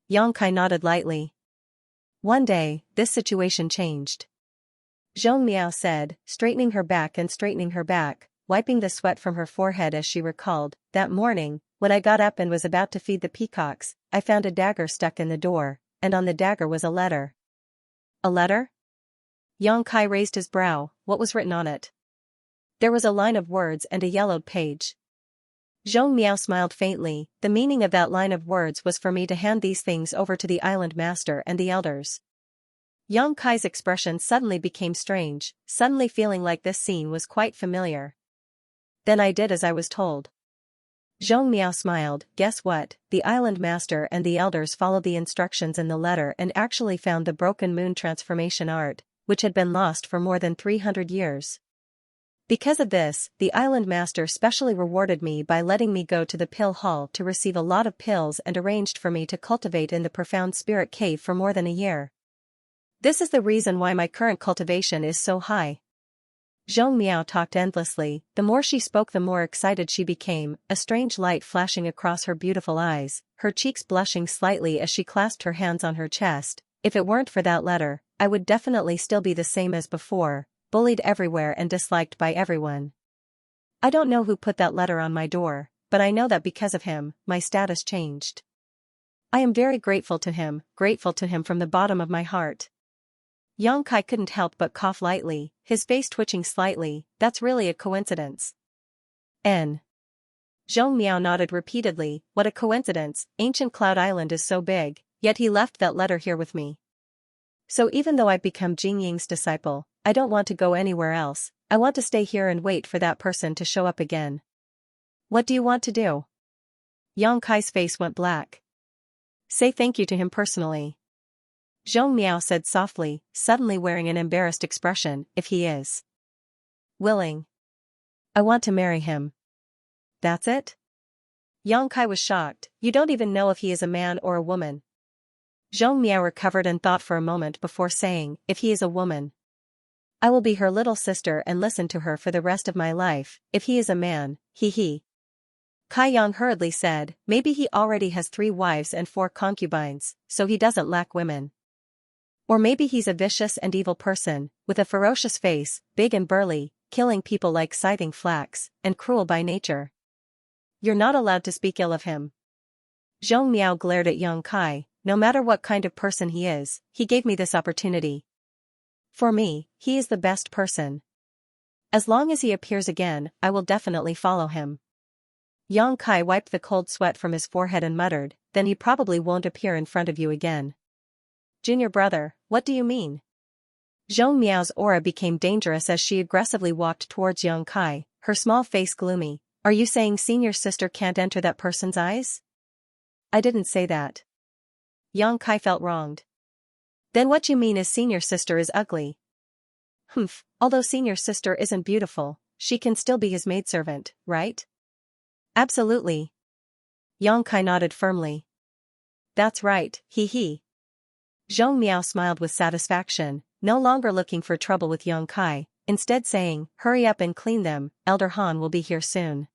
Yang Kai nodded lightly. One day, this situation changed. Zhong Miao said, straightening her back, wiping the sweat from her forehead as she recalled, that morning, when I got up and was about to feed the peacocks, I found a dagger stuck in the door, and on the dagger was a letter. A letter? Yang Kai raised his brow. What was written on it? There was a line of words and a yellowed page. Zhong Miao smiled faintly. The meaning of that line of words was for me to hand these things over to the island master and the elders. Yang Kai's expression suddenly became strange, suddenly feeling like this scene was quite familiar. Then I did as I was told. Zhong Miao smiled. Guess what? The island master and the elders followed the instructions in the letter and actually found the broken moon transformation art, which had been lost for more than 300 years. Because of this, the island master specially rewarded me by letting me go to the pill hall to receive a lot of pills and arranged for me to cultivate in the profound spirit cave for more than a year. This is the reason why my current cultivation is so high. Zhong Miao talked endlessly. The more she spoke, the more excited she became, a strange light flashing across her beautiful eyes, her cheeks blushing slightly as she clasped her hands on her chest. If it weren't for that letter, I would definitely still be the same as before, bullied everywhere and disliked by everyone. I don't know who put that letter on my door, but I know that because of him, my status changed. I am very grateful to him from the bottom of my heart. Yang Kai couldn't help but cough lightly, his face twitching slightly. That's really a coincidence. N. Zhong Miao nodded repeatedly. What a coincidence, ancient Cloud Island is so big, yet he left that letter here with me. So even though I've become Jing Ying's disciple, I don't want to go anywhere else. I want to stay here and wait for that person to show up again. What do you want to do? Yang Kai's face went black. Say thank you to him personally. Zhong Miao said softly, suddenly wearing an embarrassed expression. If he is willing, I want to marry him. That's it? Yang Kai was shocked. You don't even know if he is a man or a woman. Zhong Miao recovered and thought for a moment before saying, if he is a woman, I will be her little sister and listen to her for the rest of my life. If he is a man, he. Kai Yang hurriedly said, maybe he already has 3 wives and 4 concubines, so he doesn't lack women. Or maybe he's a vicious and evil person, with a ferocious face, big and burly, killing people like scything flax, and cruel by nature. You're not allowed to speak ill of him. Zhong Miao glared at Yang Kai. No matter what kind of person he is, he gave me this opportunity. For me, he is the best person. As long as he appears again, I will definitely follow him. Yang Kai wiped the cold sweat from his forehead and muttered, then he probably won't appear in front of you again. Junior brother, what do you mean? Zhong Miao's aura became dangerous as she aggressively walked towards Yang Kai, her small face gloomy. Are you saying senior sister can't enter that person's eyes? I didn't say that. Yang Kai felt wronged. Then what you mean is senior sister is ugly? Humph, although senior sister isn't beautiful, she can still be his maidservant, right? Absolutely. Yang Kai nodded firmly. That's right, he. Zhong Miao smiled with satisfaction, no longer looking for trouble with Yang Kai, instead saying, hurry up and clean them, Elder Han will be here soon.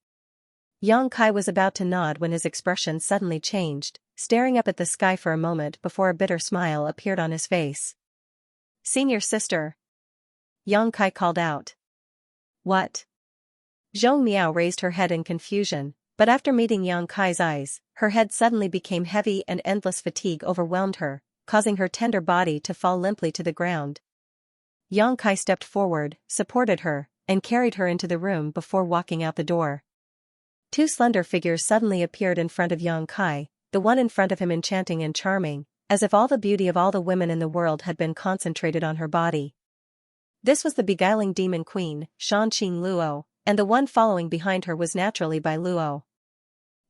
Yang Kai was about to nod when his expression suddenly changed, staring up at the sky for a moment before a bitter smile appeared on his face. Senior sister. Yang Kai called out. What? Zhong Miao raised her head in confusion, but after meeting Yang Kai's eyes, her head suddenly became heavy and endless fatigue overwhelmed her, causing her tender body to fall limply to the ground. Yang Kai stepped forward, supported her, and carried her into the room before walking out the door. 2 slender figures suddenly appeared in front of Yang Kai, the one in front of him enchanting and charming, as if all the beauty of all the women in the world had been concentrated on her body. This was the beguiling demon queen, Shanqing Luo, and the one following behind her was naturally Bai Luo.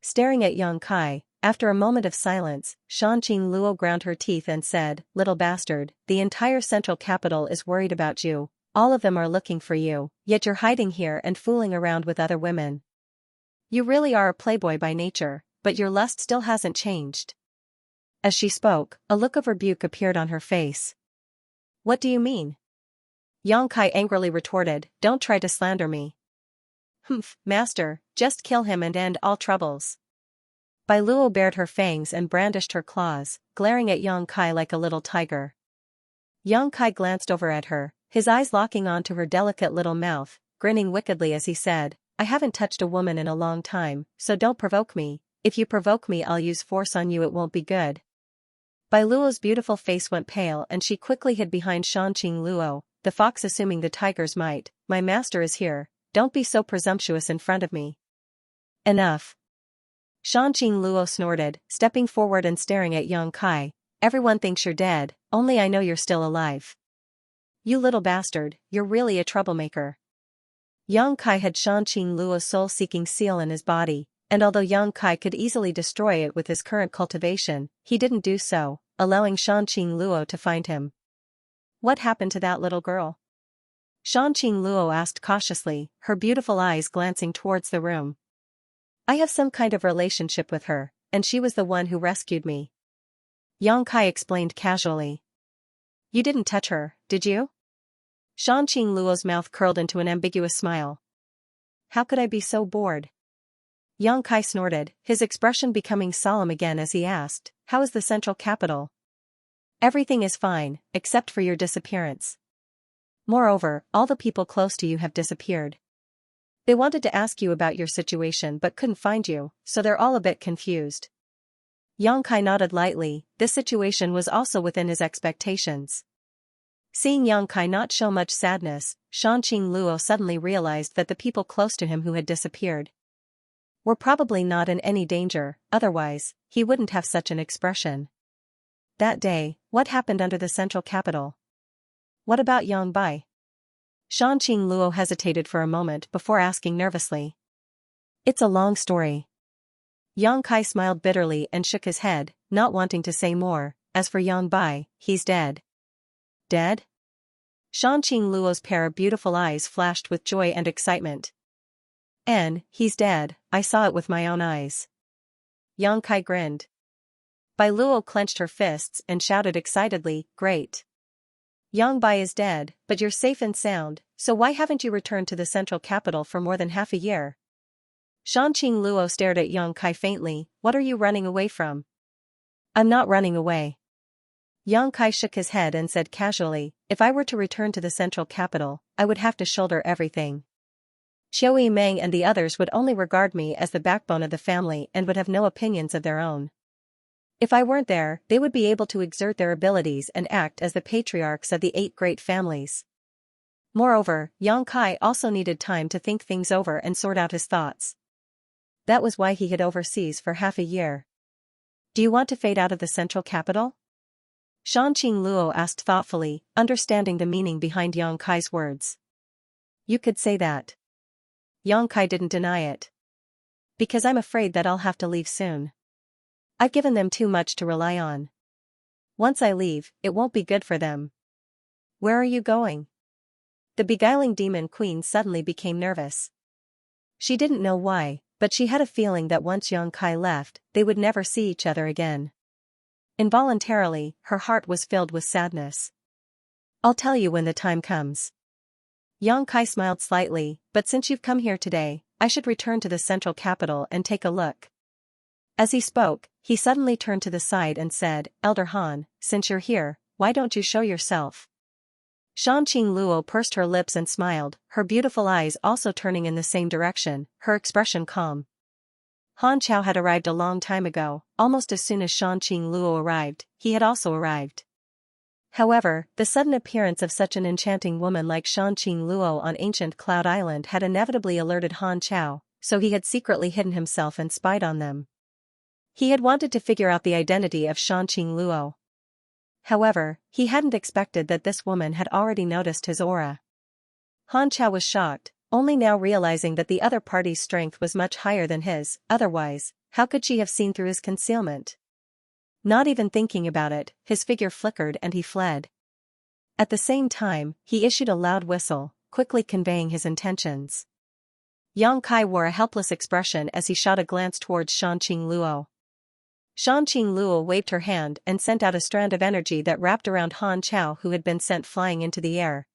Staring at Yang Kai, after a moment of silence, Shanqing Luo ground her teeth and said, little bastard, the entire central capital is worried about you, all of them are looking for you, yet you're hiding here and fooling around with other women. You really are a playboy by nature, but your lust still hasn't changed. As she spoke, a look of rebuke appeared on her face. What do you mean? Yang Kai angrily retorted, don't try to slander me. Humph, master, just kill him and end all troubles. Bai Luo bared her fangs and brandished her claws, glaring at Yang Kai like a little tiger. Yang Kai glanced over at her, his eyes locking onto her delicate little mouth, grinning wickedly as he said, I haven't touched a woman in a long time, so don't provoke me. If you provoke me, I'll use force on you. It won't be good. Bai Luo's beautiful face went pale and she quickly hid behind Xianxia Luo, the fox assuming the tiger's might. My master is here, don't be so presumptuous in front of me. Enough. Xianxia Luo snorted, stepping forward and staring at Yang Kai. Everyone thinks you're dead, only I know you're still alive. You little bastard, you're really a troublemaker. Yang Kai had Xianxia Luo's soul-seeking seal in his body, and although Yang Kai could easily destroy it with his current cultivation, he didn't do so, allowing Xianxia Luo to find him. What happened to that little girl? Xianxia Luo asked cautiously, her beautiful eyes glancing towards the room. I have some kind of relationship with her, and she was the one who rescued me. Yang Kai explained casually. You didn't touch her, did you? Xianxia Luo's mouth curled into an ambiguous smile. How could I be so bored? Yang Kai snorted, his expression becoming solemn again as he asked, how is the central capital? Everything is fine, except for your disappearance. Moreover, all the people close to you have disappeared. They wanted to ask you about your situation but couldn't find you, so they're all a bit confused. Yang Kai nodded lightly, this situation was also within his expectations. Seeing Yang Kai not show much sadness, Xianxia Luo suddenly realized that the people close to him who had disappeared were probably not in any danger, otherwise, he wouldn't have such an expression. That day, what happened under the central capital? What about Yang Bai? Xianxia Luo hesitated for a moment before asking nervously. It's a long story. Yang Kai smiled bitterly and shook his head, not wanting to say more. As for Yang Bai, he's dead. Dead? Xianxia Luo's pair of beautiful eyes flashed with joy and excitement. He's dead, I saw it with my own eyes. Yang Kai grinned. Bai Luo clenched her fists and shouted excitedly, great. Yang Bai is dead, but you're safe and sound, so why haven't you returned to the central capital for more than half a year? Xianxia Luo stared at Yang Kai faintly, what are you running away from? I'm not running away. Yang Kai shook his head and said casually, if I were to return to the central capital, I would have to shoulder everything. Qiu Meng and the others would only regard me as the backbone of the family and would have no opinions of their own. If I weren't there, they would be able to exert their abilities and act as the patriarchs of the 8 great families. Moreover, Yang Kai also needed time to think things over and sort out his thoughts. That was why he hid overseas for half a year. Do you want to fade out of the central capital? Xianxia Luo asked thoughtfully, understanding the meaning behind Yang Kai's words. You could say that. Yang Kai didn't deny it. Because I'm afraid that I'll have to leave soon. I've given them too much to rely on. Once I leave, it won't be good for them. Where are you going? The beguiling demon queen suddenly became nervous. She didn't know why, but she had a feeling that once Yang Kai left, they would never see each other again. Involuntarily, her heart was filled with sadness. I'll tell you when the time comes. Yang Kai smiled slightly, but since you've come here today, I should return to the central capital and take a look. As he spoke, he suddenly turned to the side and said, Elder Han, since you're here, why don't you show yourself? Xianxia Luo pursed her lips and smiled, her beautiful eyes also turning in the same direction, her expression calm. Han Chao had arrived a long time ago, almost as soon as Xianxia Luo arrived, he had also arrived. However, the sudden appearance of such an enchanting woman like Xianxia Luo on ancient Cloud Island had inevitably alerted Han Chao, so he had secretly hidden himself and spied on them. He had wanted to figure out the identity of Xianxia Luo. However, he hadn't expected that this woman had already noticed his aura. Han Chao was shocked, only now realizing that the other party's strength was much higher than his, otherwise, how could she have seen through his concealment? Not even thinking about it, his figure flickered and he fled. At the same time, he issued a loud whistle, quickly conveying his intentions. Yang Kai wore a helpless expression as he shot a glance towards Xianxia Luo. Xianxia Luo waved her hand and sent out a strand of energy that wrapped around Han Chao, who had been sent flying into the air.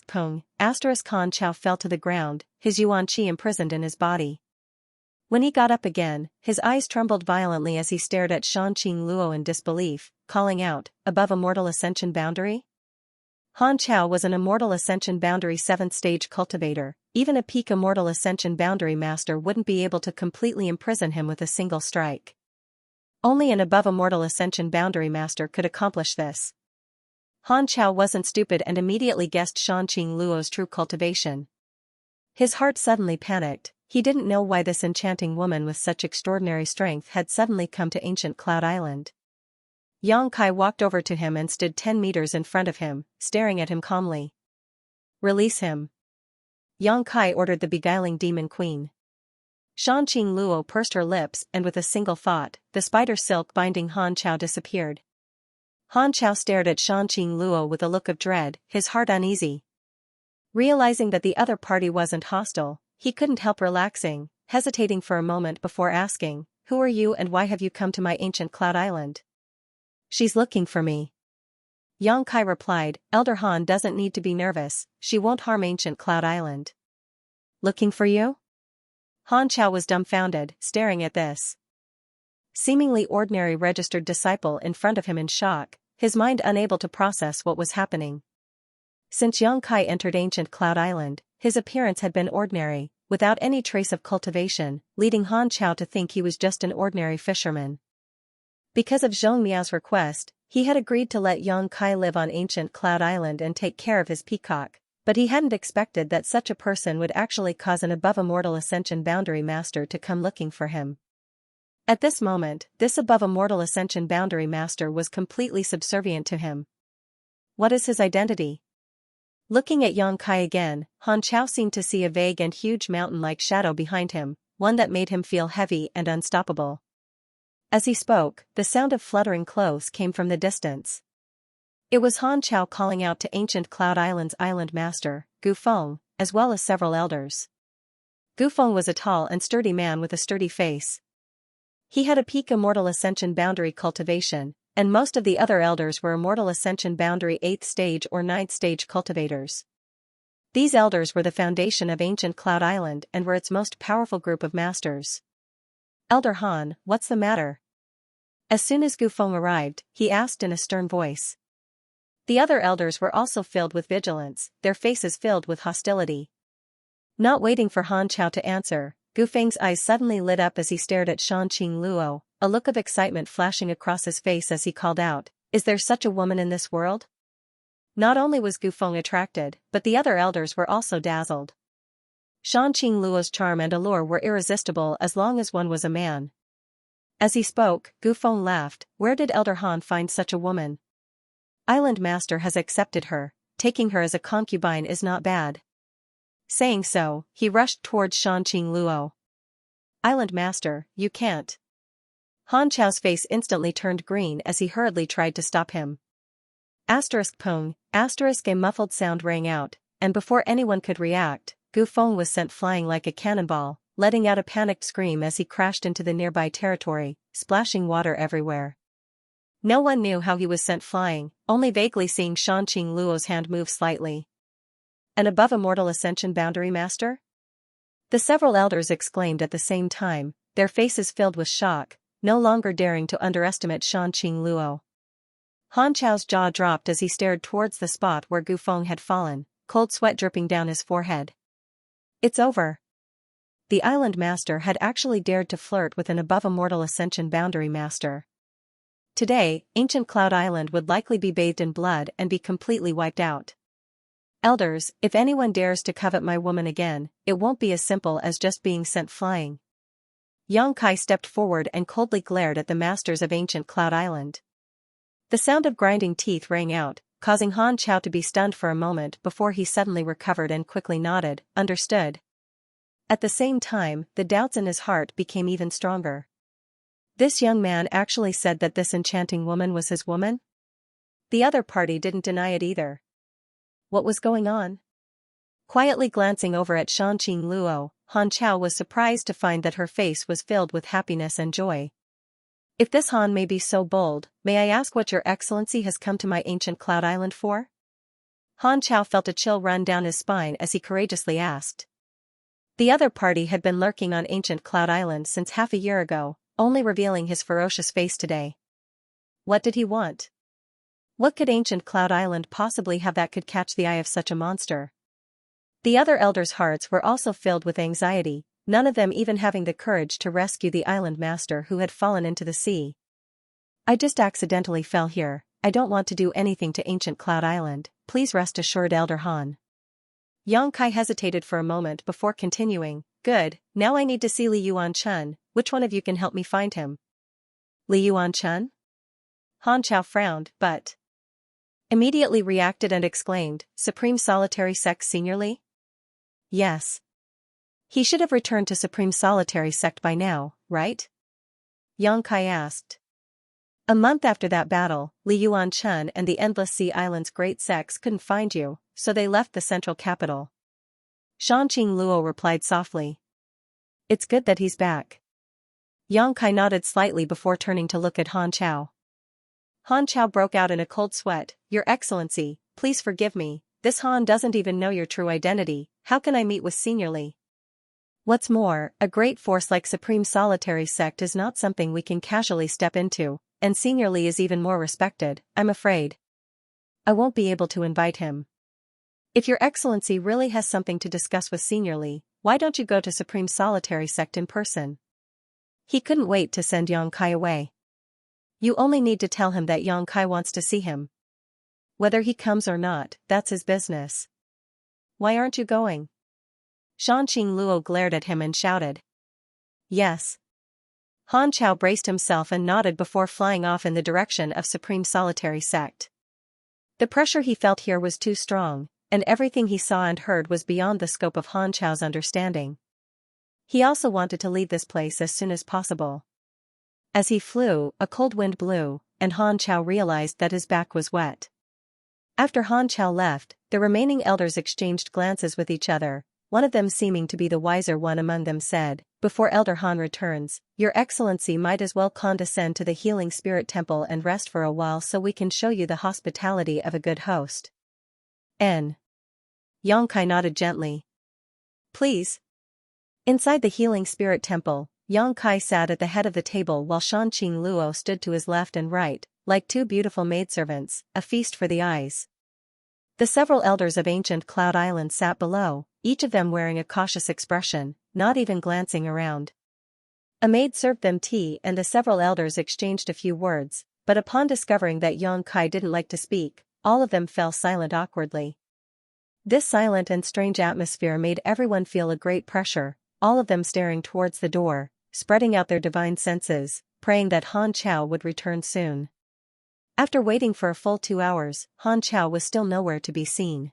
Pung, Han Chao fell to the ground, his yuan qi imprisoned in his body. When he got up again, his eyes trembled violently as he stared at Xianxia Luo in disbelief, calling out, "Above a mortal ascension boundary?" Han Chao was an immortal ascension boundary 7th stage cultivator. Even a peak immortal ascension boundary master wouldn't be able to completely imprison him with a single strike. Only an above immortal ascension boundary master could accomplish this. Han Chao wasn't stupid and immediately guessed Xianxia Luo's true cultivation. His heart suddenly panicked. He didn't know why this enchanting woman with such extraordinary strength had suddenly come to ancient Cloud Island. Yang Kai walked over to him and stood 10 meters in front of him, staring at him calmly. "Release him." Yang Kai ordered the beguiling demon queen. Xianxia Luo pursed her lips and with a single thought, the spider silk binding Han Chao disappeared. Han Chao stared at Xianxia Luo with a look of dread, his heart uneasy. Realizing that the other party wasn't hostile, he couldn't help relaxing, hesitating for a moment before asking, "Who are you and why have you come to my ancient Cloud Island?" "She's looking for me." Yang Kai replied, "Elder Han doesn't need to be nervous, she won't harm ancient Cloud Island." "Looking for you?" Han Chao was dumbfounded, staring at this seemingly ordinary registered disciple in front of him in shock, his mind unable to process what was happening. Since Yang Kai entered ancient Cloud Island, his appearance had been ordinary, without any trace of cultivation, leading Han Chao to think he was just an ordinary fisherman. Because of Zhong Miao's request, he had agreed to let Yang Kai live on ancient Cloud Island and take care of his peacock, but he hadn't expected that such a person would actually cause an above immortal ascension boundary master to come looking for him. At this moment, this above immortal ascension boundary master was completely subservient to him. What is his identity? Looking at Yang Kai again, Han Chao seemed to see a vague and huge mountain-like shadow behind him, one that made him feel heavy and unstoppable. As he spoke, the sound of fluttering clothes came from the distance. It was Han Chao calling out to ancient Cloud Island's island master, Gu Feng, as well as several elders. Gu Feng was a tall and sturdy man with a sturdy face. He had a peak immortal ascension boundary cultivation, and most of the other elders were immortal ascension boundary 8th stage or 9th stage cultivators. These elders were the foundation of ancient Cloud Island and were its most powerful group of masters. "Elder Han, what's the matter?" As soon as Gu Feng arrived, he asked in a stern voice. The other elders were also filled with vigilance, their faces filled with hostility. Not waiting for Han Chao to answer, Gu Feng's eyes suddenly lit up as he stared at Xianxia Luo, a look of excitement flashing across his face as he called out, "Is there such a woman in this world?" Not only was Gu Feng attracted, but the other elders were also dazzled. Xianxia Luo's charm and allure were irresistible as long as one was a man. As he spoke, Gu Feng laughed, "Where did Elder Han find such a woman? Island Master has accepted her, taking her as a concubine is not bad." Saying so, he rushed towards Xianxia Luo. "Island Master, you can't." Han Chao's face instantly turned green as he hurriedly tried to stop him. Pung, a muffled sound rang out, and before anyone could react, Gu Feng was sent flying like a cannonball, letting out a panicked scream as he crashed into the nearby territory, splashing water everywhere. No one knew how he was sent flying, only vaguely seeing Xianxia Luo's hand move slightly. "An above immortal ascension boundary master?" The several elders exclaimed at the same time, their faces filled with shock, no longer daring to underestimate Xianxia Luo. Han Chao's jaw dropped as he stared towards the spot where Gu Feng had fallen, cold sweat dripping down his forehead. It's over. The island master had actually dared to flirt with an above immortal ascension boundary master. Today, ancient Cloud Island would likely be bathed in blood and be completely wiped out. "Elders, if anyone dares to covet my woman again, it won't be as simple as just being sent flying." Yang Kai stepped forward and coldly glared at the masters of ancient Cloud Island. The sound of grinding teeth rang out, causing Han Chao to be stunned for a moment before he suddenly recovered and quickly nodded, "Understood." At the same time, the doubts in his heart became even stronger. This young man actually said that this enchanting woman was his woman? The other party didn't deny it either. What was going on? Quietly glancing over at Xianxia Luo, Han Chao was surprised to find that her face was filled with happiness and joy. If this Han may be so bold, may I ask what your excellency has come to my ancient cloud island for? Han Chao felt a chill run down his spine as he courageously asked. The other party had been lurking on ancient cloud island since half a year ago, only revealing his ferocious face today. What did he want? What could ancient cloud island possibly have that could catch the eye of such a monster? The other elders' hearts were also filled with anxiety, none of them even having the courage to rescue the island master who had fallen into the sea. I just accidentally fell here, I don't want to do anything to ancient cloud island, please rest assured Elder Han. Yang Kai hesitated for a moment before continuing, good, now I need to see Li Yuan Chun, which one of you can help me find him? Li Yuan Chun? Han Chao frowned, but immediately reacted and exclaimed, Supreme Solitary Sect Seniorly? Yes. He should have returned to Supreme Solitary Sect by now, right? Yang Kai asked. A month after that battle, Li Yuan Chun and the Endless Sea Island's great sects couldn't find you, so they left the central capital. Shanqing Luo replied softly. It's good that he's back. Yang Kai nodded slightly before turning to look at Han Chao. Han Chao broke out in a cold sweat, Your Excellency, please forgive me, this Han doesn't even know your true identity, how can I meet with Seniorly? What's more, a great force like Supreme Solitary Sect is not something we can casually step into, and Seniorly is even more respected, I'm afraid. I won't be able to invite him. If Your Excellency really has something to discuss with Seniorly, why don't you go to Supreme Solitary Sect in person? He couldn't wait to send Yang Kai away. You only need to tell him that Yang Kai wants to see him. Whether he comes or not, that's his business. Why aren't you going? Shanqing Luo glared at him and shouted. Yes. Han Chao braced himself and nodded before flying off in the direction of Supreme Solitary Sect. The pressure he felt here was too strong, and everything he saw and heard was beyond the scope of Han Chao's understanding. He also wanted to leave this place as soon as possible. As he flew, a cold wind blew, and Han Chao realized that his back was wet. After Han Chao left, the remaining elders exchanged glances with each other. One of them, seeming to be the wiser one among them, said, Before Elder Han returns, Your Excellency might as well condescend to the Healing Spirit Temple and rest for a while so we can show you the hospitality of a good host. N. Yang Kai nodded gently. Please. Inside the Healing Spirit Temple, Yang Kai sat at the head of the table while Shanqing Luo stood to his left and right, like two beautiful maidservants, a feast for the eyes. The several elders of ancient Cloud Island sat below, each of them wearing a cautious expression, not even glancing around. A maid served them tea and the several elders exchanged a few words, but upon discovering that Yang Kai didn't like to speak, all of them fell silent awkwardly. This silent and strange atmosphere made everyone feel a great pressure, all of them staring towards the door, spreading out their divine senses, praying that Han Chao would return soon. After waiting for a full 2 hours, Han Chao was still nowhere to be seen.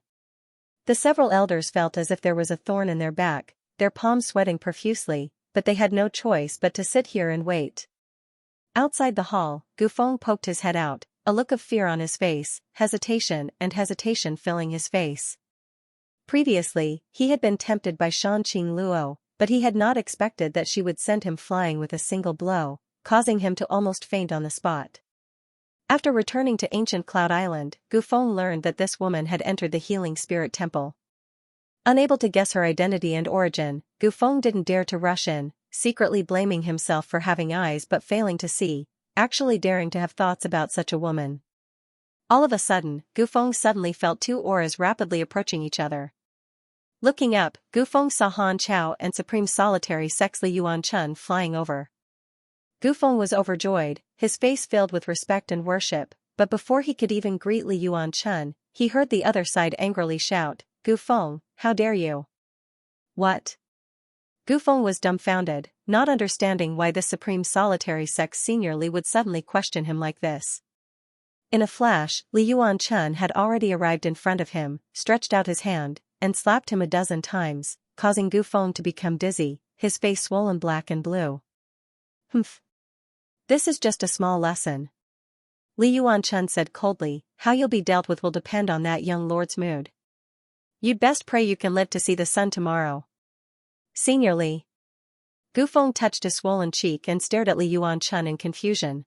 The several elders felt as if there was a thorn in their back, their palms sweating profusely, but they had no choice but to sit here and wait. Outside the hall, Gufeng poked his head out, a look of fear on his face, hesitation filling his face. Previously, he had been tempted by Shanqing Luo, but he had not expected that she would send him flying with a single blow, causing him to almost faint on the spot. After returning to ancient Cloud Island, Gufeng learned that this woman had entered the Healing Spirit Temple. Unable to guess her identity and origin, Gufeng didn't dare to rush in, secretly blaming himself for having eyes but failing to see, actually daring to have thoughts about such a woman. All of a sudden, Gufeng suddenly felt two auras rapidly approaching each other. Looking up, Gufeng saw Han Chao and Supreme Solitary Sect Li Yuan Chun flying over. Gufeng was overjoyed, his face filled with respect and worship, but before he could even greet Li Yuan Chun, he heard the other side angrily shout, Gufeng, how dare you? What? Gufeng was dumbfounded, not understanding why the Supreme Solitary Sect Senior Li would suddenly question him like this. In a flash, Li Yuan Chun had already arrived in front of him, stretched out his hand, and slapped him a dozen times, causing Gufeng to become dizzy, his face swollen black and blue. Humph. This is just a small lesson. Li Yuan Chun said coldly, how you'll be dealt with will depend on that young lord's mood. You'd best pray you can live to see the sun tomorrow. Senior Li. Gu Feng touched his swollen cheek and stared at Li Yuanchun in confusion.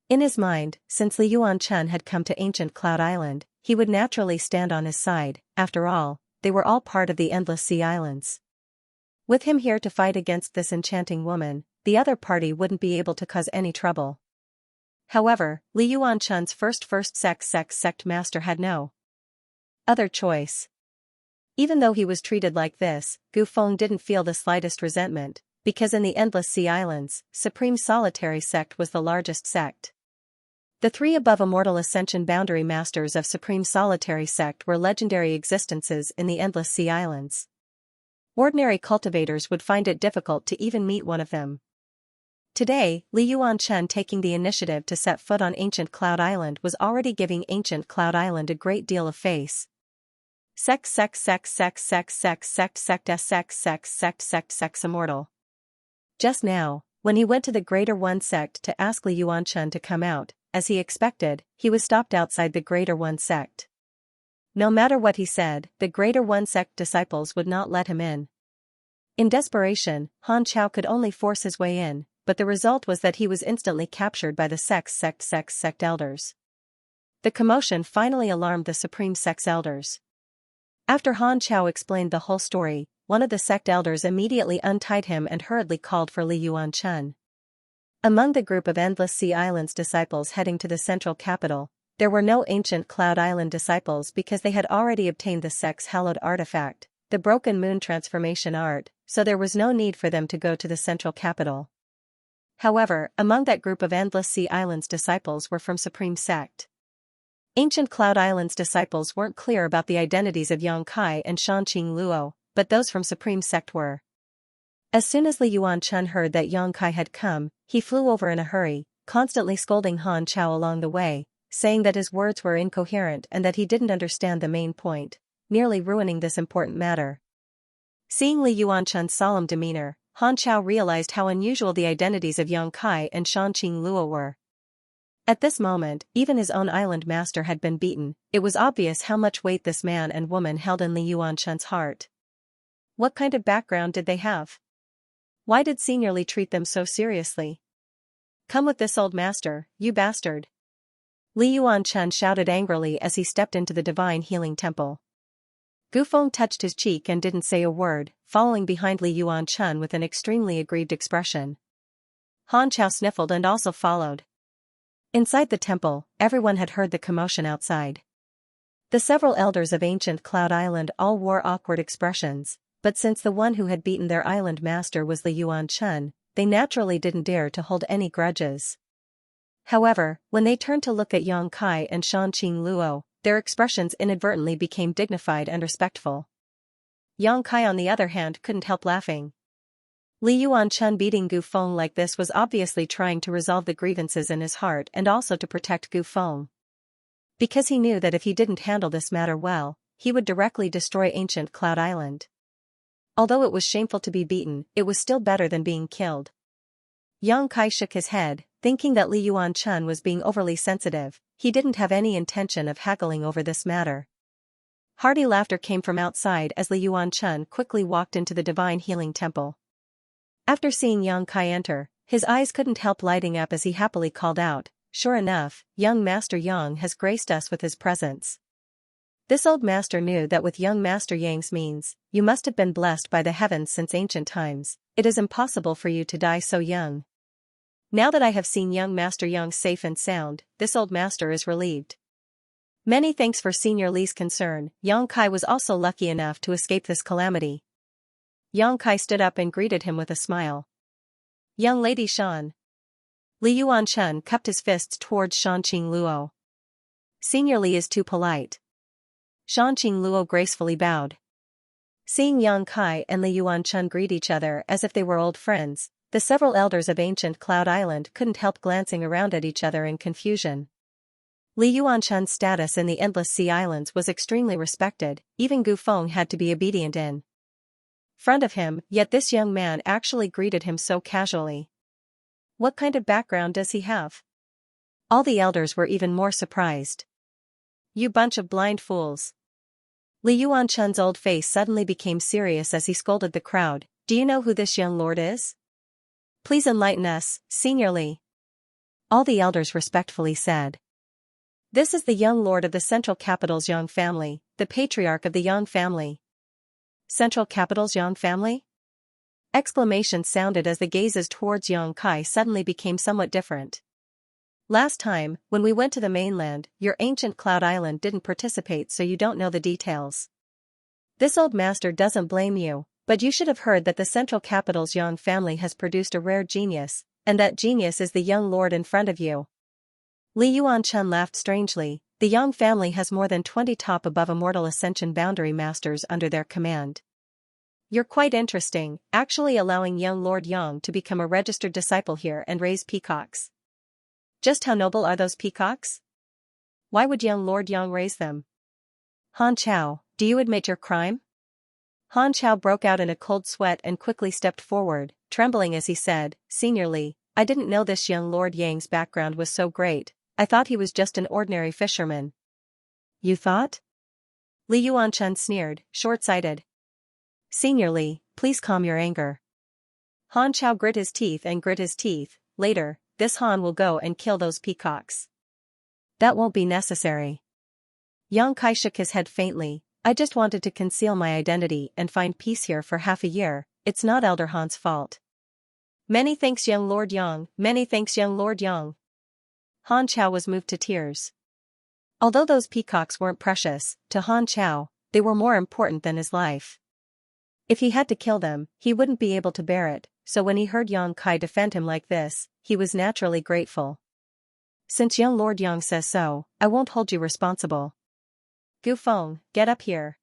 In his mind, since Li Yuanchun had come to ancient Cloud Island, he would naturally stand on his side. After all, they were all part of the Endless Sea Islands. With him here to fight against this enchanting woman, the other party wouldn't be able to cause any trouble. However, Li Yuanchun's first sect master had no other choice. Even though he was treated like this, Gu Feng didn't feel the slightest resentment, because in the Endless Sea Islands, Supreme Solitary Sect was the largest sect. The three above immortal ascension boundary masters of Supreme Solitary Sect were legendary existences in the Endless Sea Islands. Ordinary cultivators would find it difficult to even meet one of them. Today, Li Yuanchun taking the initiative to set foot on ancient Cloud Island was already giving ancient Cloud Island a great deal of face. Immortal. Just now, when he went to the Greater One Sect to ask Li Yuanchun to come out, as he expected, he was stopped outside the Greater One Sect. No matter what he said, the Greater One Sect disciples would not let him in. In desperation, Han Chao could only force his way in, but the result was that he was instantly captured by the sect elders. The commotion finally alarmed the Supreme Sect's elders. After Han Chao explained the whole story, one of the sect elders immediately untied him and hurriedly called for Li Yuanchun. Among the group of Endless Sea Islands disciples heading to the central capital, there were no ancient Cloud Island disciples because they had already obtained the sect's hallowed artifact, the Broken Moon transformation art, so there was no need for them to go to the central capital. However, among that group of Endless Sea Islands disciples were from Supreme Sect. Ancient Cloud Islands disciples weren't clear about the identities of Yang Kai and Shanqing Luo, but those from Supreme Sect were. As soon as Li Yuanchun heard that Yang Kai had come, he flew over in a hurry, constantly scolding Han Chao along the way, saying that his words were incoherent and that he didn't understand the main point, nearly ruining this important matter. Seeing Li Yuanchun's solemn demeanor, Han Chao realized how unusual the identities of Yang Kai and Shanqing Luo were. At this moment, even his own island master had been beaten. It was obvious how much weight this man and woman held in Li Yuanchun's heart. What kind of background did they have? Why did Senior Li treat them so seriously? Come with this old master, you bastard! Li Yuanchun shouted angrily as he stepped into the divine healing temple. Gu Feng touched his cheek and didn't say a word, following behind Li Yuanchun with an extremely aggrieved expression. Han Chao sniffled and also followed. Inside the temple, everyone had heard the commotion outside. The several elders of ancient Cloud Island all wore awkward expressions, but since the one who had beaten their island master was Li Yuanchun, they naturally didn't dare to hold any grudges. However, when they turned to look at Yang Kai and Shanqing Luo, their expressions inadvertently became dignified and respectful. Yang Kai on the other hand couldn't help laughing. Li Yuanchun beating Gu Feng like this was obviously trying to resolve the grievances in his heart and also to protect Gu Feng. Because he knew that if he didn't handle this matter well, he would directly destroy ancient Cloud Island. Although it was shameful to be beaten, it was still better than being killed. Yang Kai shook his head, thinking that Li Yuanchun was being overly sensitive. He didn't have any intention of haggling over this matter. Hearty laughter came from outside as Li Yuanchun quickly walked into the divine healing temple. After seeing Yang Kai enter, his eyes couldn't help lighting up as he happily called out, "Sure enough, young Master Yang has graced us with his presence." This old master knew that with young Master Yang's means, you must have been blessed by the heavens since ancient times. It is impossible for you to die so young. Now that I have seen young Master Yang safe and sound, this old master is relieved. Many thanks for Senior Li's concern. Yang Kai was also lucky enough to escape this calamity. Yang Kai stood up and greeted him with a smile. "Young Lady Shan." Li Yuanchun cupped his fists towards Shanqing Luo. "Senior Li is too polite." Shanqing Luo gracefully bowed. Seeing Yang Kai and Li Yuanchun greet each other as if they were old friends, the several elders of ancient Cloud Island couldn't help glancing around at each other in confusion. Li Yuanchun's status in the Endless Sea Islands was extremely respected. Even Gu Feng had to be obedient in front of him, yet this young man actually greeted him so casually. What kind of background does he have? All the elders were even more surprised. "You bunch of blind fools." Li Yuanchun's old face suddenly became serious as he scolded the crowd. Do you know who this young lord is? Please enlighten us, Senior Li. All the elders respectfully said. This is the young lord of the central capital's Yang family, the patriarch of the Yang family. Central capital's Yang family? Exclamations sounded as the gazes towards Yang Kai suddenly became somewhat different. Last time, when we went to the mainland, your ancient cloud island didn't participate, so you don't know the details. This old master doesn't blame you, but you should have heard that the central capital's Yang family has produced a rare genius, and that genius is the young lord in front of you. Li Yuanchun laughed strangely. The Yang family has more than 20 top above immortal ascension boundary masters under their command. You're quite interesting, actually allowing young Lord Yang to become a registered disciple here and raise peacocks. Just how noble are those peacocks? Why would young Lord Yang raise them? Han Chao, do you admit your crime? Han Chao broke out in a cold sweat and quickly stepped forward, trembling as he said, Senior Li, I didn't know this young Lord Yang's background was so great. I thought he was just an ordinary fisherman. You thought? Li Yuanchun sneered, short-sighted. Senior Li, please calm your anger. Han Chao grit his teeth. Later, this Han will go and kill those peacocks. That won't be necessary. Yang Kai shook his head faintly. I just wanted to conceal my identity and find peace here for half a year. It's not Elder Han's fault. Many thanks young Lord Yang, many thanks young Lord Yang. Han Chao was moved to tears. Although those peacocks weren't precious, to Han Chao, they were more important than his life. If he had to kill them, he wouldn't be able to bear it, so when he heard Yang Kai defend him like this, he was naturally grateful. Since young Lord Yang says so, I won't hold you responsible. Gu Feng, get up here.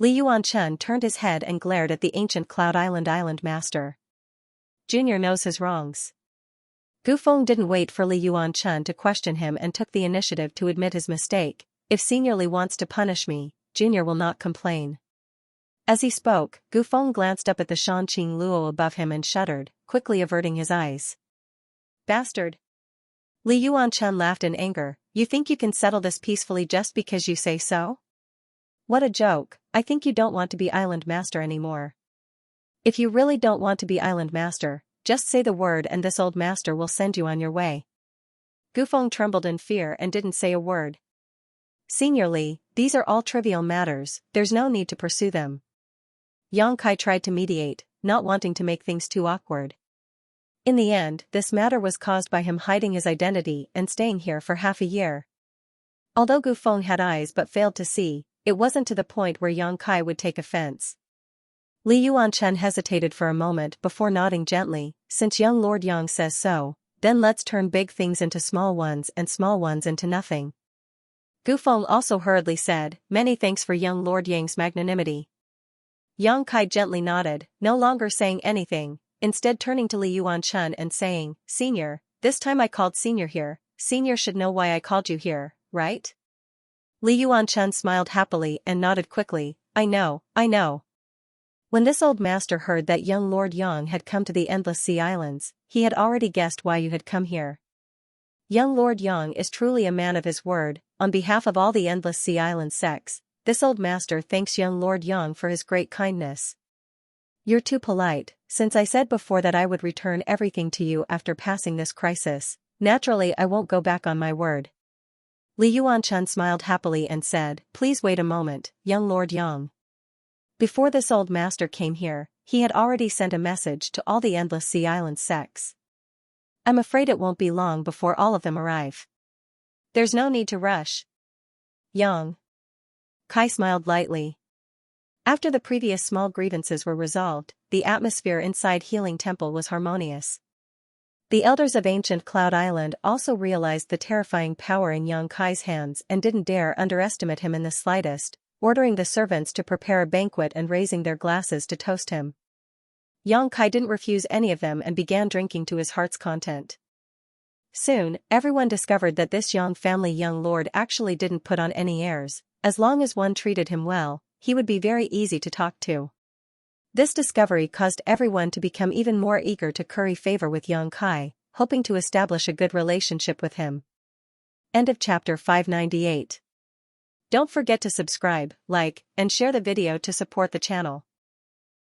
Li Yuanchun turned his head and glared at the ancient Cloud Island master. Junior knows his wrongs. Gu Feng didn't wait for Li Yuanchun to question him and took the initiative to admit his mistake. If Senior Li wants to punish me, Junior will not complain. As he spoke, Gu Feng glanced up at the Shanqing Luo above him and shuddered, quickly averting his eyes. Bastard! Li Yuanchun laughed in anger. You think you can settle this peacefully just because you say so? What a joke. I think you don't want to be island master anymore. If you really don't want to be island master, just say the word and this old master will send you on your way. Gu Feng trembled in fear and didn't say a word. Senior Li, these are all trivial matters, there's no need to pursue them. Yang Kai tried to mediate, not wanting to make things too awkward. In the end, this matter was caused by him hiding his identity and staying here for half a year. Although Gu Feng had eyes but failed to see, it wasn't to the point where Yang Kai would take offense. Li Yuanchun hesitated for a moment before nodding gently. Since young Lord Yang says so, then let's turn big things into small ones and small ones into nothing. Gu Feng also hurriedly said, many thanks for young Lord Yang's magnanimity. Yang Kai gently nodded, no longer saying anything, instead turning to Li Yuanchun and saying, Senior, this time I called Senior here, Senior should know why I called you here, right? Li Yuanchun smiled happily and nodded quickly, I know. When this old master heard that young Lord Yang had come to the Endless Sea Islands, he had already guessed why you had come here. Young Lord Yang is truly a man of his word. On behalf of all the Endless Sea Island sects, this old master thanks young Lord Yang for his great kindness. You're too polite. Since I said before that I would return everything to you after passing this crisis, naturally I won't go back on my word. Li Yuanchun smiled happily and said, please wait a moment, young Lord Yang. Before this old master came here, he had already sent a message to all the Endless Sea Island sects. I'm afraid it won't be long before all of them arrive. There's no need to rush. Yang Kai smiled lightly. After the previous small grievances were resolved, the atmosphere inside Healing Temple was harmonious. The elders of ancient Cloud Island also realized the terrifying power in Yang Kai's hands and didn't dare underestimate him in the slightest, ordering the servants to prepare a banquet and raising their glasses to toast him. Yang Kai didn't refuse any of them and began drinking to his heart's content. Soon, everyone discovered that this Yang family young lord actually didn't put on any airs. As long as one treated him well, he would be very easy to talk to. This discovery caused everyone to become even more eager to curry favor with Yang Kai, hoping to establish a good relationship with him. End of chapter 598. Don't forget to subscribe, like, and share the video to support the channel.